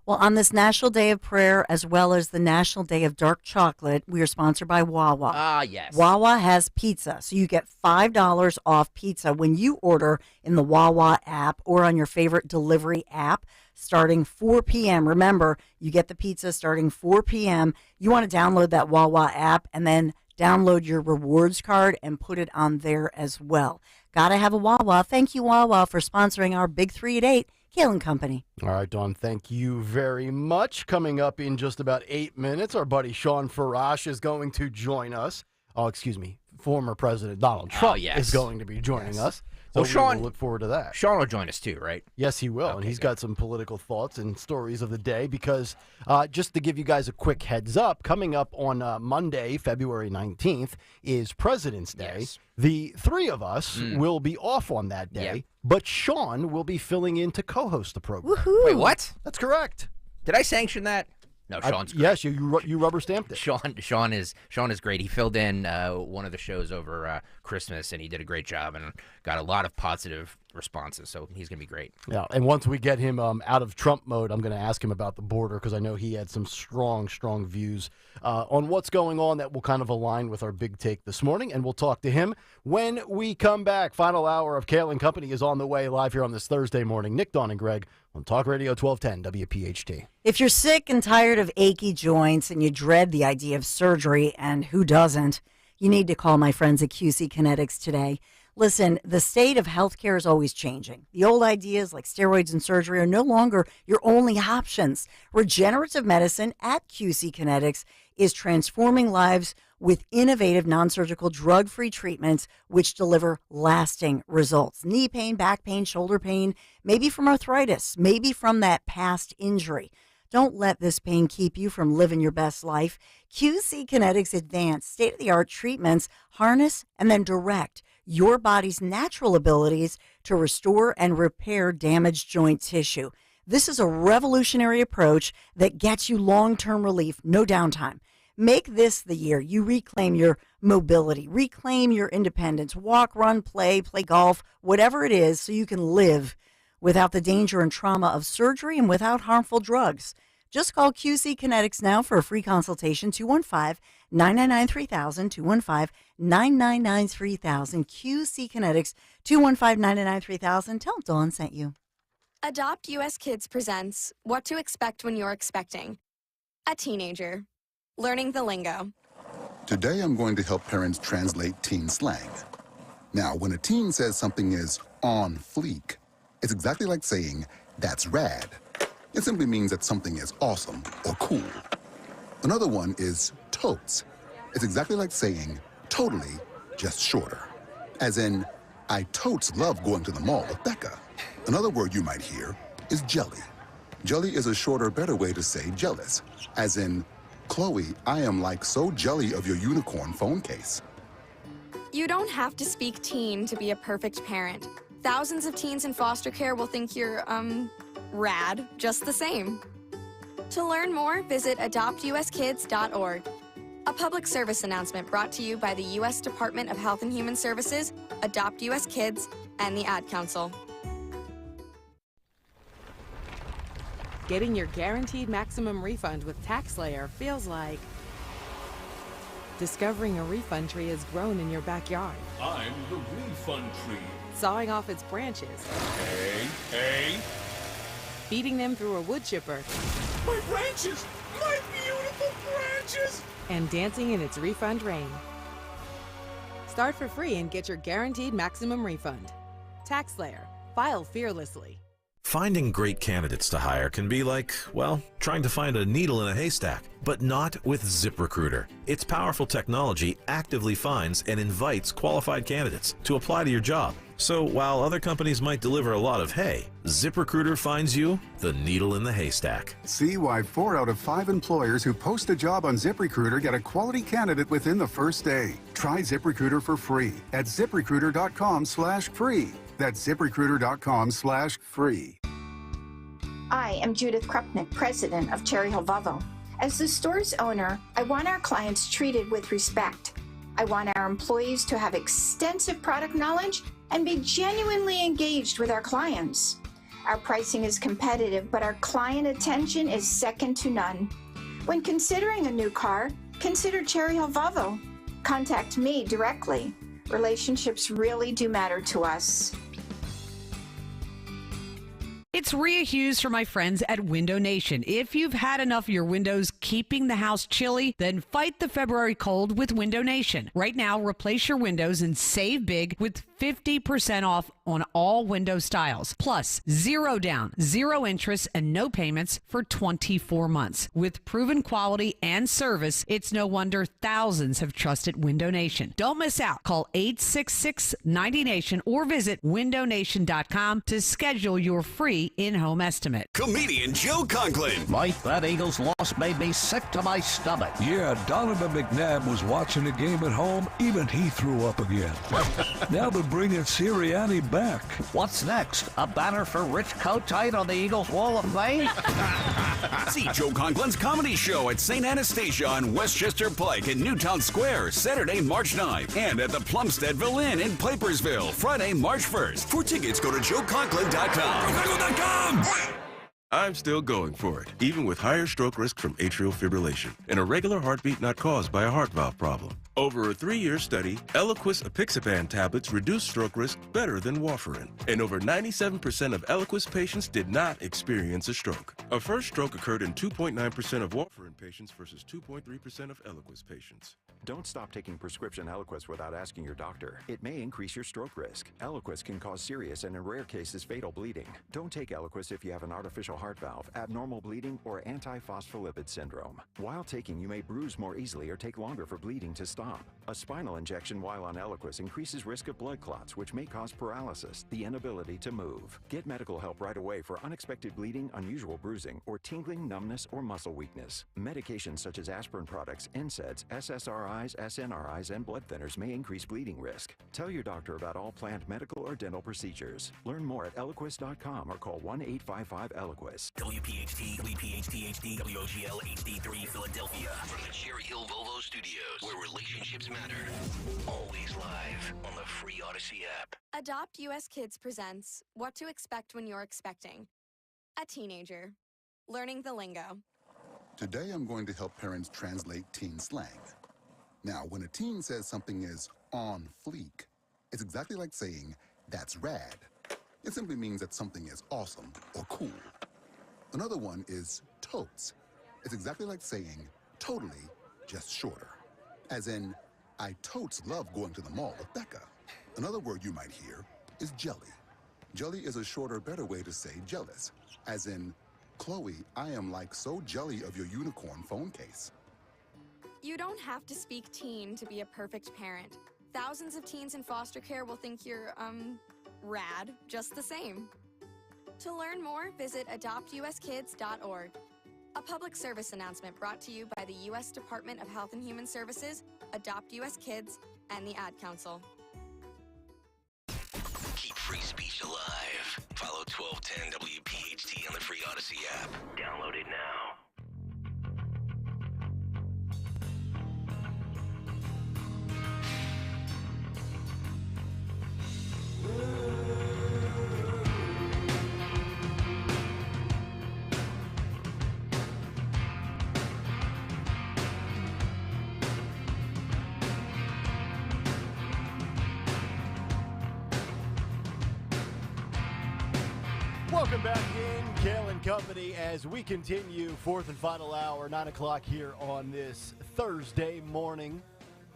Well, on this National Day of Prayer, as well as the National Day of Dark Chocolate, we are sponsored by Wawa. Ah, yes. Wawa has pizza, so you get $5 off pizza when you order in the Wawa app or on your favorite delivery app starting 4 p.m. Remember, you get the pizza starting 4 p.m. You want to download that Wawa app and then download your rewards card and put it on there as well. Gotta have a Wawa. Thank you, Wawa, for sponsoring our Big 3 at 8. Kayal and Company. All right, Dawn, thank you very much. Coming up in just about 8 minutes, our buddy Sean Farash is going to join us. Oh, excuse me, former President Donald Trump is going to be joining us. So Sean, we'll look forward to that. Sean will join us too, right? Yes, he will, and he's got some political thoughts and stories of the day because just to give you guys a quick heads up, coming up on Monday, February 19th, is President's Day. Yes. The three of us will be off on that day, but Sean will be filling in to co-host the program. Woohoo! Wait, what? That's correct. Did I sanction that? No, Sean's great. Yes, you rubber stamped it. Sean is great. He filled in one of the shows over Christmas, and he did a great job and got a lot of positive responses. So he's going to be great. Yeah, and once we get him out of Trump mode, I'm going to ask him about the border because I know he had some strong views on what's going on that will kind of align with our big take this morning, and we'll talk to him when we come back. Final hour of Kayal and Company is on the way live here on this Thursday morning. Nick, Dawn, and Greg on Talk Radio 1210 WPHT. If you're sick and tired of achy joints and you dread the idea of surgery, and who doesn't, you need to call my friends at QC Kinetics today. Listen, the state of healthcare is always changing. The old ideas like steroids and surgery are no longer your only options. Regenerative medicine at QC Kinetics is transforming lives with innovative non-surgical drug-free treatments which deliver lasting results. Knee pain, back pain, shoulder pain, maybe from arthritis, maybe from that past injury. Don't let this pain keep you from living your best life. QC Kinetics advanced state-of-the-art treatments harness and then direct your body's natural abilities to restore and repair damaged joint tissue. This is a revolutionary approach that gets you long-term relief, no downtime. Make this the year you reclaim your mobility, reclaim your independence, walk, run, play golf, whatever it is, so you can live without the danger and trauma of surgery and without harmful drugs. Just call QC Kinetics now for a free consultation, 215-999-3000, 215-999-3000. QC Kinetics, 215-999-3000. Tell them Dawn sent you. Adopt US Kids presents What to Expect When You're Expecting. A teenager. Learning the lingo. Today I'm going to help parents translate teen slang. Now, when a teen says something is on fleek, it's exactly like saying, that's rad. It simply means that something is awesome or cool. Another one is totes. It's exactly like saying, totally, just shorter. As in, I totes love going to the mall with Becca. Another word you might hear is jelly. Jelly is a shorter, better way to say jealous. As in, Chloe, I am like so jelly of your unicorn phone case. You don't have to speak teen to be a perfect parent. Thousands of teens in foster care will think you're, rad just the same. To learn more, visit adoptuskids.org. A public service announcement brought to you by the U.S. Department of Health and Human Services, Adopt U.S. Kids, and the Ad Council. Getting your guaranteed maximum refund with TaxSlayer feels like discovering a refund tree has grown in your backyard. I'm the refund tree. Sawing off its branches. Hey! Feeding them through a wood chipper. My branches! My beautiful branches! And dancing in its refund rain. Start for free and get your guaranteed maximum refund. TaxSlayer. File fearlessly. Finding great candidates to hire can be like, well, trying to find a needle in a haystack, but not with ZipRecruiter. Its powerful technology actively finds and invites qualified candidates to apply to your job. So while other companies might deliver a lot of hay, ZipRecruiter finds you the needle in the haystack. See why 4 out of 5 employers who post a job on ZipRecruiter get a quality candidate within the first day. Try ZipRecruiter for free at ZipRecruiter.com/free. That's ZipRecruiter.com/free. I am Judith Krupnick, president of Cherry Hill Volvo. As the store's owner, I want our clients treated with respect. I want our employees to have extensive product knowledge and be genuinely engaged with our clients. Our pricing is competitive, but our client attention is second to none. When considering a new car, consider Cherry Hill Volvo. Contact me directly. Relationships really do matter to us. It's Rhea Hughes for my friends at Window Nation. If you've had enough of your windows keeping the house chilly, then fight the February cold with Window Nation. Right now, replace your windows and save big with 50% off on all window styles. Plus, 0 down, 0 interest, and no payments for 24 months. With proven quality and service, it's no wonder thousands have trusted Window Nation. Don't miss out. Call 866-90NATION or visit windownation.com to schedule your free in-home estimate. Comedian Joe Conklin. Mike, that Eagles loss made me sick to my stomach. Yeah, Donovan McNabb was watching the game at home. Even he threw up again. Now they're bringing Sirianni back back. What's next? A banner for Rich Kotite on the Eagles Wall of Fame? See Joe Conklin's comedy show at St. Anastasia on Westchester Pike in Newtown Square, Saturday, March 9th, and at the Plumsteadville Inn in Pipersville, Friday, March 1st. For tickets, go to joeconklin.com. JoeConklin.com! I'm still going for it, even with higher stroke risk from atrial fibrillation and a regular heartbeat not caused by a heart valve problem. Over a 3-year study, Eliquis apixaban tablets reduce stroke risk better than warfarin, and over 97% of Eliquis patients did not experience a stroke. A first stroke occurred in 2.9% of warfarin patients versus 2.3% of Eliquis patients. Don't stop taking prescription Eliquis without asking your doctor. It may increase your stroke risk. Eliquis can cause serious and in rare cases fatal bleeding. Don't take Eliquis if you have an artificial heart valve, abnormal bleeding, or antiphospholipid syndrome. While taking, you may bruise more easily or take longer for bleeding to stop. A spinal injection while on Eliquis increases risk of blood clots, which may cause paralysis, the inability to move. Get medical help right away for unexpected bleeding, unusual bruising, or tingling, numbness, or muscle weakness. Medications such as aspirin products, NSAIDs, SSRIs, SNRIs, and blood thinners may increase bleeding risk. Tell your doctor about all planned medical or dental procedures. Learn more at Eliquis.com or call 1-855-ELIQUIS. WPHT, WPHT HD, WOGL HD3 Philadelphia. From the Cherry Hill Volvo Studios, where relationships matter. Always live on the free Odyssey app. Adopt US Kids presents What to Expect When You're Expecting. A teenager. Learning the lingo. Today I'm going to help parents translate teen slang. Now, when a teen says something is on fleek, it's exactly like saying, that's rad. It simply means that something is awesome or cool. Another one is totes. It's exactly like saying, totally, just shorter. As in, I totes love going to the mall with Becca. Another word you might hear is jelly. Jelly is a shorter, better way to say jealous. As in, Chloe, I am like so jelly of your unicorn phone case. You don't have to speak teen to be a perfect parent. Thousands of teens in foster care will think you're, rad just the same. To learn more, visit adoptuskids.org. A public service announcement brought to you by the U.S. Department of Health and Human Services, Adopt U.S. Kids, and the Ad Council. Keep free speech alive. Follow 1210 WPHT on the free Odyssey app. Download it now. Welcome back in, Kayal and Company, as we continue fourth and final hour, 9 o'clock here on this Thursday morning.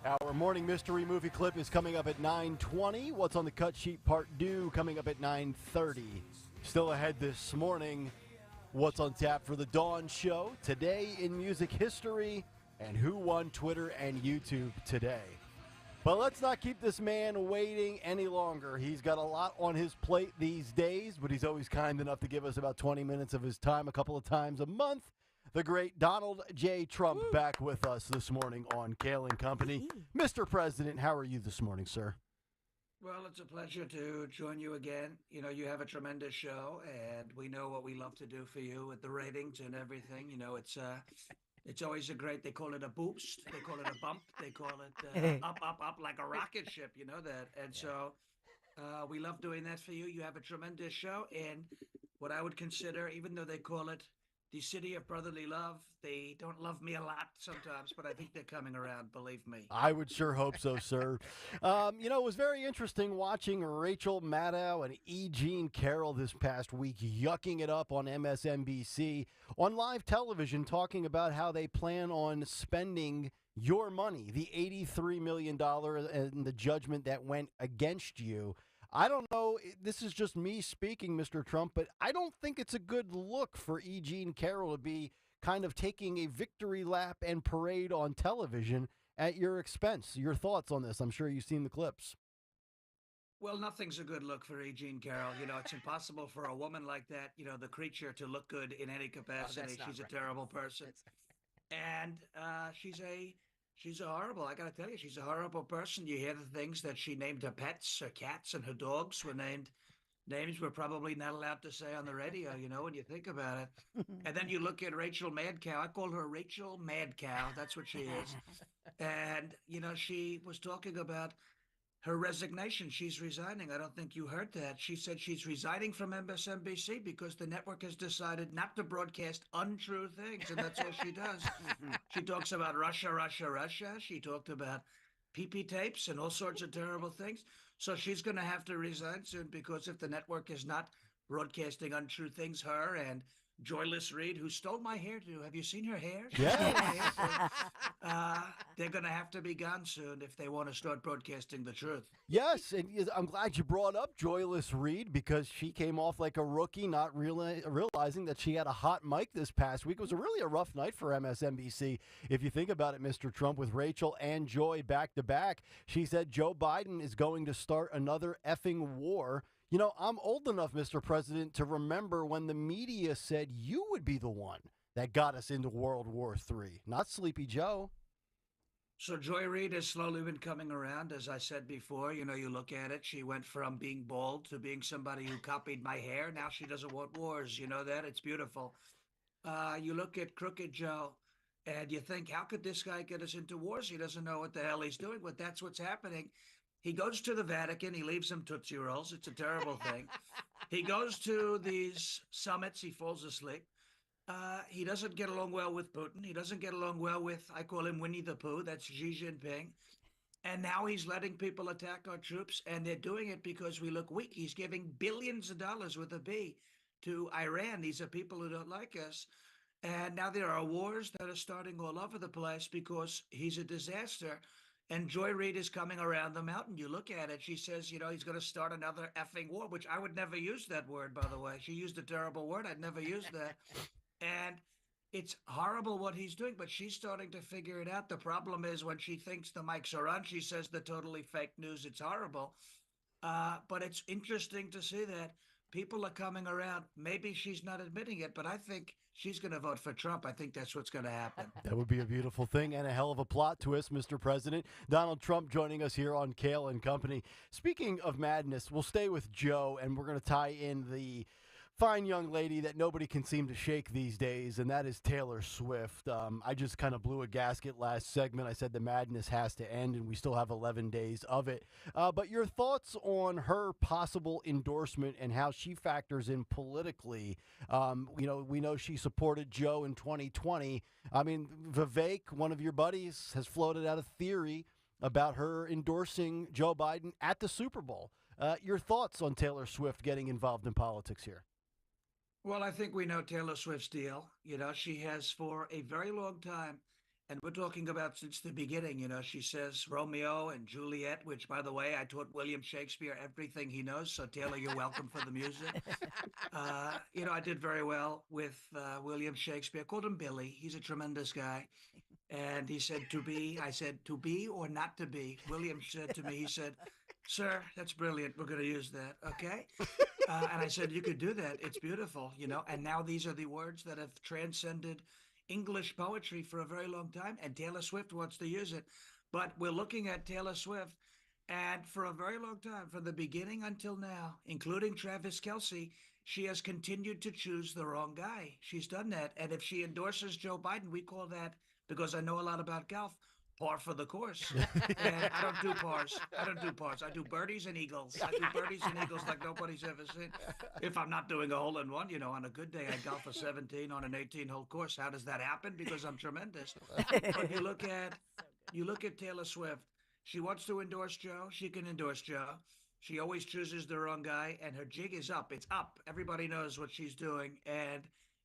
Our morning mystery movie clip is coming up at 9:20. What's on the cut sheet part due coming up at 9:30. Still ahead this morning, what's on tap for the Dawn Show, today in music history, and who won Twitter and YouTube today. But let's not keep this man waiting any longer. He's got a lot on his plate these days, but he's always kind enough to give us about 20 minutes of his time a couple of times a month. The great Donald J. Trump back with us this morning on Kayal and Company. Mr. President, how are you this morning, sir? Well, it's a pleasure to join you again. You know, you have a tremendous show, and we know what we love to do for you with the ratings and everything. You know, it's always a great, they call it a boost, they call it a bump, they call it up like a rocket ship, you know that. And so we love doing that for you. You have a tremendous show, and what I would consider, even though they call it the city of brotherly love, they don't love me a lot sometimes, but I think they're coming around, believe me. I would sure hope so, sir. You know, it was very interesting watching Rachel Maddow and E. Jean Carroll this past week yucking it up on MSNBC on live television, talking about how they plan on spending your money, the $83 million and the judgment that went against you. I don't know, this is just me speaking, Mr. Trump, but I don't think it's a good look for E. Jean Carroll to be kind of taking a victory lap and parade on television at your expense. Your thoughts on this? I'm sure you've seen the clips. Well, nothing's a good look for E. Jean Carroll. You know, it's impossible for a woman like that, you know, the creature, to look good in any capacity. She's a terrible person. And She's a horrible. I got to tell you, she's a horrible person. You hear the things that she named her pets, her cats, and her dogs were named names we're probably not allowed to say on the radio, when you think about it. And then you look at Rachel Mad Cow. I call her Rachel Mad Cow. That's what she is. And, she was talking about her resignation. She's resigning. I don't think you heard that. She said she's resigning from MSNBC because the network has decided not to broadcast untrue things, and that's all she does. She talks about Russia, Russia, Russia. She talked about pee-pee tapes and all sorts of terrible things. So she's going to have to resign soon because if the network is not broadcasting untrue things, her and Joyless Reed, who stole my hairdo. Have you seen her hair? Yeah. They're going to have to be gone soon if they want to start broadcasting the truth. Yes, and I'm glad you brought up Joyless Reed because she came off like a rookie, not realizing that she had a hot mic this past week. It was really a rough night for MSNBC. If you think about it, Mr. Trump, with Rachel and Joy back to back, she said Joe Biden is going to start another effing war. I'm old enough, Mr. President, to remember when the media said you would be the one that got us into World War III, not Sleepy Joe. So Joy Reid has slowly been coming around, as I said before. You look at it. She went from being bald to being somebody who copied my hair. Now she doesn't want wars. You know that? It's beautiful. You look at Crooked Joe, and you think, how could this guy get us into wars? He doesn't know what the hell he's doing, but that's what's happening. He goes to the Vatican. He leaves them Tootsie Rolls. It's a terrible thing. He goes to these summits. He falls asleep. He doesn't get along well with Putin. He doesn't get along well with, I call him Winnie the Pooh. That's Xi Jinping. And now he's letting people attack our troops, and they're doing it because we look weak. He's giving billions of dollars with a B to Iran. These are people who don't like us. And now there are wars that are starting all over the place because he's a disaster. And Joy Reid is coming around the mountain. You look at it. She says, he's going to start another effing war, which I would never use that word, by the way. She used a terrible word. I'd never use that. And it's horrible what he's doing, but she's starting to figure it out. The problem is when she thinks the mics are on, she says the totally fake news. It's horrible. But it's interesting to see that people are coming around. Maybe she's not admitting it, but I think she's going to vote for Trump. I think that's what's going to happen. That would be a beautiful thing and a hell of a plot twist, Mr. President. Donald Trump joining us here on Kayal and Company. Speaking of madness, we'll stay with Joe, and we're going to tie in the fine young lady that nobody can seem to shake these days, and that is Taylor Swift. I just kind of blew a gasket last segment. I said the madness has to end, and we still have 11 days of it. But your thoughts on her possible endorsement and how she factors in politically. We know she supported Joe in 2020. I mean, Vivek, one of your buddies, has floated out a theory about her endorsing Joe Biden at the Super Bowl. Your thoughts on Taylor Swift getting involved in politics here? Well, I think we know Taylor Swift's deal. She has for a very long time, and we're talking about since the beginning, she says Romeo and Juliet, which, by the way, I taught William Shakespeare everything he knows. So, Taylor, you're welcome for the music. I did very well with William Shakespeare. I called him Billy. He's a tremendous guy. And he said, to be. I said, to be or not to be. William said to me, he said, sir, that's brilliant. We're going to use that. Okay. And I said, you could do that. It's beautiful, and now these are the words that have transcended English poetry for a very long time. And Taylor Swift wants to use it. But we're looking at Taylor Swift. And for a very long time, from the beginning until now, including Travis Kelce, she has continued to choose the wrong guy. She's done that. And if she endorses Joe Biden, we call that, because I know a lot about golf, par for the course. And I don't do pars. I do birdies and eagles. I do birdies and eagles like nobody's ever seen. If I'm not doing a hole-in-one, on a good day, I golf a 17 on an 18-hole course. How does that happen? Because I'm tremendous. But you look at Taylor Swift. She wants to endorse Joe. She can endorse Joe. She always chooses the wrong guy, and her jig is up. It's up. Everybody knows what she's doing, and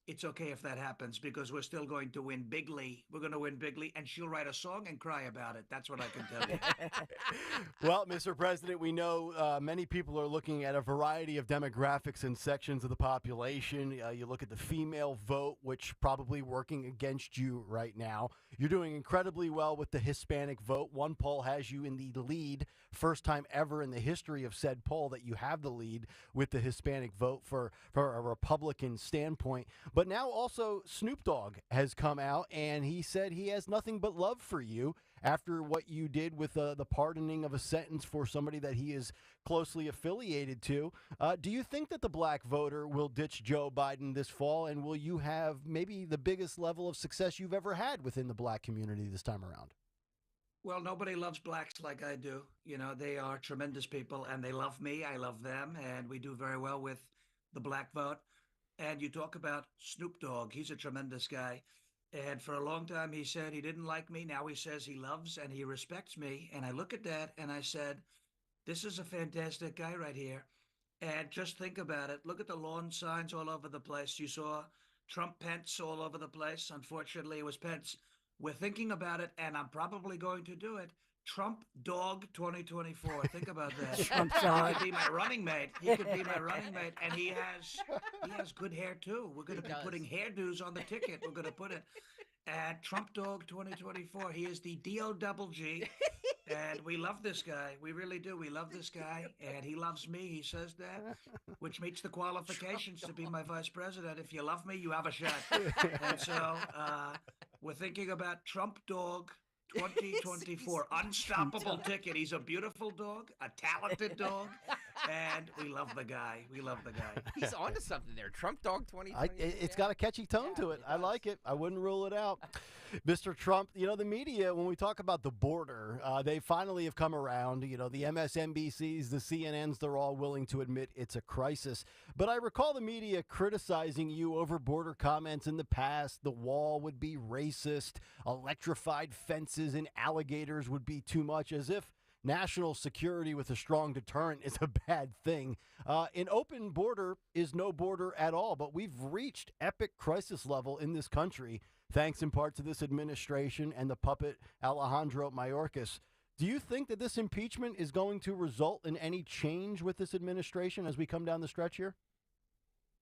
it's okay if that happens because we're still going to win bigly. We're going to win bigly, and she'll write a song and cry about it. That's what I can tell you. Well, Mr. President, we know many people are looking at a variety of demographics and sections of the population. You look at the female vote, which probably working against you right now. You're doing incredibly well with the Hispanic vote. One poll has you in the lead, first time ever in the history of said poll that you have the lead with the Hispanic vote for a Republican standpoint. But now also Snoop Dogg has come out, and he said he has nothing but love for you. after what you did with the pardoning of a sentence for somebody that he is closely affiliated to. Do you think that the black voter will ditch Joe Biden this fall, and will you have maybe the biggest level of success you've ever had within the black community this time around? Well, nobody loves blacks like I do. You know, they are tremendous people and they love me. I love them. And we do very well with the black vote. And you talk about Snoop Dogg. He's a tremendous guy. And for a long time, he said he didn't like me. Now he says he loves and he respects me. And I look at that and I said, this is a fantastic guy right here. And just think about it. Look at the lawn signs all over the place. You saw Trump Pence all over the place. Unfortunately, it was Pence. We're thinking about it, and I'm probably going to do it. Trump Dog 2024. Think about that. Trump He Dog. could be my running mate. He could be my running mate, and he has good hair too. We're going to be putting hairdos on the ticket. We're going to put it at Trump Dog 2024. He is the D-O-double-G, and we love this guy. We really do. We love this guy, and he loves me. He says that, which meets the qualifications to be my vice president. If you love me, you have a shot. And so we're thinking about Trump Dog 2024. Unstoppable ticket. He's a beautiful dog, a talented dog, and we love the guy. We love the guy. He's onto something there. Trump Dog 2024. It's got a catchy tone to it. I like it. I wouldn't rule it out. Mr. Trump, you know, the media, when we talk about the border, they finally have come around. You know, the MSNBCs, the CNNs, they're all willing to admit it's a crisis. But I recall the media criticizing you over border comments in the past. The wall would be racist. Electrified fences and alligators would be too much, as if national security with a strong deterrent is a bad thing. An open border is no border at all, but we've reached epic crisis level in this country, thanks in part to this administration and the puppet Alejandro Mayorkas. Do you think that this impeachment is going to result in any change with this administration as we come down the stretch here?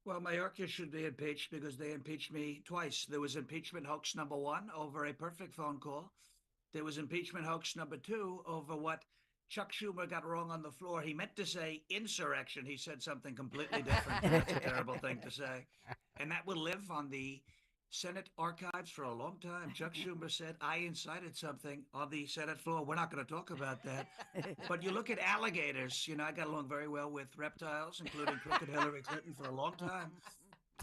Well, Mayorkas should be impeached because they impeached me twice. There was impeachment hoax number 1 over a perfect phone call. There was impeachment hoax number 2 over what Chuck Schumer got wrong on the floor. He meant to say insurrection. He said something completely different. That's a terrible thing to say. And that will live on the Senate archives for a long time. Chuck Schumer said, I incited something on the Senate floor. We're not going to talk about that. But you look at alligators. You know, I got along very well with reptiles, including crooked Hillary Clinton for a long time.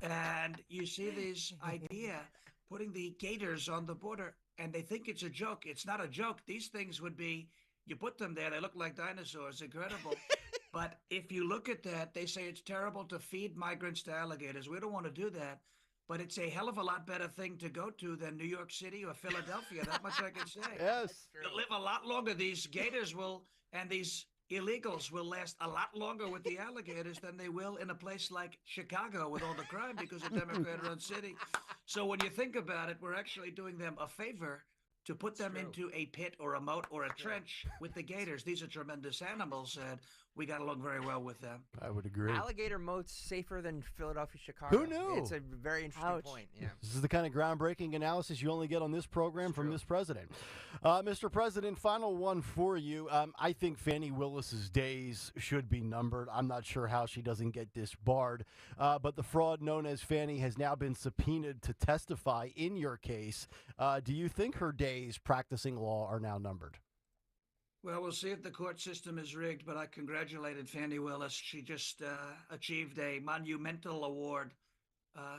And you see this idea, putting the gators on the border, and they think it's a joke. It's not a joke. These things would be, you put them there, they look like dinosaurs. Incredible. But if you look at that, they say it's terrible to feed migrants to alligators. We don't want to do that. But it's a hell of a lot better thing to go to than New York City or Philadelphia. That much I can say. Yes. They'll live a lot longer. These gators will, and these illegals will last a lot longer with the alligators than they will in a place like Chicago with all the crime because of Democrat-run city. So when you think about it, we're actually doing them a favor to put them into a pit or a moat or a trench with the gators. These are tremendous animals, and we got along very well with them. I would agree. Alligator moats safer than Philadelphia, Chicago. Who knew? It's a very interesting point. Yeah. This is the kind of groundbreaking analysis you only get on this program from this president. Mr. President, final one for you. I think Fani Willis's days should be numbered. I'm not sure how she doesn't get disbarred, but the fraud known as Fani has now been subpoenaed to testify in your case. Do you think her days practicing law are now numbered? Well, we'll see if the court system is rigged, but I congratulated Fani Willis. She just achieved a monumental award.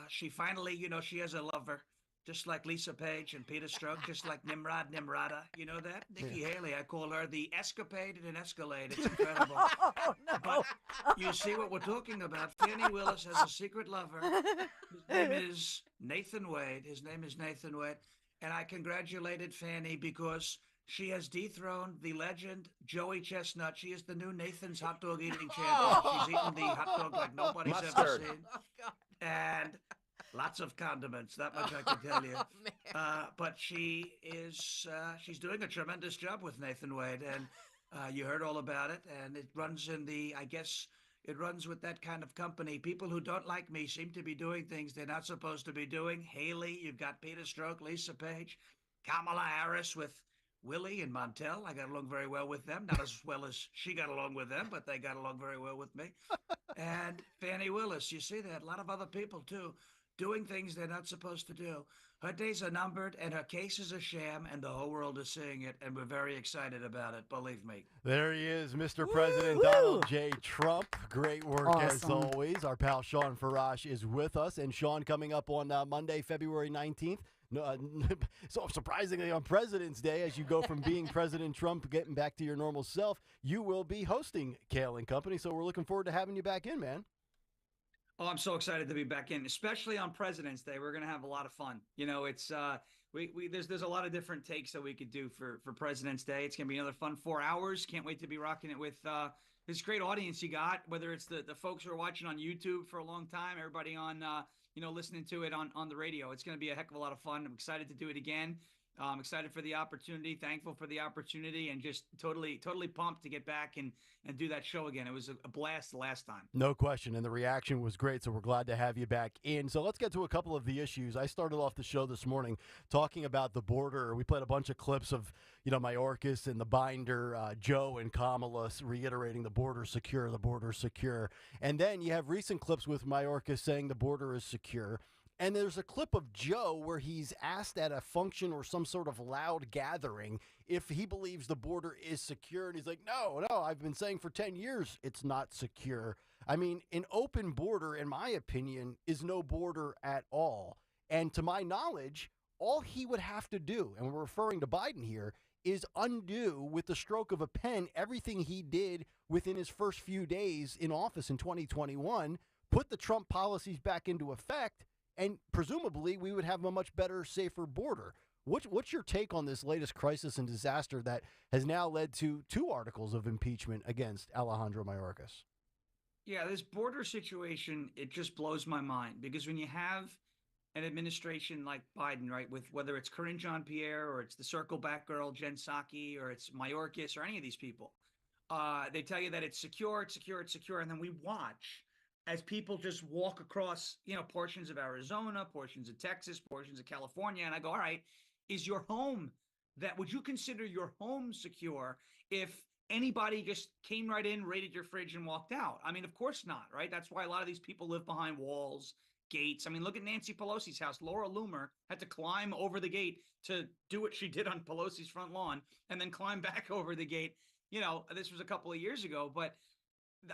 She finally, you know, she has a lover, just like Lisa Page and Peter Strzok, just like Nimrod Nimrata. You know that? Nikki Haley, I call her the escapade in an Escalade. It's incredible. Oh, no. But you see what we're talking about. Fani Willis has a secret lover. His name is Nathan Wade. His name is Nathan Wade. And I congratulated Fani because she has dethroned the legend Joey Chestnut. She is the new Nathan's hot dog eating champion. She's eaten the hot dog like nobody's ever seen. And lots of condiments, that much I can tell you. But she is, she's doing a tremendous job with Nathan Wade. And you heard all about it. And it runs in the, I guess, it runs with that kind of company. People who don't like me seem to be doing things they're not supposed to be doing. Haley, you've got Peter Strzok, Lisa Page, Kamala Harris with Willie and Montel. I got along very well with them. Not as well as she got along with them, but they got along very well with me. And Fani Willis, you see that. A lot of other people, too. doing things they're not supposed to do. Her days are numbered, and her case is a sham, and the whole world is seeing it, and we're very excited about it, believe me. There he is, Mr. President Donald J. Trump. Great work as Awesome. always. Our pal Sean Farash is with us, and Sean coming up on Monday, February 19th. So surprisingly on President's Day, as you go from being President Trump, getting back to your normal self, you will be hosting Kayal and Company. So we're looking forward to having you back in, man. Oh, I'm so excited to be back in, especially on President's Day. We're gonna have a lot of fun. You know, it's there's a lot of different takes that we could do for President's Day. It's gonna be another fun 4 hours. Can't wait to be rocking it with this great audience you got. Whether it's the folks who are watching on YouTube for a long time, everybody on listening to it on the radio. It's gonna be a heck of a lot of fun. I'm excited to do it again. I'm excited for the opportunity, thankful for the opportunity, and just totally pumped to get back and do that show again. It was a blast the last time. No question, and the reaction was great, so we're glad to have you back in. So let's get to a couple of the issues. I started off the show this morning talking about the border. We played a bunch of clips of, Mayorkas and the binder, Joe and Kamala reiterating the border secure, the border secure. And then you have recent clips with Mayorkas saying the border is secure. And there's a clip of Joe where he's asked at a function or some sort of loud gathering if he believes the border is secure. And he's like, no, I've been saying for 10 years it's not secure. I mean, an open border, in my opinion, is no border at all. And to my knowledge, all he would have to do, and we're referring to Biden here, is undo with the stroke of a pen everything he did within his first few days in office in 2021, put the Trump policies back into effect, and presumably we would have a much better, safer border. What's your take on this latest crisis and disaster that has now led to 2 articles of impeachment against Alejandro Mayorkas? Yeah, this border situation, it just blows my mind because when you have an administration like Biden, right, with whether it's Karine Jean-Pierre or it's the circle back girl, Jen Psaki, or it's Mayorkas or any of these people, they tell you that it's secure, and then we watch as people just walk across, portions of Arizona, portions of Texas, portions of California. And I go, all right, would you consider your home secure if anybody just came right in, raided your fridge and walked out? I mean, of course not, right? That's why a lot of these people live behind walls, gates. I mean, look at Nancy Pelosi's house. Laura Loomer had to climb over the gate to do what she did on Pelosi's front lawn and then climb back over the gate. This was a couple of years ago, but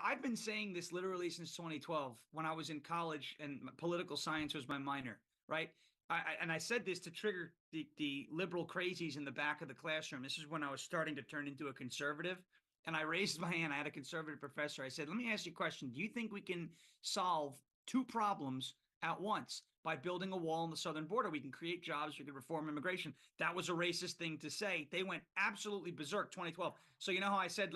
I've been saying this literally since 2012 when I was in college and political science was my minor, right? I said this to trigger the liberal crazies in the back of the classroom. This is when I was starting to turn into a conservative. And I raised my hand. I had a conservative professor. I said, let me ask you a question. Do you think we can solve 2 problems at once by building a wall on the southern border? We can create jobs. We can reform immigration. That was a racist thing to say. They went absolutely berserk 2012. So you know how I said,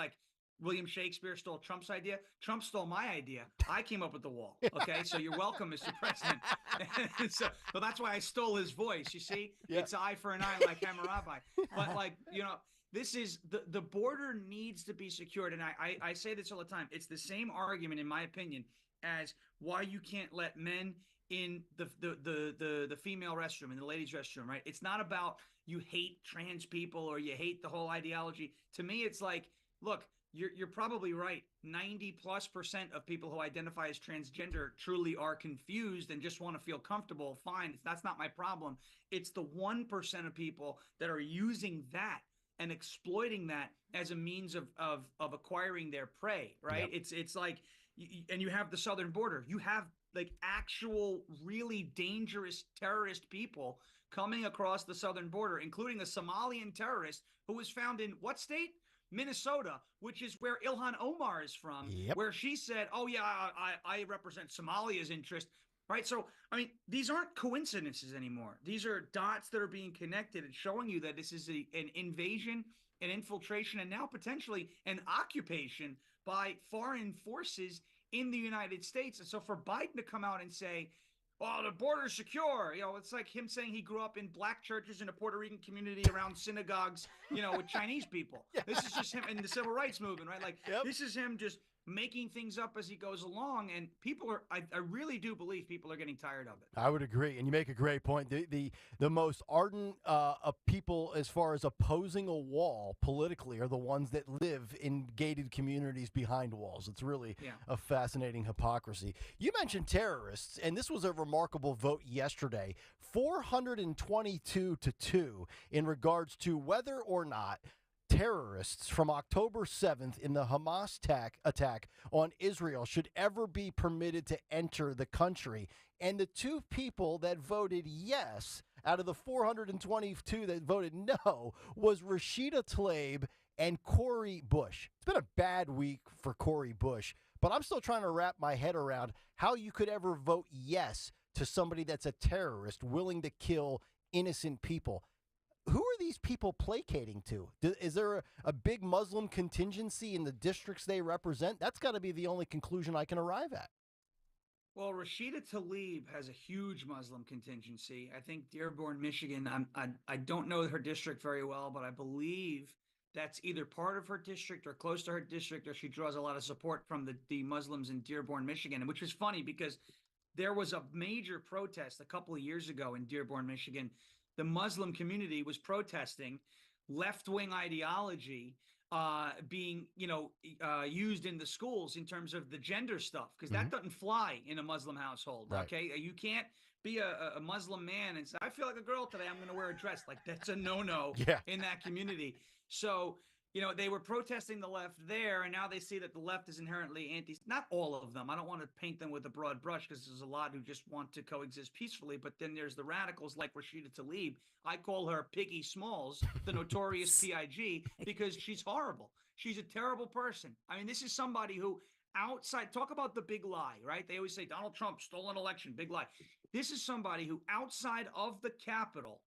William Shakespeare stole Trump's idea? Trump stole my idea. I came up with the wall. Okay, so you're welcome, Mr. President. So that's why I stole his voice. You see, It's eye for an eye like Hammurabi. But this is the border needs to be secured. And I say this all the time. It's the same argument, in my opinion, as why you can't let men in the female restroom, in the ladies' restroom, right? It's not about you hate trans people or you hate the whole ideology. To me, it's like, look, you're probably right. 90+% of people who identify as transgender truly are confused and just want to feel comfortable. Fine. That's not my problem. It's the 1% of people that are using that and exploiting that as a means of acquiring their prey, right? Yep. It's like, and you have the southern border. You have actual really dangerous terrorist people coming across the southern border, including a Somalian terrorist who was found in what state? Minnesota, which is where Ilhan Omar is from, where she said, oh, yeah, I represent Somalia's interest, right? So, I mean, these aren't coincidences anymore. These are dots that are being connected and showing you that this is an invasion, an infiltration, and now potentially an occupation by foreign forces in the United States. And so for Biden to come out and say, oh, the border's secure. It's like him saying he grew up in black churches in a Puerto Rican community around synagogues, with Chinese people. This is just him in the civil rights movement, right? This is him just making things up as he goes along, and people are. I really do believe people are getting tired of it. I would agree, and you make a great point. The most ardent of people as far as opposing a wall politically are the ones that live in gated communities behind walls. It's really a fascinating hypocrisy. You mentioned terrorists, and this was a remarkable vote yesterday, 422 to 2 in regards to whether or not terrorists from October 7th in the Hamas attack on Israel should ever be permitted to enter the country. And the two people that voted yes out of the 422 that voted no was Rashida Tlaib and Cori Bush. It's been a bad week for Cori Bush, but I'm still trying to wrap my head around how you could ever vote yes to somebody that's a terrorist willing to kill innocent people. Who are these people placating to? Is there a big Muslim contingency in the districts they represent? That's got to be the only conclusion I can arrive at. Well, Rashida Tlaib has a huge Muslim contingency. I think Dearborn, Michigan, I don't know her district very well, but I believe that's either part of her district or close to her district, or she draws a lot of support from the Muslims in Dearborn, Michigan, which is funny because there was a major protest a couple of years ago in Dearborn, Michigan. The Muslim community was protesting left-wing ideology being, used in the schools in terms of the gender stuff, because that doesn't fly in a Muslim household. Right. Okay, you can't be a Muslim man and say, "I feel like a girl today. I'm going to wear a dress." Like that's a no-no in that community. So. They were protesting the left there, and now they see that the left is inherently not all of them. I don't want to paint them with a broad brush because there's a lot who just want to coexist peacefully. But then there's the radicals like Rashida Tlaib. I call her Piggy Smalls, the notorious PIG, because she's horrible. She's a terrible person. I mean, this is somebody who talk about the big lie, right? They always say Donald Trump stole an election, big lie. This is somebody who outside of the Capitol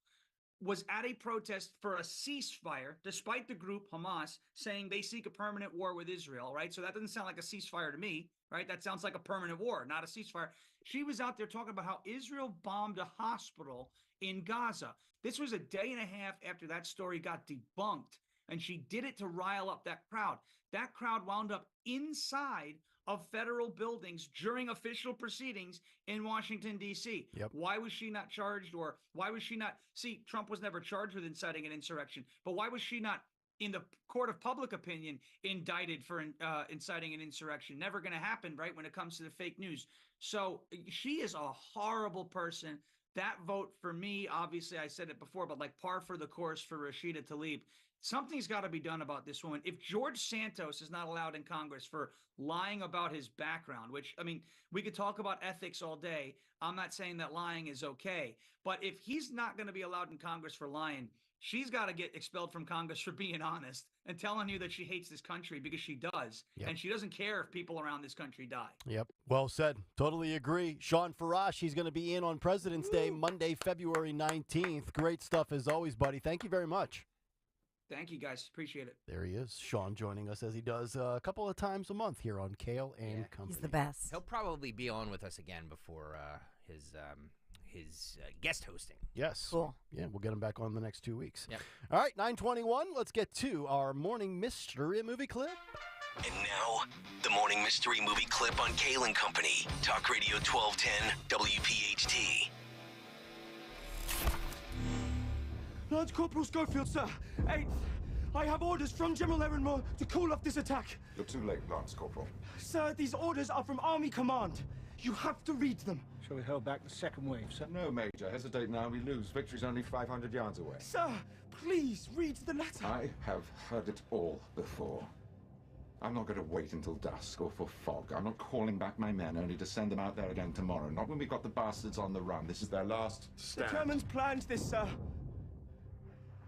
was at a protest for a ceasefire, despite the group Hamas saying they seek a permanent war with Israel, right? So that doesn't sound like a ceasefire to me, right? That sounds like a permanent war, not a ceasefire. She was out there talking about how Israel bombed a hospital in Gaza. This was a day and a half after that story got debunked, and she did it to rile up that crowd. That crowd wound up inside of federal buildings during official proceedings in Washington, D.C. Yep. Why was she not charged, or why was she not? See, Trump was never charged with inciting an insurrection, but why was she not, in the court of public opinion, indicted for inciting an insurrection? Never going to happen, right, when it comes to the fake news. So she is a horrible person. That vote for me, obviously, I said it before, but like par for the course for Rashida Tlaib. Something's got to be done about this woman. If George Santos is not allowed in Congress for lying about his background, which, I mean, we could talk about ethics all day. I'm not saying that lying is okay. But if he's not going to be allowed in Congress for lying, she's got to get expelled from Congress for being honest and telling you that she hates this country, because she does. Yep. And she doesn't care if people around this country die. Yep. Well said. Totally agree. Sean Farash, he's going to be in on President's Day, Monday, February 19th. Great stuff as always, buddy. Thank you very much. Thank you, guys. Appreciate it. There he is, Sean, joining us as he does a couple of times a month here on Kayal and Company. He's the best. He'll probably be on with us again before his guest hosting. Yes. Cool. Yeah, we'll get him back on the next 2 weeks. Yep. All right, 9:21. Let's get to our morning mystery movie clip. And now, the morning mystery movie clip on Kayal and Company. Talk Radio 1210 WPHT. Lance Corporal Schofield, sir. 8th. I have orders from General Ehrenmoor to call off this attack. You're too late, Lance Corporal. Sir, these orders are from Army Command. You have to read them. Shall we hold back the second wave, sir? No, Major. Hesitate now, we lose. Victory's only 500 yards away. Sir, please read the letter. I have heard it all before. I'm not going to wait until dusk or for fog. I'm not calling back my men only to send them out there again tomorrow. Not when we've got the bastards on the run. This is their last stand. The Germans planned this, sir.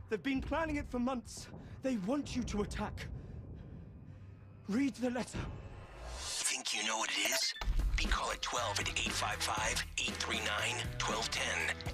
They've been planning it for months. They want you to attack. Read the letter. Think you know what it is? Be caller 12 at 855-839-1210,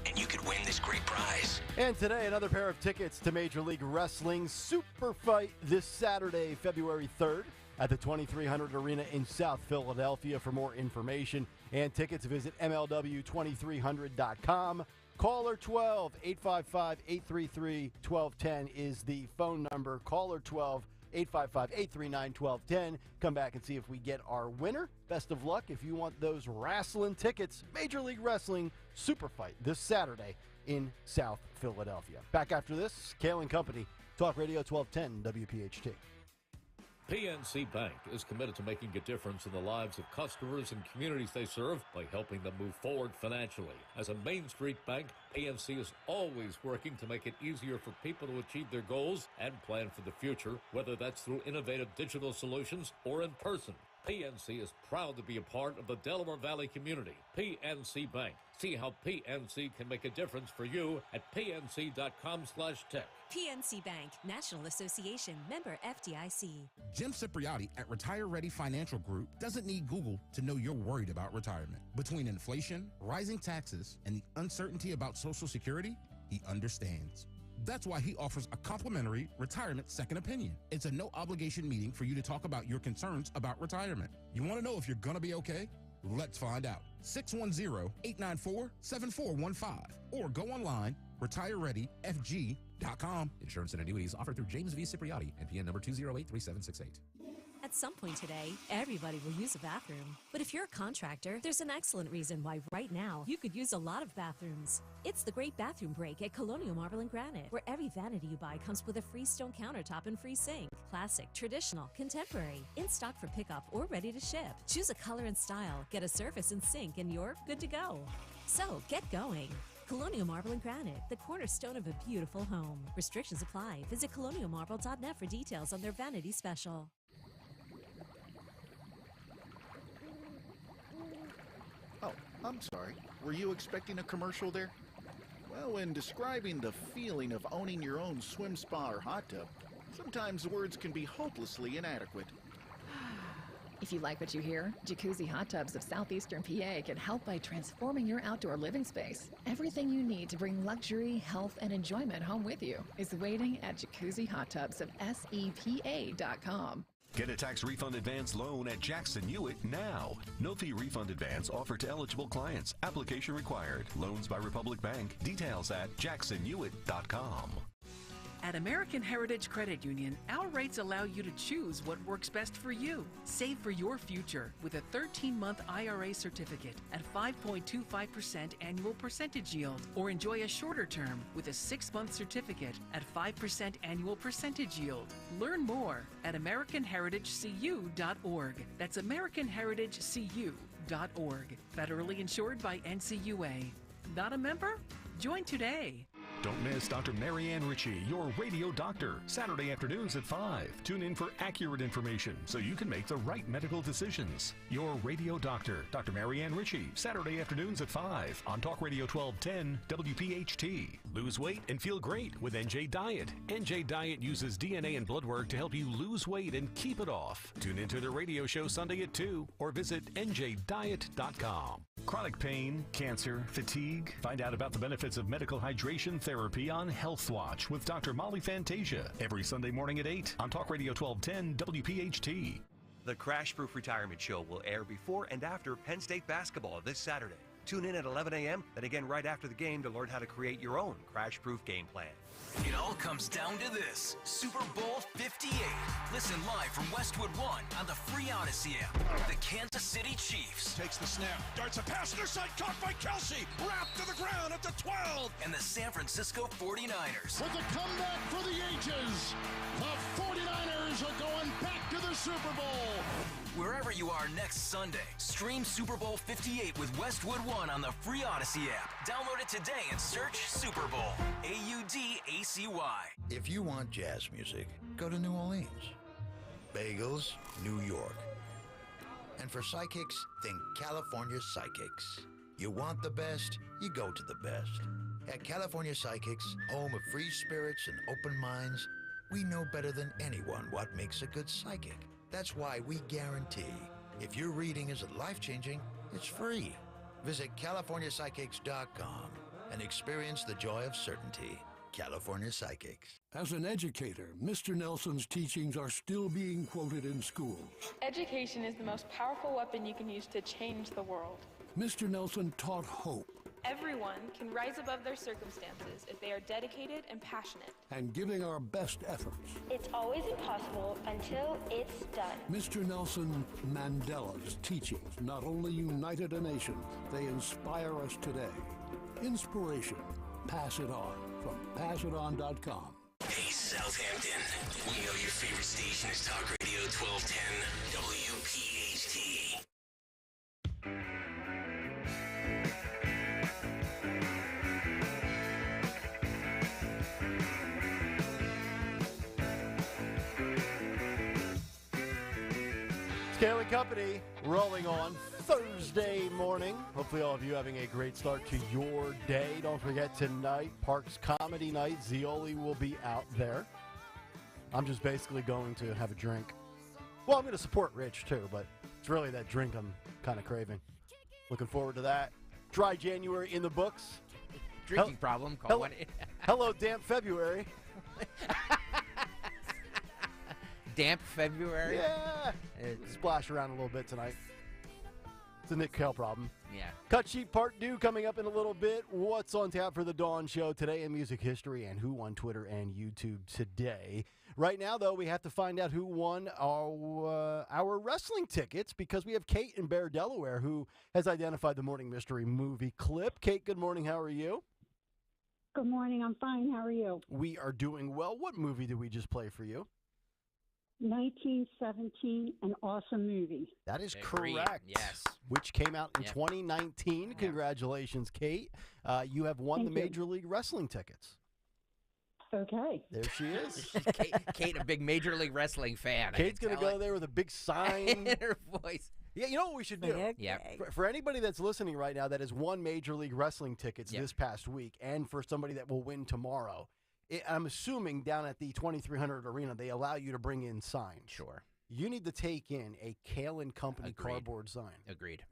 and you could win this great prize. And today, another pair of tickets to Major League Wrestling's Super Fight this Saturday, February 3rd, at the 2300 Arena in South Philadelphia. For more information and tickets, visit MLW2300.com. Caller 12, 855-833-1210 is the phone number. Caller 12, 855-839-1210. Come back and see if we get our winner. Best of luck if you want those wrestling tickets. Major League Wrestling Super Fight this Saturday in South Philadelphia. Back after this, Kayal and Company, Talk Radio 1210 WPHT. PNC Bank is committed to making a difference in the lives of customers and communities they serve by helping them move forward financially. As a Main Street bank, PNC is always working to make it easier for people to achieve their goals and plan for the future, whether that's through innovative digital solutions or in person. PNC is proud to be a part of the Delaware Valley community. PNC Bank. See how PNC can make a difference for you at pnc.com/tech. PNC Bank, National Association, member FDIC. Jim Cipriotti at Retire Ready Financial Group doesn't need Google to know you're worried about retirement. Between inflation, rising taxes, and the uncertainty about Social Security, he understands. That's why he offers a complimentary retirement second opinion. It's a no-obligation meeting for you to talk about your concerns about retirement. You want to know if you're going to be okay? Let's find out. 610-894-7415 or go online, retirereadyfg.com. Insurance and annuities offered through James V. Cipriotti, NPN number 2083768. At some point today, everybody will use a bathroom. But if you're a contractor, there's an excellent reason why right now you could use a lot of bathrooms. It's the Great Bathroom Break at Colonial Marble and Granite, where every vanity you buy comes with a free stone countertop and free sink. Classic, traditional, contemporary, in stock for pickup or ready to ship. Choose a color and style, get a surface and sink, and you're good to go. So get going. Colonial Marble and Granite, the cornerstone of a beautiful home. Restrictions apply. Visit colonialmarble.net for details on their vanity special. Oh, I'm sorry. Were you expecting a commercial there? Well, when describing the feeling of owning your own swim spa or hot tub, sometimes words can be hopelessly inadequate. If you like what you hear, Jacuzzi Hot Tubs of Southeastern PA can help by transforming your outdoor living space. Everything you need to bring luxury, health, and enjoyment home with you is waiting at Jacuzzi Hot Tubs of SEPA.com. Get a tax refund advance loan at Jackson Hewitt now. No fee refund advance offered to eligible clients. Application required. Loans by Republic Bank. Details at jacksonhewitt.com. At American Heritage Credit Union, our rates allow you to choose what works best for you. Save for your future with a 13-month IRA certificate at 5.25% annual percentage yield, or enjoy a shorter term with a 6-month certificate at 5% annual percentage yield. Learn more at AmericanHeritageCU.org. That's AmericanHeritageCU.org. Federally insured by NCUA. Not a member? Join today. Don't miss Dr. Marianne Ritchie, your radio doctor, Saturday afternoons at 5. Tune in for accurate information so you can make the right medical decisions. Your radio doctor, Dr. Marianne Ritchie, Saturday afternoons at 5 on Talk Radio 1210 WPHT. Lose weight and feel great with NJ Diet. NJ Diet uses DNA and blood work to help you lose weight and keep it off. Tune into the radio show Sunday at 2 or visit njdiet.com. Chronic pain, cancer, fatigue. Find out about the benefits of medical hydration therapy on Health Watch with Dr. Molly Fantasia every Sunday morning at 8 on Talk Radio 1210 WPHT. The Crash Proof Retirement Show will air before and after Penn State basketball this Saturday. Tune in at 11 a.m., then again right after the game to learn how to create your own crash-proof game plan. It all comes down to this. Super Bowl 58. Listen live from Westwood One on the free Odyssey app. The Kansas City Chiefs. Takes the snap. Darts a pass near side. Caught by Kelsey. Wrapped to the ground at the 12. And the San Francisco 49ers. With a comeback for the ages. The 49ers are going back to the Super Bowl. Wherever you are next Sunday, stream Super Bowl 58 with Westwood One on the free Odyssey app. Download it today and search Super Bowl. AUDACY. If you want jazz music, go to New Orleans. Bagels, New York. And for psychics, think California Psychics. You want the best, you go to the best. At California Psychics, home of free spirits and open minds, we know better than anyone what makes a good psychic. That's why we guarantee if your reading isn't life-changing, it's free. Visit CaliforniaPsychics.com and experience the joy of certainty. California Psychics. As an educator, Mr. Nelson's teachings are still being quoted in schools. Education is the most powerful weapon you can use to change the world. Mr. Nelson taught hope Everyone can rise above their circumstances if they are dedicated and passionate. And giving our best efforts. It's always impossible until it's done. Mr. Nelson Mandela's teachings not only united a nation, they inspire us today. Inspiration. Pass it on from passiton.com. Hey, Southampton. We know your favorite station is Talk Radio 1210 WPHT. It's Kayal and Company rolling on Thursday morning. Hopefully all of you having a great start to your day. Don't forget tonight, Parks Comedy Night. Zioli will be out there. I'm just basically going to have a drink. Well, I'm going to support Rich too, but it's really that drink I'm kind of craving. Looking forward to that. Dry January in the books. Drinking problem. Call one. Hello, damp February. Damp February? Yeah. Splash around a little bit tonight. It's a Nick Kale problem. Yeah. Cut Sheet Part 2 coming up in a little bit. What's on tap for the Dawn Show today in music history and who won Twitter and YouTube today. Right now, though, we have to find out who won our wrestling tickets because we have Kate in Bear, Delaware, who has identified the Morning Mystery movie clip. Kate, good morning. How are you? Good morning. I'm fine. How are you? We are doing well. What movie did we just play for you? 1917, an awesome movie. That is Agreed. correct. Yes. Which came out in Yep. 2019. Congratulations, Kate. You have won Thank the you. Major League Wrestling tickets. Okay. There she is. Kate, a big Major League Wrestling fan. Kate's going to go there with a big sign. in her voice. Yeah, you know what we should do? Okay. Yeah. For anybody that's listening right now that has won Major League Wrestling tickets Yep. this past week, and for somebody that will win tomorrow, I'm assuming down at the 2300 Arena, they allow you to bring in signs. Sure. You need to take in a Kale and Company Agreed. cardboard sign. Agreed.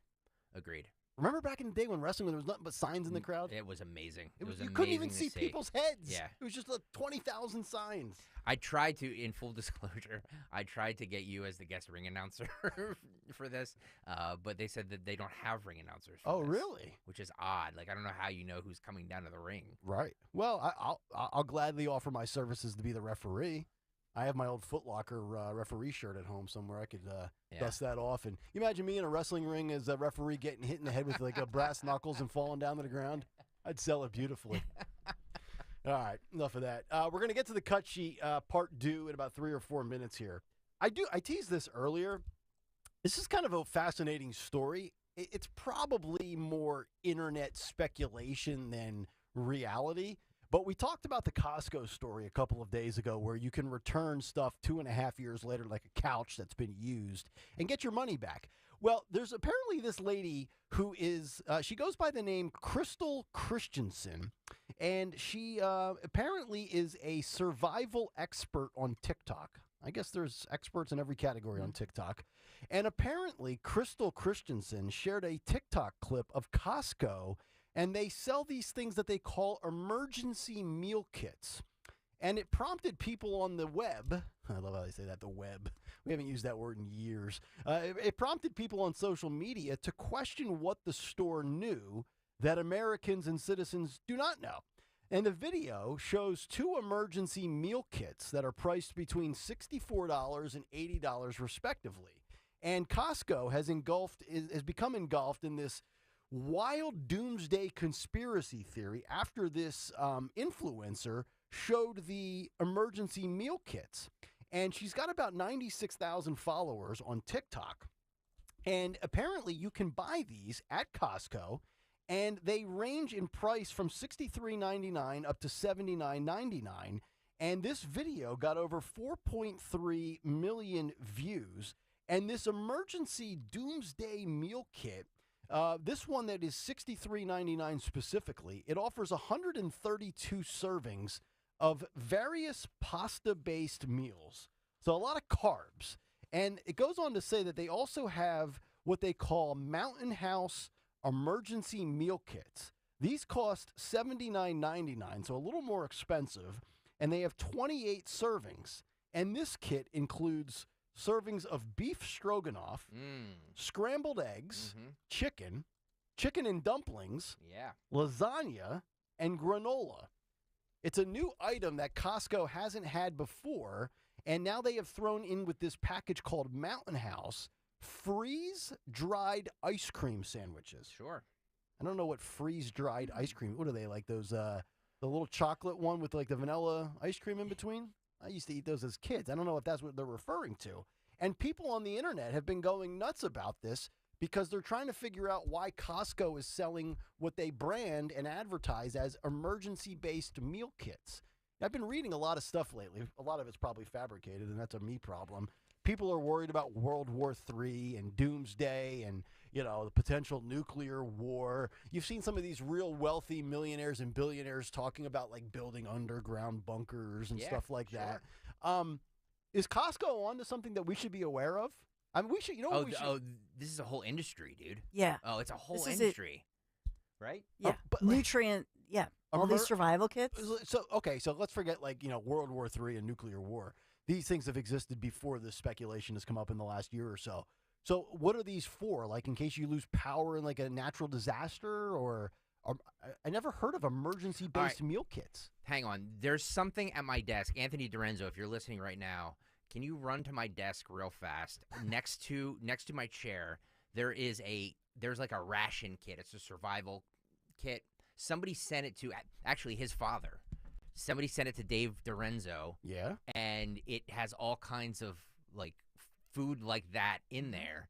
Remember back in the day when wrestling, there was nothing but signs in the crowd? It was amazing. You amazing couldn't even to see people's heads. Yeah. It was just like 20,000 signs. I tried to, in full disclosure, I tried to get you as the guest ring announcer for this, but they said that they don't have ring announcers for this, Really? which is odd. Like, I don't know how you know who's coming down to the ring. Right. Well, I'll gladly offer my services to be the referee. I have my old Foot Locker referee shirt at home somewhere. I could dust that off. And you imagine me in a wrestling ring as a referee getting hit in the head with like a brass knuckles and falling down to the ground? I'd sell it beautifully. All right, enough of that. We're going to get to the cut sheet part 2 in about 3 or 4 minutes here. I teased this earlier. This is kind of a fascinating story. It's probably more internet speculation than reality. But we talked about the Costco story a couple of days ago where you can return stuff 2.5 years later, like a couch that's been used, and get your money back. Well, there's apparently this lady who is, she goes by the name Crystal Christensen, and she apparently is a survival expert on TikTok. I guess there's experts in every category on TikTok. And apparently Crystal Christensen shared a TikTok clip of Costco, and they sell these things that they call emergency meal kits. And it prompted people on the web, I love how they say that, the web. We haven't used that word in years. It prompted people on social media to question what the store knew that Americans and citizens do not know. And the video shows 2 emergency meal kits that are priced between $64 and $80 respectively. And Costco has become engulfed in this wild doomsday conspiracy theory after this influencer showed the emergency meal kits. And she's got about 96,000 followers on TikTok. And apparently you can buy these at Costco, and they range in price from $63.99 up to $79.99. And this video got over 4.3 million views. And this emergency doomsday meal kit, this one that is $63.99 specifically, it offers 132 servings of various pasta-based meals. So a lot of carbs. And it goes on to say that they also have what they call Mountain House emergency meal kits. These cost $79.99, so a little more expensive. And they have 28 servings. And this kit includes servings of beef stroganoff, scrambled eggs, chicken, chicken and dumplings, lasagna, and granola. It's a new item that Costco hasn't had before, and now they have thrown in with this package called Mountain House freeze-dried ice cream sandwiches. Sure. I don't know what freeze-dried ice cream. What are they, like those, the little chocolate one with like the vanilla ice cream in between? I used to eat those as kids. I don't know if that's what they're referring to. And people on the internet have been going nuts about this because they're trying to figure out why Costco is selling what they brand and advertise as emergency-based meal kits. I've been reading a lot of stuff lately. A lot of it's probably fabricated, and that's a me problem. People are worried about World War III and doomsday and, the potential nuclear war. You've seen some of these real wealthy millionaires and billionaires talking about, like, building underground bunkers and stuff like that. Is Costco on to something that we should be aware of? I mean, we should, what we should... this is a whole industry, dude. Yeah. Oh, it's a whole industry. Right? Yeah. but nutrient, all these survival kits. So let's forget, World War III and nuclear war. These things have existed before this speculation has come up in the last year or so. So what are these for? Like, in case you lose power in, like, a natural disaster? Or I never heard of emergency-based meal kits. Hang on. There's something at my desk. Anthony Dorenzo, if you're listening right now, can you run to my desk real fast? Next to my chair, there's like a ration kit. It's a survival kit. Somebody sent it to, actually, his father. Somebody sent it to Dave Dorenzo. Yeah. And it has all kinds of, like, food like that in there.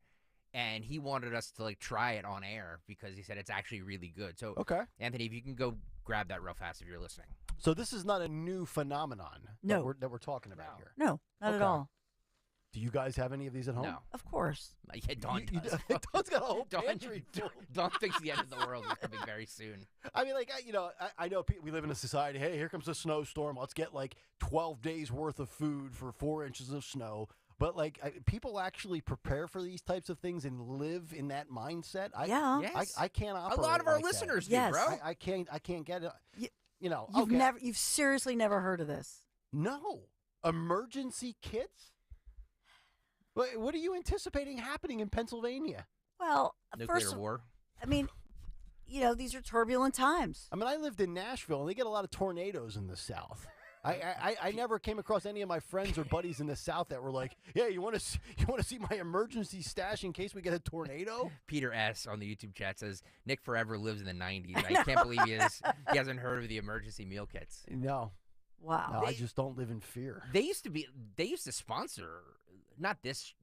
And he wanted us to, like, try it on air because he said it's actually really good. So, Anthony, if you can go grab that real fast if you're listening. So this is not a new phenomenon that we're talking about here? No, not at all. Do you guys have any of these at home? No. Of course. Yeah, Dawn does. Dawn's got a whole pantry. Dawn thinks the end of the world is coming very soon. I mean, I know we live in a society, hey, here comes a snowstorm. Let's get, 12 days worth of food for 4 inches of snow. But, people actually prepare for these types of things and live in that mindset. I can't operate. A lot of our like listeners that. do, bro. I can't get it. You've seriously never heard of this? No. Emergency kits? What are you anticipating happening in Pennsylvania? Well, nuclear war. I mean, these are turbulent times. I mean, I lived in Nashville, and they get a lot of tornadoes in the South. I never came across any of my friends or buddies in the South that were like, "Yeah, you want to see my emergency stash in case we get a tornado?" Peter S. on the YouTube chat says Nick forever lives in the 90s. I can't believe he hasn't heard of the emergency meal kits. No. Wow. No, I just don't live in fear. They used to sponsor not this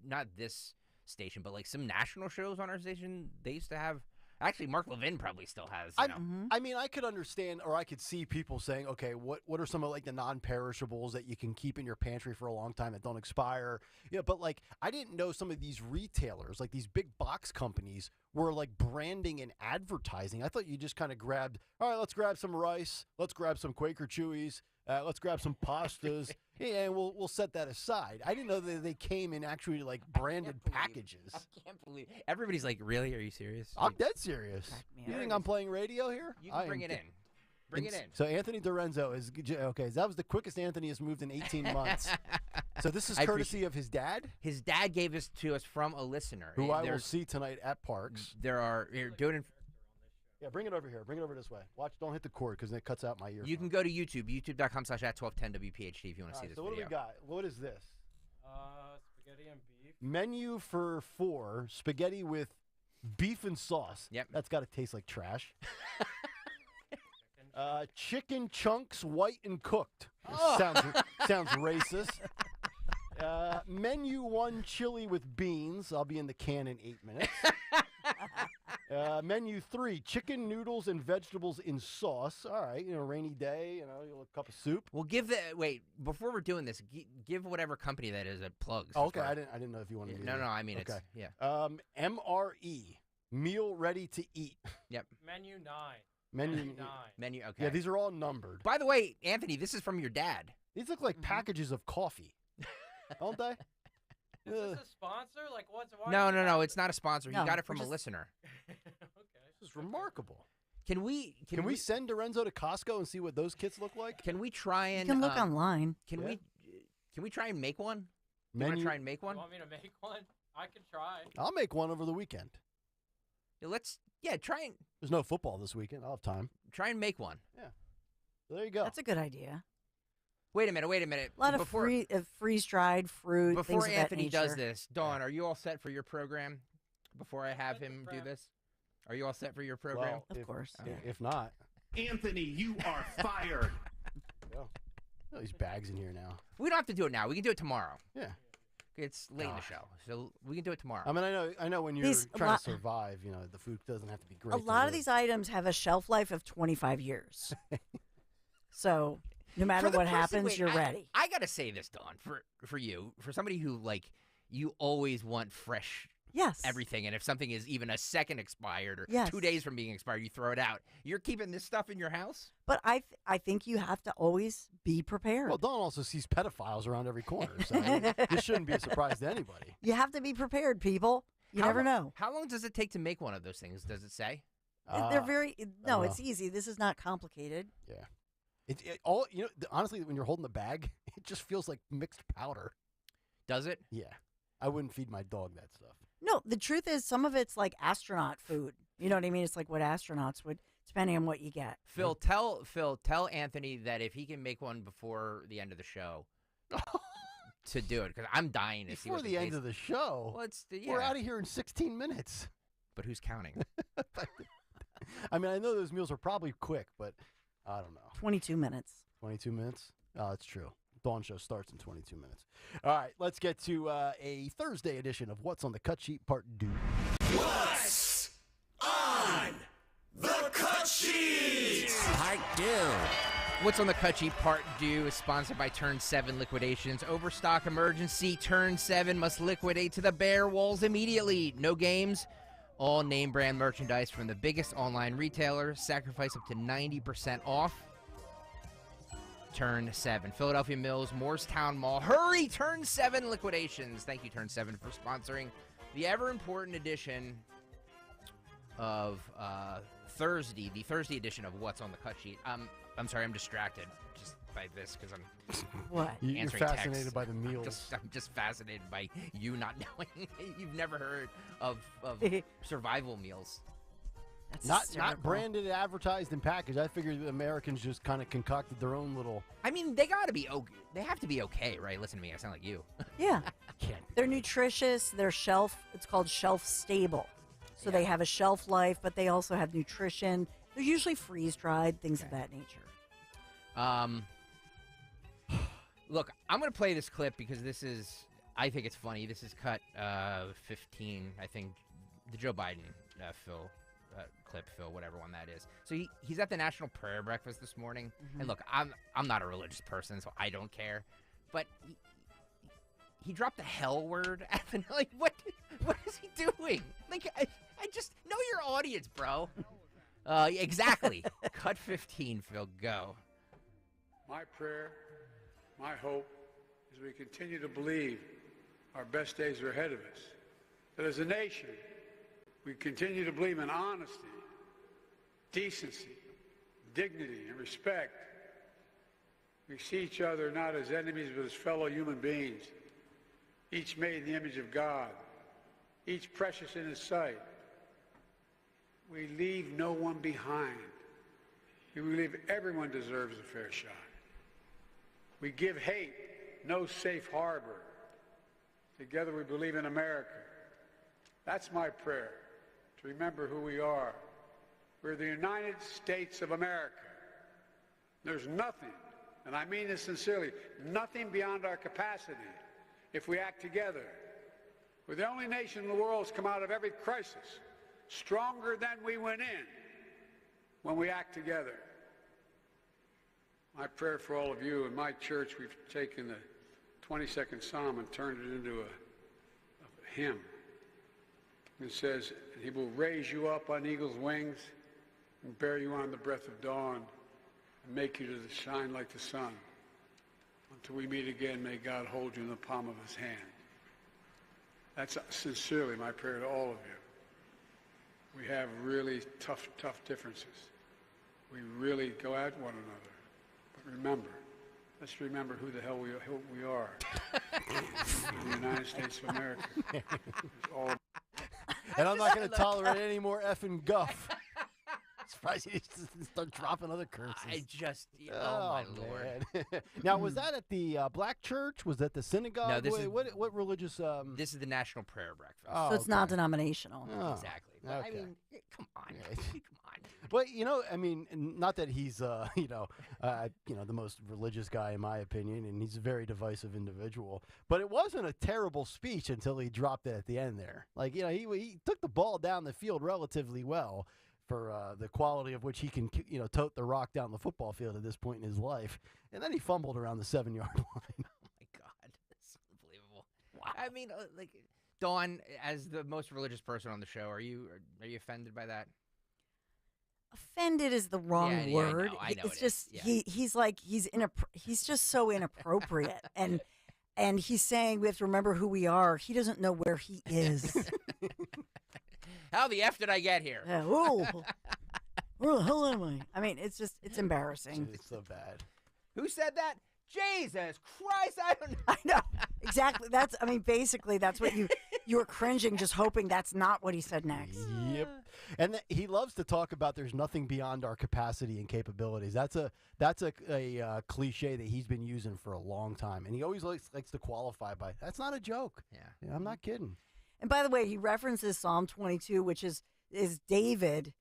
station, but like some national shows on our station. They used to have. Actually, Mark Levin probably still has. I mean, I could understand, or I could see people saying, okay, what are some of the non-perishables that you can keep in your pantry for a long time that don't expire? Yeah, but I didn't know some of these retailers, like these big box companies, were branding and advertising. I thought you just kind of grabbed, all right, let's grab some rice, let's grab some Quaker Chewies, let's grab some pastas, and we'll set that aside. I didn't know that they came in actually branded packages. I can't believe everybody's like, really? Are you serious? I'm dead serious. You think I'm playing radio here? You can bring it in. Bring it in. So Anthony Dorenzo is okay. That was the quickest Anthony has moved in 18 months. So this is courtesy of his dad. His dad gave this to us from a listener, who I will see tonight at Parks. Do it. Yeah, bring it over here. Bring it over this way. Watch, don't hit the cord because it cuts out my ear. You can go to YouTube, youtube.com/@1210WPHT if you want to see this so video. What do we got? What is this? Spaghetti and beef. Menu for 4, spaghetti with beef and sauce. Yep. That's got to taste like trash. Chicken chunks, white and cooked. Oh. Sounds racist. Menu 1, chili with beans. I'll be in the can in 8 minutes. Menu 3, chicken noodles and vegetables in sauce. All right, rainy day, a cup of soup. Well, before we're doing this, give whatever company that is at plugs. Oh, okay, I didn't know if you wanted to. No, I mean, okay. It's, yeah. MRE, meal ready to eat. Yep. Menu 9. Menu, okay. Yeah, these are all numbered. By the way, Anthony, this is from your dad. These look like packages of coffee, don't they? Is this a sponsor? No, it's not a sponsor. No, he got it from a listener. Okay. This is remarkable. Can we send Dorenzo to Costco and see what those kits look like? Can we try and you can look online? Can we try and make one? You want to try and make one? You want me to make one? I can try. I'll make one over the weekend. Try and. There's no football this weekend. I'll have time. Try and make one. Yeah. So there you go. That's a good idea. Wait a minute. A lot of freeze-dried fruit. Before things Anthony of that does this, Dawn, are you all set for your program? Before I have him do this, are you all set for your program? Well, of course. If not, Anthony, you are fired. Well, these bags in here now. We don't have to do it now. We can do it tomorrow. Yeah. It's late in the show, so we can do it tomorrow. I mean, I know when you're trying to survive, the food doesn't have to be great. A lot of these items have a shelf life of 25 years. So no matter what happens, you're ready. I gotta say this, Dawn, for you, for somebody who you always want fresh. Yes. Everything, and if something is even a second expired or Yes. 2 days from being expired, you throw it out. You're keeping this stuff in your house? But I think you have to always be prepared. Well, Dawn also sees pedophiles around every corner, so this shouldn't be a surprise to anybody. You have to be prepared, people. You never know. How long does it take to make one of those things? Does it say? They're very it's easy. This is not complicated. Yeah. Honestly, when you're holding the bag, it just feels like mixed powder. Does it? Yeah. I wouldn't feed my dog that stuff. No, the truth is some of it's like astronaut food. You know what I mean? It's like what astronauts would, depending on what you get. Phil, tell Anthony that if he can make one before the end of the show, to do it, because I'm dying to see Before what the end of the show? Well, We're out of here in 16 minutes. But who's counting? I mean, I know those meals are probably quick, but I don't know. 22 minutes. 22 minutes? Oh, that's true. Dawn show starts in 22 minutes. All right, let's get to a Thursday edition of What's on the Cut Sheet Part 2. What's on the cut sheet? Part 2. What's on the Cut Sheet Part 2 is sponsored by Turn 7 Liquidations. Overstock emergency. Turn 7 must liquidate to the bare walls immediately. No games. All name brand merchandise from the biggest online retailers. Sacrifice up to 90% off. Turn 7. Philadelphia Mills, Moorestown Mall. Hurry! Turn 7 Liquidations. Thank you, Turn 7, for sponsoring the ever-important edition of Thursday, the Thursday edition of What's on the Cut Sheet. I'm sorry, I'm distracted just by this because I'm what? You're answering fascinated texts. by the meals. I'm just fascinated by you not knowing. You've never heard of survival meals. Not branded, advertised, and packaged. I figured the Americans just kind of concocted their own little. I mean, they got to be okay. They have to be okay, right? Listen to me. I sound like you. Yeah. Can't. They're nutritious. They're it's called shelf stable. So they have a shelf life, but they also have nutrition. They're usually freeze-dried, things of that nature. Look, I'm going to play this clip because I think it's funny. This is cut 15, I think, the Joe Biden clip, Phil, whatever one that is. So he's at the National Prayer Breakfast this morning. And look, I'm not a religious person, so I don't care. But he dropped the hell word. Like, what is he doing? Like, I just know your audience, bro. Exactly. Cut 15, Phil. Go. My prayer, my hope, is we continue to believe our best days are ahead of us. That as a nation, we continue to believe in honesty, decency, dignity, and respect. We see each other not as enemies, but as fellow human beings, each made in the image of God, each precious in His sight. We leave no one behind. We believe everyone deserves a fair shot. We give hate no safe harbor. Together we believe in America. That's my prayer, to remember who we are. We're the United States of America. There's nothing, and I mean this sincerely, nothing beyond our capacity if we act together. We're the only nation in the world that's come out of every crisis stronger than we went in when we act together. My prayer for all of you, in my church, we've taken the 22nd Psalm and turned it into a hymn. It says, He will raise you up on eagle's wings and bear you on the breath of dawn and make you to shine like the sun. Until we meet again, may God hold you in the palm of His hand. That's sincerely my prayer to all of you. We have really tough differences. We really go at one another. But remember, let's remember who the hell we are. The United States of America. It's all And I'm not going to tolerate any more effing guff. Surprised he didn't start dropping other curses. I just, oh my Lord. Now, was that at the black church? Was that the synagogue? No, this is what religious? This is the National Prayer Breakfast. Oh, So it's not denominational. Oh, Exactly. But, I okay. mean, come on. Come on. But I mean, not that he's the most religious guy in my opinion, and he's a very divisive individual. But it wasn't a terrible speech until he dropped it at the end there. Like, he took the ball down the field relatively well for the quality of which he can, tote the rock down the football field at this point in his life. And then he fumbled around the 7-yard line. Oh my God, that's unbelievable. Wow. I mean, Dawn, as the most religious person on the show, are you offended by that? Offended is the wrong word. I know It's it just is. Yeah. he's just so inappropriate, and he's saying we have to remember who we are. He doesn't know where he is. How the F did I get here? Yeah, whoa. Where the hell am I? I mean, it's embarrassing. It's so bad. Who said that? Jesus Christ! I don't know. I know exactly. Basically, that's what you were cringing, just hoping that's not what he said next. Yep. And he loves to talk about there's nothing beyond our capacity and capabilities. That's a cliche that he's been using for a long time, and he always likes to qualify by that's not a joke. Yeah, I'm not kidding. And by the way, he references Psalm 22, which is David.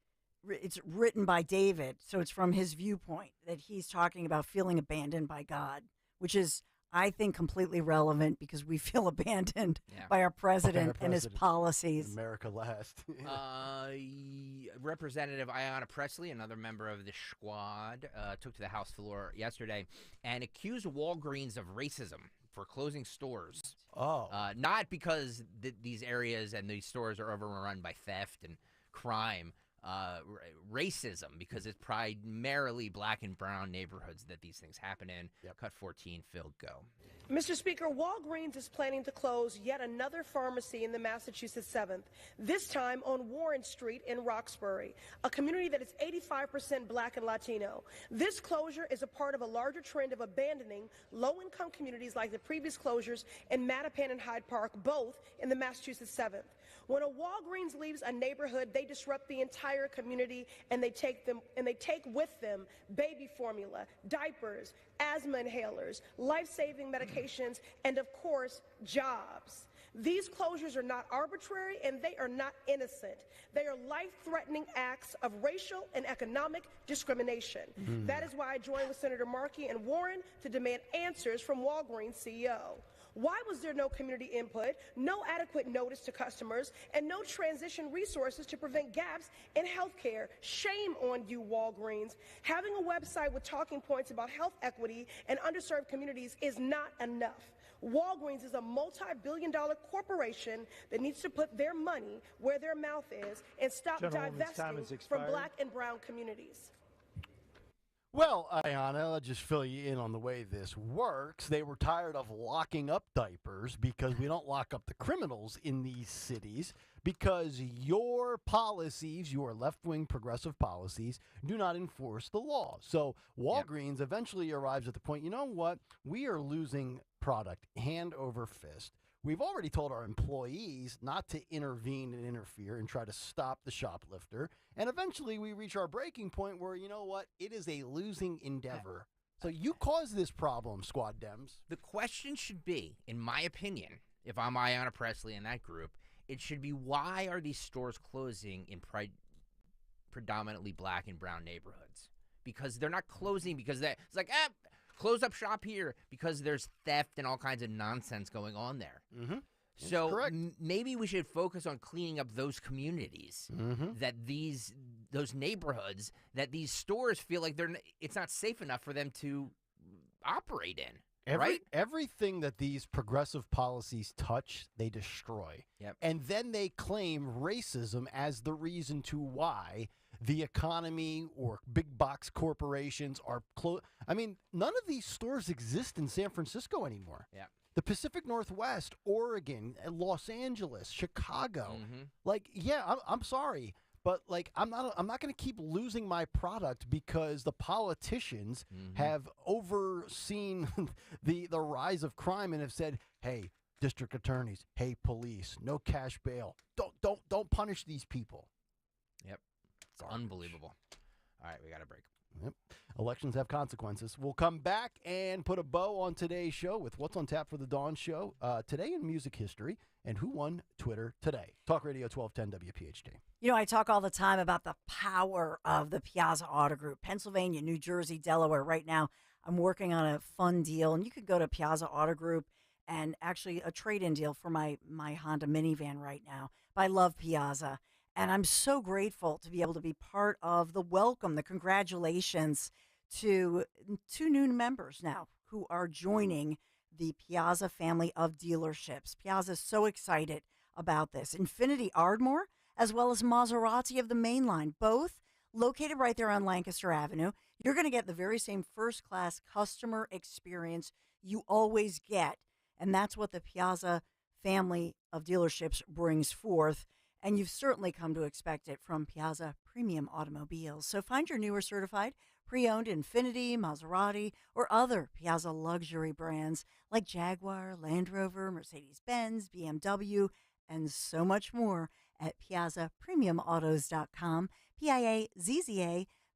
It's written by David, so it's from his viewpoint that he's talking about feeling abandoned by God, which is, I think, completely relevant because we feel abandoned by our president and his policies. America last. Representative Ayanna Pressley, another member of the squad, took to the House floor yesterday and accused Walgreens of racism for closing stores. Not because these areas and these stores are overrun by theft and crime. Racism, because it's primarily black and brown neighborhoods that these things happen in. Cut 14, Phil, go. Mr. Speaker, Walgreens is planning to close yet another pharmacy in the Massachusetts 7th, this time on Warren Street in Roxbury, a community that is 85% black and Latino. This closure is a part of a larger trend of abandoning low-income communities like the previous closures in Mattapan and Hyde Park, both in the Massachusetts 7th. When a Walgreens leaves a neighborhood, they disrupt the entire community, and they take with them baby formula, diapers, asthma inhalers, life-saving medications, and of course, jobs. These closures are not arbitrary, and they are not innocent. They are life-threatening acts of racial and economic discrimination. That is why I joined with Senator Markey and Warren to demand answers from Walgreens CEO. Why was there no community input, no adequate notice to customers, and no transition resources to prevent gaps in health care? Shame on you, Walgreens. Having a website with talking points about health equity and underserved communities is not enough. Walgreens is a multi-billion-dollar corporation that needs to put their money where their mouth is and stop divesting from black and brown communities. Well, Ayanna, I'll just fill you in on the way this works. They were tired of locking up diapers because we don't lock up the criminals in these cities because your policies, your left-wing progressive policies, do not enforce the law. So Walgreens eventually arrives at the point, you know what? We are losing product hand over fist. We've already told our employees not to intervene and interfere and try to stop the shoplifter. And eventually we reach our breaking point where, you know what, it is a losing endeavor. So you caused this problem, Squad Dems. The question should be, in my opinion, if I'm Ayanna Pressley in that group, it should be, why are these stores closing in predominantly black and brown neighborhoods? Because they're not closing because it's like, close up shop here because there's theft and all kinds of nonsense going on there. So maybe we should focus on cleaning up those communities, that those neighborhoods, that these stores feel like it's not safe enough for them to operate in. Everything that these progressive policies touch, they destroy. And then they claim racism as the reason to why the economy or big box corporations are closed. I mean, none of these stores exist in San Francisco anymore. The Pacific Northwest, Oregon, Los Angeles, Chicago. I'm sorry, but I'm not going to keep losing my product because the politicians have overseen the rise of crime and have said, hey, district attorneys, hey, police, no cash bail. Don't punish these people. Yep. It's unbelievable. All right, we got a break. Yep. Elections have consequences. We'll come back and put a bow on today's show with what's on tap for the Dawn Show today in music history and who won Twitter today. Talk Radio 1210 WPHT. You know, I talk all the time about the power of the Piazza Auto Group, Pennsylvania, New Jersey, Delaware. Right now, I'm working on a fun deal, and you could go to Piazza Auto Group and actually a trade-in deal for my Honda minivan right now. But I love Piazza, and I'm so grateful to be able to be part of the welcome, the congratulations to 2 new members now who are joining the Piazza family of dealerships. Piazza is so excited about this. Infiniti Ardmore, as well as Maserati of the main line, both located right there on Lancaster Avenue. You're going to get the very same first-class customer experience you always get, and that's what the Piazza family of dealerships brings forth, and you've certainly come to expect it from Piazza Premium Automobiles. So find your newer certified pre-owned Infiniti, Maserati, or other Piazza luxury brands like Jaguar, Land Rover, Mercedes-Benz, BMW, and so much more at PiazzaPremiumAutos.com, Piazza,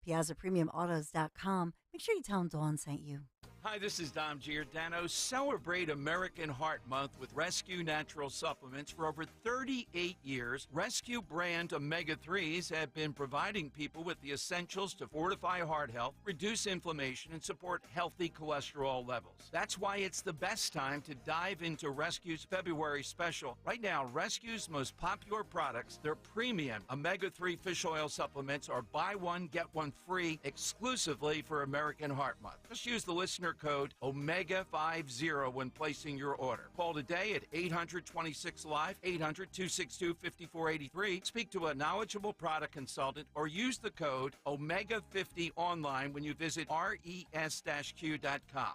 PiazzaPremiumAutos.com. Make sure you tell them Dawn sent you. Hi, this is Dom Giordano. Celebrate American Heart Month with Rescue Natural Supplements. For over 38 years, Rescue brand omega-3s have been providing people with the essentials to fortify heart health, reduce inflammation, and support healthy cholesterol levels. That's why it's the best time to dive into Rescue's February special. Right now, Rescue's most popular products, their premium omega-3 fish oil supplements, are buy one, get one free exclusively for American Heart Month. Just use the listener code OMEGA50 when placing your order. Call today at 800-26-LIVE, 800-262-5483. Speak to a knowledgeable product consultant or use the code OMEGA50 online when you visit res-q.com.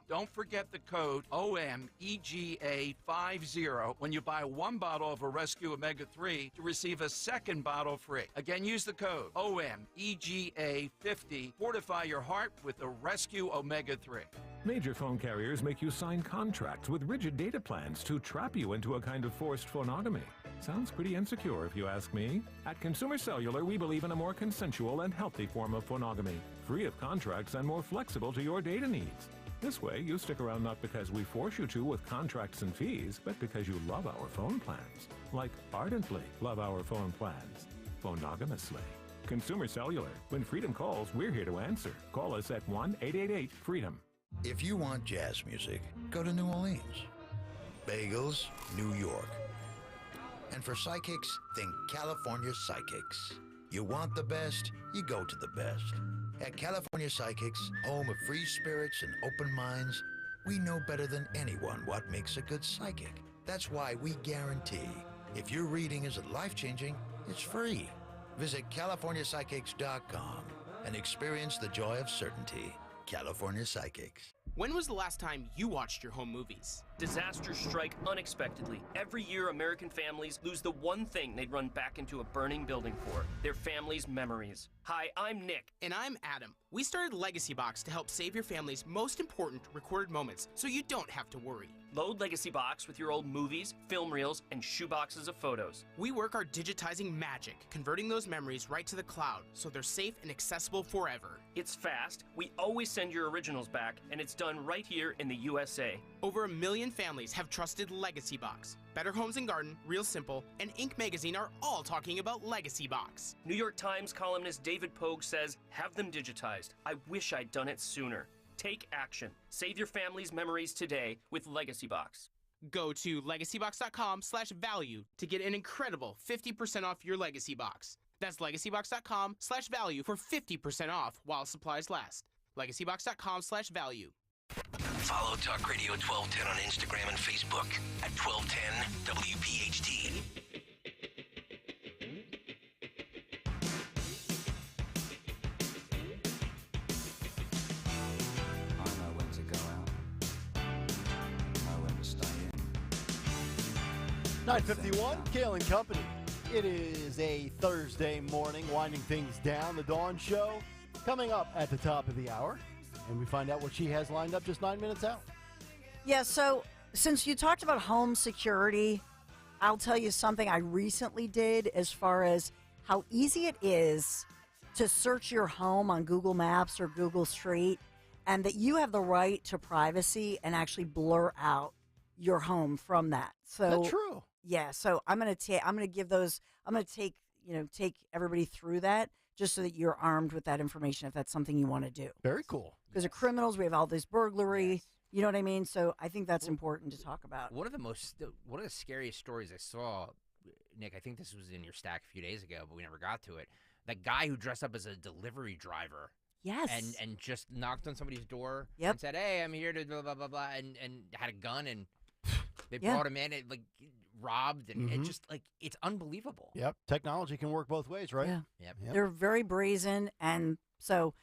Don't forget the code OMEGA50 when you buy 1 bottle of a Rescue Omega-3 to receive a second bottle free. Again, use the code OMEGA50. Fortify your heart with the Rescue Omega-3. Major phone carriers make you sign contracts with rigid data plans to trap you into a kind of forced phonogamy. Sounds pretty insecure if you ask me. At Consumer Cellular, we believe in a more consensual and healthy form of phonogamy, free of contracts and more flexible to your data needs. This way, you stick around not because we force you to with contracts and fees, but because you love our phone plans. Like ardently love our phone plans. Phonogamously. Consumer Cellular. When freedom calls, we're here to answer. Call us at 1-888-FREEDOM. If you want jazz music, go to New Orleans. Bagels, New York. And for psychics, think California Psychics. You want the best, you go to the best. At California Psychics, home of free spirits and open minds, we know better than anyone what makes a good psychic. That's why we guarantee, if your reading isn't life-changing, it's free. Visit CaliforniaPsychics.com and experience the joy of certainty. California Psychics. When was the last time you watched your home movies? Disasters strike unexpectedly. Every year, American families lose the one thing they'd run back into a burning building for, their family's memories. Hi, I'm Nick. And I'm Adam. We started Legacy Box to help save your family's most important recorded moments so you don't have to worry. Load Legacy Box with your old movies, film reels, and shoeboxes of photos. We work our digitizing magic, converting those memories right to the cloud so they're safe and accessible forever. It's fast, we always send your originals back, and it's done right here in the USA. Over 1 million families have trusted Legacy Box. Better Homes and Garden, Real Simple, and Inc. magazine are all talking about Legacy Box. New York Times columnist David Pogue says, have them digitized. I wish I'd done it sooner. Take action. Save your family's memories today with Legacy Box. Go to legacybox.com/value to get an incredible 50% off your Legacy Box. That's legacybox.com/value for 50% off while supplies last. legacybox.com/value. Follow Talk Radio 1210 on Instagram and Facebook at 1210 WPHT. I know when to go out. Know when to stay in. 9:51, Kayal and Company. It is a Thursday morning, winding things down. The Dawn Show coming up at the top of the hour. And we find out what she has lined up just 9 minutes out. Yeah, so since you talked about home security, I'll tell you something I recently did as far as how easy it is to search your home on Google Maps or Google Street, and that you have the right to privacy and actually blur out your home from that. So That's true. Yeah, so I'm gonna take everybody through that just so that you're armed with that information if that's something you want to do. Very cool. Because of criminals, we have all this burglary. You know what I mean? So I think that's important to talk about. One of the scariest stories I saw, Nick, I think this was in your stack a few days ago, but we never got to it. That guy who dressed up as a delivery driver. Yes. And just knocked on somebody's door Yep. and said, "Hey, I'm here to blah, blah, blah, blah," and had a gun, and they Yeah. brought him in, and, robbed, and it just, it's unbelievable. Yep. Technology can work both ways, right? Yeah. Yep. They're very brazen. And so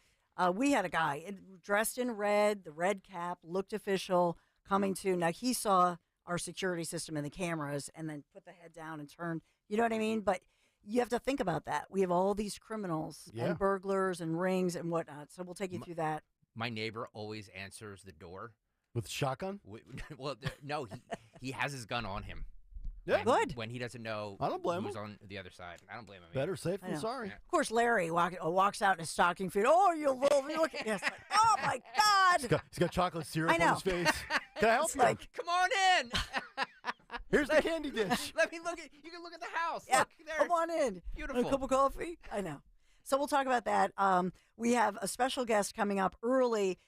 we had a guy dressed in red, the red cap, looked official, coming to. Now, he saw our security system and the cameras and then put the head down and turned. You know what I mean? But you have to think about that. We have all these criminals and burglars and rings and whatnot. So we'll take you through that. My neighbor always answers the door. With shotgun? Well, no, he has his gun on him. Yeah. Good. When he doesn't know I don't blame who's him. on the other side. I don't blame him. Better safe I than know. sorry. Of course, Larry walks out in his stocking feet. Oh, you little look at this. Like, oh my God! He's got chocolate syrup I know. on his face. Can I help It's you? like, Come on in. Here's the candy dish. Let me look at. You can look at the house. Yeah, Look there. come on in. Beautiful. A cup of coffee. I know. So we'll talk about that. We have a special guest coming up early,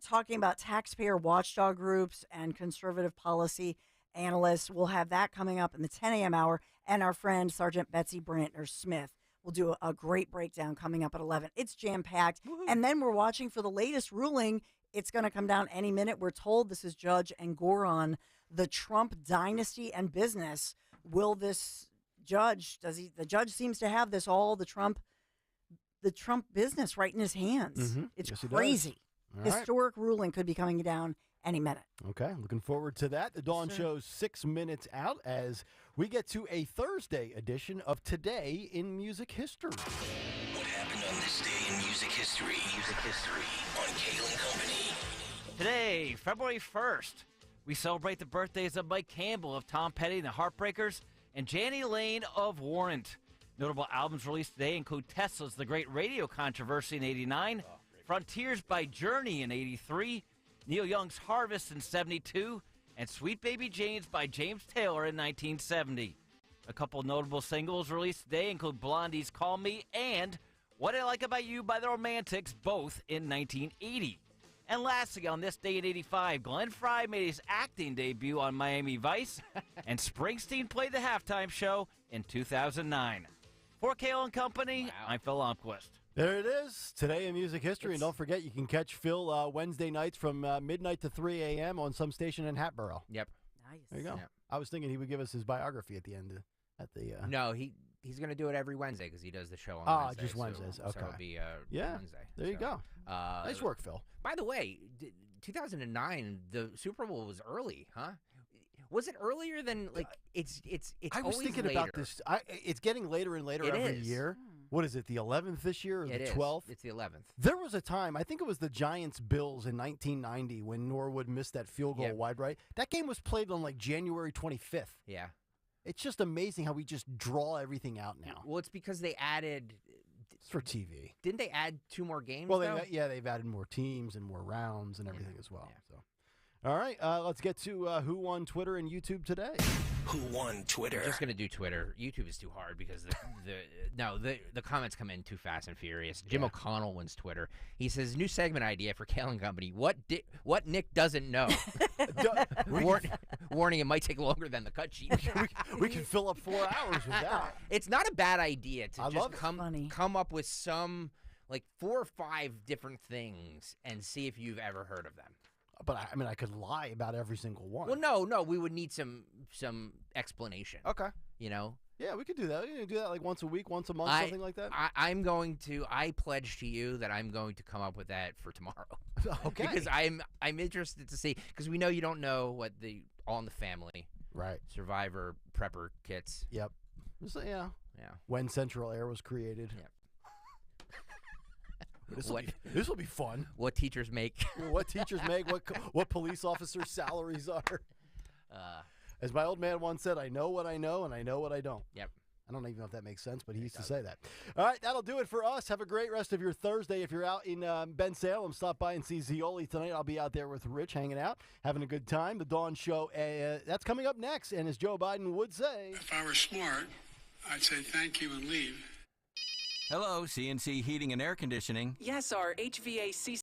talking about taxpayer watchdog groups and conservative policy analysts. We'll have that coming up in the 10 a.m. hour, and our friend Sergeant Betsy Brantner Smith will do a great breakdown coming up at 11. It's jam packed, and then we're watching for the latest ruling. It's going to come down any minute. We're told this is Judge Engoron, the Trump dynasty and business. Will this judge? The judge seems to have the Trump business right in his hands. Mm-hmm. It's Yes, he crazy. All right. Historic ruling could be coming down any minute. Okay, looking forward to that. The Dawn Show's 6 minutes out as we get to a Thursday edition of Today in Music History. What happened on this day in music history? Music history on Kayal and Company. Today, February 1st, we celebrate the birthdays of Mike Campbell of Tom Petty and the Heartbreakers and Jani Lane of Warrant. Notable albums released today include Tesla's The Great Radio Controversy in 89, Frontiers by Journey in 83, Neil Young's Harvest in 72, and Sweet Baby Jane's by James Taylor in 1970. A couple notable singles released today include Blondie's Call Me and What I Like About You by the Romantics, both in 1980. And lastly, on this day in 85, Glenn Frey made his acting debut on Miami Vice, and Springsteen played the halftime show in 2009. For Kayal and Company, I'm Phil Lomquist. There it is, Today in Music History. And don't forget, you can catch Phil Wednesday nights from midnight to 3 a.m. on some station in Hatboro. Yep. Nice. There you go. Yep. I was thinking he would give us his biography at the end. No, he's going to do it every Wednesday because he does the show on Wednesday. Just Wednesdays. So Okay. it'll be Wednesday. There you go. Nice work, Phil. By the way, 2009, the Super Bowl was early, huh? Was it earlier than it's I was always thinking later. about this. It's getting later and later It every is. year. What is it, the 11th this year or It the is. 12th? It's the 11th. There was a time, I think it was the Giants-Bills in 1990 when Norwood missed that field goal wide right. That game was played on January 25th. Yeah. It's just amazing how we just draw everything out now. Well, it's because they added. It's for TV. Didn't they add 2 more games? Well, though? they've added more teams and more rounds and everything as well. So, all right, let's get to who won Twitter and YouTube today. Who won Twitter? I'm just gonna do Twitter. YouTube is too hard because the comments come in too fast and furious. Jim O'Connell wins Twitter. He says new segment idea for Kayal and Company. What Nick doesn't know. Warning: it might take longer than the cut sheet. we can fill up 4 hours with that. It's not a bad idea to I just love come up with some 4 or 5 different things and see if you've ever heard of them. But I could lie about every single one. Well, no, we would need some explanation. Okay. You know? Yeah, we could do that. We can do that once a week, once a month, something like that. I pledge to you that I'm going to come up with that for tomorrow. Okay. Because I'm interested to see, because we know you don't know what the All in the Family, right? Survivor prepper kits. Yep. So, yeah. Yeah. When Central Air was created. Yep. This will be fun. What teachers make. What teachers make. What police officers' salaries are. As my old man once said, I know what I know, and I know what I don't. Yep. I don't even know if that makes sense, but he used to say that. All right, that'll do it for us. Have a great rest of your Thursday. If you're out in Ben Salem, stop by and see Zioli tonight. I'll be out there with Rich hanging out, having a good time. The Dawn Show, that's coming up next. And as Joe Biden would say, If I were smart, I'd say thank you and leave. Hello, CNC Heating and Air Conditioning. Yes, our HVAC